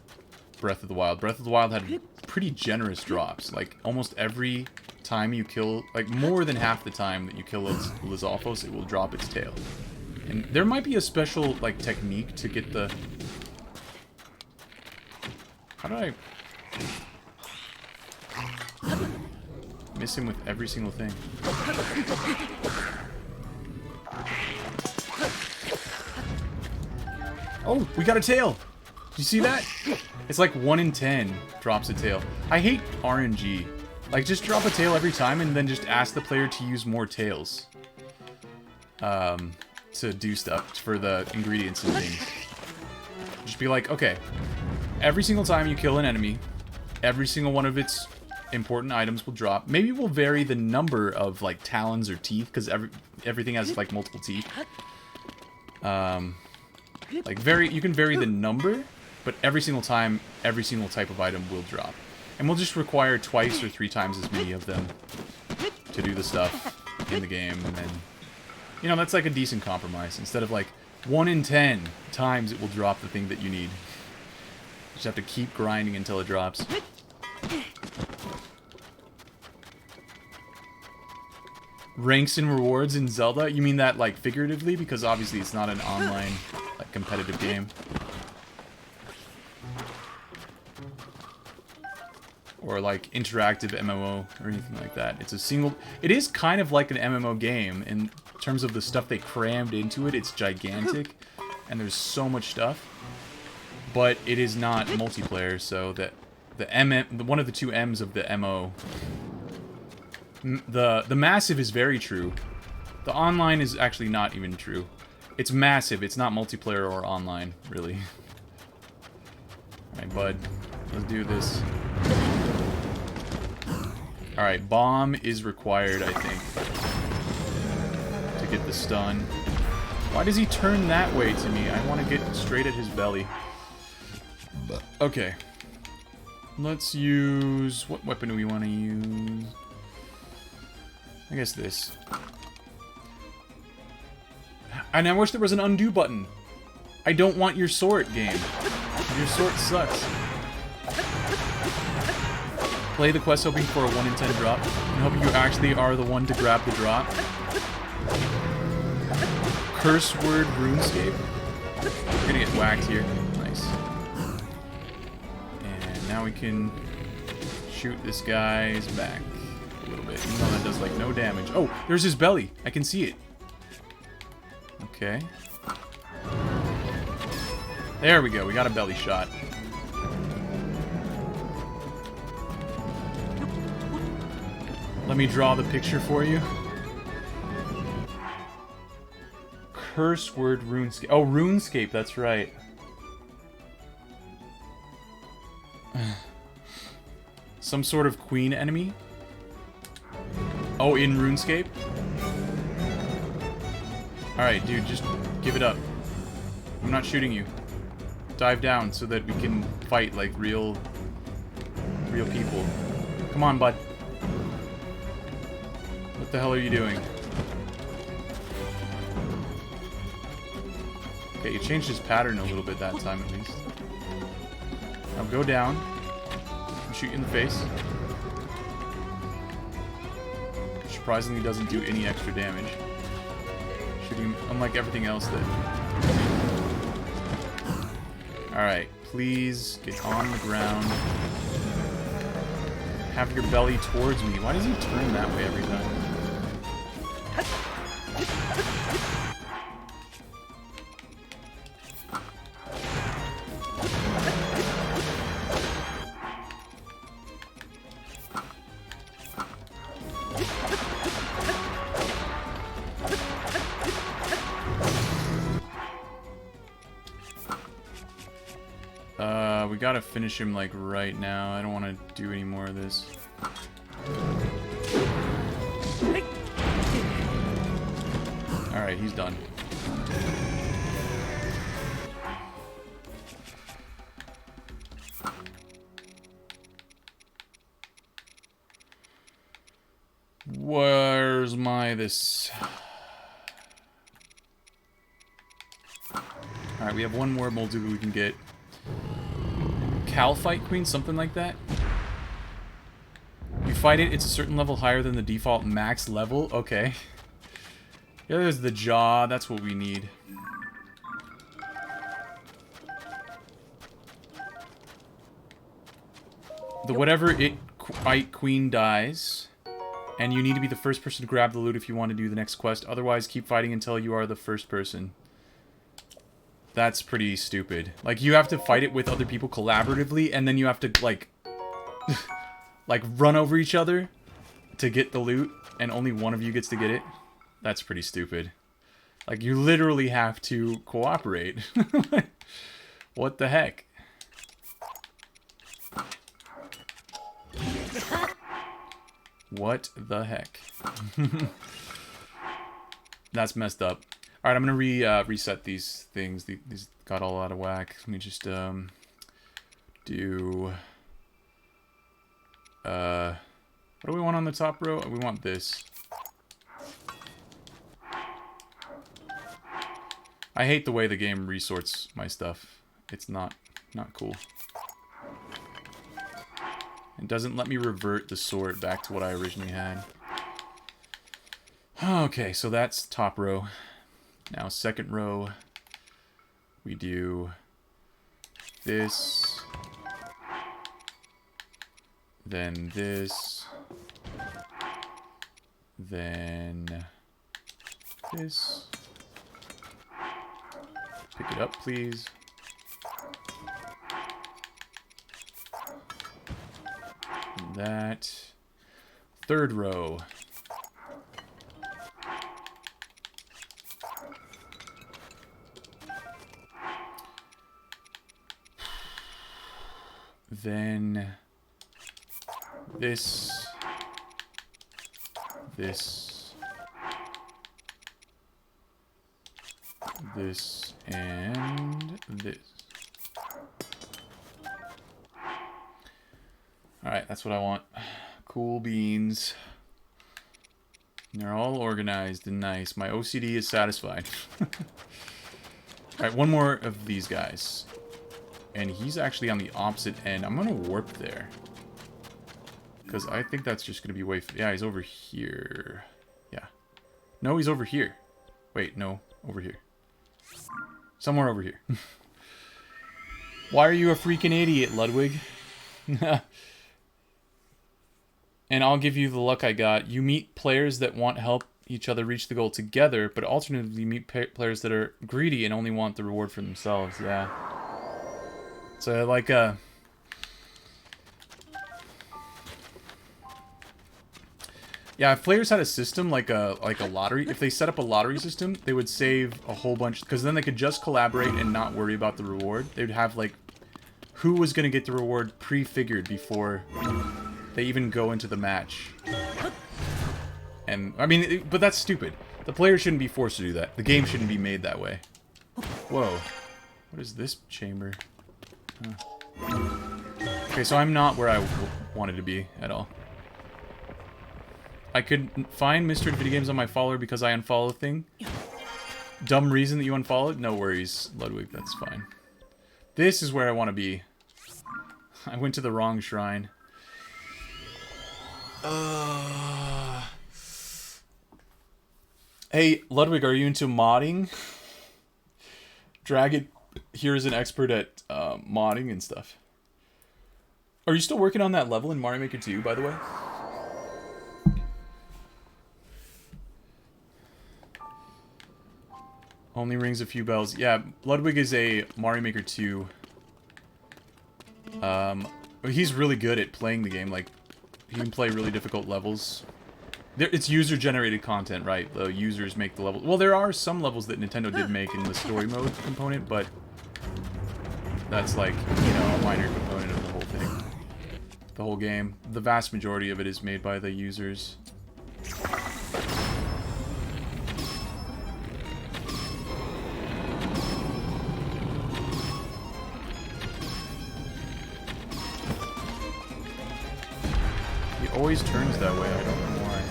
Breath of the Wild. Breath of the Wild had pretty generous drops. Like, almost every time you kill... Like, more than half the time that you kill Lizalfos, it will drop its tail. And there might be a special, like, technique to get the... How did I... miss him with every single thing? Oh, we got a tail! Did you see that? It's like 1 in 10 drops a tail. I hate RNG. Like, just drop a tail every time and then just ask the player to use more tails. To do stuff for the ingredients and things. Just be like, okay, every single time you kill an enemy, every single one of its important items will drop. Maybe we'll vary the number of, like, talons or teeth, because everything has, like, multiple teeth. Like, you can vary the number, but every single time, every single type of item will drop. And we'll just require twice or 3 times as many of them to do the stuff in the game, and then, you know, that's like a decent compromise. Instead of, like, 1 in 10 times it will drop the thing that you need. You just have to keep grinding until it drops. Ranks and rewards in Zelda? You mean that, like, figuratively? Because obviously it's not an online, like, competitive game. Or, like, interactive MMO or anything like that. It's a single... It is kind of like an MMO game in terms of the stuff they crammed into it. It's gigantic, and there's so much stuff. But it is not multiplayer, so that one of the 2 M's of the MO... The massive is very true. The online is actually not even true. It's massive. It's not multiplayer or online, really. Alright, bud. Let's do this. Alright, bomb is required, I think, to get the stun. Why does he turn that way to me? I want to get straight at his belly. Okay. Let's use... What weapon do we want to use? I guess this. And I wish there was an undo button. I don't want your sword, game. Your sword sucks. Play the quest hoping for a 1 in 10 drop, and hoping you actually are the one to grab the drop. Curse word RuneScape. We're gonna get whacked here. Nice. And now we can shoot this guy's back a little bit, even though that does, like, no damage. Oh, there's his belly. I can see it. Okay. There we go. We got a belly shot. Let me draw the picture for you. Curse word RuneScape. Oh, RuneScape, that's right. Some sort of queen enemy? Oh, in RuneScape? Alright, dude, just give it up. I'm not shooting you. Dive down so that we can fight like real people. Come on, bud. What the hell are you doing? Okay, you changed his pattern a little bit that time at least. Now go down. And shoot you in the face. Surprisingly doesn't do any extra damage. shooting him, unlike everything else that... Alright, please get on the ground. Have your belly towards me. Why does he turn that way every time? We gotta finish him, like, right now. I don't want to do any more of this. Alright, he's done. Where's my this? Alright, we have one more Molduga we can get. Cal Fight Queen, something like that. You fight it, it's a certain level higher than the default max level. Okay. Yeah, there's the jaw. That's what we need. The whatever it fight queen dies, and you need to be the first person to grab the loot if you want to do the next quest. Otherwise, keep fighting until you are the first person. That's pretty stupid. Like, you have to fight it with other people collaboratively, and then you have to, like... like, run over each other to get the loot, and only one of you gets to get it. That's pretty stupid. Like, you literally have to cooperate. What the heck? What the heck? That's messed up. Alright, I'm gonna reset these things. These got all out of whack. Let me just, do... what do we want on the top row? We want this. I hate the way the game resorts my stuff. It's not cool. It doesn't let me revert the sort back to what I originally had. Okay, so that's top row. Now, second row, we do this, then this, then this. Pick it up, please. And that. Third row. Then this, this, this, and this. Alright, that's what I want. Cool beans. They're all organized and nice. My OCD is satisfied. Alright, one more of these guys. And he's actually on the opposite end. I'm gonna warp there. Because I think that's just gonna be way... Yeah, he's over here. Yeah. No, he's over here. Wait, no. Over here. Somewhere over here. Why are you a freaking idiot, Ludwig? And I'll give you the luck I got. You meet players that want help each other reach the goal together, but alternatively you meet players that are greedy and only want the reward for themselves. Yeah. So, like, yeah, if players had a system like a lottery, if they set up a lottery system, they would save a whole bunch, because then they could just collaborate and not worry about the reward. They would have, like, who was going to get the reward prefigured before they even go into the match. And, I mean, but that's stupid. The player shouldn't be forced to do that. The game shouldn't be made that way. Whoa. What is this chamber? Okay, so I'm not where I wanted to be at all. I could find Mr. Video Games on my follower because I unfollow thing. Dumb reason that you unfollowed? No worries, Ludwig, that's fine. This is where I want to be. I went to the wrong shrine. Hey, Ludwig, are you into modding? Dragon here is an expert at modding and stuff. Are you still working on that level in Mario Maker 2, by the way? Only rings a few bells. Yeah, Ludwig is a Mario Maker 2. He's really good at playing the game. Like, he can play really difficult levels. It's user-generated content, right? The users make the level. Well, there are some levels that Nintendo did make in the story mode component, but that's like, you know, a minor component of the whole thing. The whole game. The vast majority of it is made by the users. He always turns that way, I don't know why.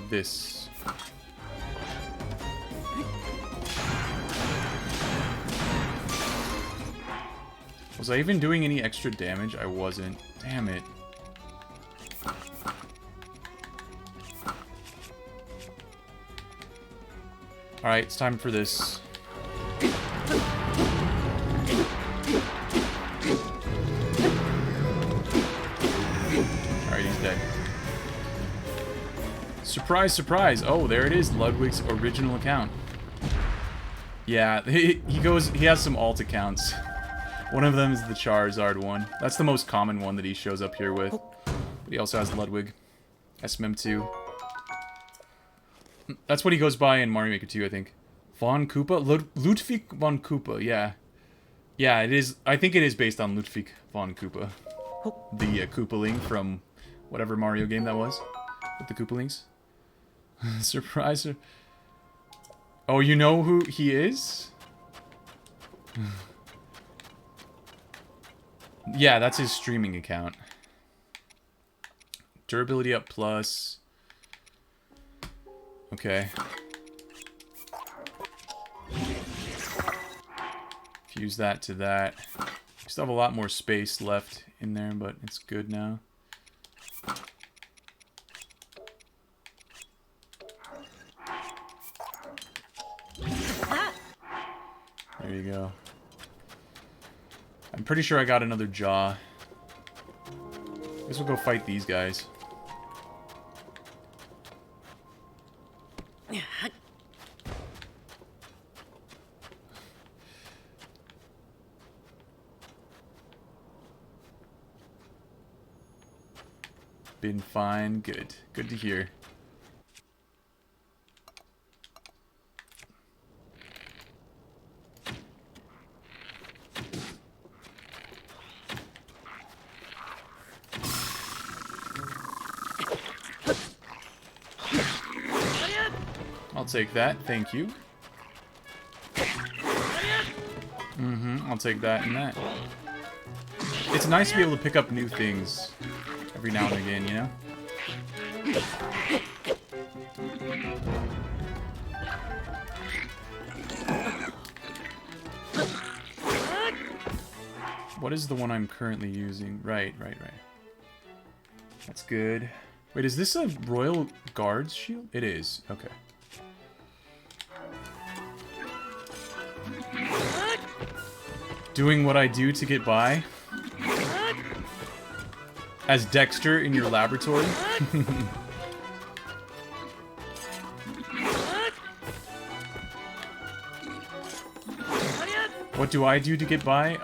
This. Was I even doing any extra damage? I wasn't. Damn it. Alright, it's time for this. Alright, he's dead. Surprise, surprise! Oh, there it is, Ludwig's original account. Yeah, he has some alt accounts. One of them is the Charizard one. That's the most common one that he shows up here with. But he also has Ludwig. SMM2. That's what he goes by in Mario Maker 2, I think. Von Koopa? Ludwig von Koopa, yeah. Yeah, it is. I think it is based on Ludwig von Koopa. The Koopaling from whatever Mario game that was. With the Koopalings. Surprise. Oh, you know who he is? Yeah, that's his streaming account. Durability up plus. Okay. Fuse that to that. We still have a lot more space left in there, but it's good now. There you go. I'm pretty sure I got another jaw. I guess we'll go fight these guys. Been fine. Good. Good to hear. I'll take that, thank you. I'll take that and that. It's nice to be able to pick up new things every now and again, you know? What is the one I'm currently using? Right. That's good. Wait, is this a Royal Guards shield? It is. Okay. Doing what I do to get by? As Dexter in your laboratory? What do I do to get by?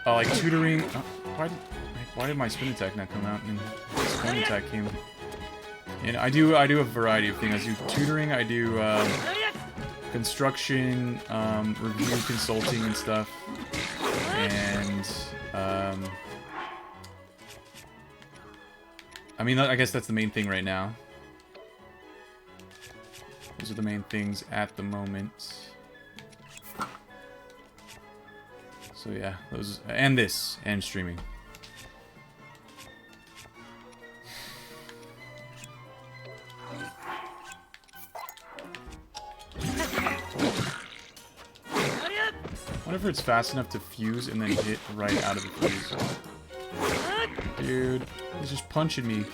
Like tutoring. Why did my spin attack not come out? And spin attack came. And I do a variety of things. I do tutoring. I do construction, review, consulting, and stuff. And I mean, I guess that's the main thing right now. Those are the main things at the moment. So yeah, those, and this, and streaming. I wonder if it's fast enough to fuse and then hit right out of the fuse. Dude, he's just punching me.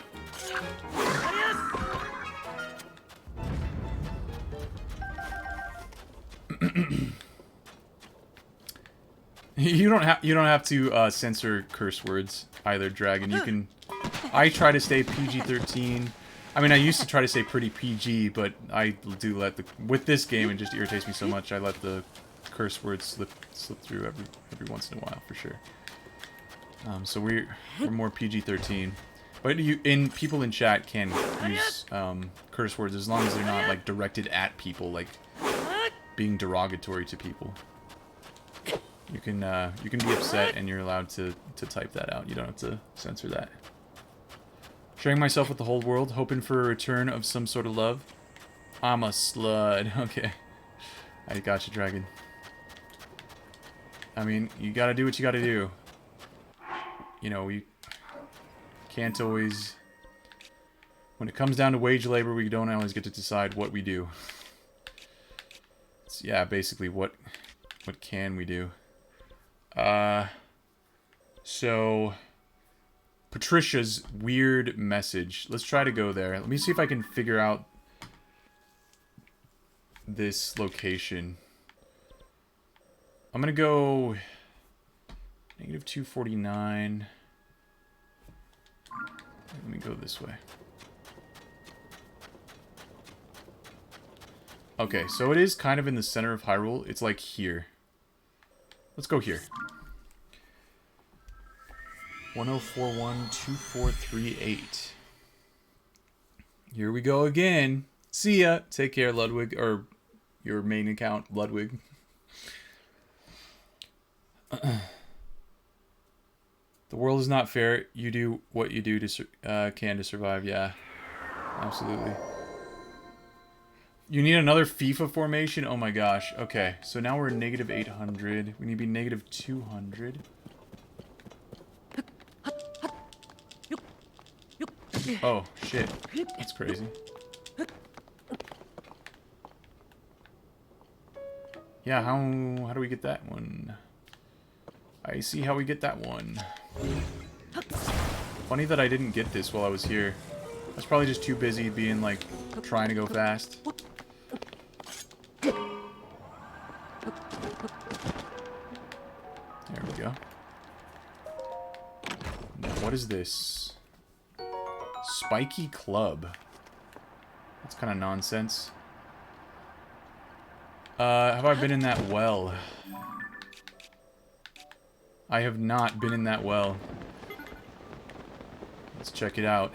You don't have to censor curse words either, Dragon. You can. I try to stay PG-13. I mean, I used to try to stay pretty PG, but I do let the with this game it just irritates me so much. I let the curse words slip through every once in a while for sure. So we're more PG-13, but people in chat can use curse words as long as they're not like directed at people, like being derogatory to people. You can be upset and you're allowed to type that out. You don't have to censor that. Sharing myself with the whole world, hoping for a return of some sort of love. I'm a slut. Okay. I got you, Dragon. I mean, you gotta do what you gotta do. You know, we can't always... When it comes down to wage labor, we don't always get to decide what we do. It's, yeah, basically, what can we do? So... Patricia's weird message. Let's try to go there. Let me see if I can figure out this location. I'm gonna go negative 249. Let me go this way. Okay, so it is kind of in the center of Hyrule. It's like here. Let's go here. 10412438. Here we go again. See ya. Take care, Ludwig. Or your main account, Ludwig. The world is not fair. You do what you do to can to survive. Yeah, absolutely. You need another FIFA formation? Oh my gosh. Okay, so now we're negative 800. We need to be negative 200. Oh, shit. That's crazy. Yeah, how do we get that one? I see how we get that one. Funny that I didn't get this while I was here. I was probably just too busy being, like, trying to go fast. There we go. Now, what is this? Spiky Club. That's kind of nonsense. Have I been in that well? I have not been in that well. Let's check it out.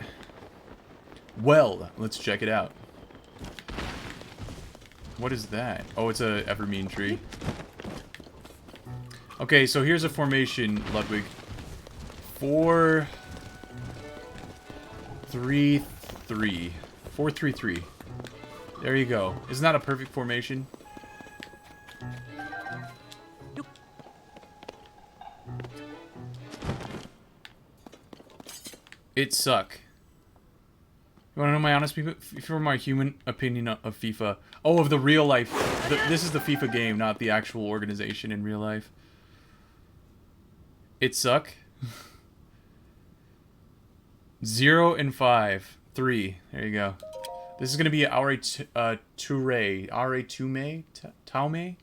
Well, let's check it out. What is that? Oh, it's a evermean tree. Okay, so here's a formation, Ludwig. 4-3-3. 4-3-3. There you go. Isn't that a perfect formation? It suck. You want to know my honest for my human opinion of FIFA? Oh, of the real life. This is the FIFA game, not the actual organization in real life. It suck. 0 and 5. 3. There you go. This is going to be Taume?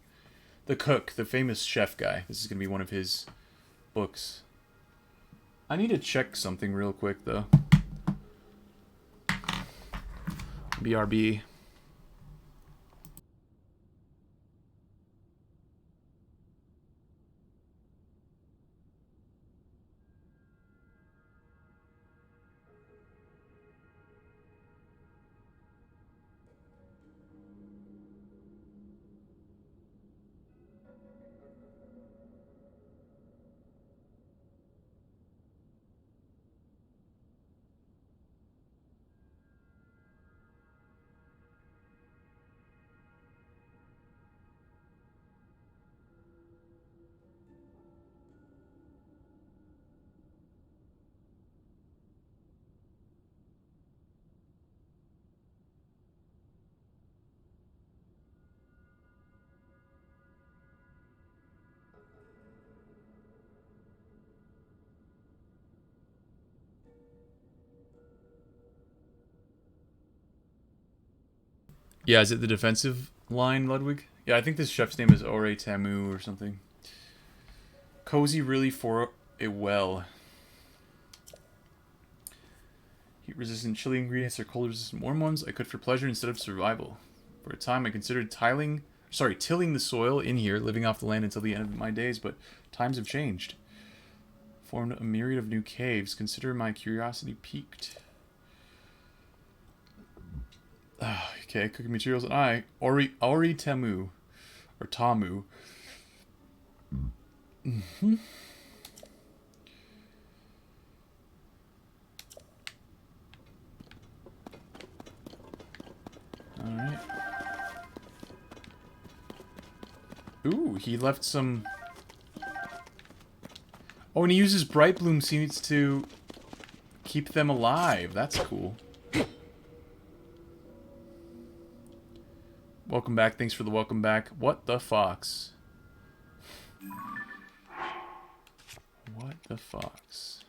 The cook, the famous chef guy. This is going to be one of his books. I need to check something real quick, though. BRB. Yeah, is it the defensive line, Ludwig? Yeah, I think this chef's name is Ore Tamu or something. Cozy really for a well. Heat-resistant chili ingredients or cold-resistant warm ones I cooked for pleasure instead of survival. For a time, I considered tilling the soil in here, living off the land until the end of my days, but times have changed. Formed a myriad of new caves. Consider my curiosity piqued. Okay, cooking materials and Ori Tamu. Or Tamu. Mm-hmm. Alright. Ooh, he left some... Oh, and he uses Bright Bloom seeds to keep them alive. That's cool. Welcome back. Thanks for the welcome back. What the fox? What the fox?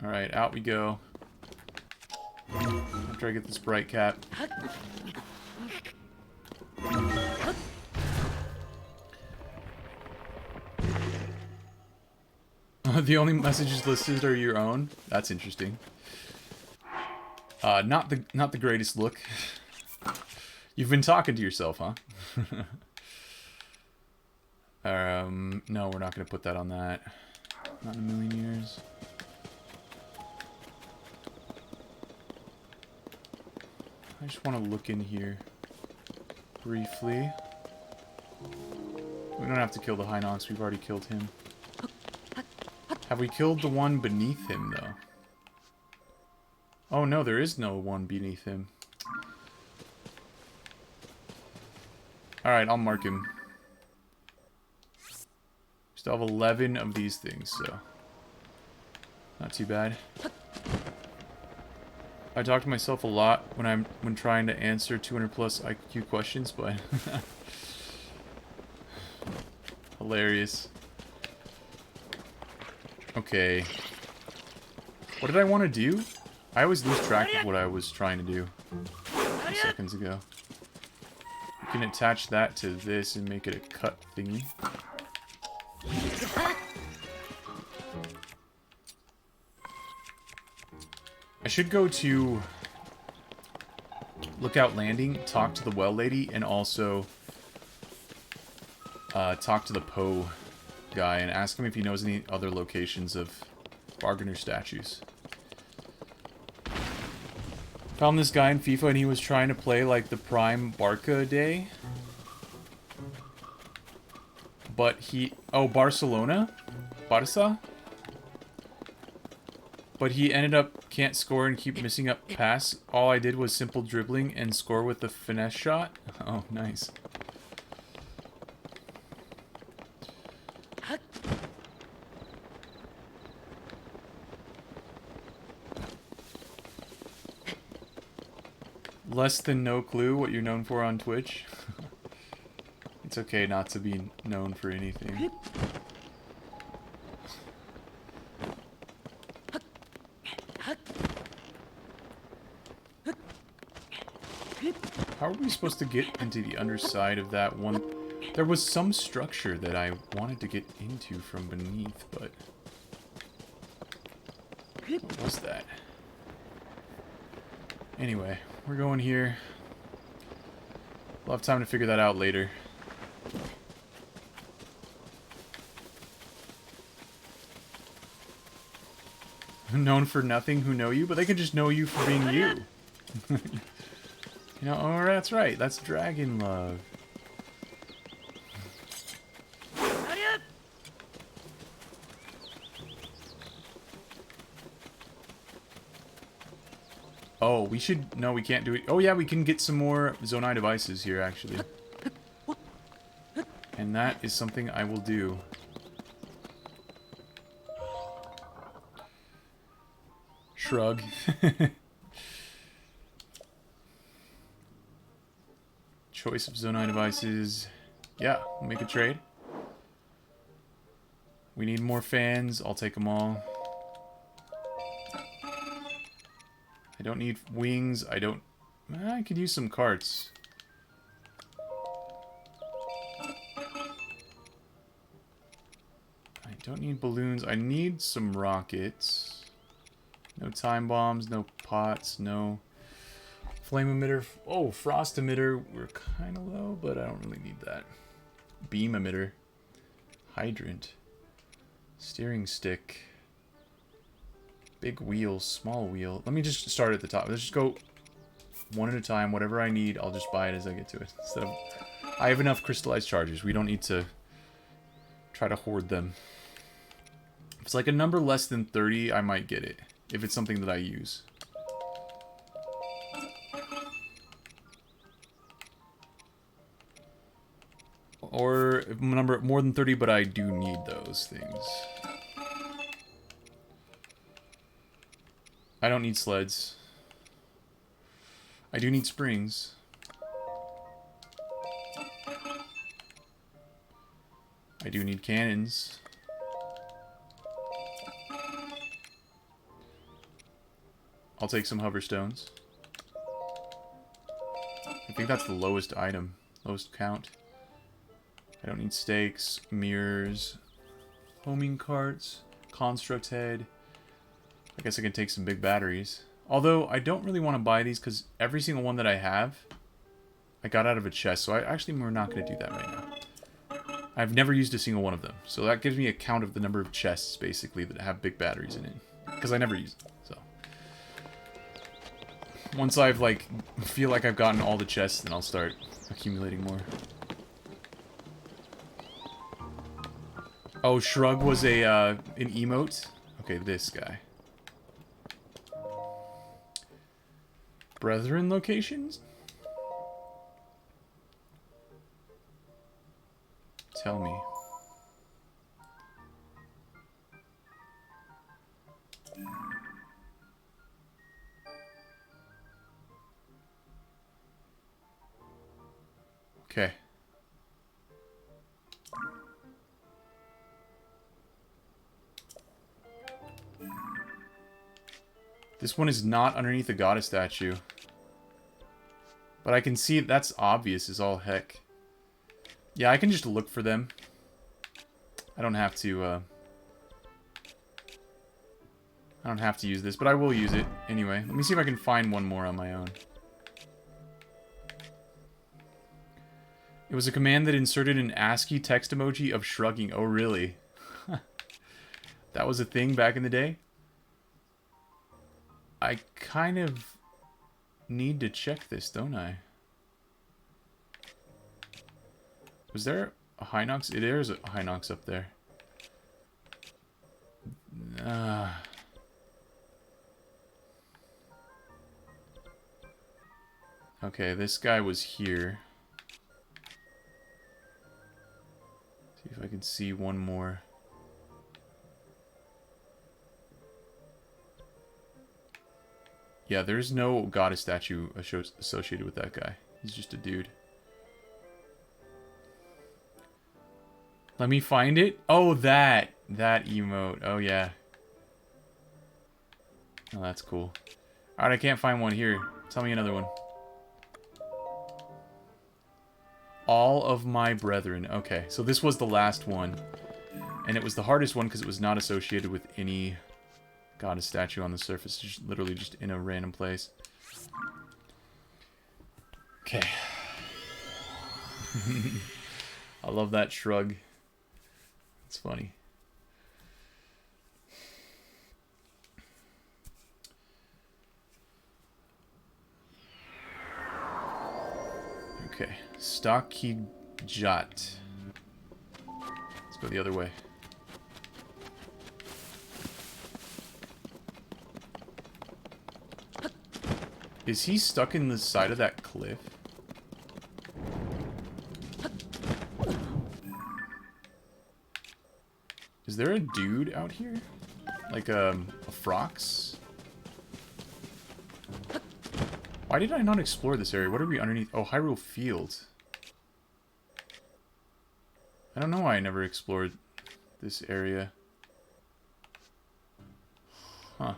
Alright, out we go. After I get this bright cap. The only messages listed are your own. That's interesting. Not the greatest look. You've been talking to yourself, huh? No, we're not gonna put that on that. Not in a million years. I just want to look in here briefly. We don't have to kill the Hinox, we've already killed him. Have we killed the one beneath him, though? Oh no, there is no one beneath him. Alright, I'll mark him. Still have 11 of these things, so... not too bad. I talk to myself a lot when trying to answer 200 plus IQ questions, but... hilarious. Okay. What did I want to do? I always lose track of what I was trying to do 2 seconds ago. You can attach that to this and make it a cut thingy. I should go to Lookout Landing, talk to the well lady, and also talk to the Poe guy and ask him if he knows any other locations of bargainer statues. Found this guy in FIFA and he was trying to play like the Prime Barca day. But he... oh, Barcelona? Barca? But he ended up can't score and keep missing up pass. All I did was simple dribbling and score with the finesse shot. Oh, nice. Less than no clue what you're known for on Twitch. It's okay not to be known for anything. How are we supposed to get into the underside of that one? There was some structure that I wanted to get into from beneath, but... what was that? Anyway, we're going here. We'll have time to figure that out later. Known for nothing who know you, but they could just know you for being you. You know, oh, that's right. That's Dragon Love. Oh, we should... no, we can't do it. Oh, yeah, we can get some more Zonai devices here, actually. And that is something I will do. Shrug. Choice of Zonai devices. Yeah, we'll make a trade. We need more fans. I'll take them all. I don't need wings. I don't... I could use some carts. I don't need balloons. I need some rockets. No time bombs, no pots, no flame emitter. Oh, frost emitter. We're kind of low, but I don't really need that. Beam emitter. Hydrant. Steering stick. Big wheel, small wheel. Let me just start at the top. Let's just go one at a time. Whatever I need, I'll just buy it as I get to it. Instead of, I have enough crystallized charges. We don't need to try to hoard them. If it's like a number less than 30, I might get it. If it's something that I use. Or a number more than 30, but I do need those things. I don't need sleds. I do need springs. I do need cannons. I'll take some hoverstones. I think that's the lowest item. Lowest count. I don't need stakes, mirrors, homing carts, construct head. I guess I can take some big batteries. Although, I don't really want to buy these because every single one that I have, I got out of a chest. So we're not going to do that right now. I've never used a single one of them. So that gives me a count of the number of chests, basically, that have big batteries in it. Because I never use them, so. Once I've, like, feel like I've gotten all the chests, then I'll start accumulating more. Oh, Shrug was an emote? Okay, this guy. Brethren locations? Tell me. Okay. This one is not underneath the goddess statue. But I can see that's obvious as all heck. Yeah, I can just look for them. I don't have to, I don't have to use this, but I will use it anyway. Let me see if I can find one more on my own. It was a command that inserted an ASCII text emoji of shrugging. Oh, really? That was a thing back in the day? I kind of need to check this, don't I? Was there a Hinox? There is a Hinox up there. Okay, this guy was here. See if I can see one more. Yeah, there's no goddess statue associated with that guy. He's just a dude. Let me find it. Oh, that emote. Oh, yeah. Oh, that's cool. Alright, I can't find one here. Tell me another one. All of my brethren. Okay, so this was the last one. And it was the hardest one because it was not associated with any goddess statue on the surface. Just literally just in a random place. Okay. I love that shrug. It's funny. Okay. Stocky Jot. Let's go the other way. Is he stuck in the side of that cliff? Is there a dude out here? Like a Frox? Why did I not explore this area? What are we underneath? Oh, Hyrule Field. I don't know why I never explored this area. Huh.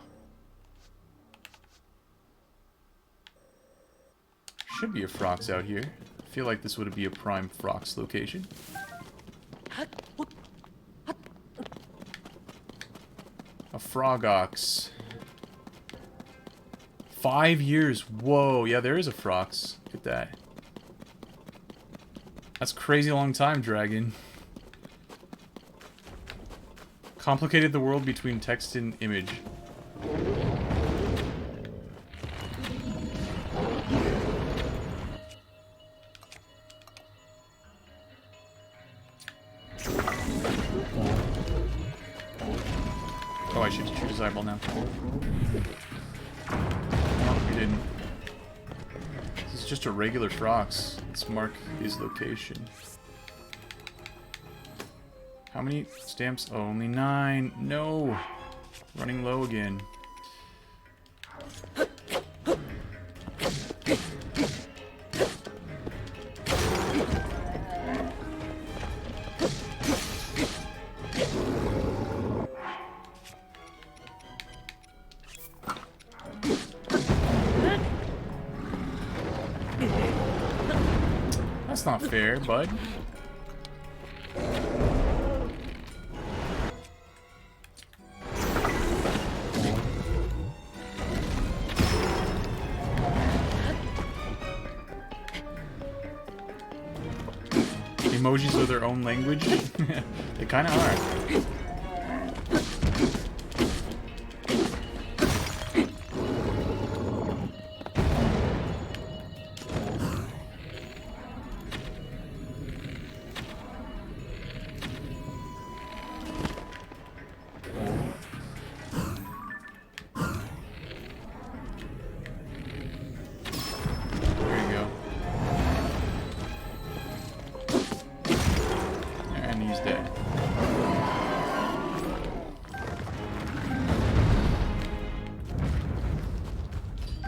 Should be a Frox out here. I feel like this would be a prime Frox location. A Frogox. 5 years. Whoa. Yeah, there is a Frox. Look at that. That's crazy long time, Dragon. Complicated the world between text and image. Oh, I should shoot his eyeball now. No, we didn't. This is just a regular Frox. Let's mark his location. How many stamps? Oh, only 9. No! Running low again. That's not fair, bud. Emojis are their own language? They kind of are.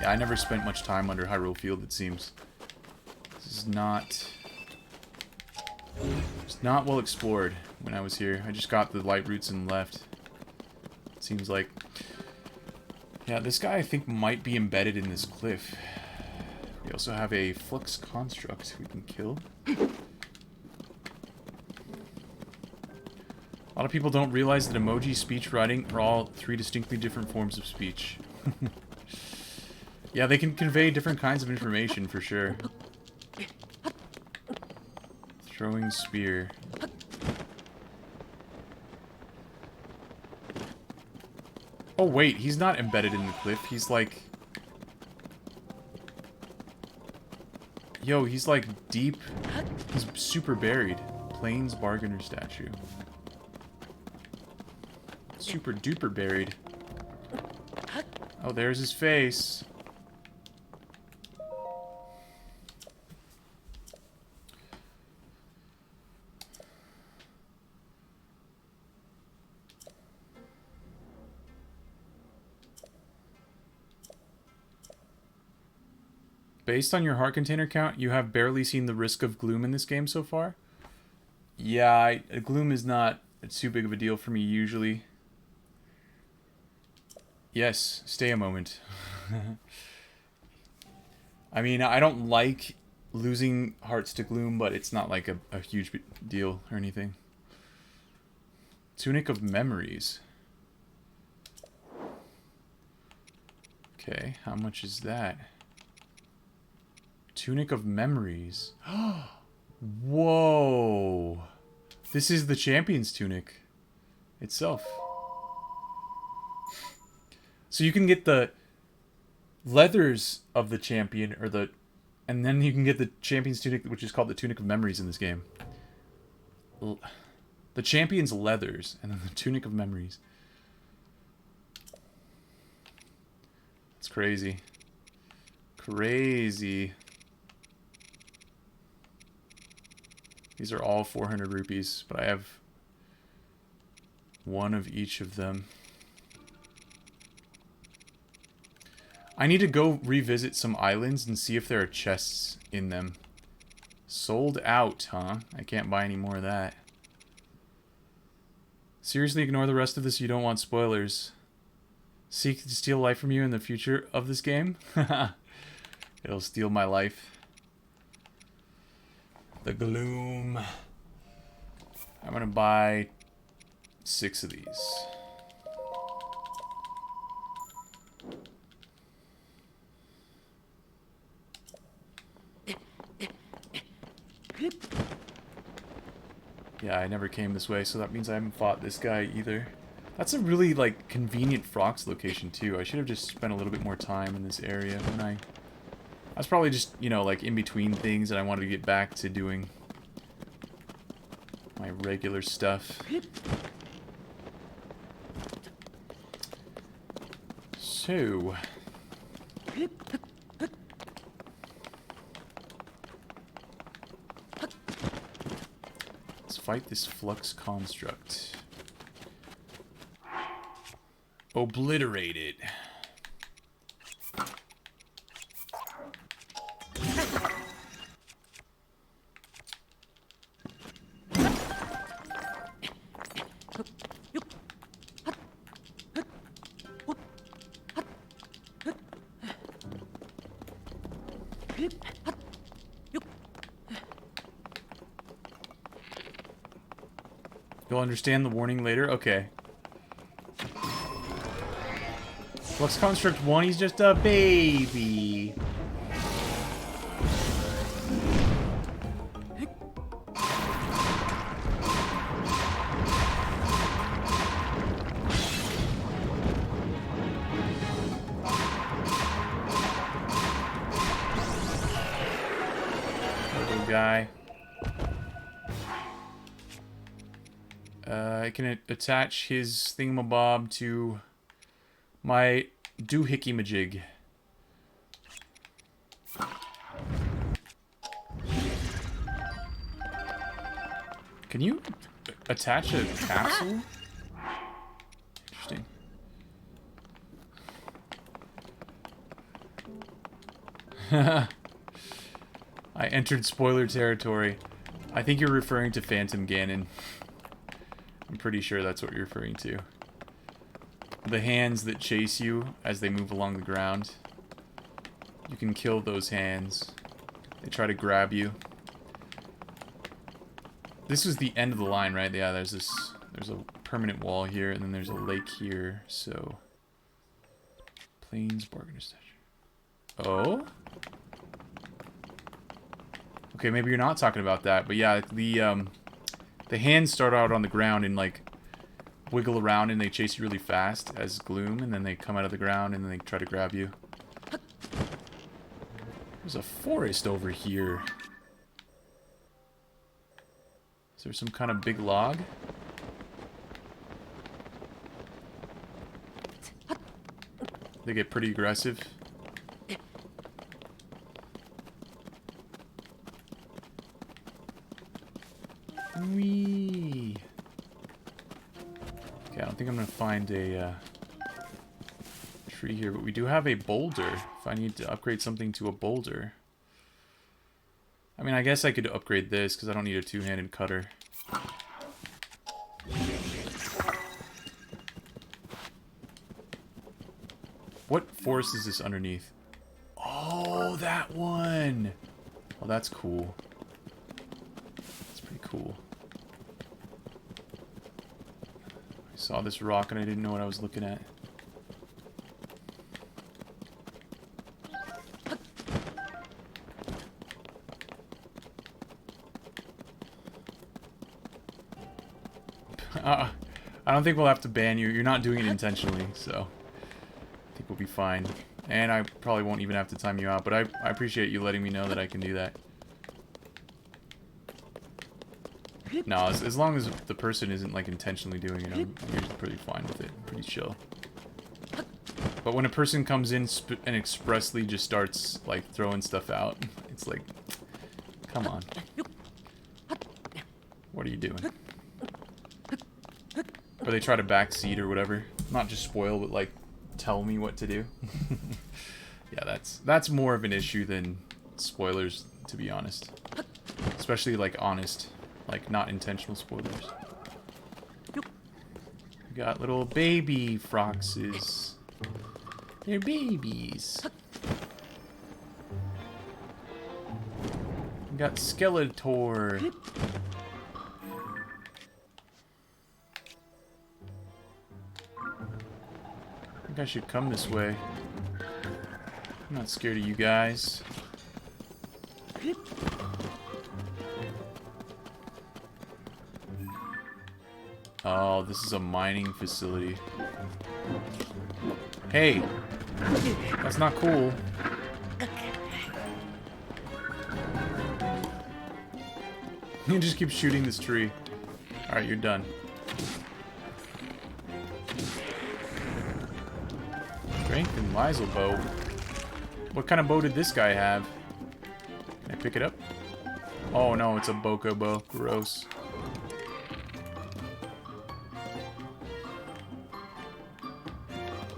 I never spent much time under Hyrule Field, it seems. This is not... It's not well explored when I was here. I just got the light roots and left. It seems like... Yeah, this guy I think might be embedded in this cliff. We also have a Flux Construct we can kill. A lot of people don't realize that emoji, speech, writing are all 3 distinctly different forms of speech. Yeah, they can convey different kinds of information, for sure. Throwing spear. Oh, wait, he's not embedded in the cliff. He's like... Yo, he's like deep... He's super buried. Plains Bargainer statue. Super duper buried. Oh, there's his face. Based on your heart container count, you have barely seen the risk of gloom in this game so far. Yeah, gloom is not too big of a deal for me usually. Yes, stay a moment. I mean, I don't like losing hearts to gloom, but it's not like a huge deal or anything. Tunic of Memories. Okay, how much is that? Tunic of Memories. Whoa. This is the Champion's Tunic itself. So you can get the leathers of the champion, or the... And then you can get the Champion's Tunic, which is called the Tunic of Memories in this game. The Champion's leathers, and then the Tunic of Memories. It's crazy. Crazy. These are all 400 rupees, but I have one of each of them. I need to go revisit some islands and see if there are chests in them. Sold out, huh? I can't buy any more of that. Seriously, ignore the rest of this. You don't want spoilers. Seek to steal life from you in the future of this game? It'll steal my life. The gloom. I'm gonna buy 6 of these. Yeah, I never came this way, so that means I haven't fought this guy either. That's a really, like, convenient Frox location, too. I should have just spent a little bit more time in this area when I was probably just, you know, like, in between things, and I wanted to get back to doing my regular stuff. So... let's fight this flux construct. Obliterate it. You'll understand the warning later? Okay. Flux Construct 1, he's just a baby. Little guy. I can attach his thingamabob to my doohickey-majig. Can you attach a capsule? Interesting. I entered spoiler territory. I think you're referring to Phantom Ganon. I'm pretty sure that's what you're referring to. The hands that chase you as they move along the ground. You can kill those hands. They try to grab you. This is the end of the line, right? Yeah, there's a permanent wall here, and then there's a lake here, so... Plains Bargainer Statue. Oh? Okay, maybe you're not talking about that, but yeah, the hands start out on the ground and, like, wiggle around and they chase you really fast as gloom, and then they come out of the ground and then they try to grab you. There's a forest over here. Is there some kind of big log? They get pretty aggressive. Whee! Okay, I don't think I'm gonna find a tree here, but we do have a boulder. If I need to upgrade something to a boulder. I mean, I guess I could upgrade this, because I don't need a two-handed cutter. What forest is this underneath? Oh, that one! Oh, that's cool. That's pretty cool. I saw this rock and I didn't know what I was looking at. I don't think we'll have to ban you. You're not doing it intentionally, so I think we'll be fine. And I probably won't even have to time you out, but I appreciate you letting me know that I can do that. No, as long as the person isn't, like, intentionally doing it, I'm usually pretty fine with it. Pretty chill. But when a person comes in and expressly just starts, like, throwing stuff out, it's like, come on. What are you doing? Or they try to backseat or whatever. Not just spoil, but, like, tell me what to do. Yeah, that's more of an issue than spoilers, to be honest. Especially, like, honest. Like, not intentional spoilers. got little baby foxes. They're babies. We got Skeletor. I think I should come this way. I'm not scared of you guys. Oh, this is a mining facility. Hey! That's not cool. You just keep shooting this tree. Alright, you're done. Strength and Lysel bow. What kind of bow did this guy have? Can I pick it up? Oh no, it's a Boko bow. Gross.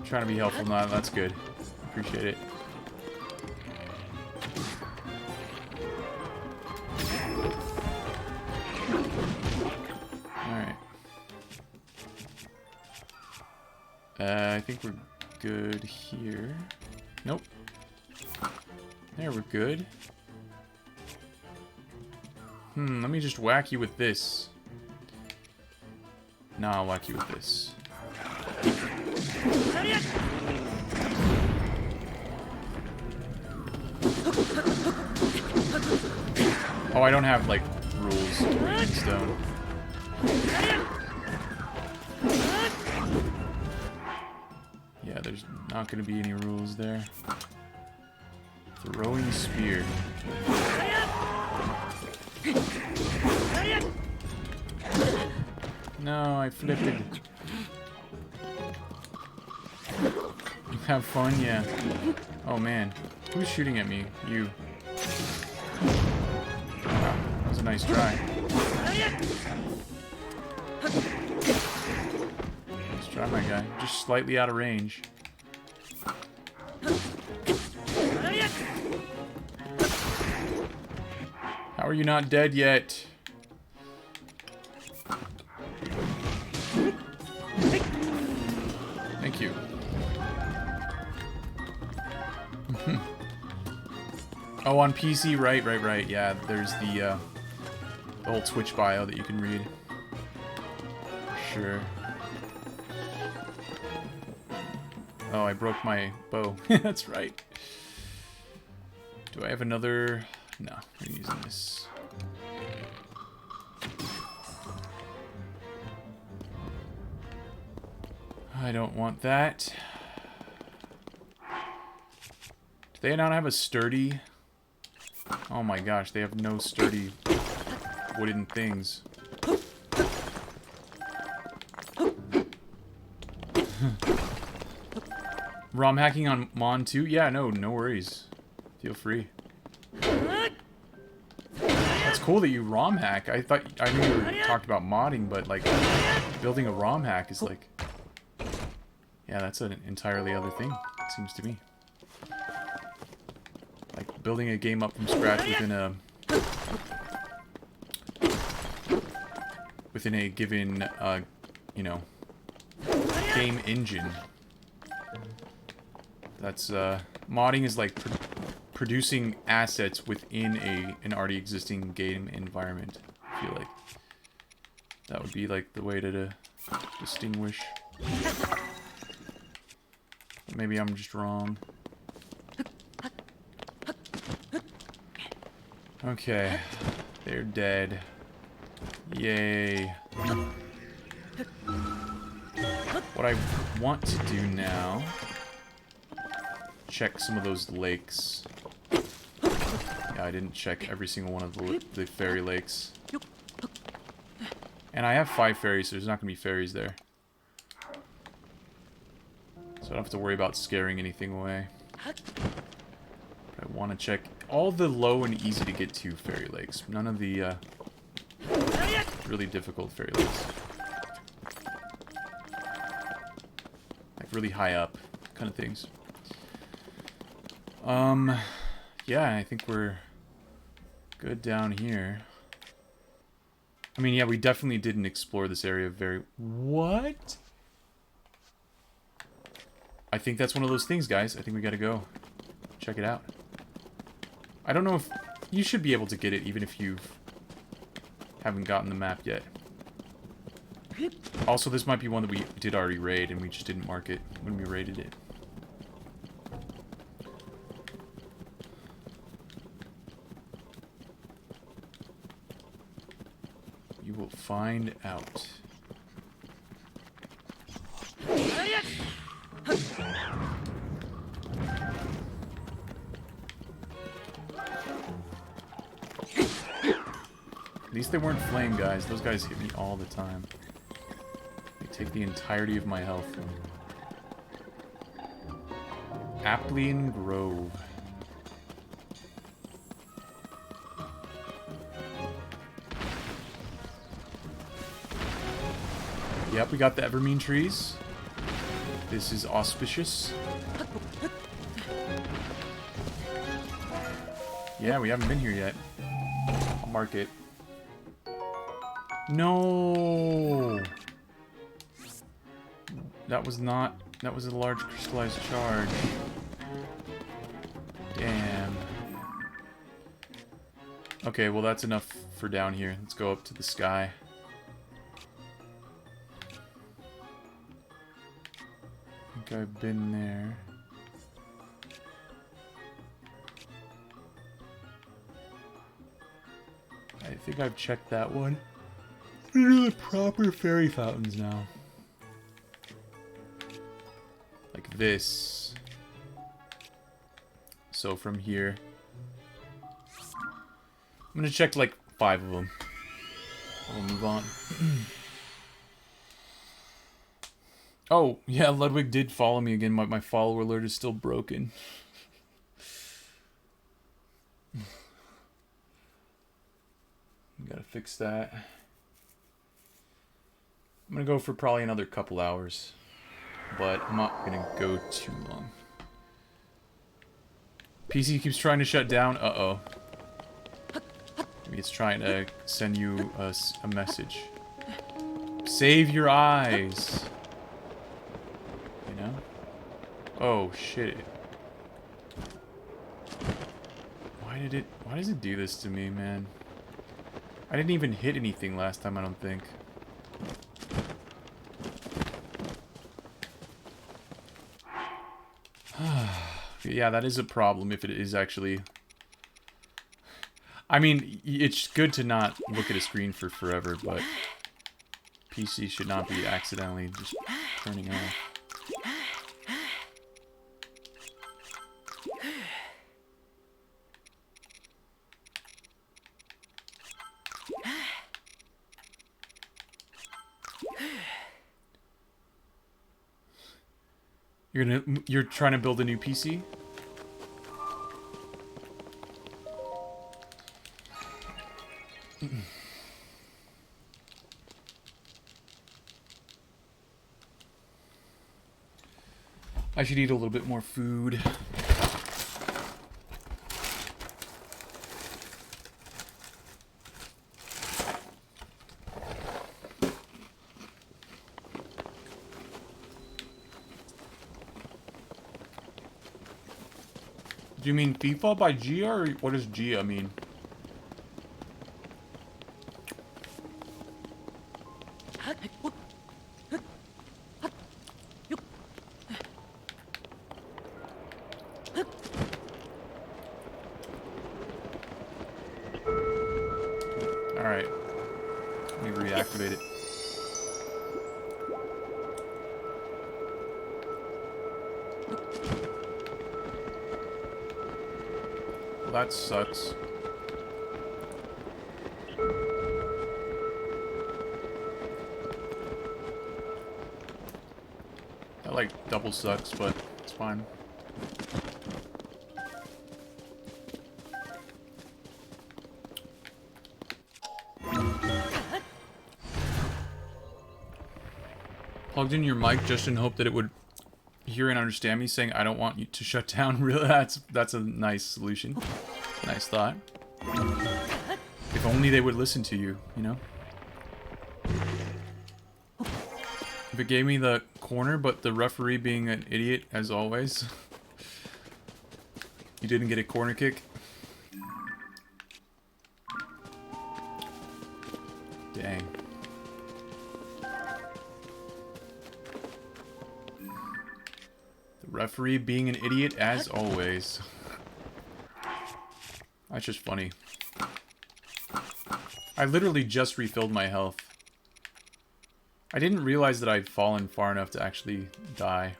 Trying to be helpful. No, that's good. Appreciate it. Alright. I think we're good here. Nope. There, we're good. Let me just whack you with this. Nah, I'll whack you with this. Oh, I don't have, like, rules to read in stone. Yeah, there's not going to be any rules there. Throwing spear. No, I flipped it. Have fun, yeah. Oh man, who's shooting at me? You. Wow, that was a nice try. Let's try, my guy. Just slightly out of range. How are you not dead yet? Thank you. Oh, on PC, right. Yeah, there's the whole Twitch bio that you can read. Sure. Oh, I broke my bow. That's right. Do I have another? No, I'm using this. I don't want that. Do they not have a sturdy? Oh my gosh, they have no sturdy wooden things. ROM hacking on Mon 2? Yeah, no worries. Feel free. It's cool that you ROM hack. I knew you were talked about modding, but like building a ROM hack is like, yeah, that's an entirely other thing, it seems to me. Like building a game up from scratch within a given you know, game engine. That's modding is like producing assets within an already existing game environment. I feel like that would be like the way to distinguish. But maybe I'm just wrong. Okay, they're dead. Yay. What I want to do now, check some of those lakes. Yeah, I didn't check every single one of the fairy lakes. And I have 5 fairies, so there's not going to be fairies there. So I don't have to worry about scaring anything away. But I want to check all the low and easy to get to fairy lakes. None of the really difficult fairy lakes. Like really high up kind of things. Yeah, I think we're good down here. I mean, yeah, we definitely didn't explore this area very... What? I think that's one of those things, guys. I think we gotta go check it out. I don't know if... You should be able to get it even if you haven't gotten the map yet. Also, this might be one that we did already raid and we just didn't mark it when we raided it. You will find out. At least they weren't flame guys. Those guys hit me all the time. They take the entirety of my health. Applian Grove. Yep, we got the Evermean trees. This is auspicious. Yeah, we haven't been here yet. I'll mark it. No! That was not... That was a large crystallized charge. Damn. Okay, well that's enough for down here. Let's go up to the sky. I think I've been there. I think I've checked that one. We're gonna do the proper fairy fountains now. Like this. So from here. I'm gonna check like 5 of them. We'll move on. Oh, yeah, Ludwig did follow me again. My follower alert is still broken. Gotta fix that. I'm gonna go for probably another couple hours, but I'm not gonna go too long. PC keeps trying to shut down. Uh-oh. Maybe it's trying to send you a message. Save your eyes. You know? Oh, shit. Why does it do this to me, man? I didn't even hit anything last time, I don't think. Yeah, that is a problem if it is actually... I mean, it's good to not look at a screen for forever, but PC should not be accidentally just turning off. You're trying to build a new PC? I should eat a little bit more food. Do you mean FIFA by Gia, or what does Gia mean? Alright. Let me reactivate it. Well, that sucks. That like double sucks, but it's fine. Plugged in your mic just in hope that it would hear and understand me saying I don't want you to shut down. Really, that's a nice solution. Nice thought. If only they would listen to you, you know? If it gave me the corner, but the referee being an idiot as always. You didn't get a corner kick. Dang. The referee being an idiot as always. That's just funny. I literally just refilled my health. I didn't realize that I'd fallen far enough to actually die.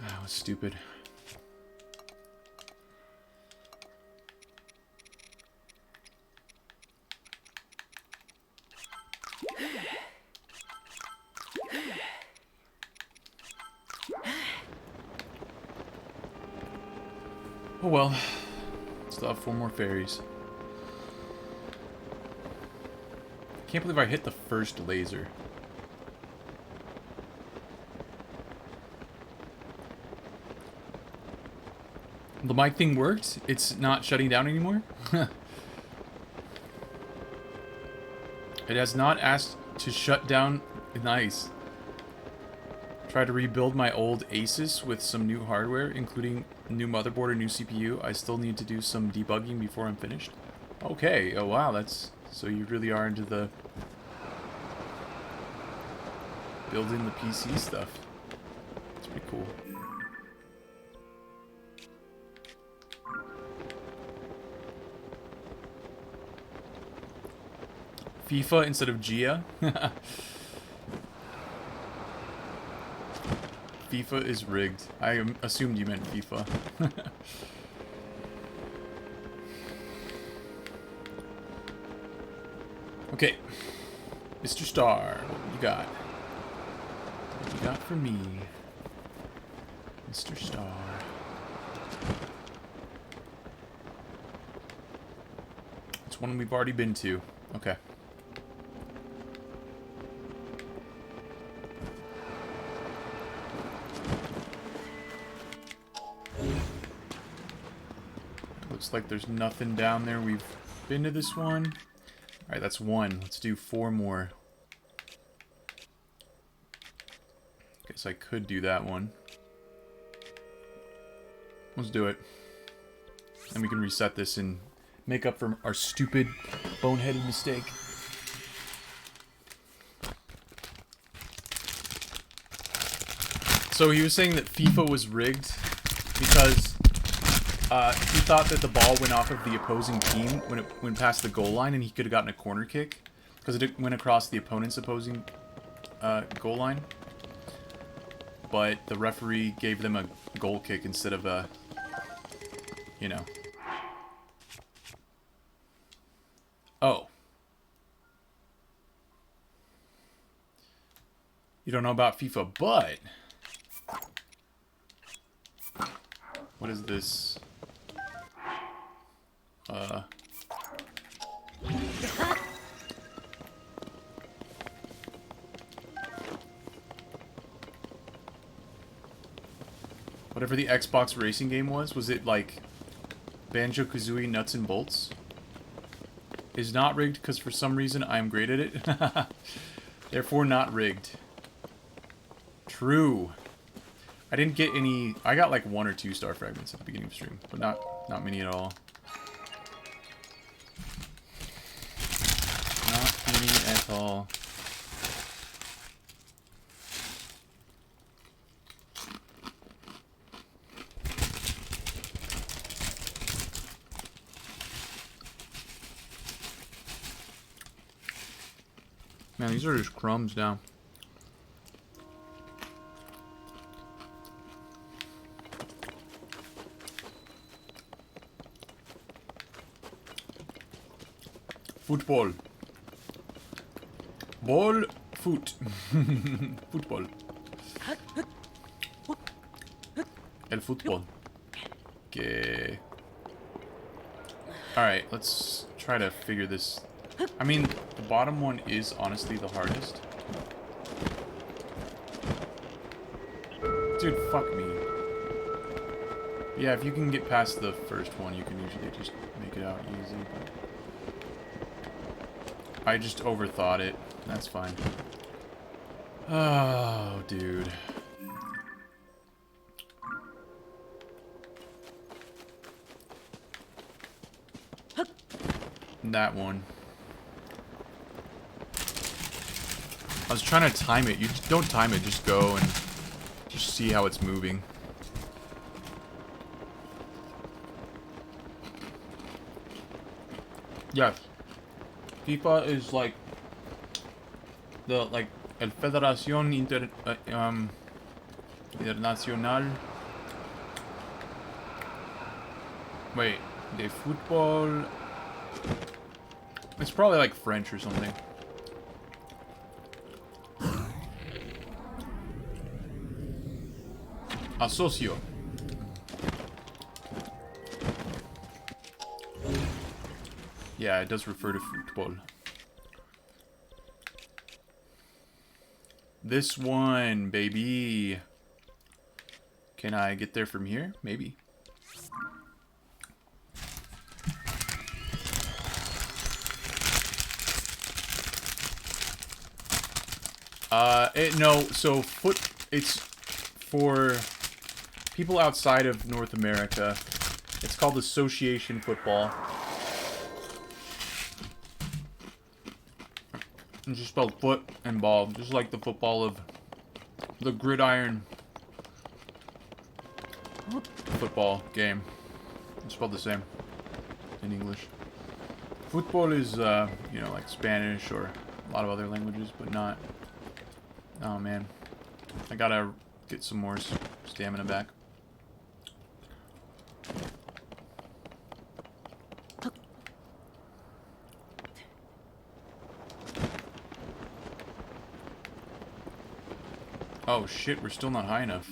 That was stupid. Oh well. Still have 4 more fairies. Can't believe I hit the first laser. The mic thing worked? It's not shutting down anymore? It has not asked to shut down. Nice. Try to rebuild my old Asus with some new hardware, including new motherboard and new CPU. I still need to do some debugging before I'm finished. Okay. Oh wow, that's... So you really are into the... building the PC stuff. It's pretty cool. FIFA instead of Gia. FIFA is rigged. I assumed you meant FIFA. Okay. Mr. Star, what you got? What you got for me? Mr. Star. It's one we've already been to. Okay. Looks like there's nothing down there. We've been to this one. Alright, that's 1. Let's do 4 more. Guess I could do that one. Let's do it. And we can reset this and make up for our stupid, boneheaded mistake. So he was saying that FIFA was rigged because he thought that the ball went off of the opposing team when it went past the goal line, and he could have gotten a corner kick because it went across the opponent's opposing goal line. But the referee gave them a goal kick instead of a, you know. Oh. You don't know about FIFA, but... What is this? Whatever the Xbox racing game was it like Banjo-Kazooie Nuts and Bolts? Is not rigged because for some reason I am great at it. Therefore not rigged. True. I didn't get any... I got like 1 or 2 star fragments at the beginning of the stream, but not many at all. Not many at all. Man, these are just crumbs now. Football. Ball. Foot. Football. El fútbol. Okay. Alright, let's try to figure this. I mean, the bottom one is honestly the hardest. Dude, fuck me. Yeah, if you can get past the first one, you can usually just make it out easy, but... I just overthought it. That's fine. Oh, dude. That one. I was trying to time it. You just don't time it, just go and just see how it's moving. Yes. FIFA is like the El Federación Internacional. Wait, de Fútbol. It's probably like French or something. Asocio. Yeah, it does refer to football. This one, baby. Can I get there from here? Maybe. No, so it's for people outside of North America. It's called association football. It's just spelled foot and ball, just like the football of the gridiron football game. It's spelled the same in English. Football is, you know, like Spanish or a lot of other languages, but not... Oh, man. I gotta get some more stamina back. Oh, shit, we're still not high enough.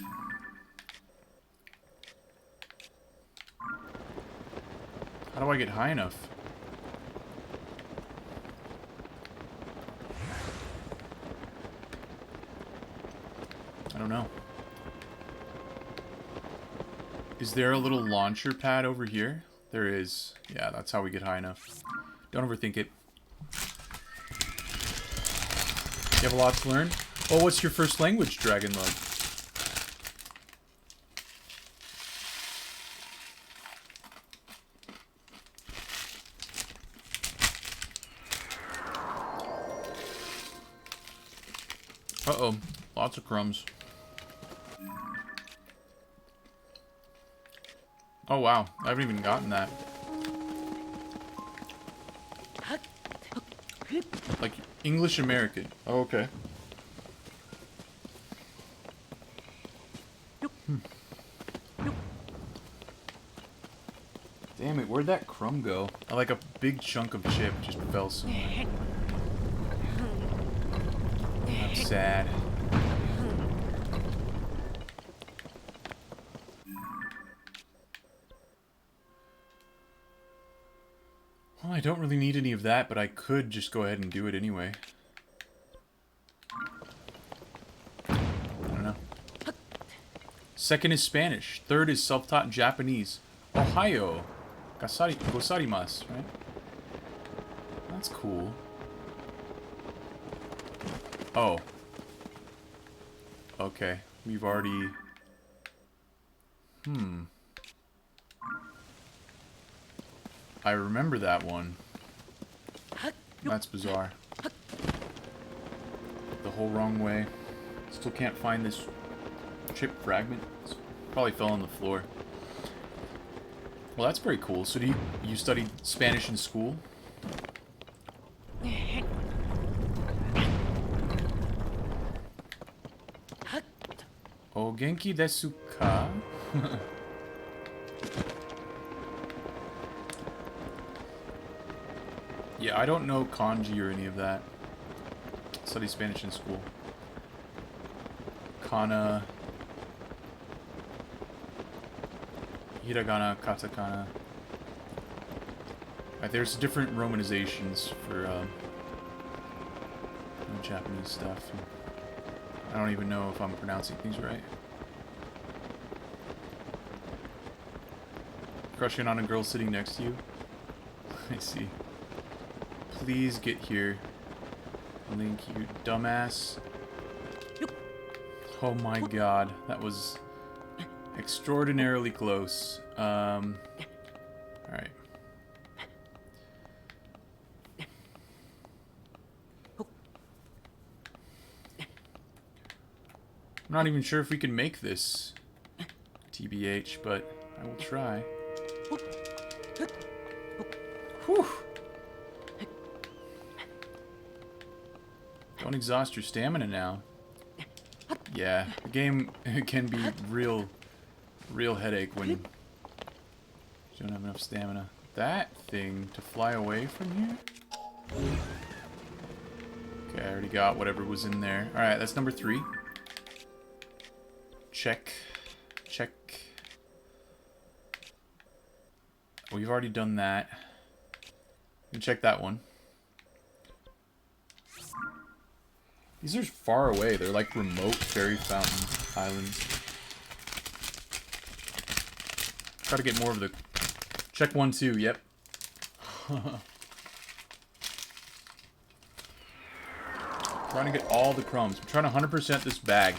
How do I get high enough? I don't know. Is there a little launcher pad over here? There is. Yeah, that's how we get high enough. Don't overthink it. You have a lot to learn? Oh, what's your first language, Dragon Lord? Uh-oh. Lots of crumbs. Oh, wow. I haven't even gotten that. Like, English American. Oh, okay. Damn it, where'd that crumb go? Like a big chunk of chip just fell somewhere. I'm sad. Well, I don't really need any of that, but I could just go ahead and do it anyway. I don't know. Second is Spanish. Third is self-taught Japanese. Ohio. Gosarimasu, right? That's cool. Oh. Okay. We've already... I remember that one. That's bizarre. The whole wrong way. Still can't find this chip fragment. It's probably fell on the floor. Well, that's very cool. So do you studied Spanish in school? O genki desu ka? Yeah, I don't know kanji or any of that. Studied Spanish in school. Kana, hiragana, katakana. Right, there's different romanizations for Japanese stuff. I don't even know if I'm pronouncing things right. Crushing on a girl sitting next to you? I see. Please get here. Link, you dumbass. Oh my god, that was extraordinarily close. Alright. I'm not even sure if we can make this, TBH, but I will try. Whew. Don't exhaust your stamina now. Yeah, the game can be real headache when you don't have enough stamina. That thing to fly away from here? Okay, I already got whatever was in there. Alright, that's number 3. Check. Check. We've already done that. You can check that one. These are far away. They're like remote fairy fountain islands. Try to get more of the... Check 1, 2, yep. Trying to get all the crumbs. I'm trying to 100% this bag.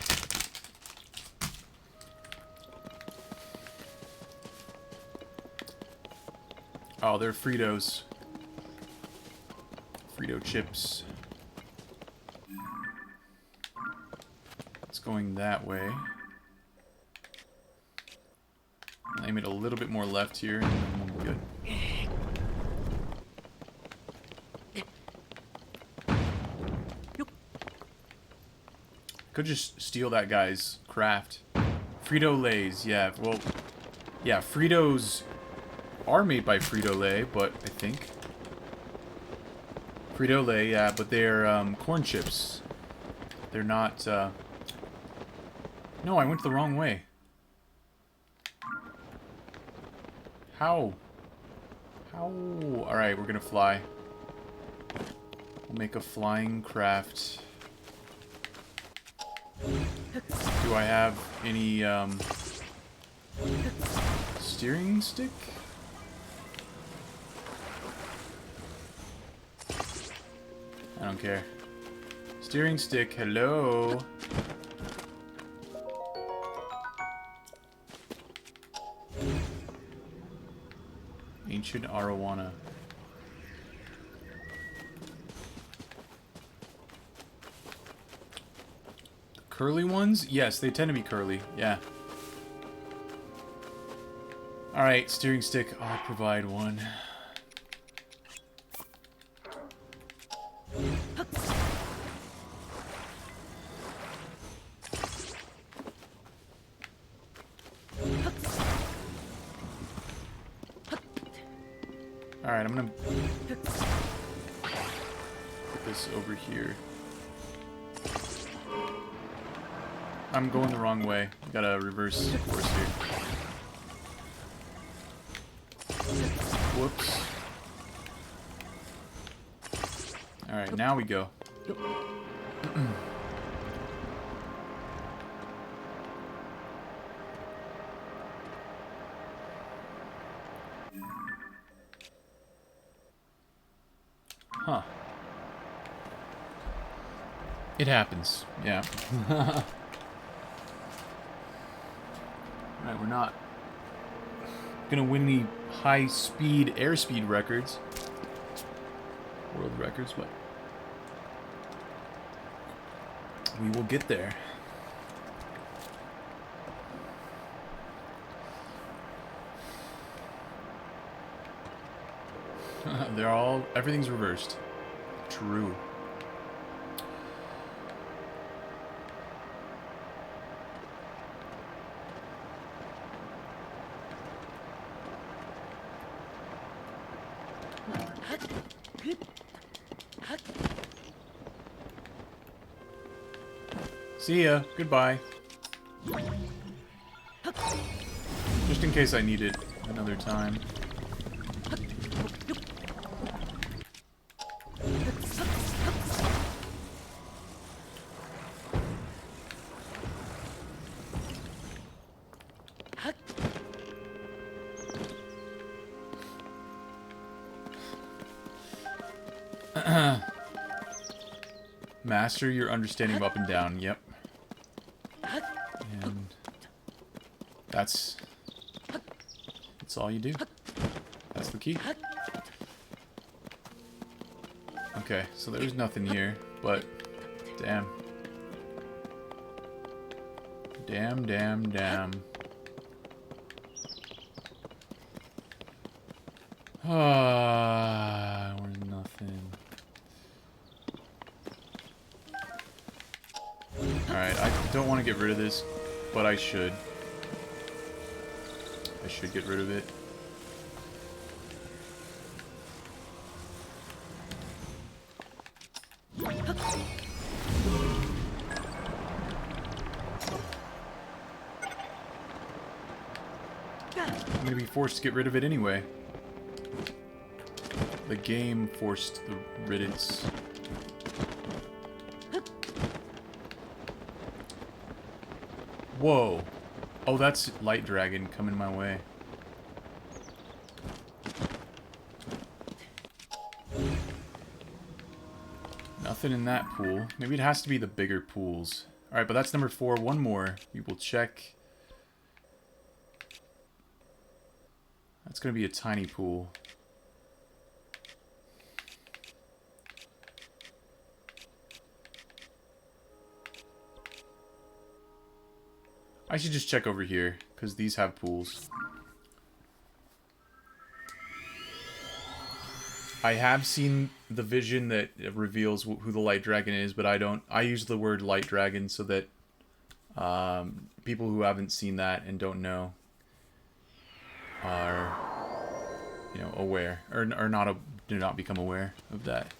Oh, they're Fritos. Frito chips. It's going that way. I'll aim it a little bit more left here, and then we'll be good. Could just steal that guy's craft. Frito-Lays, yeah, well... Yeah, Fritos are made by Frito-Lay, but I think... Frito-Lay, yeah, but they're corn chips. They're not... No, I went the wrong way. How? How? Alright, we're gonna fly. We'll make a flying craft. Do I have any, steering stick? I don't care. Steering stick, hello? Ancient arowana. Curly ones? Yes, they tend to be curly. Yeah. Alright, steering stick. I'll provide one. Alright, I'm gonna put this over here. I'm going the wrong way. Gotta reverse course here. Whoops. Alright, now we go. Huh. It happens, yeah. Alright, we're not gonna win any high-speed airspeed records. World records, but we will get there. They're all... everything's reversed. True. See ya. Goodbye. Just in case I need it another time. Master your understanding of up and down. Yep. That's all you do. That's the key. Okay, so there's nothing here, but damn. Damn. Ah, we're nothing. Alright, I don't want to get rid of this, but I should. I should get rid of it. I'm gonna be forced to get rid of it anyway. The game forced the riddance. Whoa. Oh, that's Light Dragon coming my way. Nothing in that pool. Maybe it has to be the bigger pools. Alright, but that's number 4. One more. We will check. That's going to be a tiny pool. I should just check over here, because these have pools. I have seen the vision that reveals who the Light Dragon is, but I don't. I use the word Light Dragon so that people who haven't seen that and don't know are, you know, aware, or not, do not become aware of that.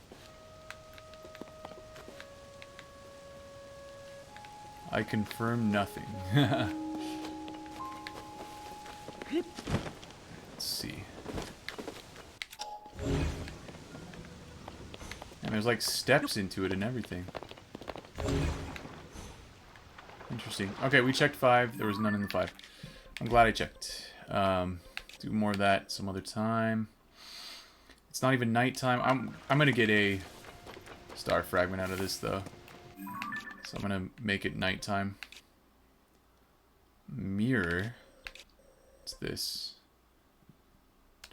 I confirm nothing. Let's see. And there's like steps into it and everything. Interesting. Okay, we checked 5. There was none in the 5. I'm glad I checked. Do more of that some other time. It's not even nighttime. I'm gonna get a star fragment out of this though. So I'm gonna make it nighttime. Mirror. What's this?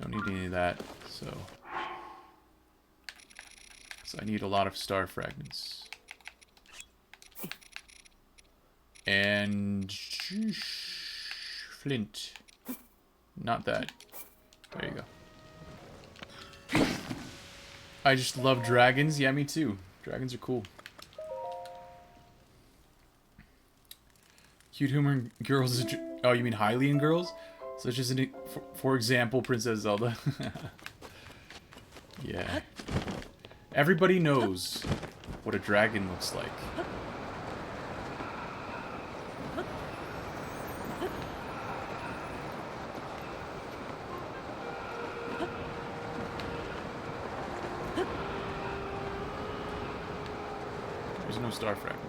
Don't need any of that, so I need a lot of star fragments. And flint. Not that. There you go. I just love dragons. Yeah, me too. Dragons are cool. Cute humor girls. Oh, you mean Hylian girls? Such as, for example, Princess Zelda. Yeah. Everybody knows what a dragon looks like. There's no star fragment.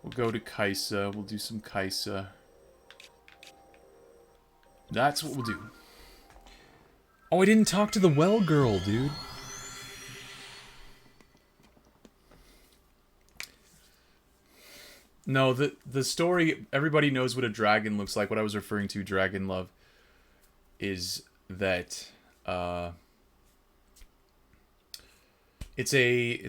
We'll go to Kaisa. We'll do some Kaisa. That's what we'll do. Oh, I didn't talk to the well girl, dude. No, the story, everybody knows what a dragon looks like. What I was referring to, Dragon Love, is that it's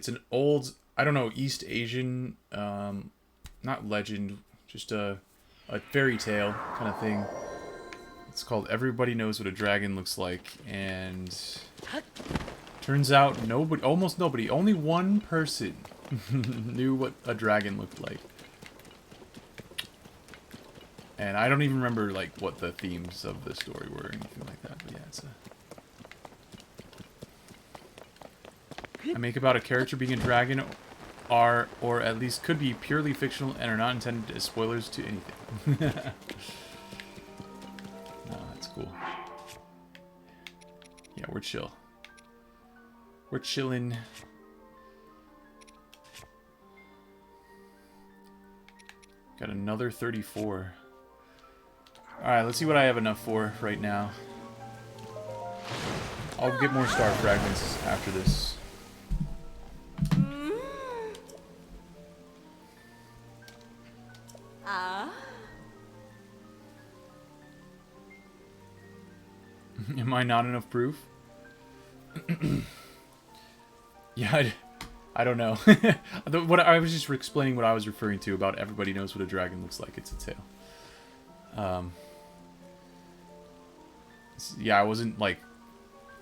an old, I don't know, East Asian, not legend, just a fairy tale kind of thing. It's called Everybody Knows What a Dragon Looks Like, and turns out almost nobody, only one person knew what a dragon looked like. And I don't even remember like what the themes of the story were or anything like that, but yeah, it's I make about a character being a dragon are, or at least could be, purely fictional and are not intended as spoilers to anything. No, that's cool. Yeah, we're chill. We're chilling. Got another 34. Alright, let's see what I have enough for right now. I'll get more star fragments after this. Am I not enough proof? Yeah, I don't know. What I was just explaining what I was referring to about everybody knows what a dragon looks like. It's a tail. Yeah, I wasn't like.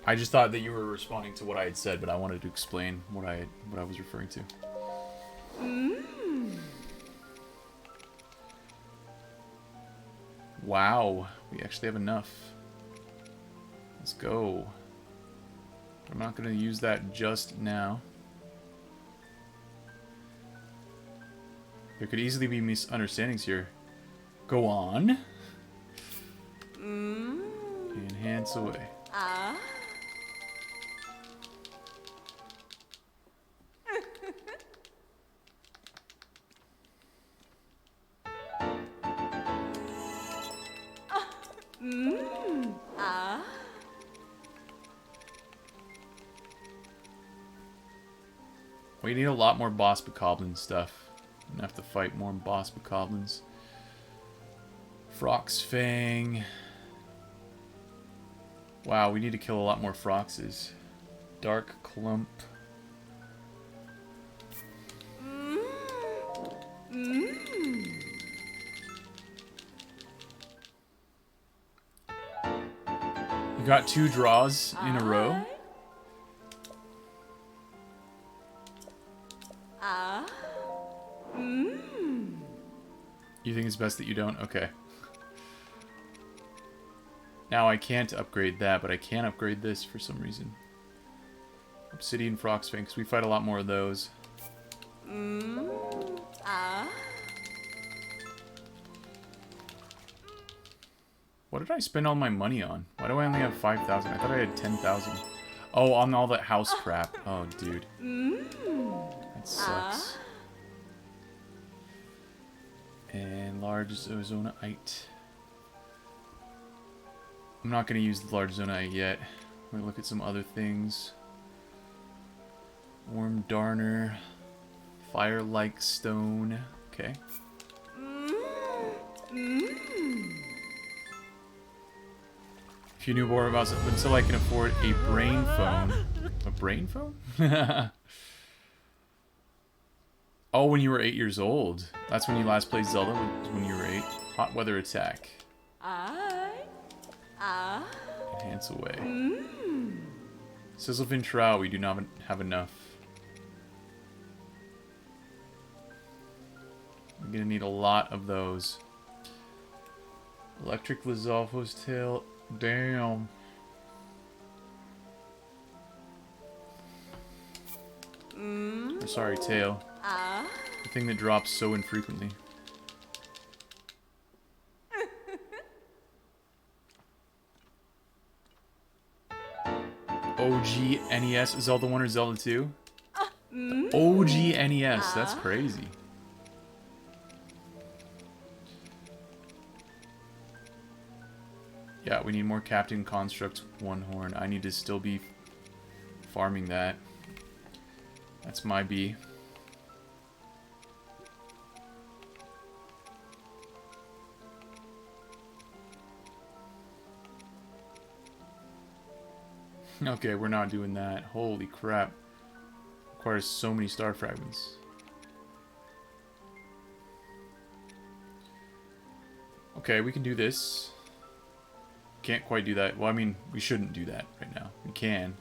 I just thought that you were responding to what I had said, but I wanted to explain what I was referring to. Wow, we actually have enough. Let's go. I'm not going to use that just now. There could easily be misunderstandings here. Go on. Enhance away. We need a lot more boss bokoblin stuff. I'm gonna have to fight more boss bokoblins. Frox Fang. Wow, we need to kill a lot more Froxes. Dark Clump. You got 2 draws in a row. You think it's best that you don't? Okay. Now I can't upgrade that, but I can upgrade this for some reason. Obsidian Frox Fang, because we fight a lot more of those. What did I spend all my money on? Why do I only have 5,000? I thought I had 10,000. Oh, on all that house crap. Oh, dude. That sucks. And large Zonaite. I'm not going to use the large Zonaite yet. I'm going to look at some other things. Worm Darner. Fire-like stone. Okay. If you knew more about it, until I can afford a brain phone. A brain phone? Oh, when you were 8 years old. That's when you last played Zelda, was when you were 8. Hot weather attack. Enhance away. Sizzlefin Trout, we do not have enough. I'm gonna need a lot of those. Electric Lizalfo's tail. Damn. Or sorry, tail. The thing that drops so infrequently. OG NES. Zelda 1 or Zelda 2? OG NES. That's crazy. Yeah, we need more Captain Construct 1 horn. I need to still be farming that. That's my B. Okay, we're not doing that. Holy crap. Requires so many star fragments. Okay, we can do this. Can't quite do that. Well, I mean, we shouldn't do that right now. We can.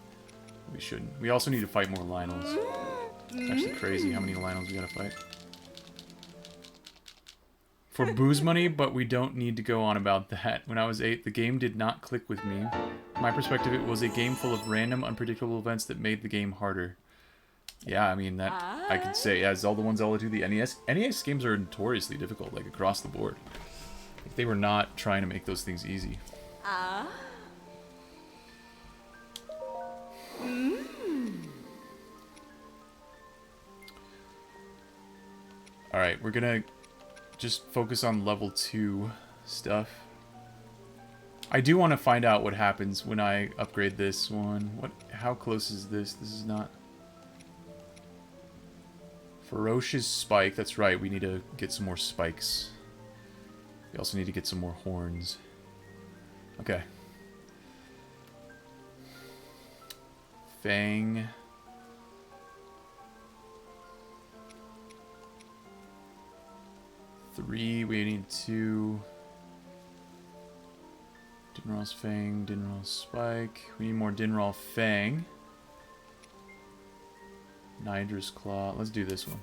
We shouldn't. We also need to fight more Lionels. It's actually crazy how many Lionels we gotta fight. For booze money, but we don't need to go on about that. When I was 8, the game did not click with me. From my perspective, it was a game full of random, unpredictable events that made the game harder. Yeah, I mean, that I could say. Yeah, Zelda 1, Zelda 2, the NES. NES games are notoriously difficult, like, across the board. Like, they were not trying to make those things easy. Alright, we're gonna just focus on level 2 stuff. I do want to find out what happens when I upgrade this one. How close is this? This is not... Ferocious Spike. That's right, we need to get some more spikes. We also need to get some more horns. Okay. Fang. Three, we need two. Dinral's Fang, Dinral's Spike. We need more Dinral Fang. Nidra's Claw. Let's do this one.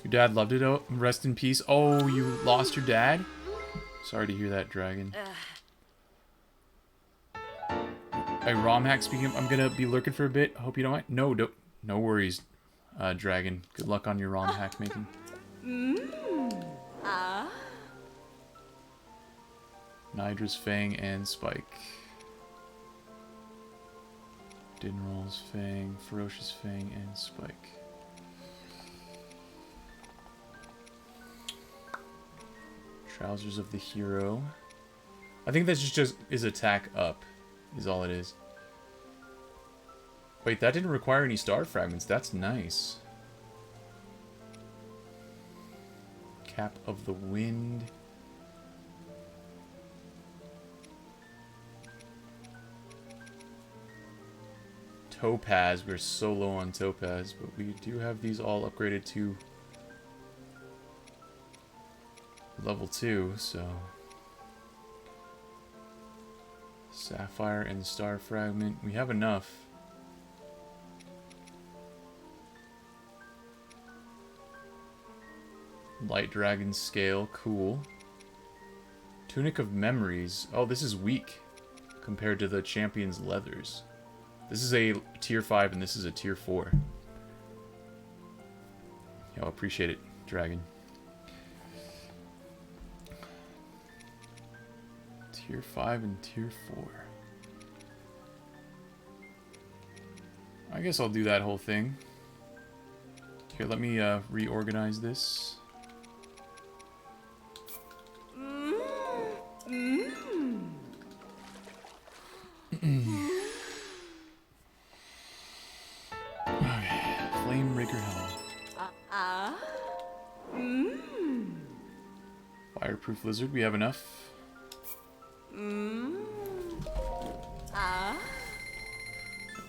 Your dad loved it. Oh, rest in peace. Oh, you lost your dad? Sorry to hear that, Dragon. Hey, ROM hack speaking of, I'm gonna be lurking for a bit. Hope you don't mind. No, no worries, Dragon. Good luck on your ROM hack making. Nidra's Fang and Spike. Dinral's Fang, Ferocious Fang, and Spike. Trousers of the Hero. I think that's just is attack up, is all it is. Wait, that didn't require any star fragments. That's nice. Cap of the Wind. Topaz. We're so low on Topaz, but we do have these all upgraded to level 2, so Sapphire and Star Fragment. We have enough. Light Dragon Scale. Cool. Tunic of Memories. Oh, this is weak compared to the Champion's Leathers. This is a tier 5 and this is a tier 4. Yo, appreciate it, Dragon. Tier 5 and tier 4. I guess I'll do that whole thing. Here, let me reorganize this. Flamebreaker Helm. Fireproof Lizard, we have enough.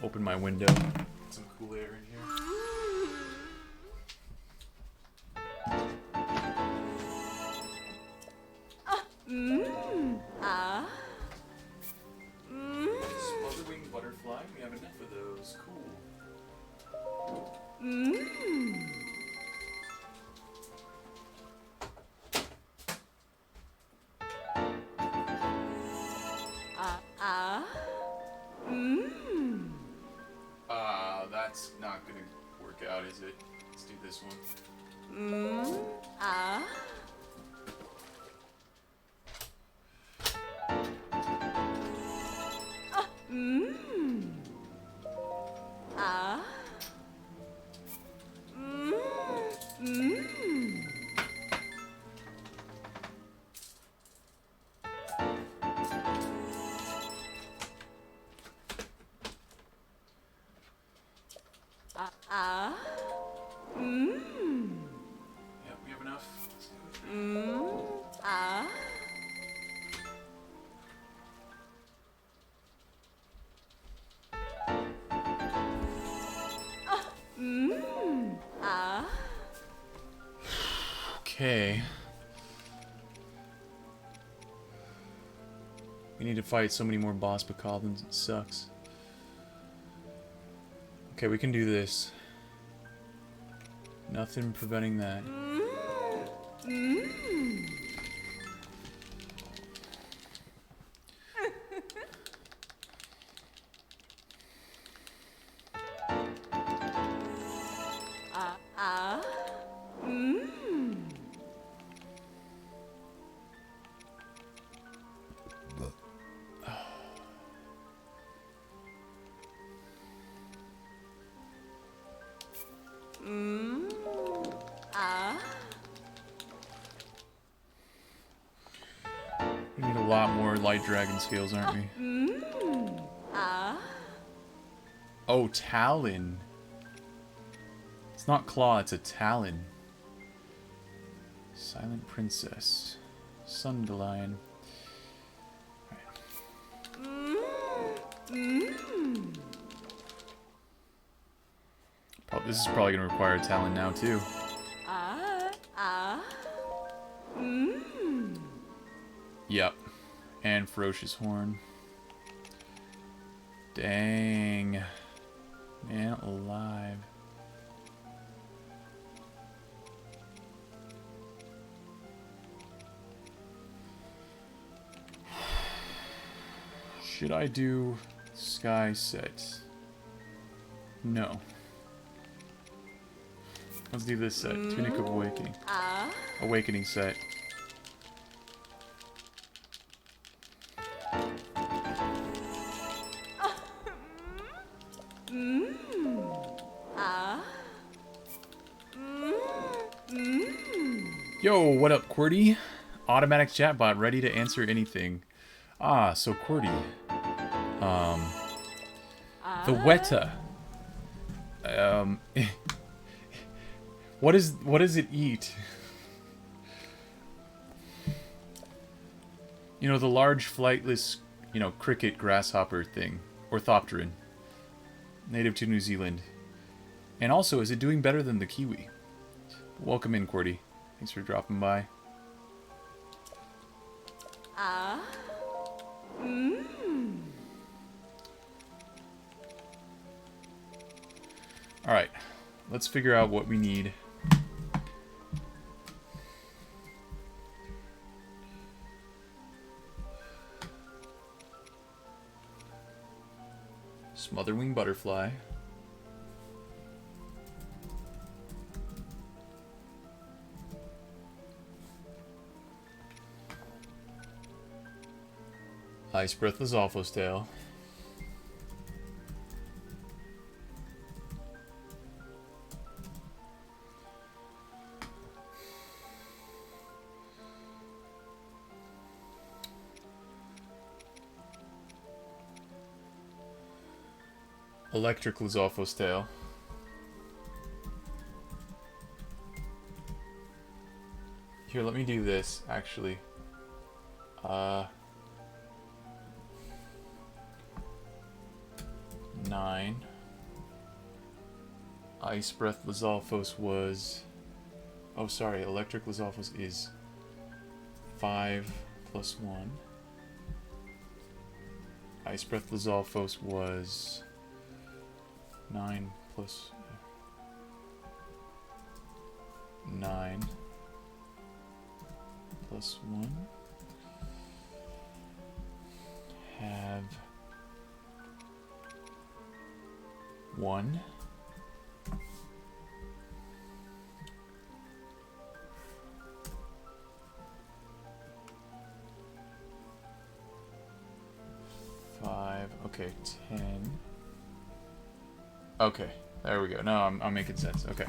Open my window. Get some cool air in here. Smotherwing Butterfly, we have enough of those. Cool. That's not gonna work out, is it? Let's do this one. Yeah, we have enough. Let's do it. Okay. We need to fight so many more boss bokoblins, it sucks. Okay, we can do this. Nothing preventing that. We need a lot more light dragon scales, aren't we? Oh, Talon. It's not Claw, it's a Talon. Silent Princess. Sundelion. Right. This is probably going to require a talent now, too. Yep. And Ferocious Horn. Dang. Man alive. Should I do Sky Set? No. Let's do this set. Tunic of Awakening. Awakening set. Yo, what up, QWERTY? Automatic chatbot ready to answer anything. Ah, so QWERTY. The Weta. What does it eat? You know, the large flightless, cricket grasshopper thing. Orthopteran. Native to New Zealand. And also, is it doing better than the kiwi? Welcome in, QWERTY. Thanks for dropping by. Alright, let's figure out what we need. Smotherwing Butterfly. Ice Breath Lizalfo's Tail. Electric Lizalfo's Tail. Here, let me do this, actually. 9. Ice Breath Lizalfos was... Oh, sorry. Electric Lizalfos is 5 plus 1. Ice Breath Lizalfos was 9 plus 9 plus 1. Have 1. Okay, 10. Okay, there we go. No, I'm making sense. Okay.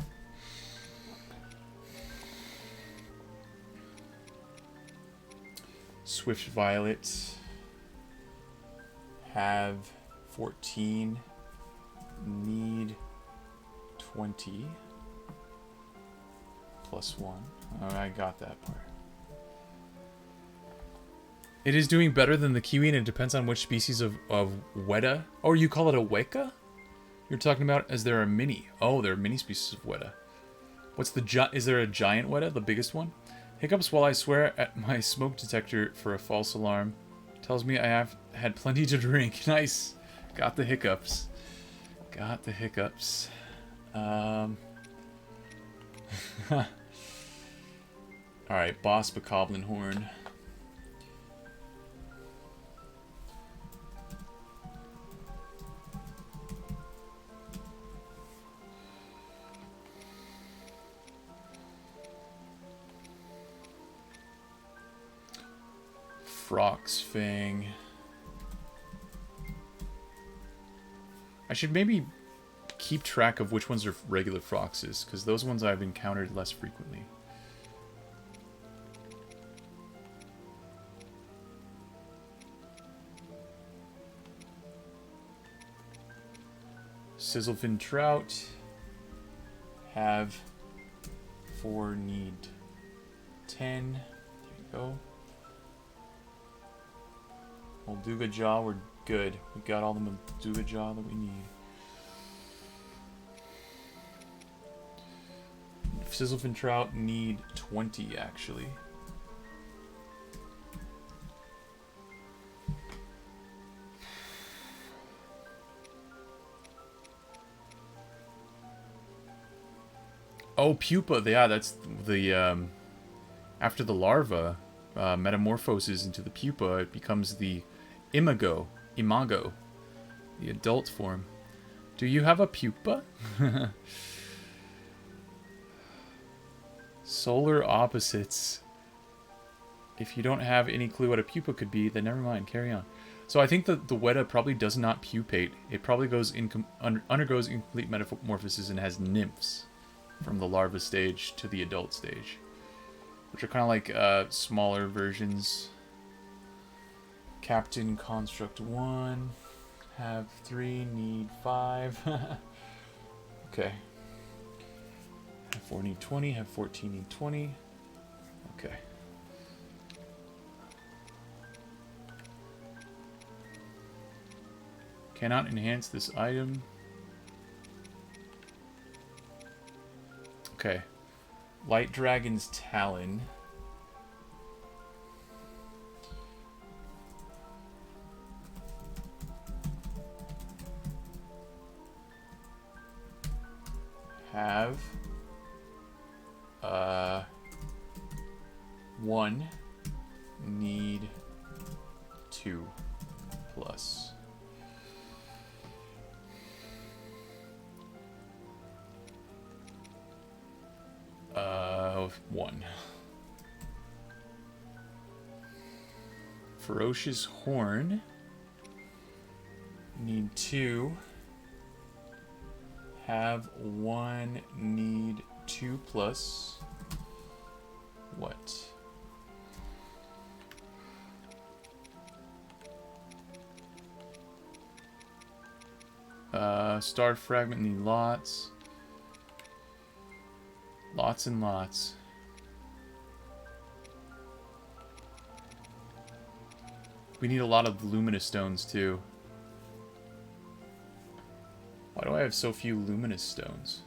Swift Violet. Have 14. Need 20. Plus 1. Oh, I got that part. It is doing better than the kiwi, and it depends on which species of Weta. Oh, you call it a Weka? You're talking about as there are mini. Oh, there are mini species of Weta. What's the is there a giant Weta, the biggest one? Hiccups while I swear at my smoke detector for a false alarm. Tells me I have had plenty to drink. Nice. Got the hiccups. Got the hiccups. Alright, Boss Bokoblin Horn. Frox Fang. I should maybe keep track of which ones are regular Froxes, because those ones I've encountered less frequently. Sizzlefin Trout. Have 4, need 10. There you go. Molduga Jaw, we're good. We got all the Molduga Jaw that we need. Sizzlefin Trout need 20, actually. Oh, pupa. Yeah, that's the after the larva metamorphoses into the pupa, it becomes the imago, the adult form. Do you have a pupa? Solar opposites. If you don't have any clue what a pupa could be, then never mind. Carry on. So I think that the Weta probably does not pupate. It probably undergoes incomplete metamorphosis and has nymphs from the larva stage to the adult stage, which are kind of like smaller versions. Captain Construct 1. Have 3, need 5. Okay. Have 4, need 20. Have 14, need 20. Okay. Cannot enhance this item. Okay. Light Dragon's Talon. Have 1, need 2 plus. Of 1. Ferocious Horn. Need 2. Have 1, need 2 plus. What? Star Fragment, need lots. Lots and lots. We need a lot of luminous stones too. Why do I have so few luminous stones?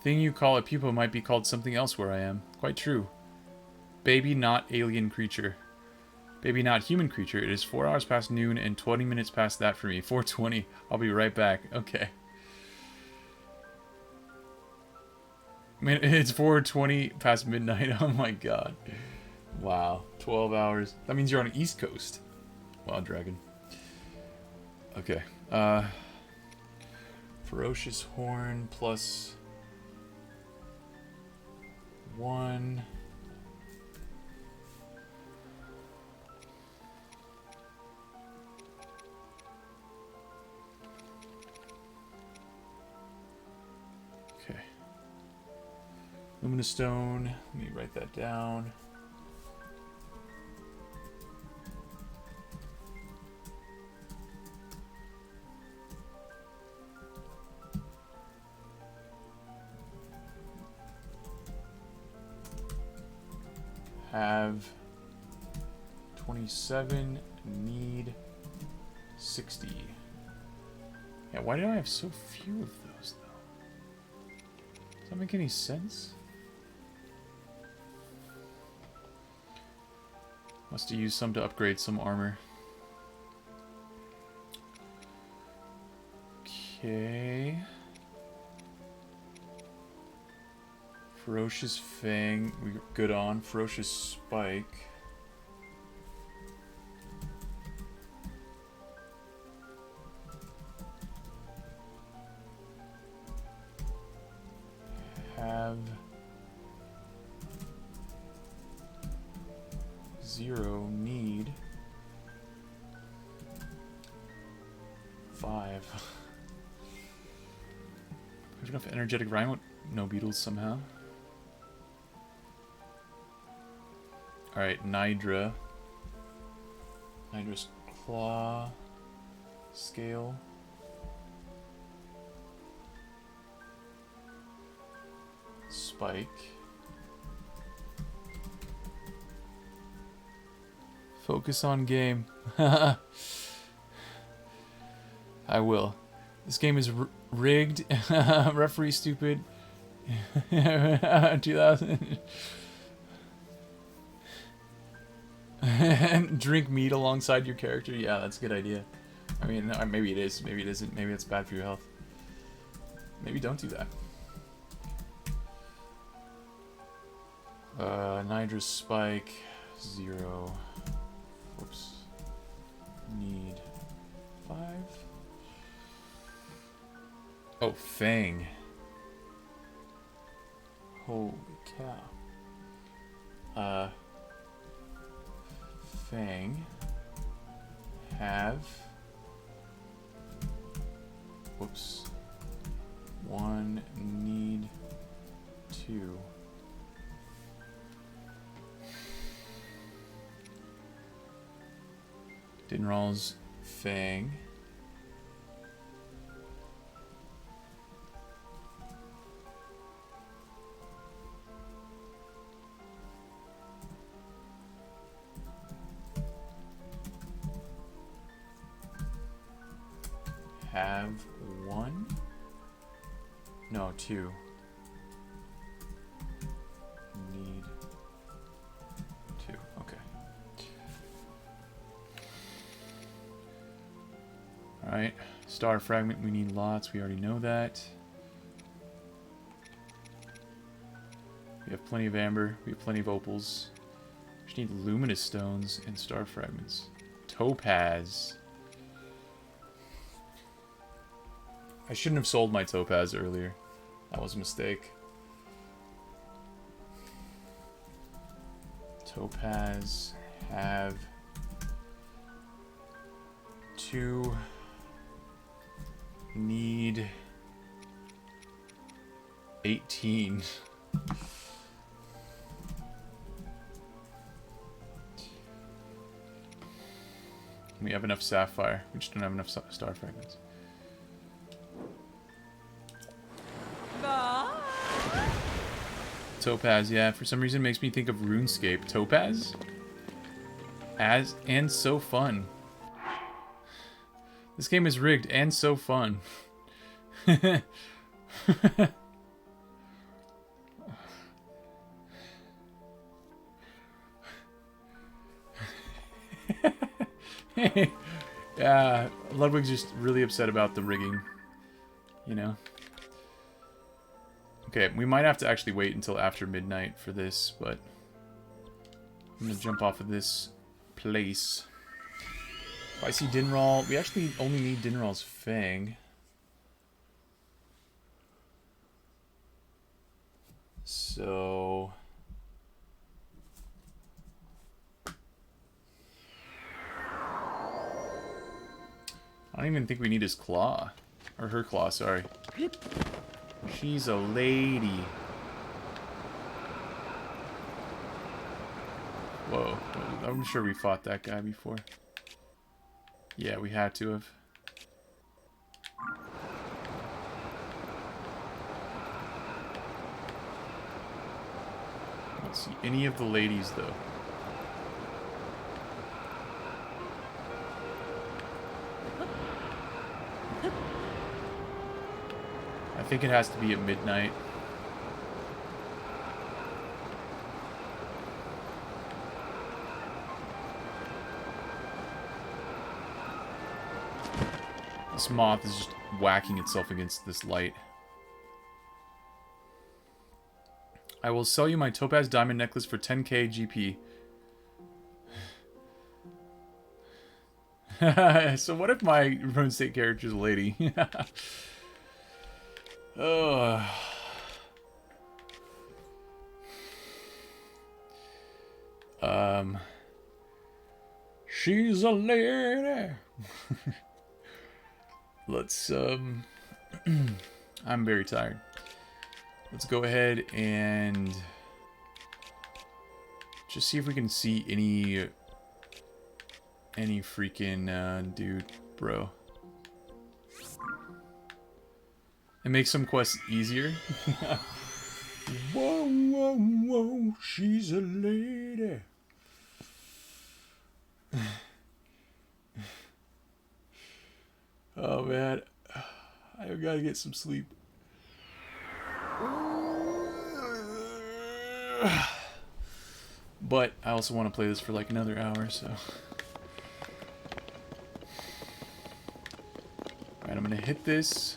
Thing you call a pupa might be called something else where I am. Quite true. Baby not alien creature. Baby not human creature. It is 4 hours past noon and 20 minutes past that for me. 4:20. I'll be right back. Okay. Man, it's 4:20 past midnight. Oh my god. Wow. 12 hours. That means you're on the East Coast. Wow, dragon. Okay. Ferocious Horn plus 1. Okay. Luminous Stone. Let me write that down. Have 27, need 60. Yeah, why do I have so few of those, though? Does that make any sense? Must have used some to upgrade some armor. Okay. Ferocious Fang, we're good on. Ferocious Spike. Have 0, need 5. Have enough energetic rhino? No beetles somehow. Alright, Nidra. Nidra's claw. Scale. Spike. Focus on game. I will. This game is rigged. Referee stupid. 2000. Drink meat alongside your character. Yeah, that's a good idea. I mean, maybe it is. Maybe it isn't. Maybe it's bad for your health. Maybe don't do that. Nidra's spike. 0. Whoops. Need 5. Oh, Fang. Holy cow. Fang. Have. Whoops. 1. Need 2. Dinral's Fang. Have 1? No, 2. Need 2. Okay. Alright. Star fragment, we need lots. We already know that. We have plenty of amber. We have plenty of opals. We just need luminous stones and star fragments. Topaz. I shouldn't have sold my topaz earlier. That was a mistake. Topaz have 2. Need 18. We have enough sapphire. We just don't have enough star fragments. Topaz, yeah. For some reason it makes me think of RuneScape. Topaz? And so fun. This game is rigged and so fun. Yeah, Ludwig's just really upset about the rigging. You know? Okay, we might have to actually wait until after midnight for this, but I'm gonna jump off of this place. If I see Dinral, we actually only need Dinral's Fang. So I don't even think we need his claw. Or her claw, sorry. She's a lady. Whoa. I'm sure we fought that guy before. Yeah, we had to have. I don't see any of the ladies, though. I think it has to be at midnight. This moth is just whacking itself against this light. I will sell you my topaz diamond necklace for 10k GP. So what if my Rune State character is a lady? Oh. She's a lady. Let's I'm very tired. Let's go ahead and Just see if we can see any freaking dude, bro. It makes some quests easier. Whoa, whoa, whoa, she's a lady. Oh man, I've got to get some sleep. But I also want to play this for like another hour, so. Alright, I'm gonna hit this.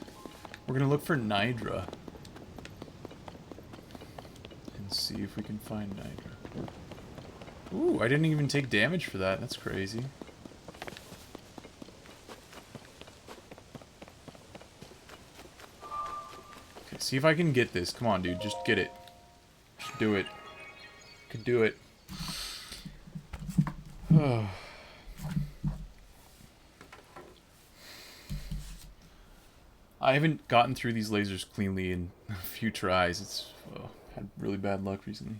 We're gonna look for Nidra. And see if we can find Nidra. Ooh, I didn't even take damage for that. That's crazy. Okay, see if I can get this. Come on, dude. Just get it. Just do it. You can do it. Oh. I haven't gotten through these lasers cleanly in a few tries. It's had really bad luck recently.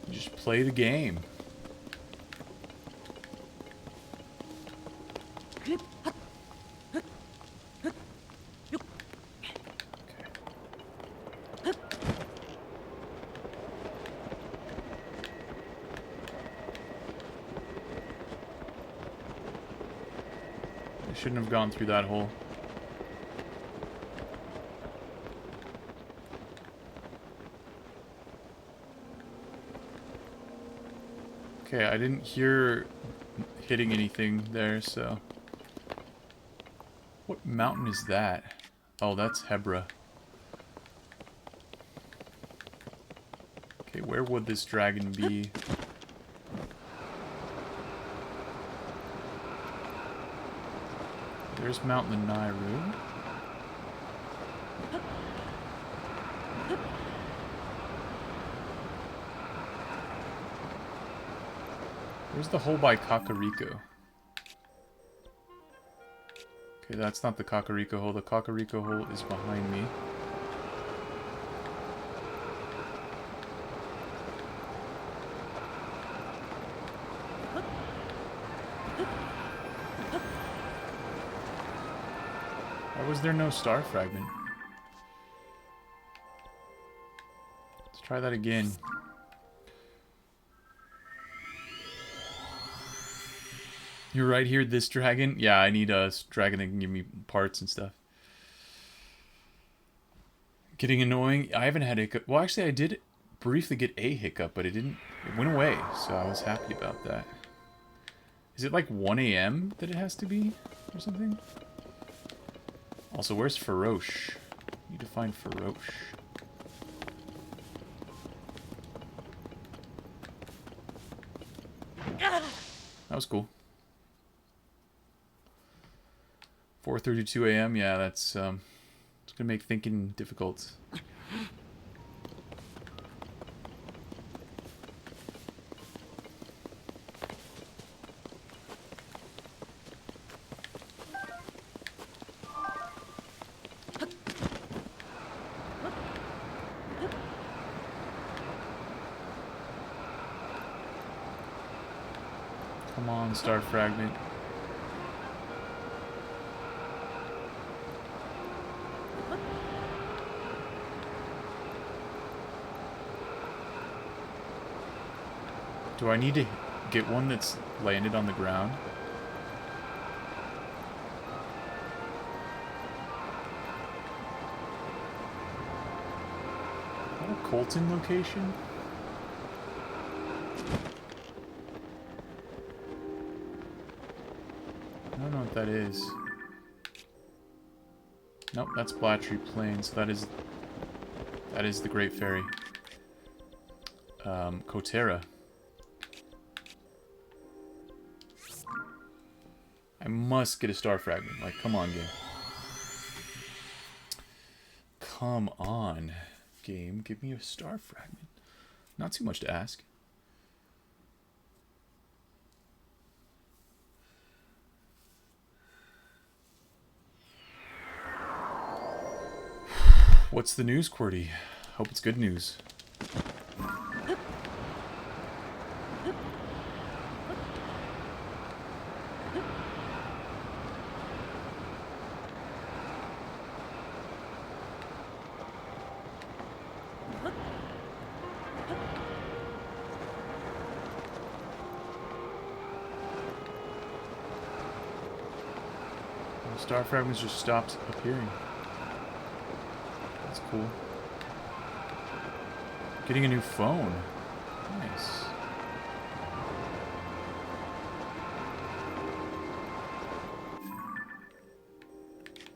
You just play the game. Shouldn't have gone through that hole. Okay, I didn't hear hitting anything there, so... What mountain is that? Oh, that's Hebra. Okay, where would this dragon be? There's Mount Lanairu. Where's the hole by Kakariko? Okay, that's not the Kakariko hole. The Kakariko hole is behind me. Why was there no star fragment? Let's try that again. You're right here, this dragon? Yeah, I need a dragon that can give me parts and stuff. Getting annoying. I haven't had a hiccup. Well, actually, I did briefly get a hiccup, but it didn't. It went away, so I was happy about that. Is it like 1 a.m. that it has to be? Or something? Also, where's Faroche? Need to find Faroche. That was cool. 4:32 a.m. Yeah, that's it's gonna make thinking difficult. Come on, star fragment. Do I need to get one that's landed on the ground? Is that a Colton location? I don't know what that is. Nope, that's Blatchley Plains. That is the Great Ferry. Kotera. I must get a star fragment. Like, come on, game. Come on, game. Give me a star fragment. Not too much to ask. What's the news, QWERTY? Hope it's good news. Star fragments just stopped appearing. That's cool. Getting a new phone. Nice.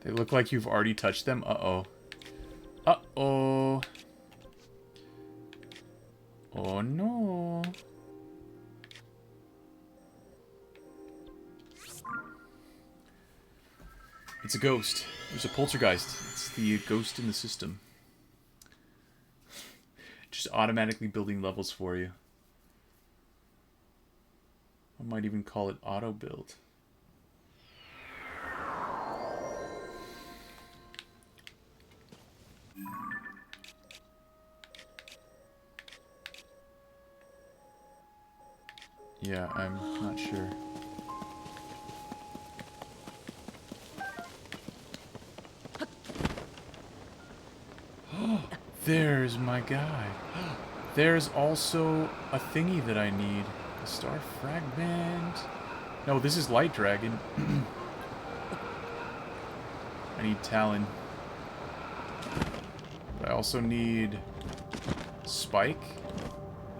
They look like you've already touched them. Uh-oh. Uh-oh. Oh, no. It's a ghost. There's a poltergeist. It's the ghost in the system. Just automatically building levels for you. I might even call it auto build. Yeah, I'm not sure. There's my guy. There's also a thingy that I need. A star fragment. No, this is Light Dragon. I need Talon. But I also need Spike.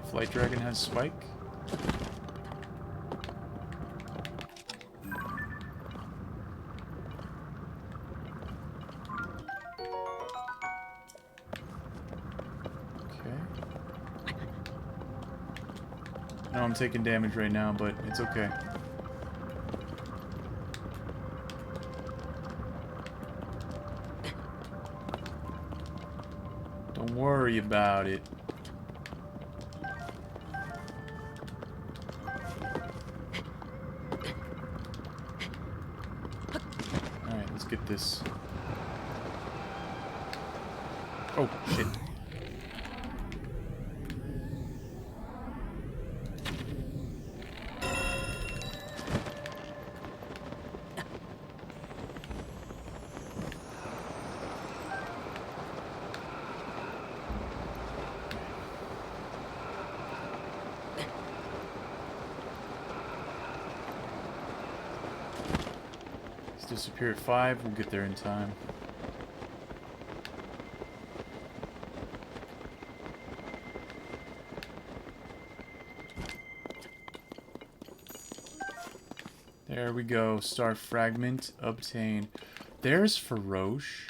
If Light Dragon has Spike. I'm taking damage right now, but it's okay. Don't worry about it. Alright, let's get this. Oh, shit. Disappear at 5, we'll get there in time. There we go. Star fragment obtained. There's Feroche.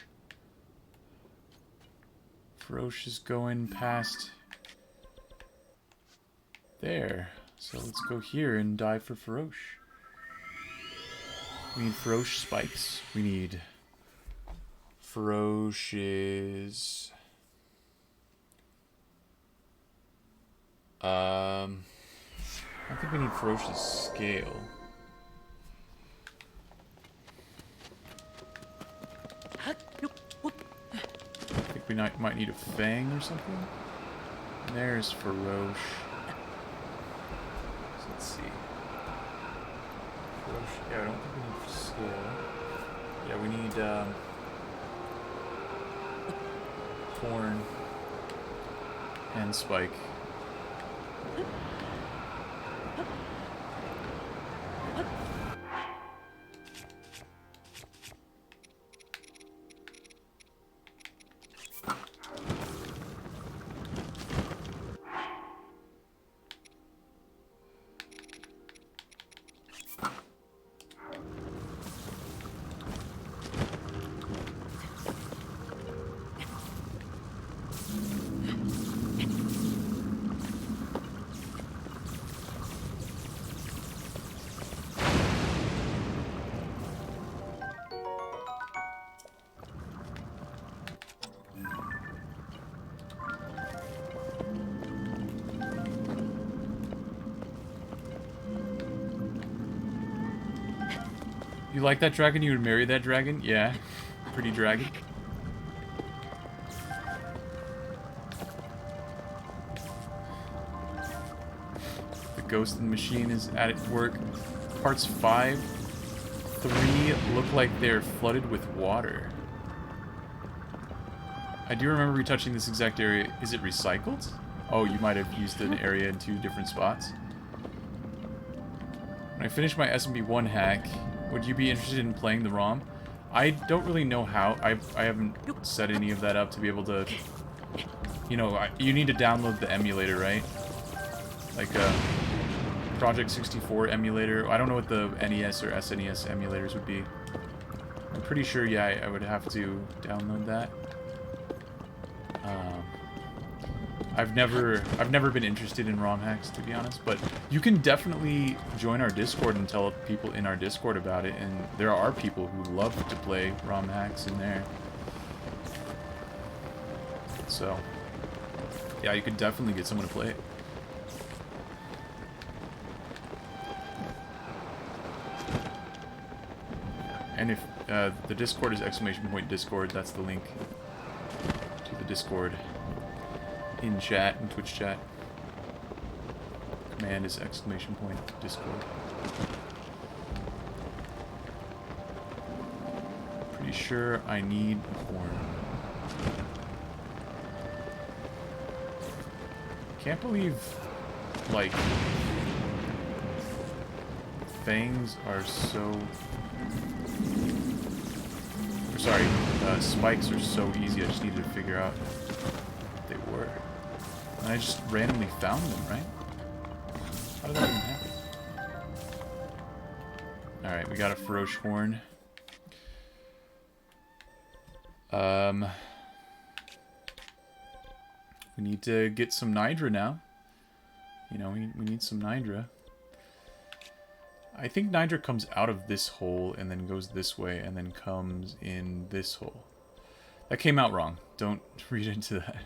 Feroche is going past there. So let's go here and dive for Feroche. We need Feroche spikes. We need Feroche's... I think we need Feroche's scale. I think we might need a fang or something. There's Feroche. So let's see. Yeah, I don't think we need scale. Yeah, we need thorn and spike. You like that dragon? You would marry that dragon? Yeah. Pretty dragon. Ghost in the Machine is at work. Parts 5, 3 look like they're flooded with water. I do remember retouching this exact area. Is it recycled? Oh, you might have used an area in 2 different spots. When I finish my SMB1 hack, would you be interested in playing the ROM? I don't really know how. I haven't set any of that up to be able to... You know, you need to download the emulator, right? Like a Project 64 emulator. I don't know what the NES or SNES emulators would be. I'm pretty sure, yeah, I would have to download that. I've never been interested in ROM hacks, to be honest, but you can definitely join our Discord and tell people in our Discord about it, and there are people who love to play ROM hacks in there. So, yeah, you could definitely get someone to play it. And if the Discord is !Discord, that's the link to the Discord in chat, in Twitch chat. Command is !Discord. Pretty sure I need a horn. Can't believe, like, things are so... Sorry, spikes are so easy, I just needed to figure out what they were. And I just randomly found them, right? How did that even happen? Alright, we got a Feroce horn. We need to get some Nidra now. You know, we need some Nidra. I think Nidra comes out of this hole and then goes this way and then comes in this hole. That came out wrong. Don't read into that.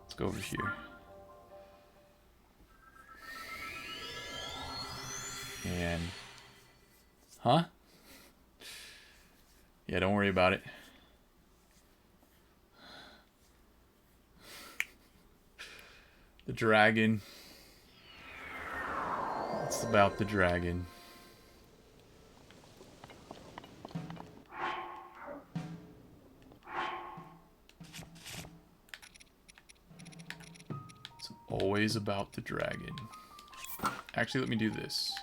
Let's go over here. And... Huh? Yeah, don't worry about it. The dragon. It's about the dragon. It's always about the dragon. Actually, let me do this.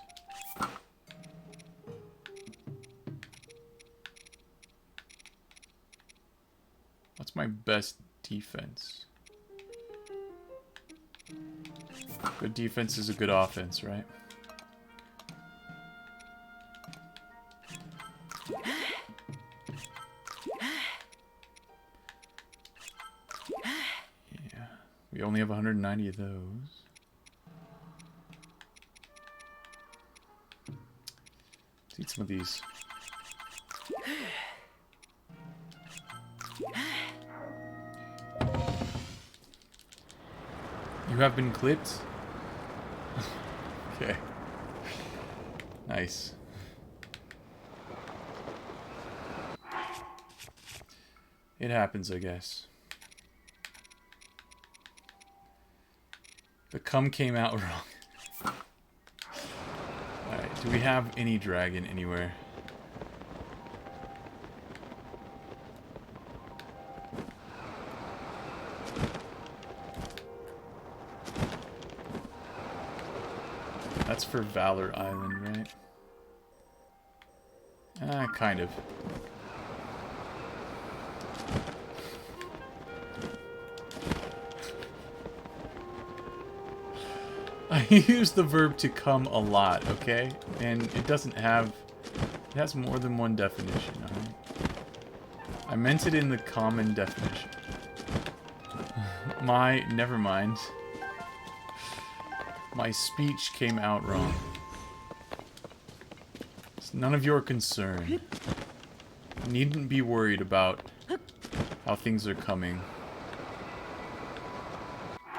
What's my best defense? Good defense is a good offense, right? Yeah, we only have 190 of those. Let's eat some of these. You have been clipped? Okay. Nice. It happens, I guess. The cum came out wrong. Alright, do we have any dragon anywhere? That's for Valor Island, right? Kind of. I use the verb to come a lot, okay? And it doesn't have... It has more than one definition, alright? I meant it in the common definition. Never mind. My speech came out wrong. It's none of your concern. You needn't be worried about how things are coming.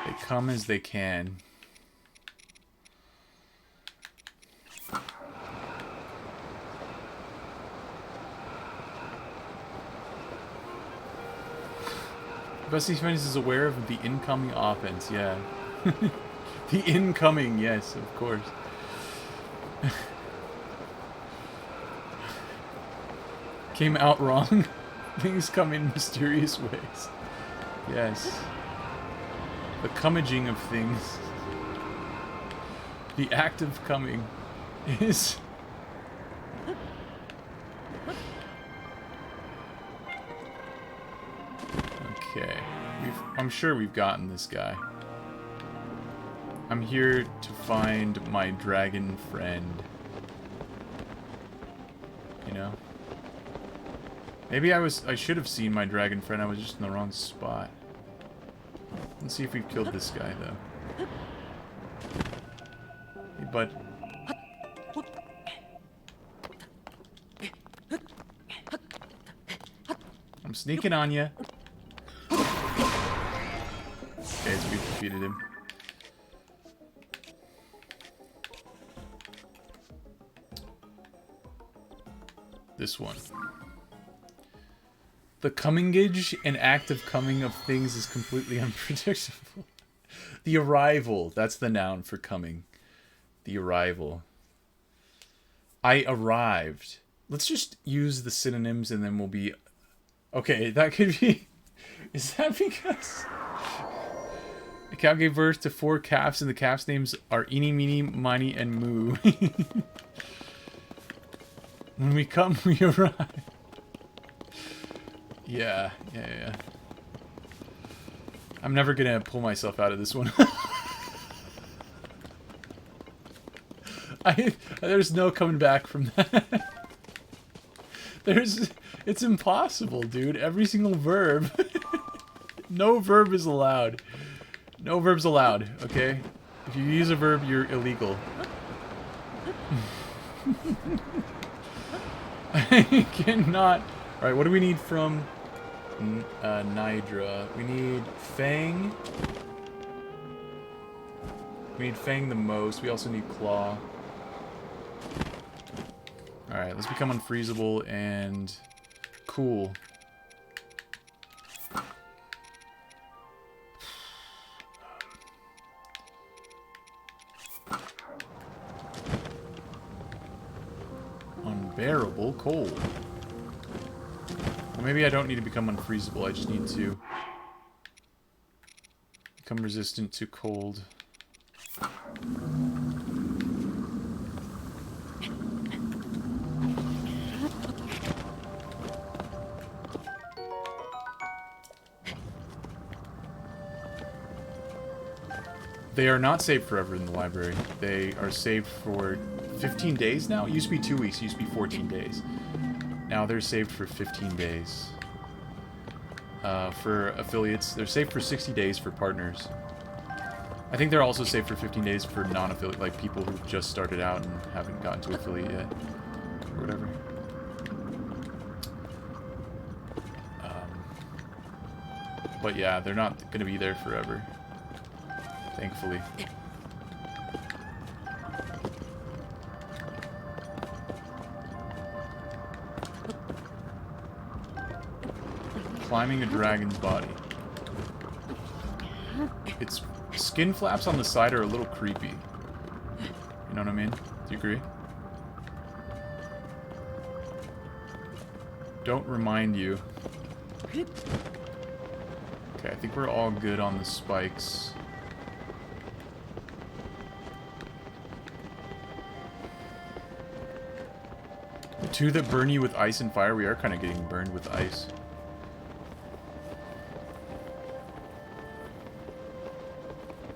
They come as they can. Best defense is aware of the incoming offense, yeah. The incoming, yes, of course. Came out wrong. Things come in mysterious ways. Yes. The comaging of things. The act of coming is... Okay. I'm sure we've gotten this guy. I'm here to find my dragon friend. You know? Maybe I should have seen my dragon friend, I was just in the wrong spot. Let's see if we've killed this guy, though. Hey, bud. I'm sneaking on you. Okay, so we've defeated him. This one. The comingage and act of coming of things is completely unpredictable. The arrival. That's the noun for coming. The arrival. I arrived. Let's just use the synonyms and then we'll be... Okay, that could be... Is that because... The cow gave birth to 4 calves and the calves' names are Eeny, Meeny, Miny, and Moo. When we come, we arrive. Yeah. I'm never gonna pull myself out of this one. There's no coming back from that. It's impossible, dude. Every single verb. No verb is allowed. No verb's allowed, okay? If you use a verb, you're illegal. I cannot... Alright, what do we need from Nidra? We need Fang. We need Fang the most. We also need Claw. Alright, let's become unfreezable and cool. Unbearable cold. Well, maybe I don't need to become unfreezable. I just need to become resistant to cold. They are not saved forever in the library. They are saved for 15 days now? It used to be 2 weeks. It used to be 14 days. Now they're saved for 15 days. For affiliates, they're saved for 60 days for partners. I think they're also saved for 15 days for non-affiliate, like people who've just started out and haven't gotten to affiliate yet. Or whatever. But yeah, they're not going to be there forever. Thankfully. Climbing a dragon's body. Its skin flaps on the side are a little creepy. You know what I mean? Do you agree? Don't remind you. Okay, I think we're all good on the spikes. The two that burn you with ice and fire, we are kind of getting burned with ice.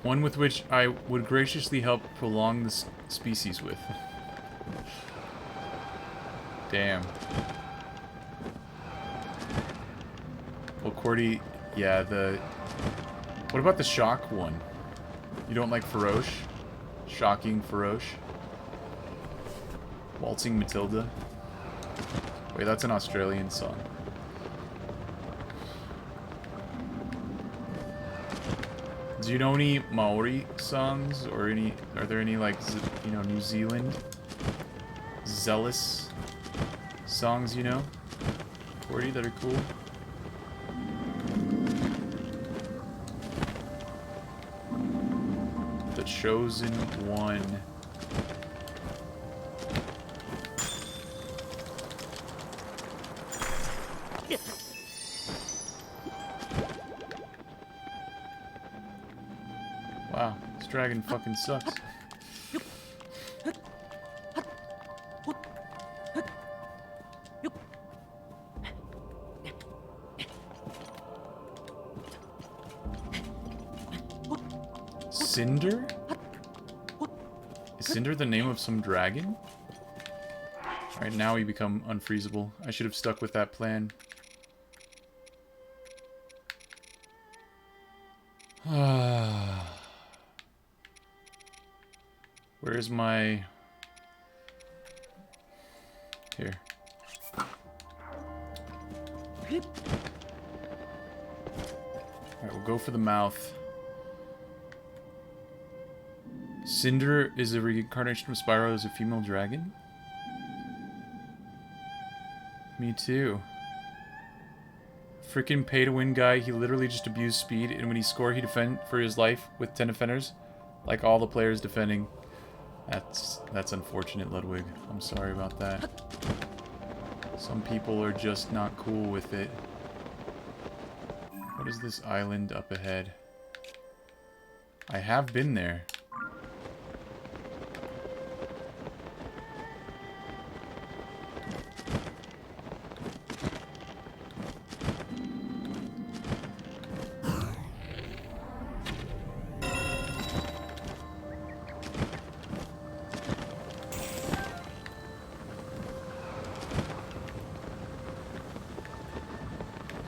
One with which I would graciously help prolong the species with. Damn. Well, Cordy, yeah, what about the shock one? You don't like Feroche? Shocking Feroche? Waltzing Matilda? Wait, that's an Australian song. Do you know any Maori songs? Or are there any, like, you know, New Zealand zealous songs, you know? Cordy, that are cool? That chosen one. Wow, this dragon fucking sucks. Cinder? Is Cinder the name of some dragon? Alright, now we become unfreezable. I should have stuck with that plan. Where's my... Here. Alright, we'll go for the mouth. Cinder is a reincarnation of Spyro as a female dragon? Me too. Freaking pay-to-win guy, he literally just abused speed, and when he scored, he defend for his life with 10 defenders. Like all the players defending. That's unfortunate, Ludwig. I'm sorry about that. Some people are just not cool with it. What is this island up ahead? I have been there.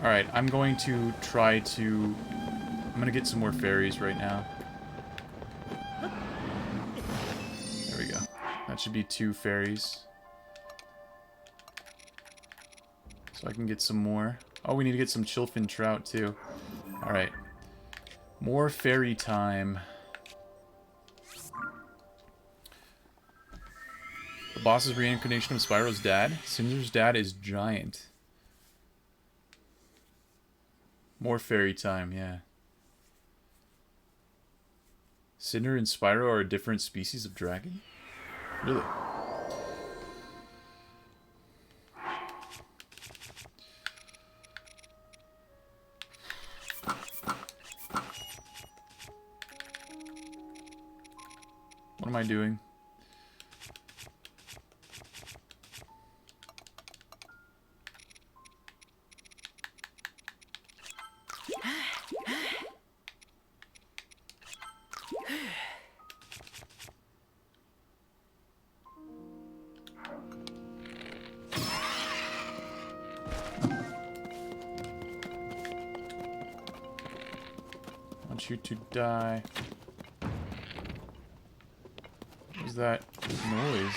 Alright, I'm going to try to... I'm going to get some more fairies right now. There we go. That should be 2 fairies. So I can get some more. Oh, we need to get some chillfin trout too. Alright. More fairy time. The boss is reincarnation of Spyro's dad. Cinder's dad is giant. More fairy time, yeah. Cinder and Spyro are a different species of dragon? Really? What am I doing? You to die. What was that noise?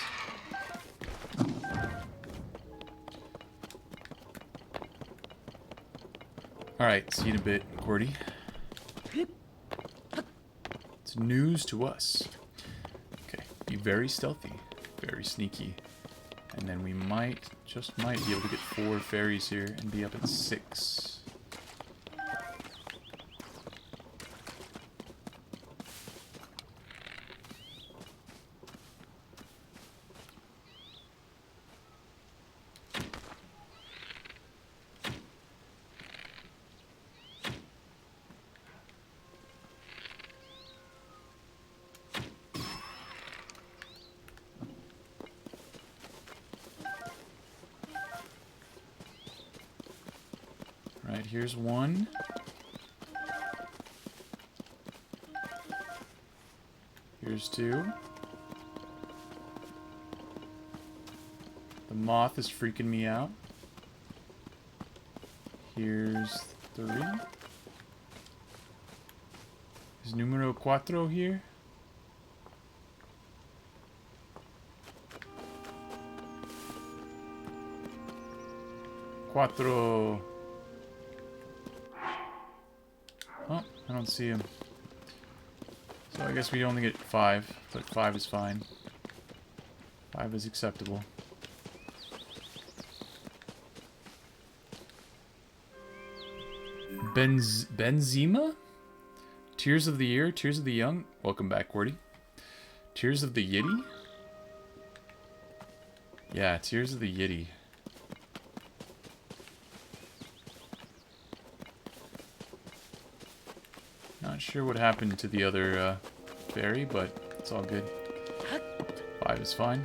Alright, see you in a bit, Cordy. It's news to us. Okay, be very stealthy, very sneaky. And then we might, just might, be able to get 4 fairies here and be up at 6. Right, here's 1. Here's 2. The moth is freaking me out. Here's 3. Is numero 4 here? Cuatro. Oh, I don't see him. So I guess we only get 5, but 5 is fine. 5 is acceptable. Benzema? Tears of the Year, Tears of the Young. Welcome back, Cordy. Tears of the Yiddy? Yeah, Tears of the Yiddy. Not sure what happened to the other fairy, but it's all good. 5 is fine.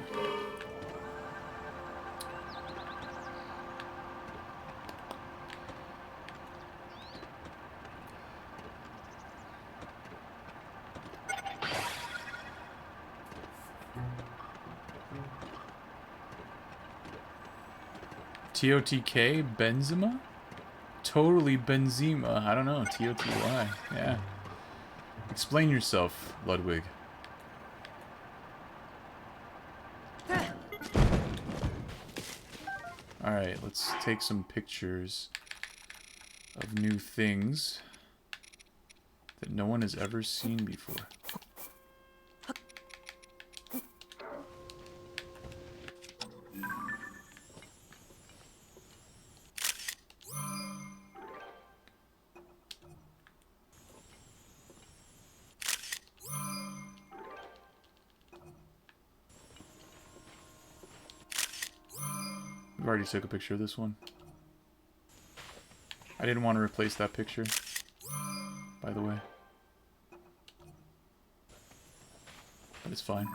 TOTK Benzema? Totally Benzema. I don't know. TOTY. Yeah. Explain yourself, Ludwig. Alright, let's take some pictures of new things that no one has ever seen before. I already took a picture of this one. I didn't want to replace that picture, by the way. But it's fine.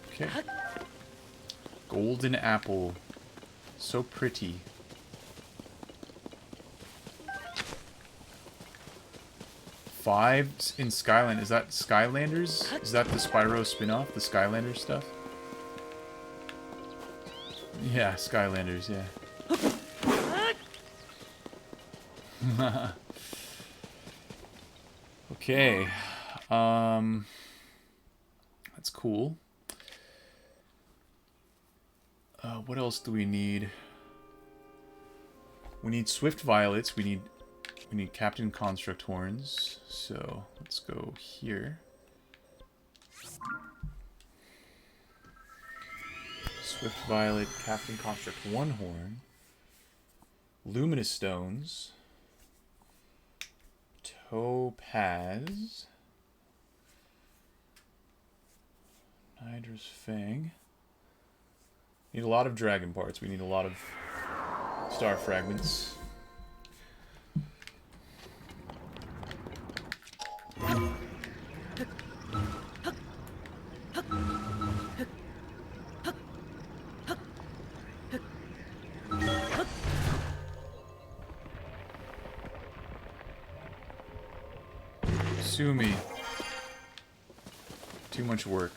Okay. Golden apple. So pretty. 5 in Skyland. Is that Skylanders? Is that the Spyro spin-off? The Skylanders stuff? Yeah, Skylanders, yeah. Okay. That's cool. What else do we need? We need Swift Violets. We need Captain Construct Horns, so let's go here. Swift Violet, Captain Construct 1 Horn. Luminous Stones. Topaz. Nidra's Fang. Need a lot of dragon parts. We need a lot of star fragments. Sue me. Too much work.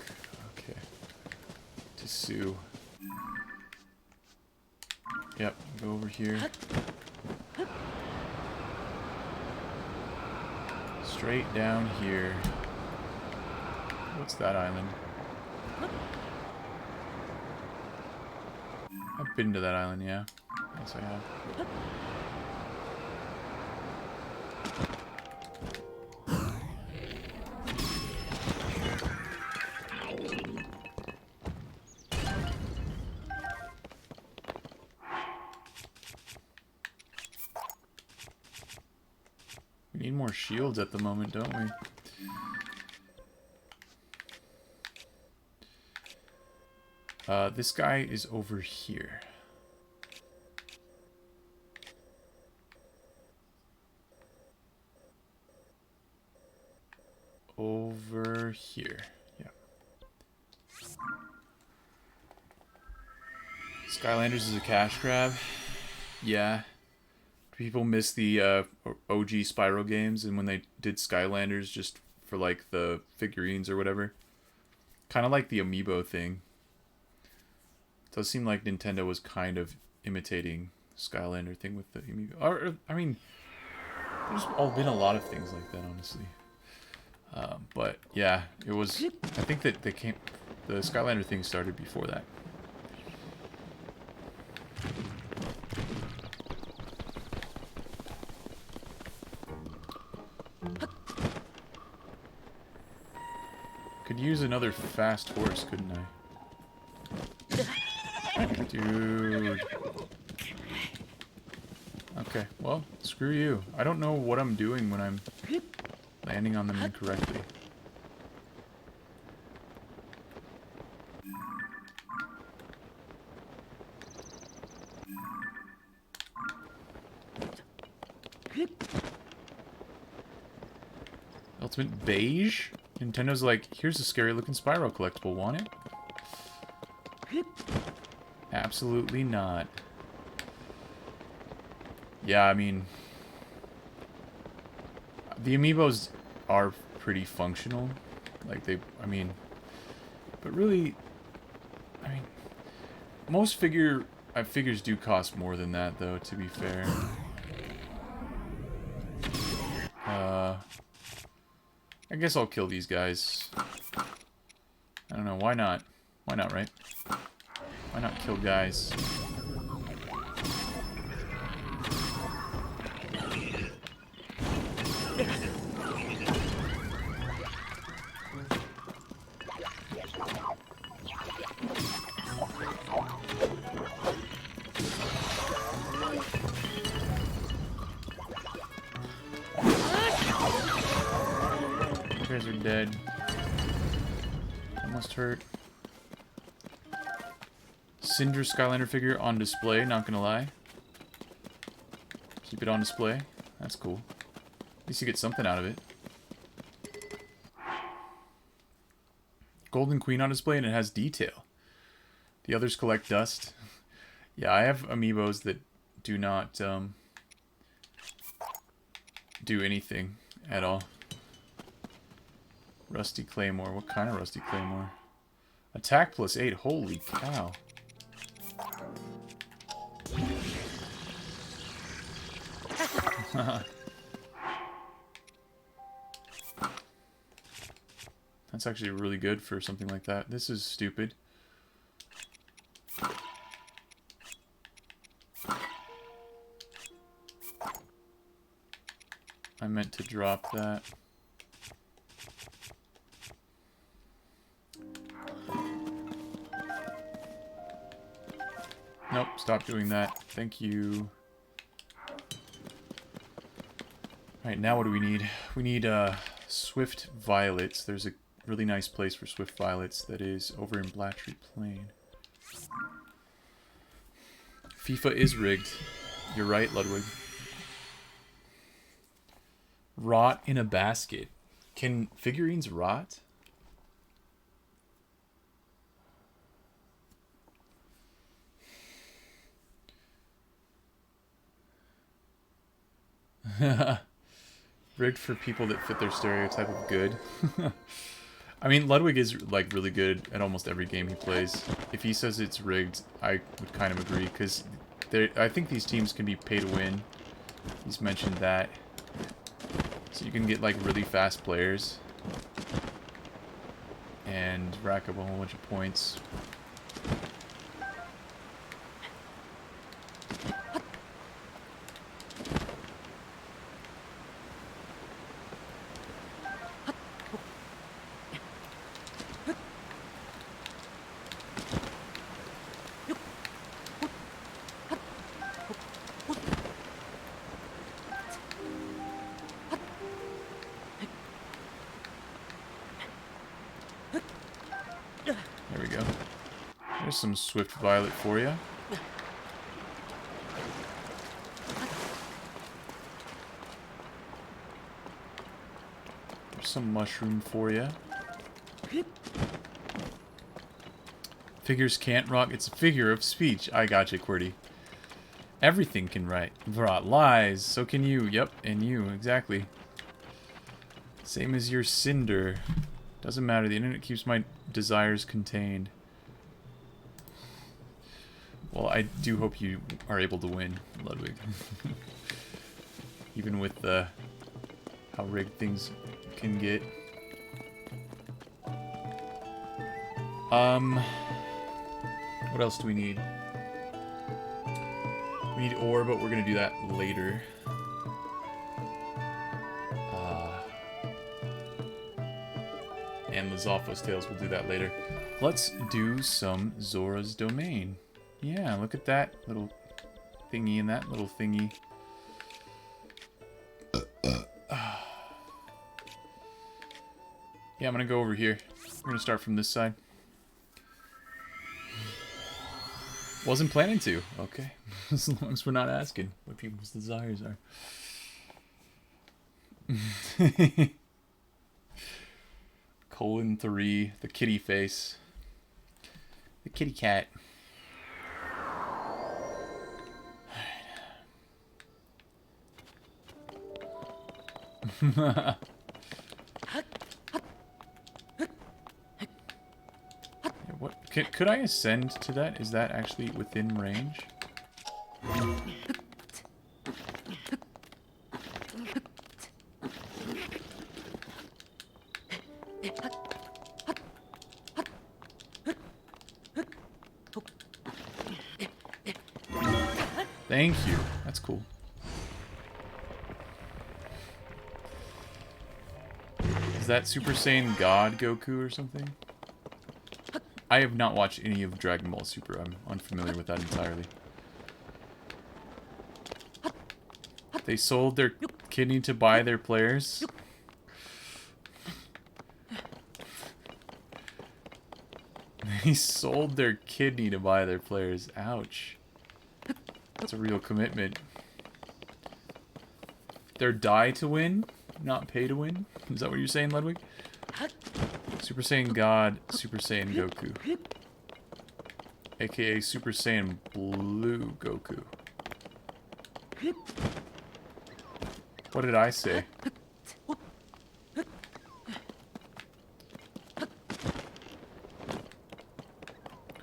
Okay. To sue. Yep, go over here. Straight down here. What's that island? I've been to that island, yeah. Yes, I have. We need more shields at the moment, don't we? This guy is over here. Over here, yeah. Skylanders is a cash grab. Yeah. People miss the OG Spyro games, and when they did Skylanders just for like the figurines or whatever. Kind of like the amiibo thing. It does seem like Nintendo was kind of imitating Skylander thing with the amiibo. Or, I mean, there's been a lot of things like that, honestly. But yeah, it was. I think that the Skylander thing started before that. Could use another fast horse, couldn't I? Dude. Okay, well, screw you. I don't know what I'm doing when I'm landing on them incorrectly. Ultimate beige? Nintendo's like, here's a scary looking Spyro collectible, want it? Absolutely not. Yeah, I mean, the amiibos are pretty functional. Like but really, I mean, most figures do cost more than that, though, to be fair. I guess I'll kill these guys. I don't know, why not? Why not, right? Why not kill guys? You guys are dead. That must hurt. Cinder Skylander figure on display, not gonna lie. Keep it on display. That's cool. At least you get something out of it. Golden Queen on display and it has detail. The others collect dust. Yeah, I have amiibos that do not do anything at all. Rusty Claymore. What kind of Rusty Claymore? Attack plus 8. Holy cow. That's actually really good for something like that. This is stupid. I meant to drop that. Nope, stop doing that. Thank you. Alright, now what do we need? We need Swift Violets. There's a really nice place for Swift Violets that is over in Blatchley Plain. FIFA is rigged. You're right, Ludwig. Rot in a basket. Can figurines rot? Rigged for people that fit their stereotype of good. I mean, Ludwig is like really good at almost every game he plays. If he says it's rigged, I would kind of agree, because I think these teams can be pay to win. He's mentioned that. So you can get like really fast players and rack up a whole bunch of points. There we go. There's some Swift Violet for you. There's some mushroom for you. Figures can't rock. It's a figure of speech. I gotcha, QWERTY. Everything can write. Rot lies. So can you. Yep, and you. Exactly. Same as your Cinder. Doesn't matter. The internet keeps my desires contained. Well, I do hope you are able to win, Ludwig. Even with how rigged things can get. What else do we need? We need ore, but we're gonna do that later. And the Zophos Tales, we'll do that later. Let's do some Zora's Domain. Yeah, look at that little thingy and that little thingy. Yeah, I'm gonna go over here. We're gonna start from this side. Wasn't planning to. Okay. As long as we're not asking what people's desires are. Colon 3, the kitty face. The kitty cat. What could I ascend to that? Is that actually within range? Thank you. That's cool. Is that Super Saiyan God Goku or something? I have not watched any of Dragon Ball Super. I'm unfamiliar with that entirely. They sold their kidney to buy their players. They sold their kidney to buy their players. Ouch. That's a real commitment. They're die to win, not pay to win? Is that what you're saying, Ludwig? Super Saiyan God, Super Saiyan Goku. AKA Super Saiyan Blue Goku. What did I say?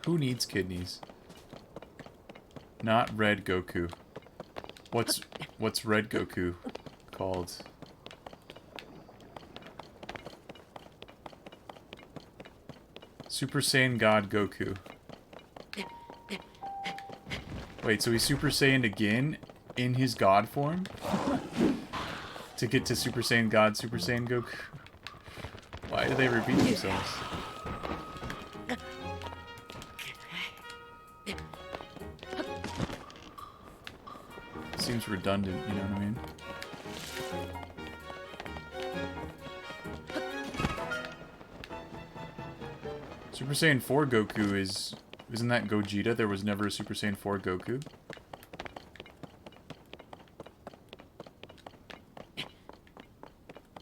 Who needs kidneys? Not Red Goku. What's Red Goku called? Super Saiyan God Goku. Wait, so he's Super Saiyan again in his God form? To get to Super Saiyan God, Super Saiyan Goku? Why do they repeat themselves? Seems redundant, you know what I mean? Super Saiyan 4 Goku isn't that Gogeta? There was never a Super Saiyan 4 Goku?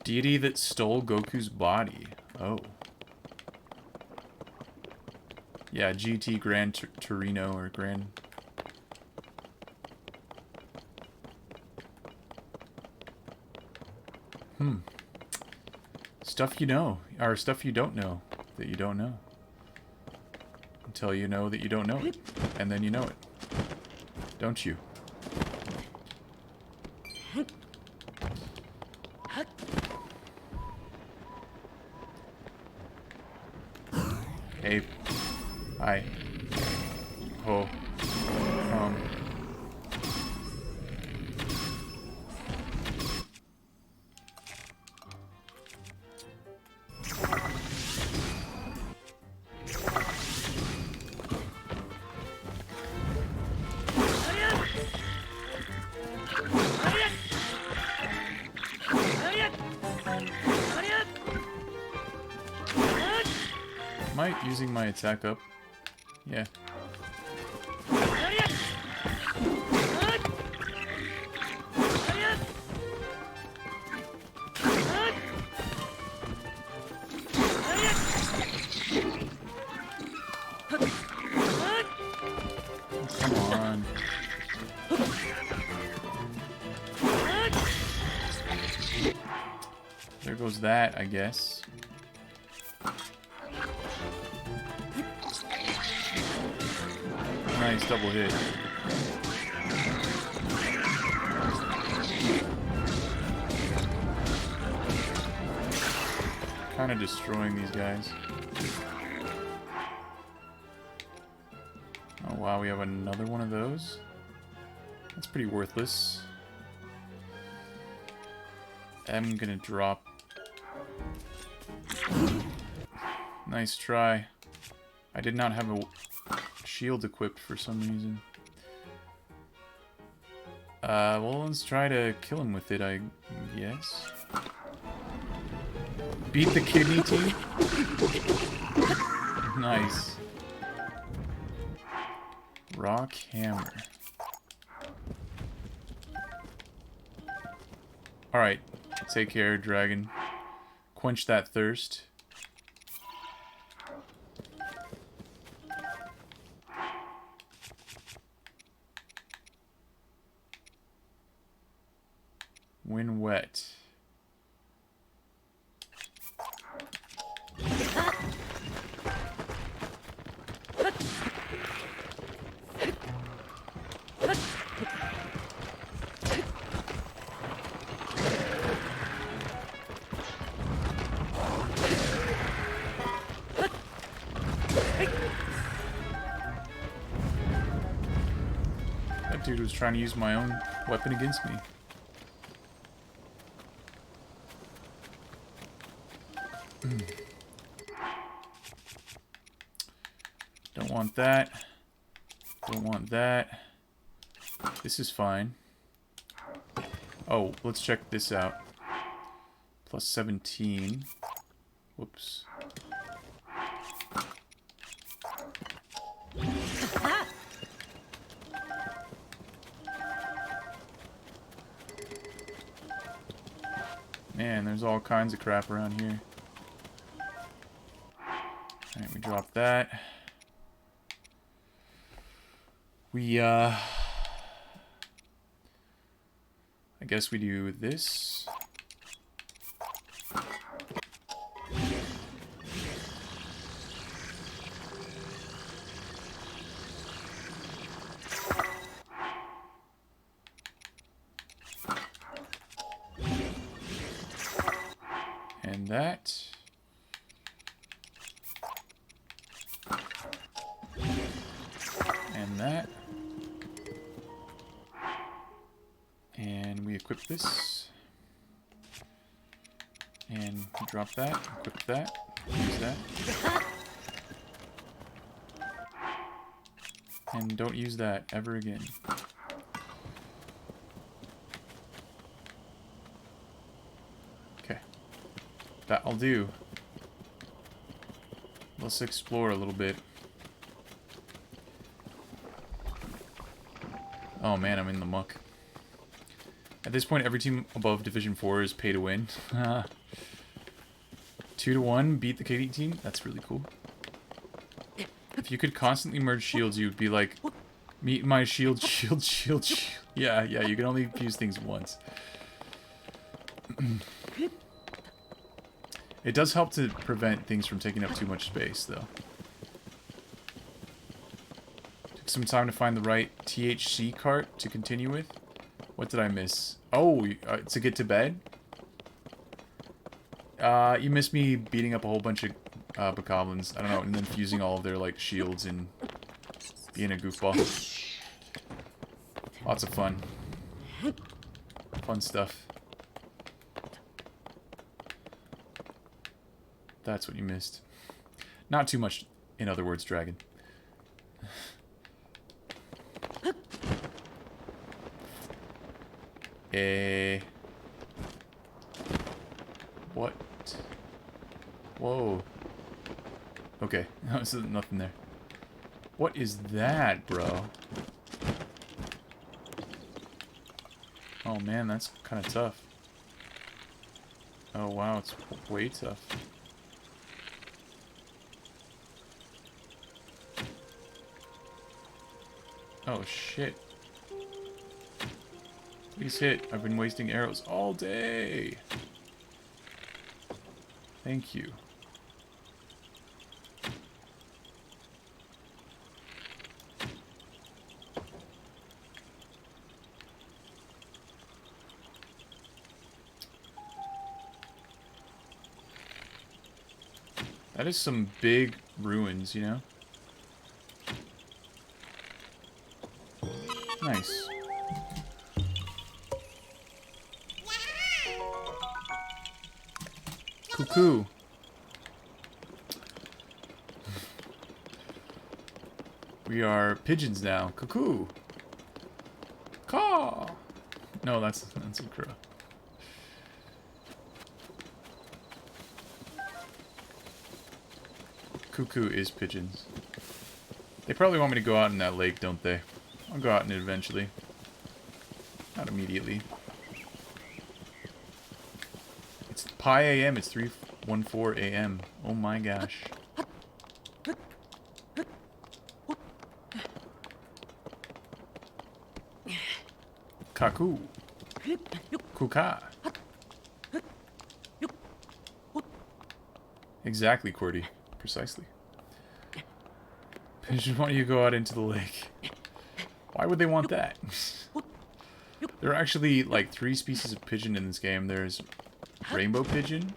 Deity that stole Goku's body. Oh. Yeah, GT Gran Torino or Gran... Stuff you know, or stuff you don't know that you don't know. Until you know that you don't know it. And then you know it. Don't you? Hey. Hi. Oh. Am I using my attack up? Yeah. Come on. There goes that, I guess. Nice double hit. Kind of destroying these guys. Oh wow, we have another one of those. That's pretty worthless. I'm gonna drop Nice try. I did not have a shield equipped for some reason. Well, let's try to kill him with it, I guess. Beat the kidney team? Nice. Rock hammer. Alright. Take care, dragon. Quench that thirst. When wet. That dude was trying to use my own weapon against me. Don't want that. Don't want that. This is fine. Oh, let's check this out. Plus 17. Whoops. Man, there's all kinds of crap around here. Alright, we drop that. We, I guess we do this. And that. And that. And we equip this. And drop that. Equip that. Use that. And don't use that ever again. Okay. That'll do. Let's explore a little bit. Oh man, I'm in the muck. At this point, every team above Division 4 is pay to win. 2-1, beat the KD team. That's really cool. If you could constantly merge shields, you'd be like, meet my shield, shield, shield, shield. Yeah, you can only use things once. It does help to prevent things from taking up too much space, though. Took some time to find the right THC cart to continue with. What did I miss? Oh, to get to bed? You missed me beating up a whole bunch of bokoblins. I don't know, and then fusing all of their, like, shields and being a goofball. Lots of fun. Fun stuff. That's what you missed. Not too much, in other words, dragon. What? Whoa. Okay, there's nothing there. What is that, bro? Oh man, that's kind of tough. Oh wow, it's way tough. Oh shit. Please hit. I've been wasting arrows all day. Thank you. That is some big ruins, you know? Nice. Cuckoo. We are pigeons now. Cuckoo. Caw. No, that's a crow. Cuckoo is pigeons. They probably want me to go out in that lake, don't they? I'll go out in it eventually. Not immediately. It's pi a.m. It's 3:14 a.m. Oh my gosh. Kaku. Kuka. Exactly, Cordy. Precisely. Pigeons want you to go out into the lake. Why would they want that? There are actually like 3 species of pigeon in this game. There's rainbow pigeon.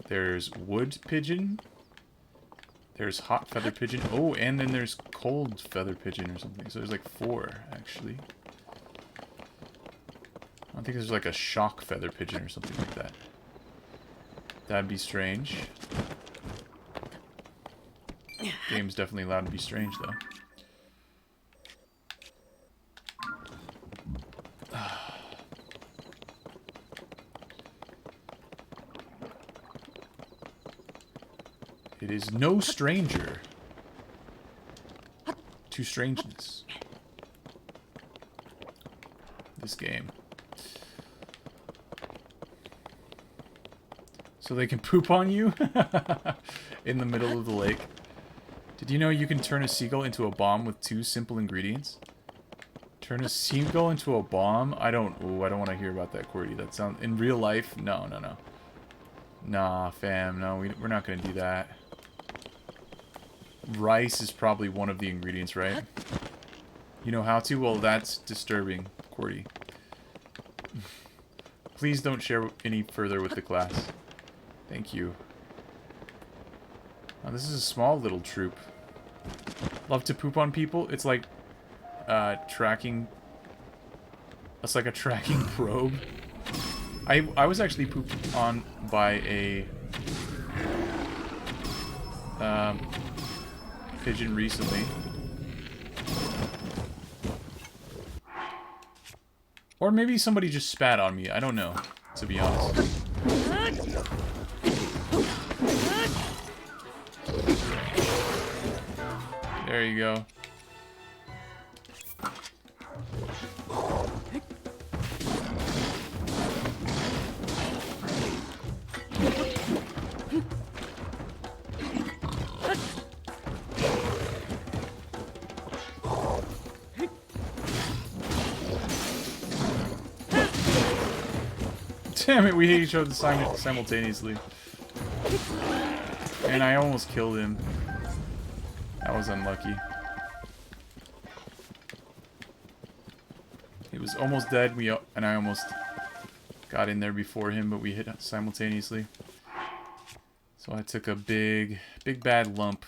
There's wood pigeon. There's hot feather pigeon. Oh, and then there's cold feather pigeon or something. So there's like 4, actually. I don't think there's like a shock feather pigeon or something like that. That'd be strange. Game's definitely allowed to be strange, though. It is no stranger to strangeness. This game. So they can poop on you in the middle of the lake. Did you know you can turn a seagull into a bomb with 2 simple ingredients? Turn a seagull into a bomb? I don't want to hear about that, Cordy. That sounds... In real life? No. Nah, fam. No, we're not going to do that. Rice is probably one of the ingredients, right? You know how to? Well, that's disturbing, Cordy. Please don't share any further with the class. Thank you. Oh, this is a small little troop. Love to poop on people. It's like tracking. It's like a tracking probe. I was actually pooped on by a pigeon recently. Or maybe somebody just spat on me. I don't know, to be honest. There you go. Damn it, we hit each other simultaneously. And I almost killed him. That was unlucky. He was almost dead, and I almost got in there before him, but we hit simultaneously. So I took a big bad lump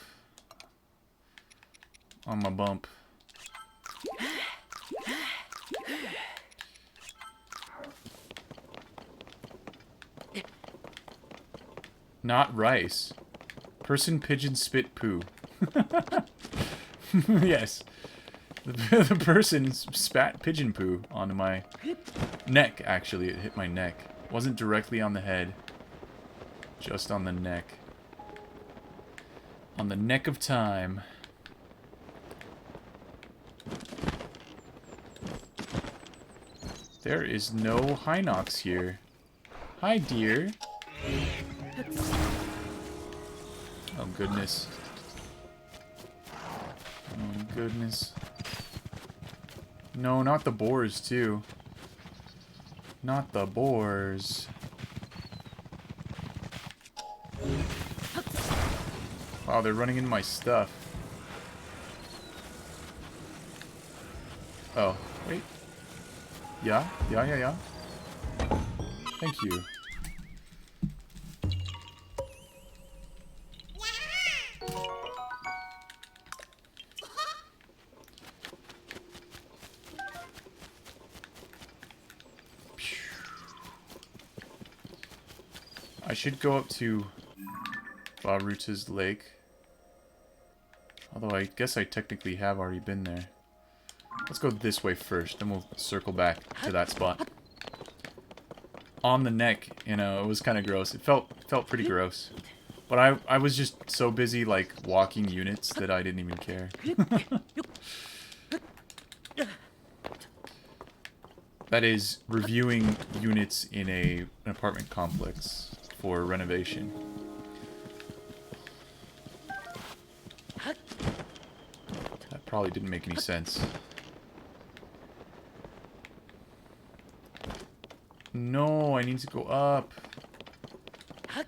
on my bump. Not rice. Person, pigeon, spit, poo. Yes. The person spat pigeon poo onto my neck, actually. It hit my neck. Wasn't directly on the head. Just on the neck. On the neck of time. There is no Hinox here. Hi, dear. Oh, goodness. Oh, goodness. No, not the boars, too. Not the boars. Wow, they're running into my stuff. Oh, wait. Yeah. Thank you. I should go up to Baruta's lake. Although I guess I technically have already been there. Let's go this way first, then we'll circle back to that spot. On the neck, you know, it was kind of gross. It felt pretty gross. But I was just so busy, like, walking units that I didn't even care. That is, reviewing units in an apartment complex for renovation. That probably didn't make any sense. No, I need to go up. I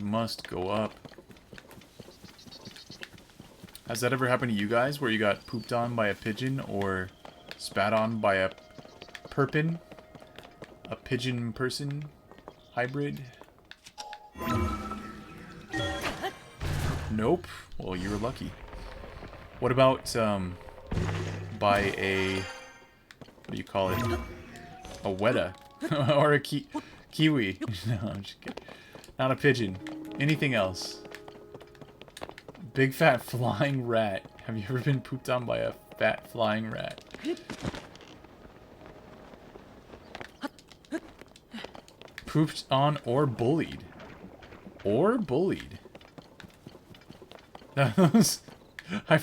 must go up. Has that ever happened to you guys, where you got pooped on by a pigeon or spat on by a perpin? A pigeon person hybrid? Nope. Well, you were lucky. What about, by a... what do you call it? A weta. Or a kiwi. No, I'm just kidding. Not a pigeon. Anything else. Big fat flying rat. Have you ever been pooped on by a fat flying rat? Pooped on or bullied. Or bullied. Those... I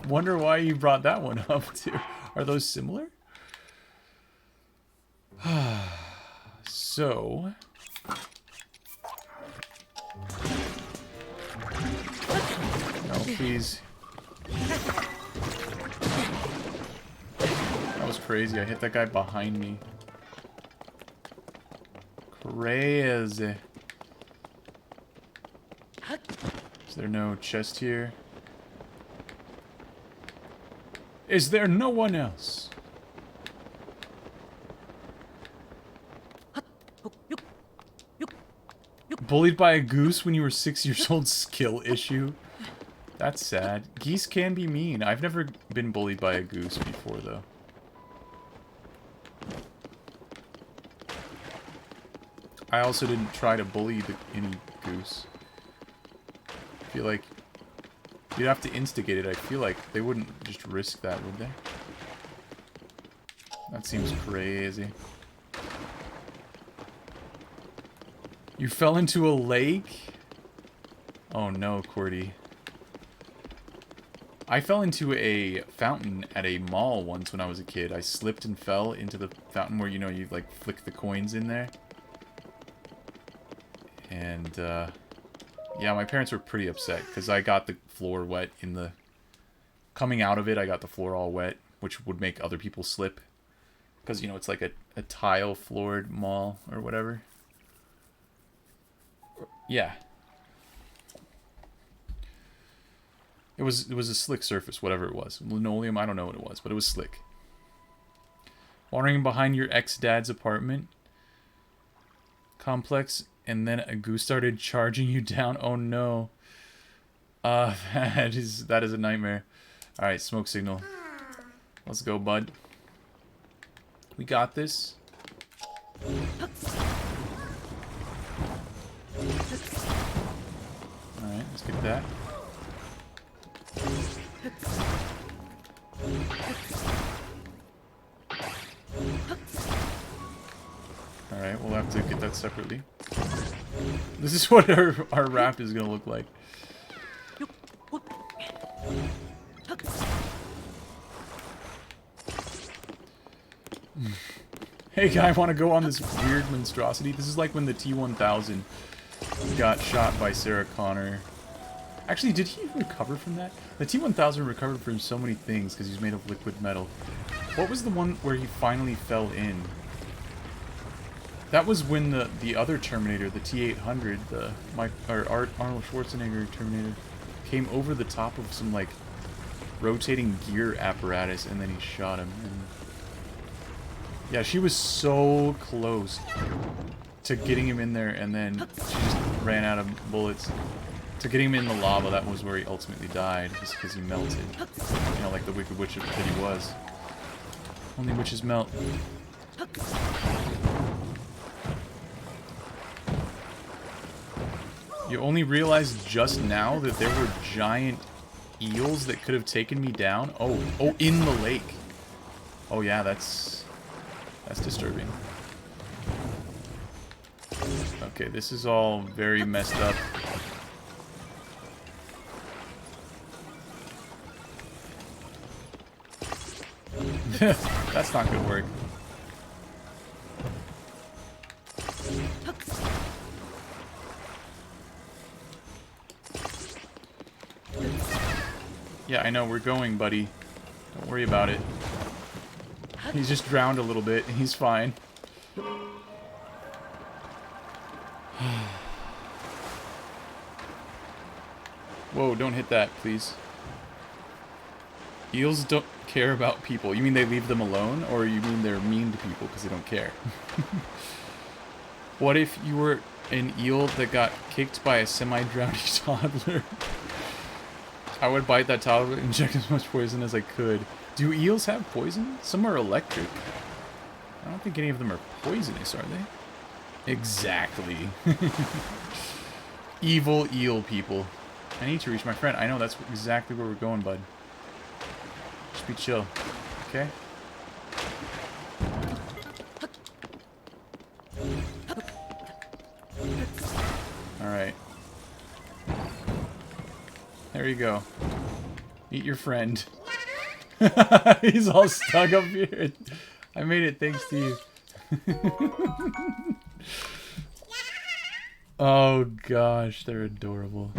wonder why you brought that one up too. Are those similar? So... no, please. That was crazy. I hit that guy behind me. Crazy. Is there no chest here? Is there no one else? Bullied by a goose when you were 6 years old, skill issue. That's sad. Geese can be mean. I've never been bullied by a goose before, though. I also didn't try to bully any goose. I feel like you'd have to instigate it. I feel like they wouldn't just risk that, would they? That seems crazy. You fell into a lake? Oh no, Cordy. I fell into a fountain at a mall once when I was a kid. I slipped and fell into the fountain where, you know, you like flick the coins in there. And, yeah, my parents were pretty upset because I got the floor wet in the... Coming out of it, I got the floor all wet, which would make other people slip. Because, you know, it's like a tile-floored mall or whatever. Yeah. It was a slick surface, whatever it was. Linoleum, I don't know what it was, but it was slick. Wandering behind your ex-dad's apartment complex, and then a goose started charging you down. Oh no. That is a nightmare. Alright, smoke signal. Let's go, bud. We got this. Alright, let's get that. Alright, we'll have to get that separately. This is what our wrap is gonna look like. Hey guy, I want to go on this weird monstrosity. This is like when the T-1000 got shot by Sarah Connor. Actually, did he recover from that? The T-1000 recovered from so many things because he's made of liquid metal. What was the one where he finally fell in? That was when the other Terminator, the T-800, Arnold Schwarzenegger Terminator, came over the top of some like rotating gear apparatus, and then he shot him. And yeah, she was so close to getting him in there, and then she just ran out of bullets. To getting him in the lava, that was where he ultimately died, just because he melted. You know, like the Wicked Witch that he was. Only witches melt. You only realized just now that there were giant eels that could have taken me down? Oh, in the lake. Oh yeah, that's disturbing. Okay, this is all very messed up. That's not gonna work. Yeah, I know, we're going, buddy. Don't worry about it. He's just drowned a little bit. He's fine. Whoa, don't hit that, please. Eels don't care about people. You mean they leave them alone? Or you mean they're mean to people because they don't care? What if you were an eel that got kicked by a semi-drowning toddler? I would bite that toddler and inject as much poison as I could. Do eels have poison? Some are electric. I don't think any of them are poisonous, are they? Exactly. Evil eel people. I need to reach my friend. I know, that's exactly where we're going, bud. Just be chill. Okay? Alright. There you go. Meet your friend. He's all stuck up here. I made it thanks to you. Oh gosh, they're adorable.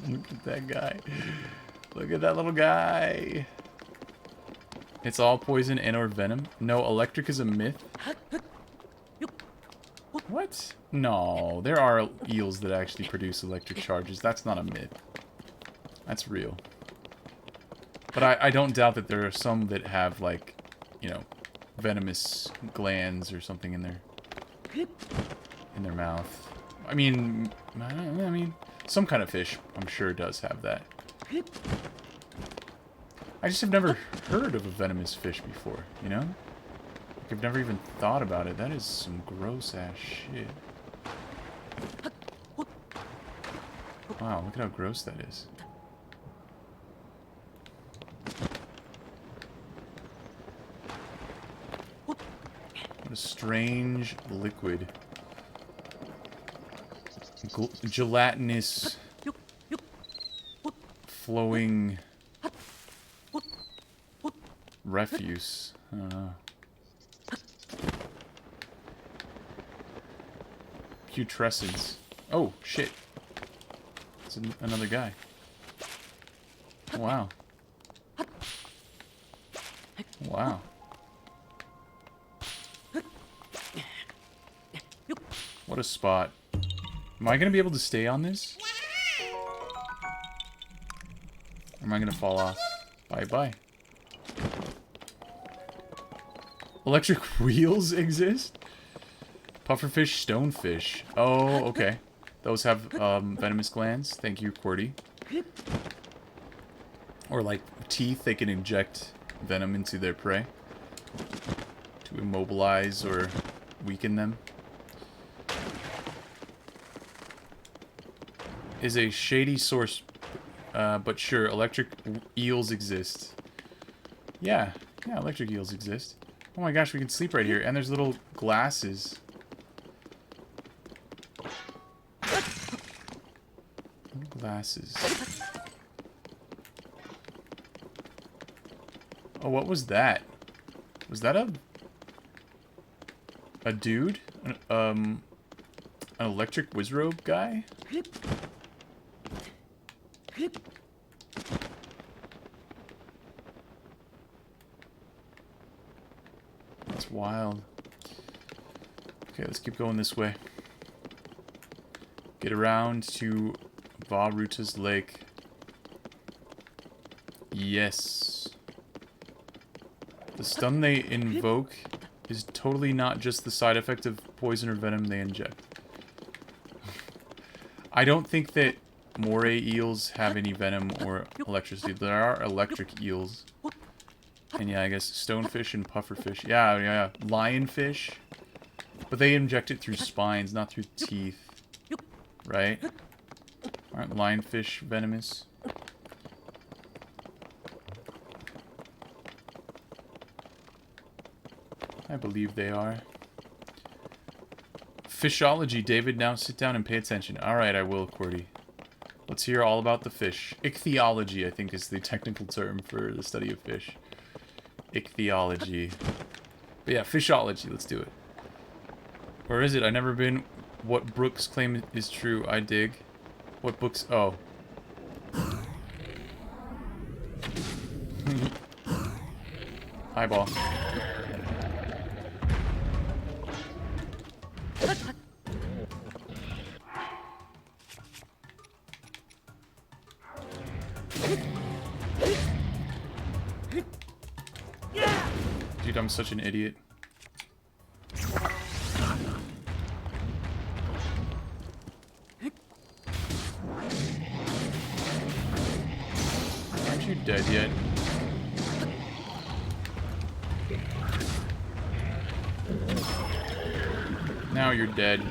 Look at that guy. Look at that little guy. It's all poison and or venom? No, electric is a myth. What? No, there are eels that actually produce electric charges. That's not a myth. That's real. But I don't doubt that there are some that have, like, you know, venomous glands or something in their mouth. I mean, some kind of fish, I'm sure, does have that. I just have never heard of a venomous fish before, you know? Like, I've never even thought about it. That is some gross-ass shit. Wow, look at how gross that is. What a strange liquid. Gelatinous, flowing refuse. I don't know. Putrescence. Oh, shit. It's another guy. Wow. Wow. What a spot. Am I going to be able to stay on this? Or am I going to fall off? Bye-bye. Electric wheels exist? Pufferfish, stonefish. Oh, okay. Those have venomous glands. Thank you, Qwerty. Or like teeth, they can inject venom into their prey to immobilize or weaken them. Is a shady source, but sure, electric eels exist. Yeah, electric eels exist. Oh my gosh, we can sleep right here, and there's little glasses. Little glasses. Oh, what was that? Was that a dude? An electric wizrobe guy? That's wild. Okay, let's keep going this way. Get around to Varuta's Lake. Yes. The stun they invoke is totally not just the side effect of poison or venom they inject. I don't think that moray eels have any venom or electricity. There are electric eels. And yeah, I guess stonefish and pufferfish. Yeah, yeah. Lionfish. But they inject it through spines, not through teeth. Right? Aren't lionfish venomous? I believe they are. Fishology, David. Now sit down and pay attention. Alright, I will, Cordy. Let's hear all about the fish. Ichthyology, I think, is the technical term for the study of fish. Ichthyology. But yeah, fishology, let's do it. Where is it? I've never been. What Brooks claim is true, I dig. What books? Oh. Eyeball. Dude, I'm such an idiot. Aren't you dead yet? Now you're dead.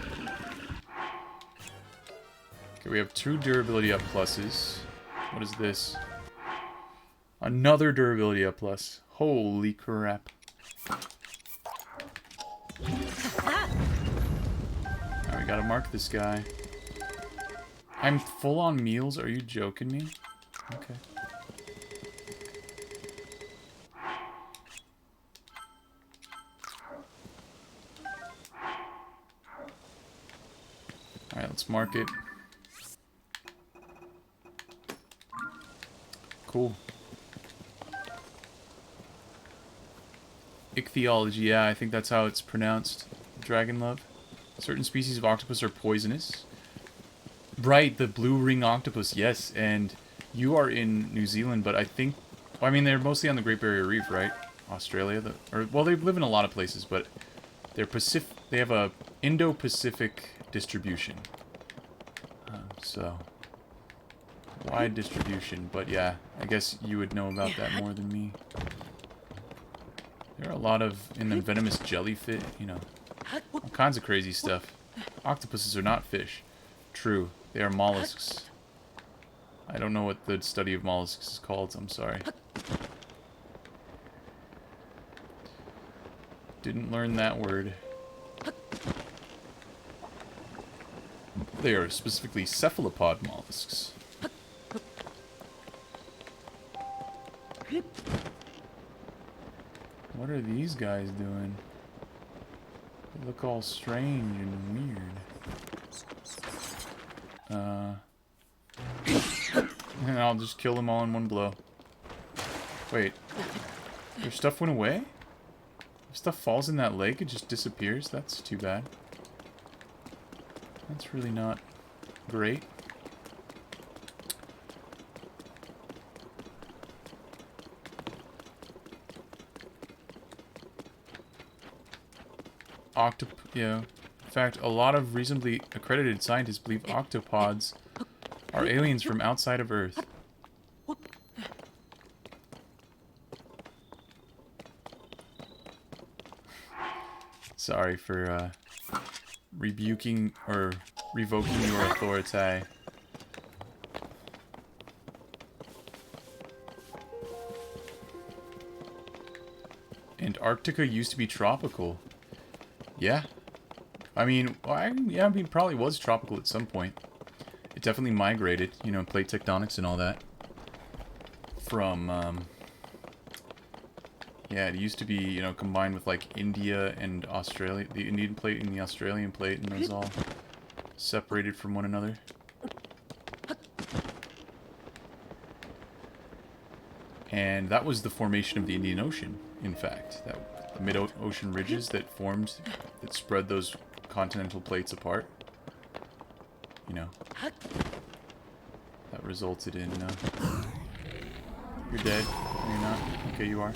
Okay, we have 2 durability up pluses. What is this? Another durability up plus. Holy crap. Now we gotta mark this guy. I'm full on meals? Are you joking me? Okay. Alright, let's mark it. Cool. Ichthyology, yeah, I think that's how it's pronounced. Dragon love. Certain species of octopus are poisonous. Right, the blue ring octopus, yes, and you are in New Zealand, but I think... Well, I mean, they're mostly on the Great Barrier Reef, right? Australia, well, they live in a lot of places, but they're they have a Indo-Pacific distribution. So, wide distribution, but yeah, I guess you would know about that more than me. There are a lot of, in the venomous jellyfish, you know, all kinds of crazy stuff. Octopuses are not fish. True, they are mollusks. I don't know what the study of mollusks is called, I'm sorry. Didn't learn that word. They are specifically cephalopod mollusks. What are these guys doing? They look all strange and weird. And I'll just kill them all in one blow. Wait. Their stuff went away? If stuff falls in that lake, it just disappears? That's too bad. That's really not great. Yeah. In fact, a lot of reasonably accredited scientists believe octopods are aliens from outside of Earth. Sorry for rebuking or revoking your authority. Antarctica used to be tropical. Yeah. I mean, probably was tropical at some point. It definitely migrated, you know, plate tectonics and all that. From, yeah, it used to be, you know, combined with, like, India and Australia. The Indian plate and the Australian plate, and those all separated from one another. And that was the formation of the Indian Ocean, in fact. The mid-ocean ridges that formed, that spread those continental plates apart. You know. That resulted in, You're dead. No, you're not. Okay, you are.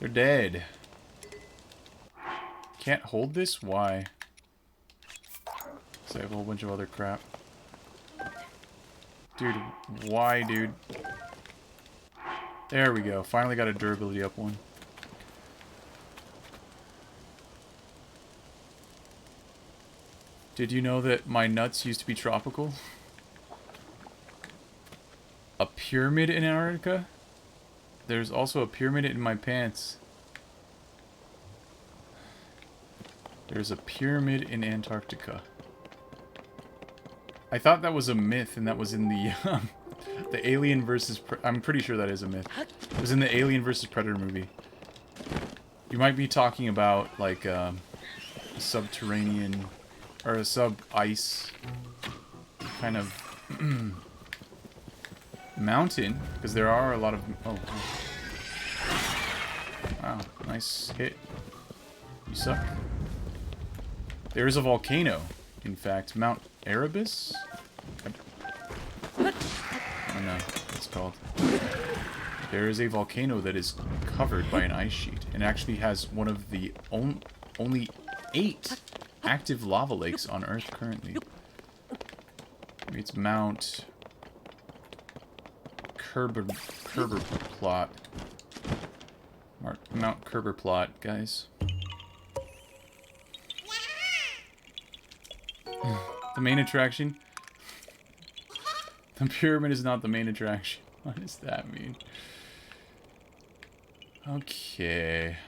They're dead. Can't hold this? Why? Because I have a whole bunch of other crap. Dude, why, dude? There we go. Finally got a durability up one. Did you know that my nuts used to be tropical? A pyramid in Antarctica? There's also a pyramid in my pants. There's a pyramid in Antarctica. I thought that was a myth, and that was in the the Alien versus. I'm pretty sure that is a myth. It was in the Alien versus Predator movie. You might be talking about like a subterranean or a sub-ice kind of mountain, because there are a lot of. Oh, wow, nice hit. You suck. There is a volcano, in fact, Mount Erebus? I don't know what it's called. There is a volcano that is covered by an ice sheet, and actually has one of the only 8 active lava lakes on Earth currently. Maybe it's Mount Kerberplot. Mount Kerberplot, guys. The main attraction? The pyramid is not the main attraction. What does that mean? Okay.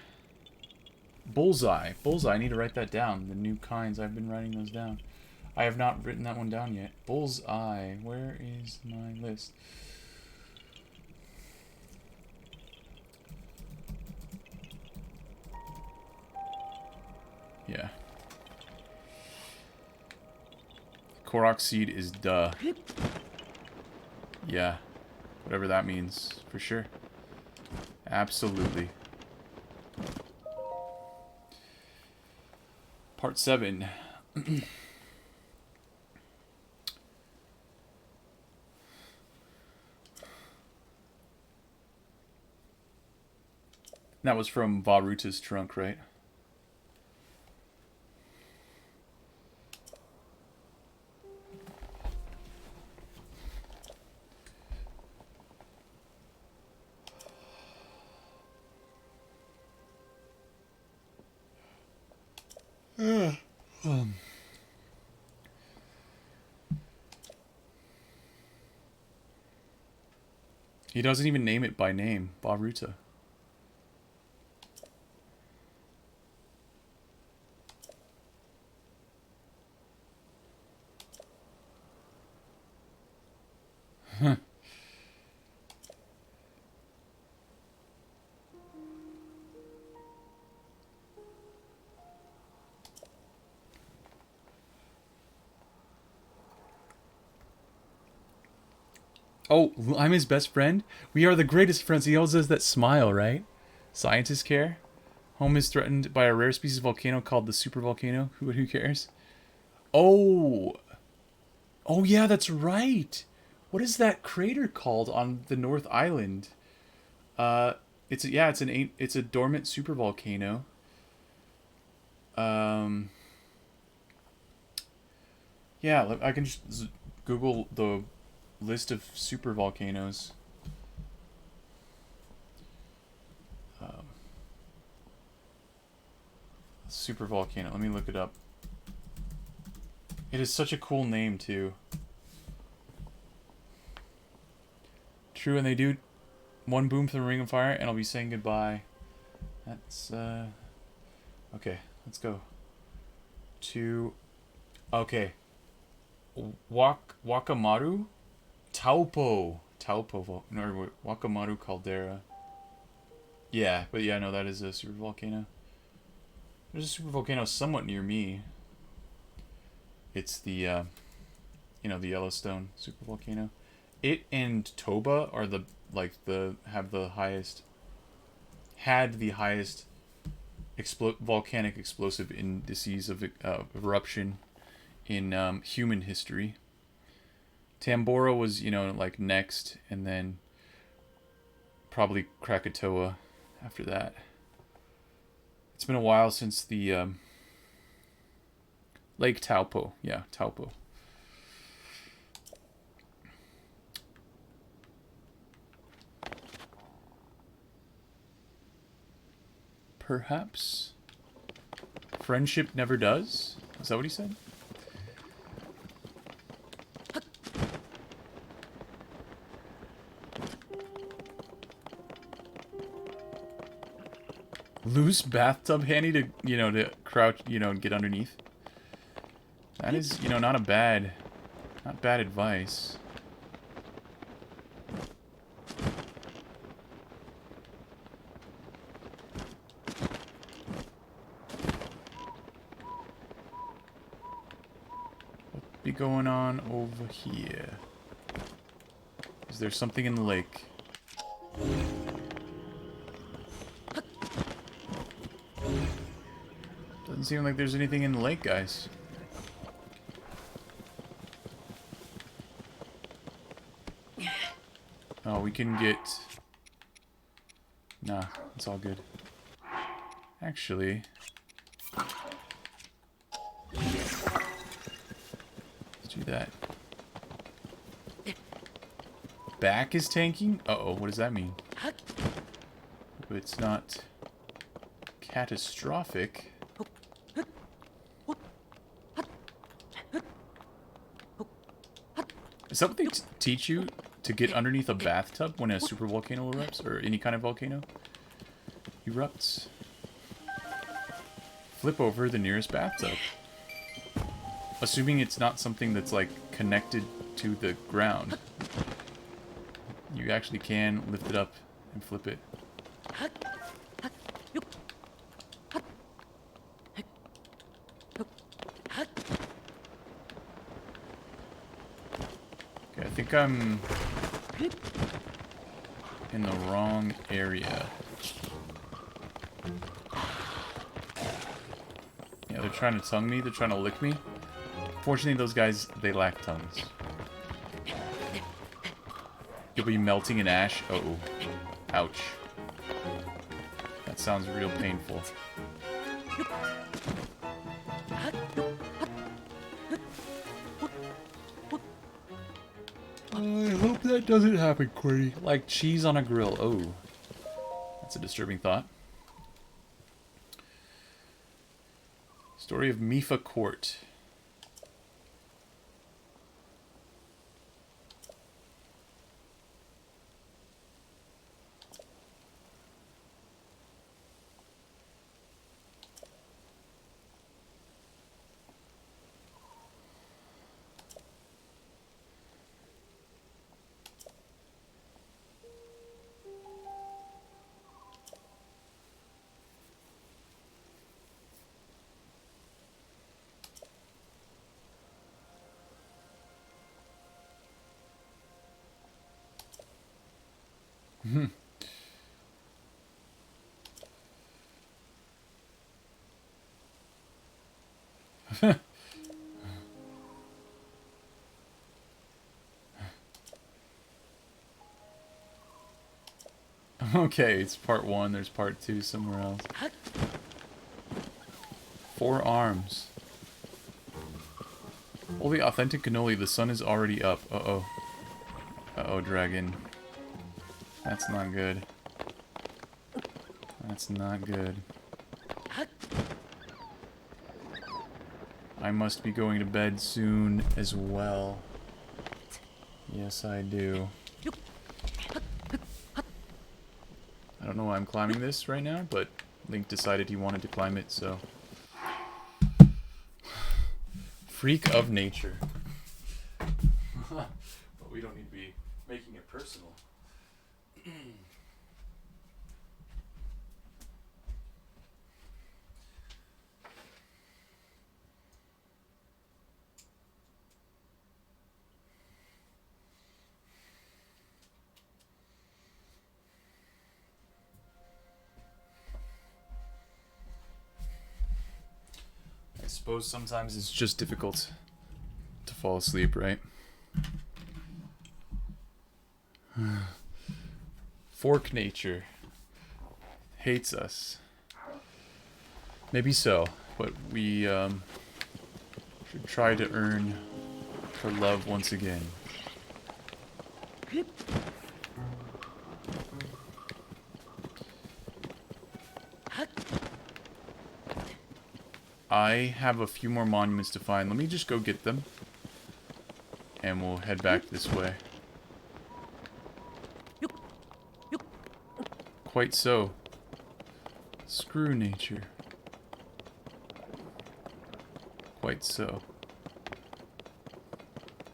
Bullseye. Bullseye, I need to write that down. The new kinds, I've been writing those down. I have not written that one down yet. Bullseye. Where is my list? Yeah. Korok seed is duh. Yeah. Whatever that means, for sure. Absolutely. Part 7. That was from Varuta's trunk, right? He doesn't even name it by name. Varuta. Oh, I'm his best friend? We are the greatest friends. He always does that smile, right? Scientists care. Home is threatened by a rare species of volcano called the supervolcano. Who cares? Oh. Oh, yeah, that's right. What is that crater called on the North Island? It's a dormant supervolcano. Yeah, I can just Google the list of supervolcanoes. Supervolcano. Let me look it up. It is such a cool name too. True, and they do one boom from the Ring of Fire, and I'll be saying goodbye. That's okay. Let's go to Wakamaru. Taupo, no, Wakamaru Caldera. Yeah, but yeah, no, that is a supervolcano. There's a supervolcano somewhat near me. It's the, the Yellowstone supervolcano. It and Toba are had the highest volcanic explosive indices of eruption in human history. Tambora was, next, and then probably Krakatoa after that. It's been a while since the Lake Taupo. Yeah, Taupo. Perhaps friendship never does? Is that what he said? Loose bathtub handy to, to crouch, and get underneath. That is, not bad advice. What be going on over here? Is there something in the lake? Doesn't seem like there's anything in the lake, guys. Oh, we can get... Nah, it's all good. Actually... Let's do that. Back is tanking? Uh-oh, what does that mean? It's not catastrophic. Is that what they teach you? To get underneath a bathtub when a super volcano erupts? Or any kind of volcano erupts? Flip over the nearest bathtub. Assuming it's not something that's like connected to the ground. You actually can lift it up and flip it. Okay, I think I'm in the wrong area. Yeah, they're trying to tongue me. They're trying to lick me. Fortunately, those guys, they lack tongues. You'll be melting in ash. Uh-oh. Ouch. That sounds real painful. I hope that doesn't happen, Quirty. Like cheese on a grill. Oh. That's a disturbing thought. Story of Mifa Court. Okay, it's part 1. There's part 2 somewhere else. 4 arms. Holy authentic cannoli, the sun is already up. Uh-oh. Uh-oh, dragon. That's not good. That's not good. I must be going to bed soon as well. Yes, I do. I don't know why I'm climbing this right now, but Link decided he wanted to climb it, so... Freak of nature. But we don't need to be making it personal. I suppose sometimes it's just difficult to fall asleep, right? Fork nature hates us. Maybe so, but we should try to earn her love once again. I have a few more monuments to find. Let me just go get them. And we'll head back this way. Quite so. Screw nature. Quite so.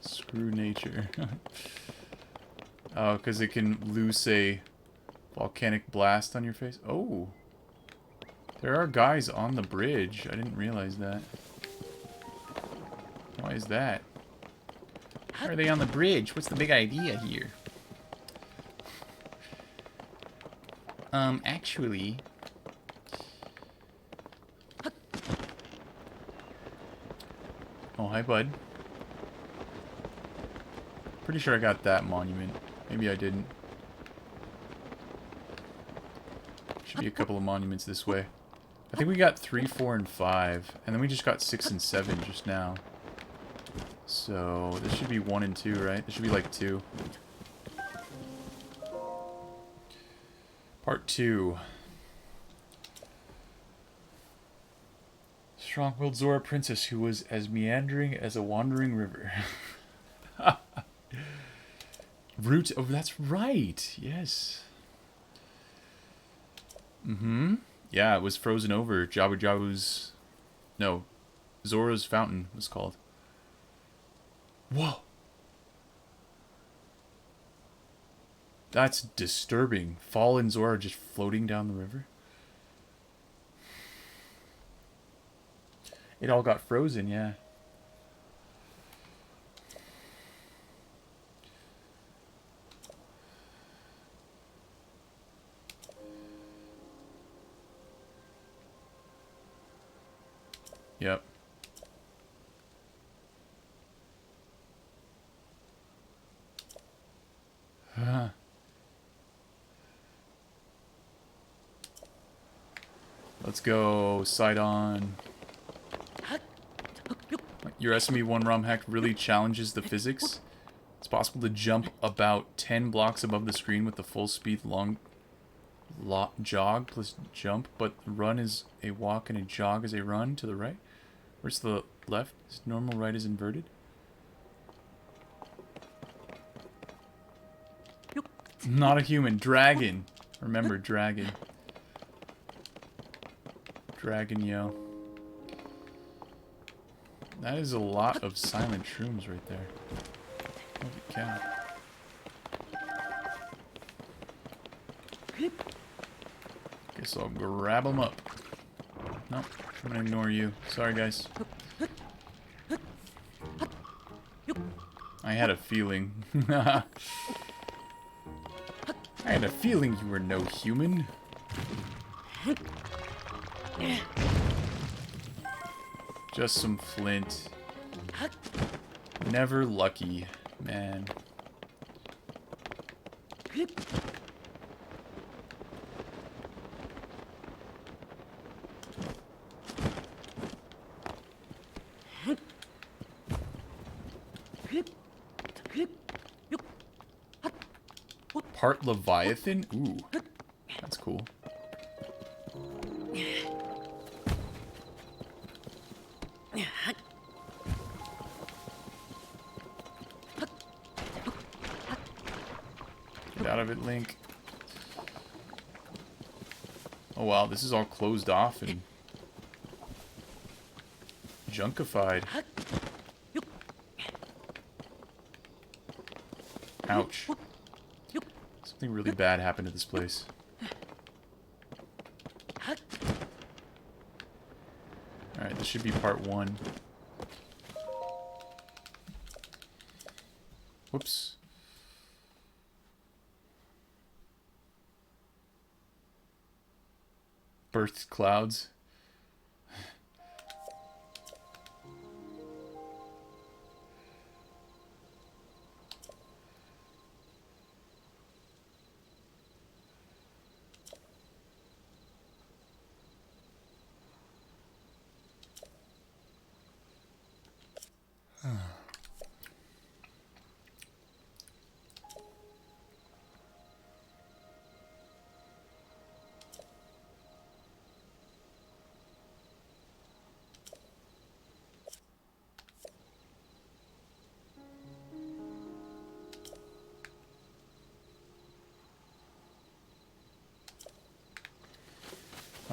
Screw nature. Oh, because it can loose a volcanic blast on your face. Oh. There are guys on the bridge. I didn't realize that. Why is that? Why are they on the bridge? What's the big idea here? Actually... Oh, hi, bud. Pretty sure I got that monument. Maybe I didn't. Should be a couple of monuments this way. I think we got 3, 4, and 5. And then we just got 6 and 7 just now. So, this should be 1 and 2, right? This should be like 2. Part 2. Strong-willed Zora princess who was as meandering as a wandering river. Root... Oh, that's right. Yes. Mm-hmm. Yeah, it was frozen over. Jabu Jabu's... No. Zora's fountain was called. Whoa. That's disturbing. Fallen Zora just floating down the river. It all got frozen, yeah. Yep. Huh. Let's go, Sidon. Your SME1 ROM hack really challenges the physics. It's possible to jump about 10 blocks above the screen with the full speed long jog plus jump, but run is a walk and a jog is a run to the right. Where's the left? Is normal right is inverted? Not a human. Dragon. Remember, dragon. Dragon, yo. That is a lot of silent shrooms right there. Holy cow. Guess I'll grab them up. Nope, I'm gonna ignore you. Sorry, guys. I had a feeling. I had a feeling you were no human. Just some flint. Never lucky, man. Part Leviathan? Ooh, that's cool. Get out of it, Link. Oh wow, this is all closed off and junkified. Ouch. Something really bad happened to this place. Alright, this should be part 1. Whoops. Birthed clouds.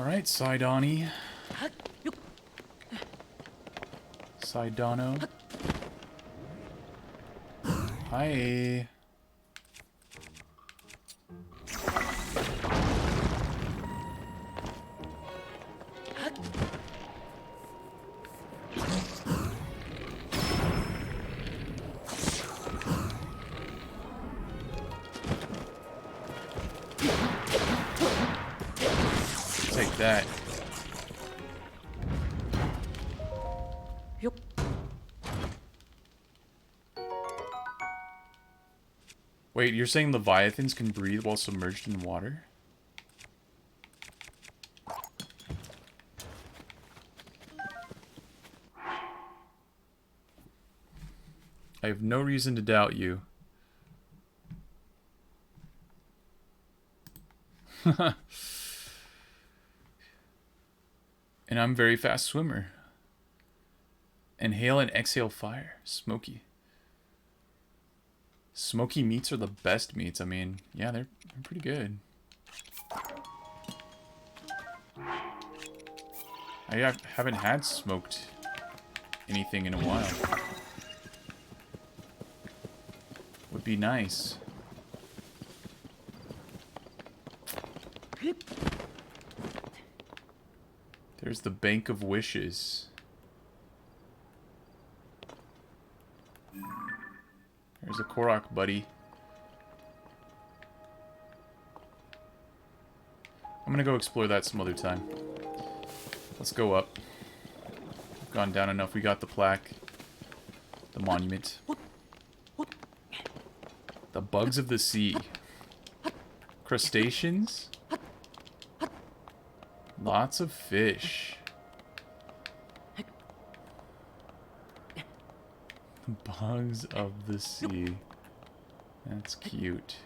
Alright, Sidoni. Sidono. Hi. Take that. Wait, you're saying leviathans can breathe while submerged in water? I have no reason to doubt you. And I'm a very fast swimmer. Inhale and exhale fire. Smoky. Smoky meats are the best meats. I mean, yeah, they're pretty good. I haven't had smoked anything in a while. Would be nice. There's the Bank of Wishes. There's a Korok buddy. I'm gonna go explore that some other time. Let's go up. We've gone down enough. We got the plaque. The monument. The bugs of the sea. Crustaceans. Lots of fish. The bugs of the sea. That's cute.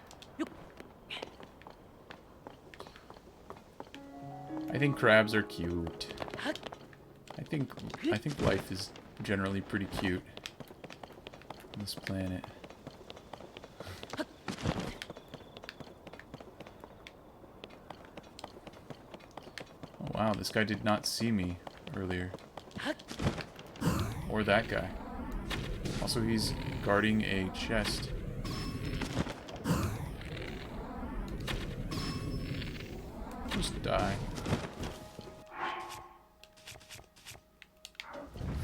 I think crabs are cute. I think life is generally pretty cute on this planet. Oh wow, this guy did not see me earlier. Or that guy. Also, he's guarding a chest. Just die.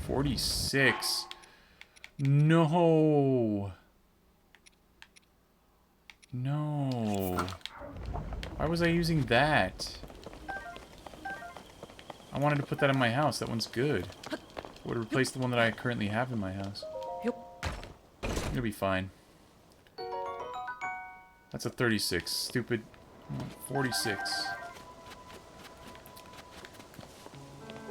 46. No. No. Why was I using that? I wanted to put that in my house. That one's good. Would replace the one that I currently have in my house. It'll be fine. That's a 36. Stupid. 46.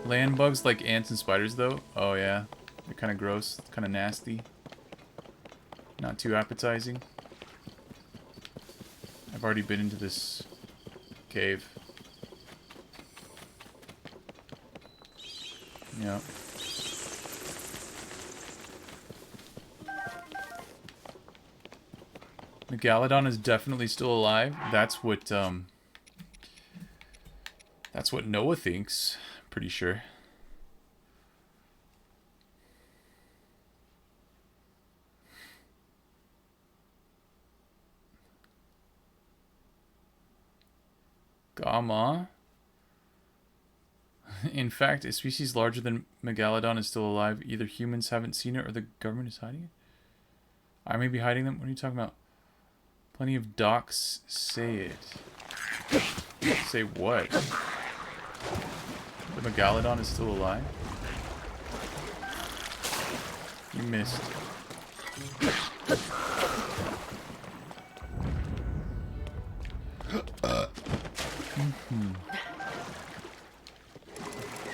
Land bugs like ants and spiders, though? Oh, yeah. They're kind of gross. Kind of nasty. Not too appetizing. I've already been into this cave. Yeah. Megalodon is definitely still alive. That's what Noah thinks. Pretty sure. Gamma. In fact, a species larger than Megalodon is still alive. Either humans haven't seen it or the government is hiding it. I may be hiding them. What are you talking about? Plenty of docs say it. Say what? The Megalodon is still alive? You missed.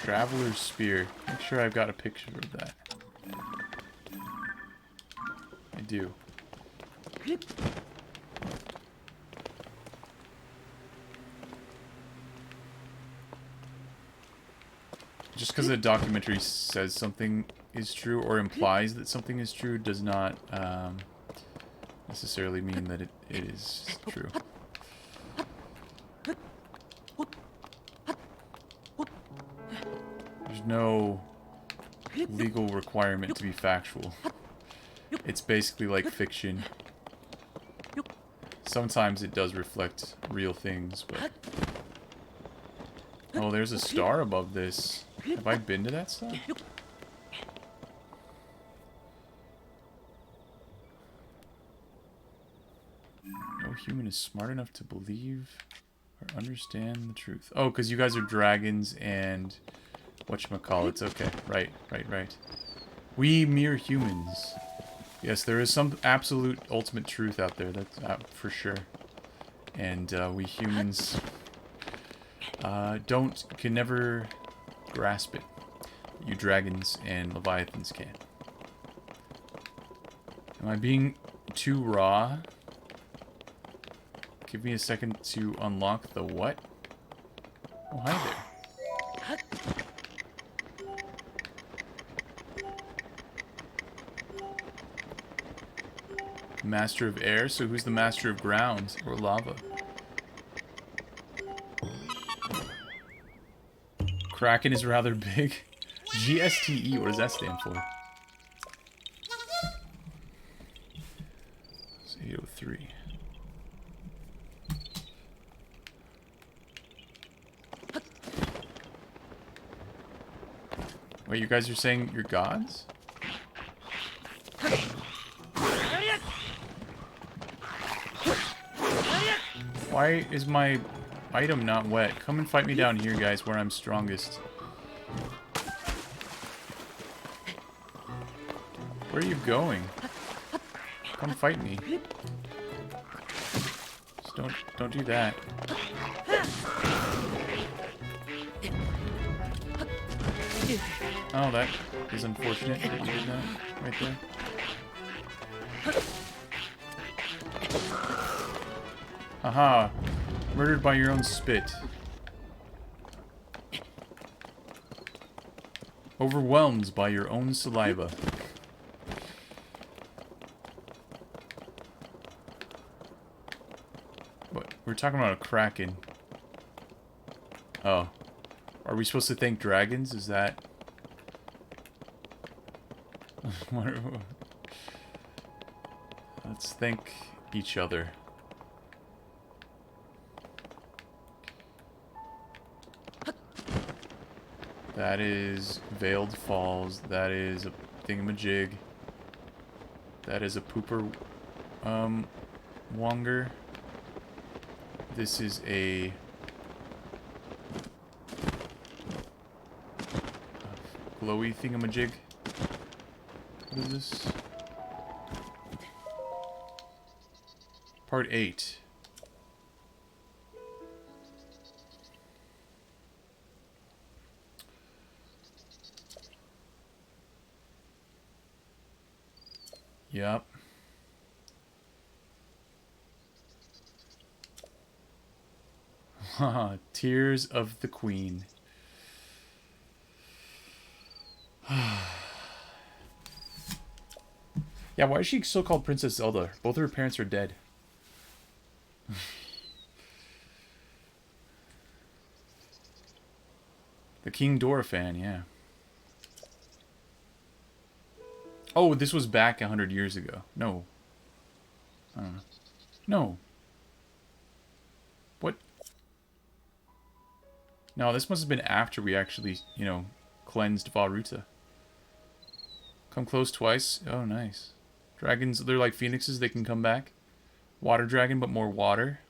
Traveler's Spear. Make sure I've got a picture of that. I do. Just because a documentary says something is true or implies that something is true does not necessarily mean that it is true. no legal requirement to be factual. It's basically like fiction. Sometimes it does reflect real things, but... Oh, there's a star above this. Have I been to that star? No human is smart enough to believe or understand the truth. Oh, because you guys are dragons and... Whatchamacallits. Okay, right. We mere humans. Yes, there is some absolute ultimate truth out there, that's for sure. And we humans can never grasp it. You dragons and leviathans can. Am I being too raw? Give me a second to unlock the what? Oh, hi there. Master of air, so who's the master of ground or lava? Kraken is rather big. GSTE, what does that stand for? It's 803. Wait, you guys are saying you're gods? Why is my item not wet? Come and fight me down here, guys, where I'm strongest. Where are you going? Come fight me. Just don't do that. Oh, that is unfortunate that you did that right there. Haha. Murdered by your own spit. Overwhelmed by your own saliva. What? We're talking about a kraken. Oh. Are we supposed to thank dragons? Is that... Let's thank each other. That is Veiled Falls. That is a thingamajig. That is a pooper wonger. This is a glowy thingamajig. What is this? Part 8. Yep. Haha, Tears of the Queen. Yeah, why is she still called Princess Zelda? Both of her parents are dead. The King Dora fan, yeah. Oh, this was back 100 years ago. No. I don't know. No. What? No, this must have been after we actually, you know, cleansed Varuta. Come close twice. Oh, nice. Dragons, they're like phoenixes. They can come back. Water dragon, but more water.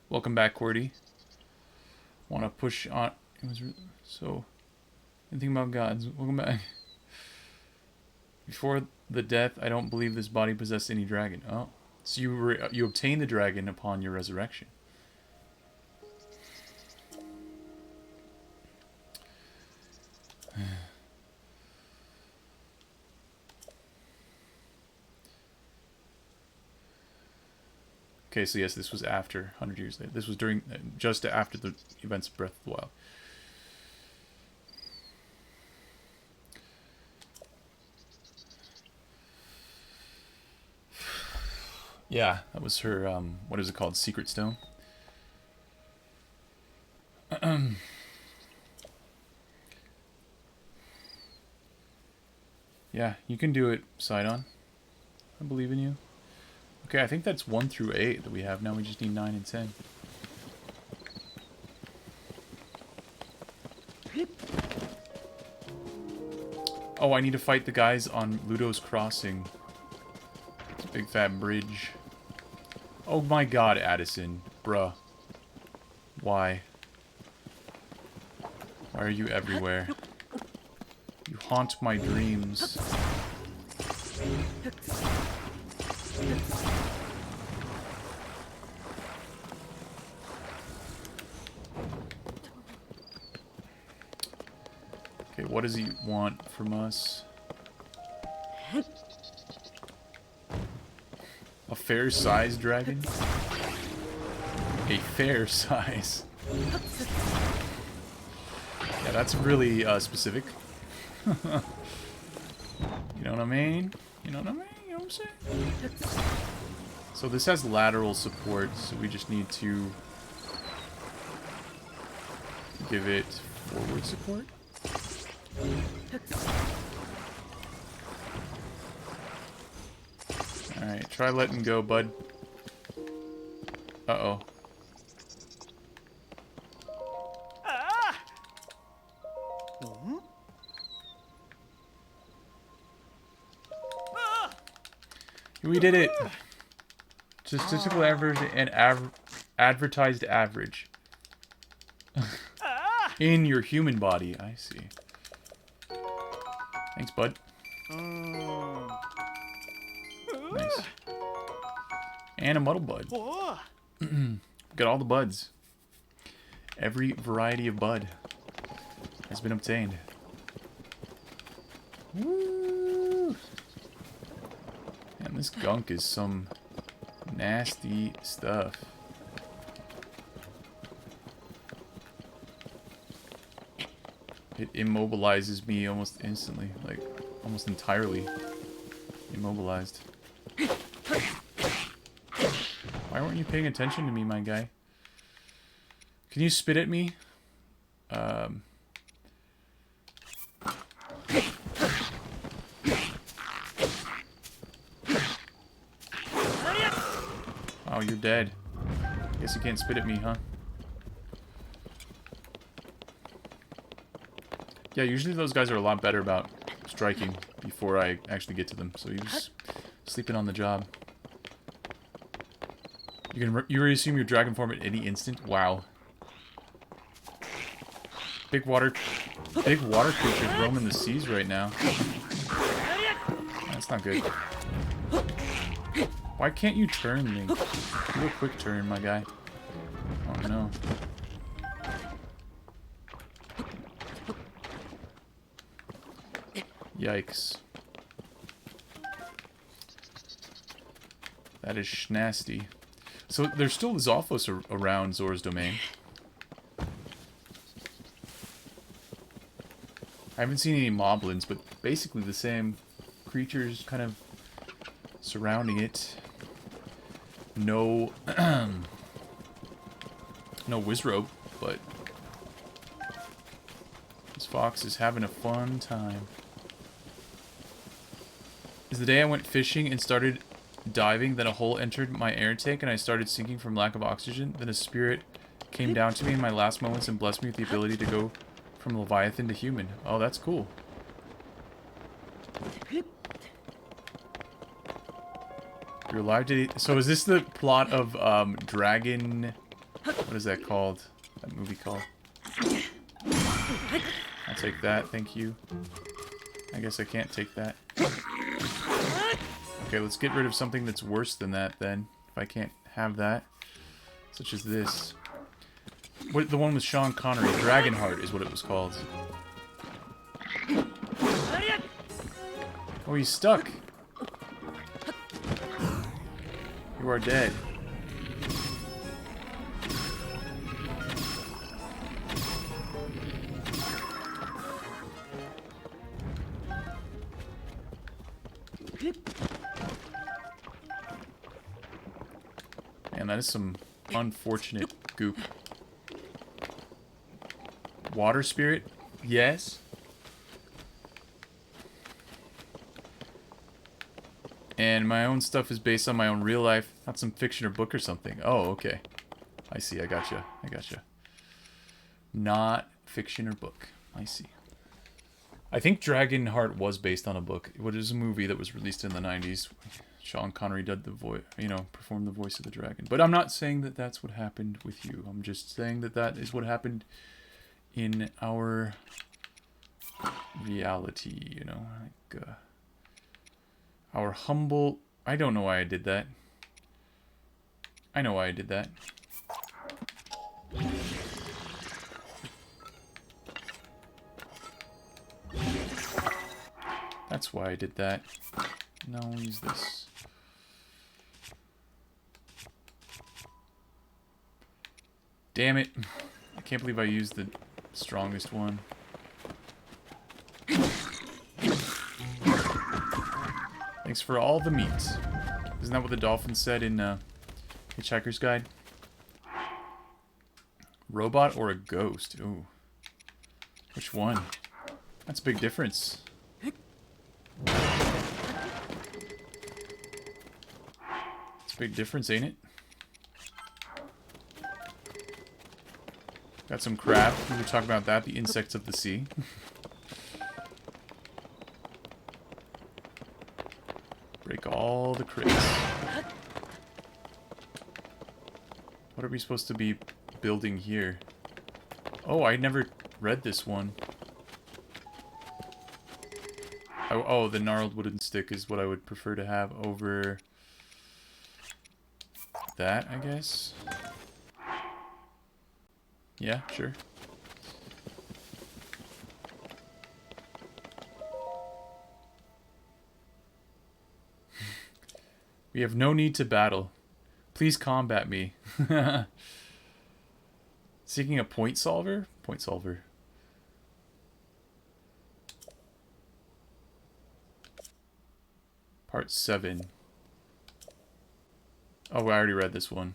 Welcome back, Cordy. Want to push on... It was so... Anything about gods. Welcome back. Before the death, I don't believe this body possessed any dragon. Oh. So you obtain the dragon upon your resurrection. Okay, so yes, this was after 100 years later. This was during, just after the events of Breath of the Wild. Yeah, that was her, what is it called? Secret Stone? Yeah, you can do it, Sidon. I believe in you. Okay, I think that's 1 through 8 that we have now. We just need 9 and 10. Oh, I need to fight the guys on Ludo's Crossing. It's a big fat bridge. Oh my god, Addison. Bruh. Why? Why are you everywhere? You haunt my dreams. Okay, what does he want from us? A fair size dragon? A fair size. Yeah, that's really specific. You know what I mean? You know what I mean? You know what I'm saying? So this has lateral support, so we just need to give it forward support. Alright, try letting go, bud. Uh-oh. We did it! Statistical average and advertised average. In your human body, I see. Thanks, bud. Nice. And a muddle bud. Got all the buds. Every variety of bud has been obtained. Woo! And this gunk is some nasty stuff. It immobilizes me almost instantly, like almost entirely immobilized. Why weren't you paying attention to me, my guy? Can you spit at me? Oh, you're dead. Guess you can't spit at me, huh? Yeah, usually those guys are a lot better about striking before I actually get to them. So you're just sleeping on the job. You reassume your dragon form at any instant? Wow. Big water creatures roaming the seas right now. That's not good. Why can't you turn me? Do a quick turn, my guy. Oh no. Yikes. That is schnasty. So there's still Zolfos around Zora's domain. I haven't seen any moblins, but basically the same creatures kind of surrounding it. No, no Wizrobe, but this fox is having a fun time. Is the day I went fishing and started diving, then a hole entered my air tank and I started sinking from lack of oxygen. Then a spirit came down to me in my last moments and blessed me with the ability to go from Leviathan to human. Oh, that's cool. You're alive today. So is this the plot of Dragon... What is that called? That movie called? I'll take that, thank you. I guess I can't take that. Okay, let's get rid of something that's worse than that then. If I can't have that. Such as this. What, the one with Sean Connery. Dragonheart is what it was called. Oh, he's stuck. You are dead. Man, that is some unfortunate goop. Water spirit? Yes. And my own stuff is based on my own real life, not some fiction or book or something. Oh, okay. I see. I gotcha. I gotcha. Not fiction or book. I see. I think Dragonheart was based on a book. It was a movie that was released in the 90s. Sean Connery did the voice, performed the voice of the dragon. But I'm not saying that that's what happened with you. I'm just saying that that is what happened in our reality, you know, like our humble. I don't know why I did that. I know why I did that. That's why I did that. Now I'll use this. Damn it. I can't believe I used the strongest one. Thanks for all the meat. Isn't that what the dolphin said in Hitchhiker's Guide? Robot or a ghost? Ooh. Which one? That's a big difference. It's a big difference, ain't it? Got some crab. We were talking about that. The insects of the sea. Break all the crates. What are we supposed to be building here? Oh, I never read this one. Oh, the gnarled wooden stick is what I would prefer to have over that, I guess. Yeah, sure. We have no need to battle. Please combat me. Seeking a point solver? Point solver. Part 7. Oh, I already read this one.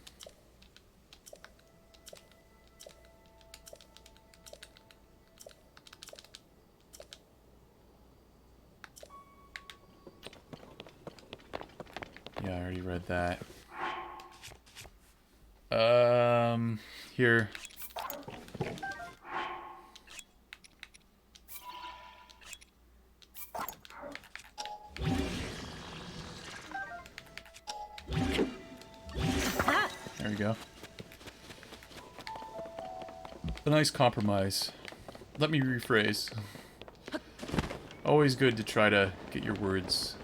Yeah, I already read that. Here. There we go. A nice compromise. Let me rephrase. Always good to try to get your words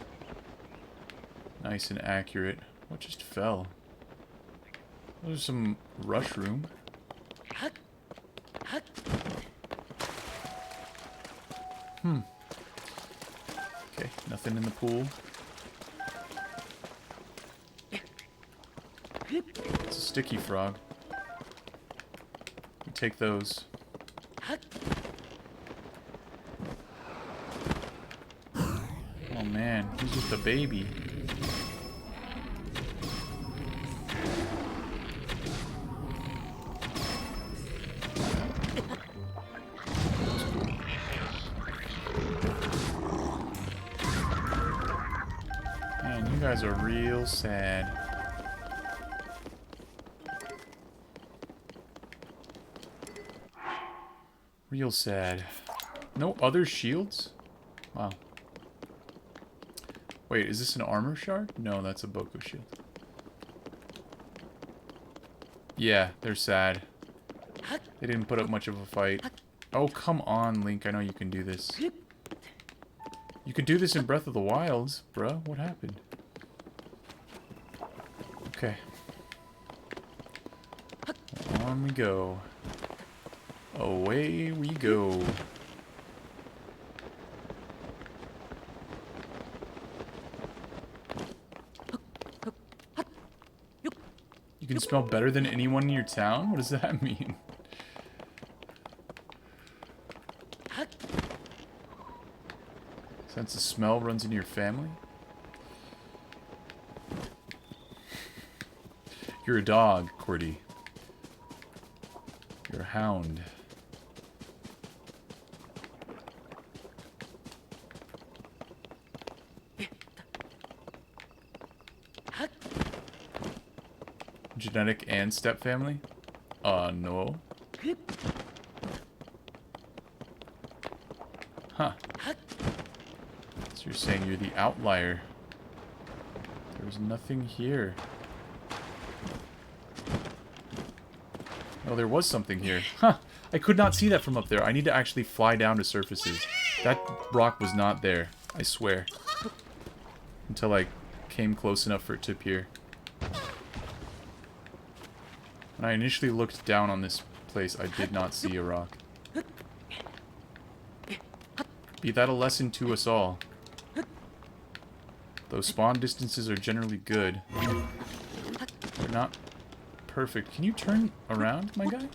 nice and accurate. What just fell? There's some rushroom. Okay, nothing in the pool. It's a sticky frog. We take those. Oh man, he's just a baby. Man, you guys are real sad. Real sad. No other shields? Wow. Wait, is this an armor shard? No, that's a Boko shield. Yeah, they're sad. They didn't put up much of a fight. Oh, come on, Link. I know you can do this. You could do this in Breath of the Wilds, bruh. What happened? Okay. On we go. Away we go. You can smell better than anyone in your town? What does that mean? Sense of smell runs in your family? You're a dog, Cordy. You're a hound. Genetic and step family? No. Huh. So you're saying you're the outlier. There's nothing here. Oh, there was something here. Huh. I could not see that from up there. I need to actually fly down to surfaces. That rock was not there. I swear. Until I came close enough for it to appear. When I initially looked down on this place, I did not see a rock. Be that a lesson to us all. Though spawn distances are generally good, they're not perfect. Can you turn around, my guy?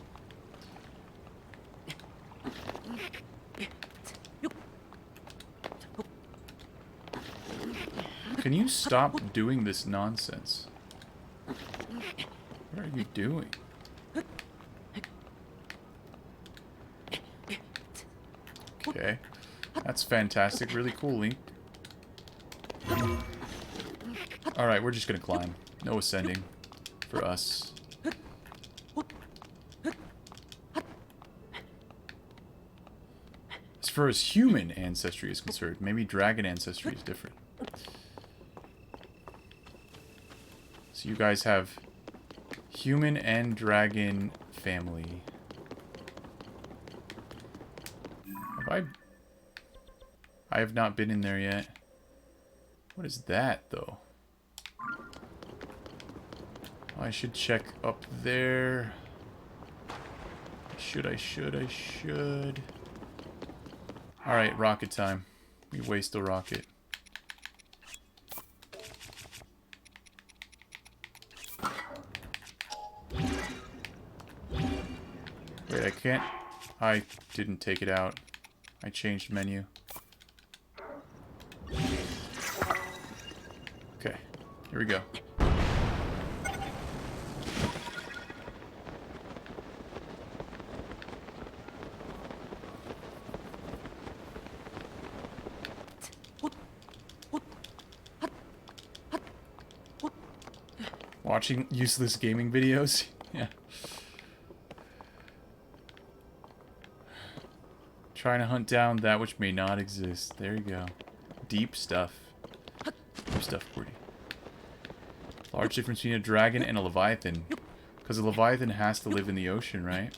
Can you stop doing this nonsense? What are you doing? Okay. That's fantastic. Really cool, Link. Alright, we're just gonna climb. No ascending. For us. As far as human ancestry is concerned, maybe dragon ancestry is different. So you guys have human and dragon family. I have not been in there yet. What is that, though? I should check up there. I should. Alright, rocket time. We waste a rocket. Wait, I can't... I didn't take it out. I changed menu. Okay, here we go. Watching useless gaming videos? Yeah. Trying to hunt down that which may not exist. There you go. Deep stuff. Deep stuff, Qwerty. Large difference between a dragon and a leviathan. Because a leviathan has to live in the ocean, right?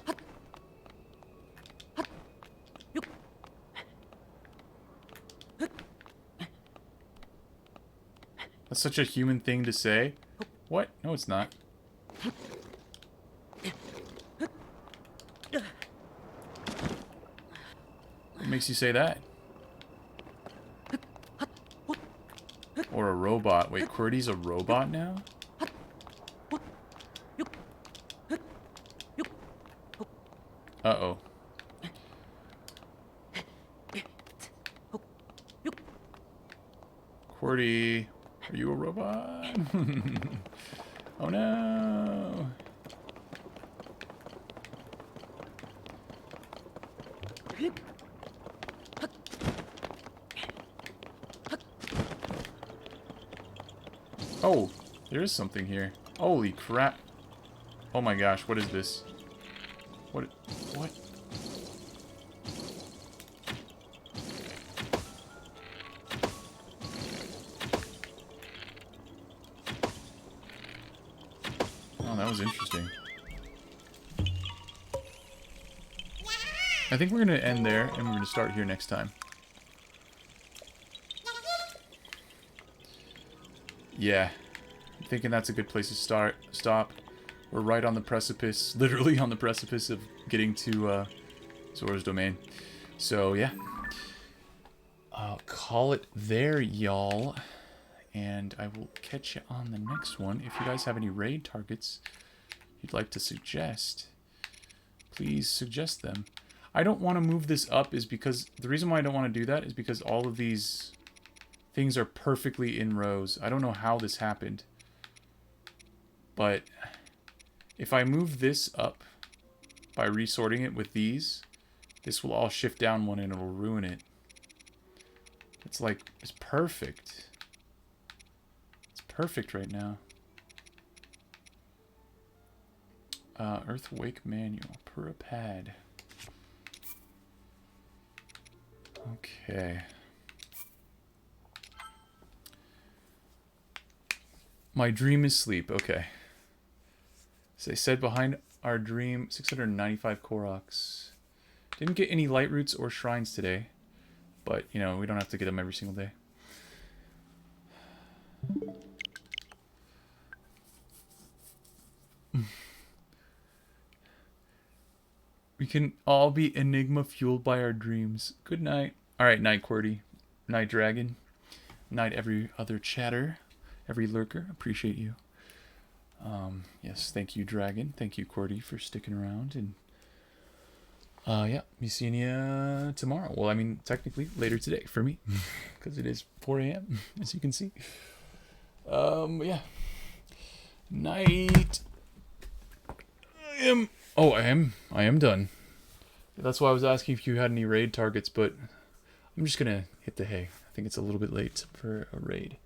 That's such a human thing to say. What? No, it's not. What makes you say that? Or a robot. Wait, Qwerty's a robot now? Uh-oh. Qwerty, are you a robot? Oh no! Oh, there is something here. Holy crap. Oh my gosh, what is this? What? Oh, that was interesting. I think we're going to end there, and we're going to start here next time. Yeah. I'm thinking that's a good place to stop. We're right on the precipice, literally on the precipice of getting to Zora's Domain. So, yeah. I'll call it there, y'all. And I will catch you on the next one. If you guys have any raid targets you'd like to suggest, please suggest them. I don't want to move this up is because... The reason why I don't want to do that is because all of these things are perfectly in rows. I don't know how this happened. But if I move this up by resorting it with these, this will all shift down one and it'll ruin it. It's like... It's perfect. It's perfect right now. Earth Wake Manual per a pad. Okay. My dream is sleep. Okay. So they said behind our dream, 695 Koroks. Didn't get any light roots or shrines today. But, you know, we don't have to get them every single day. We can all be enigma fueled by our dreams. Good night. Alright, night QWERTY. Night Dragon. Night every other chatter. Every lurker. Appreciate you. Yes, thank you, Dragon. Thank you, QWERTY, for sticking around. And, yeah, be seeing you tomorrow. Well, I mean, technically, later today for me. Because it is 4 a.m., as you can see. Yeah. Night. I am done. That's why I was asking if you had any raid targets, but I'm just gonna hit the hay. I think it's a little bit late for a raid.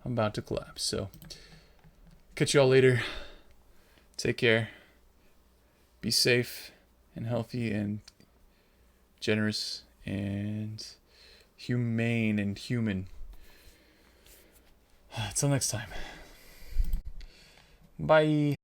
I'm about to collapse, so catch y'all later. Take care. Be safe and healthy and generous and humane and human. Until next time. Bye.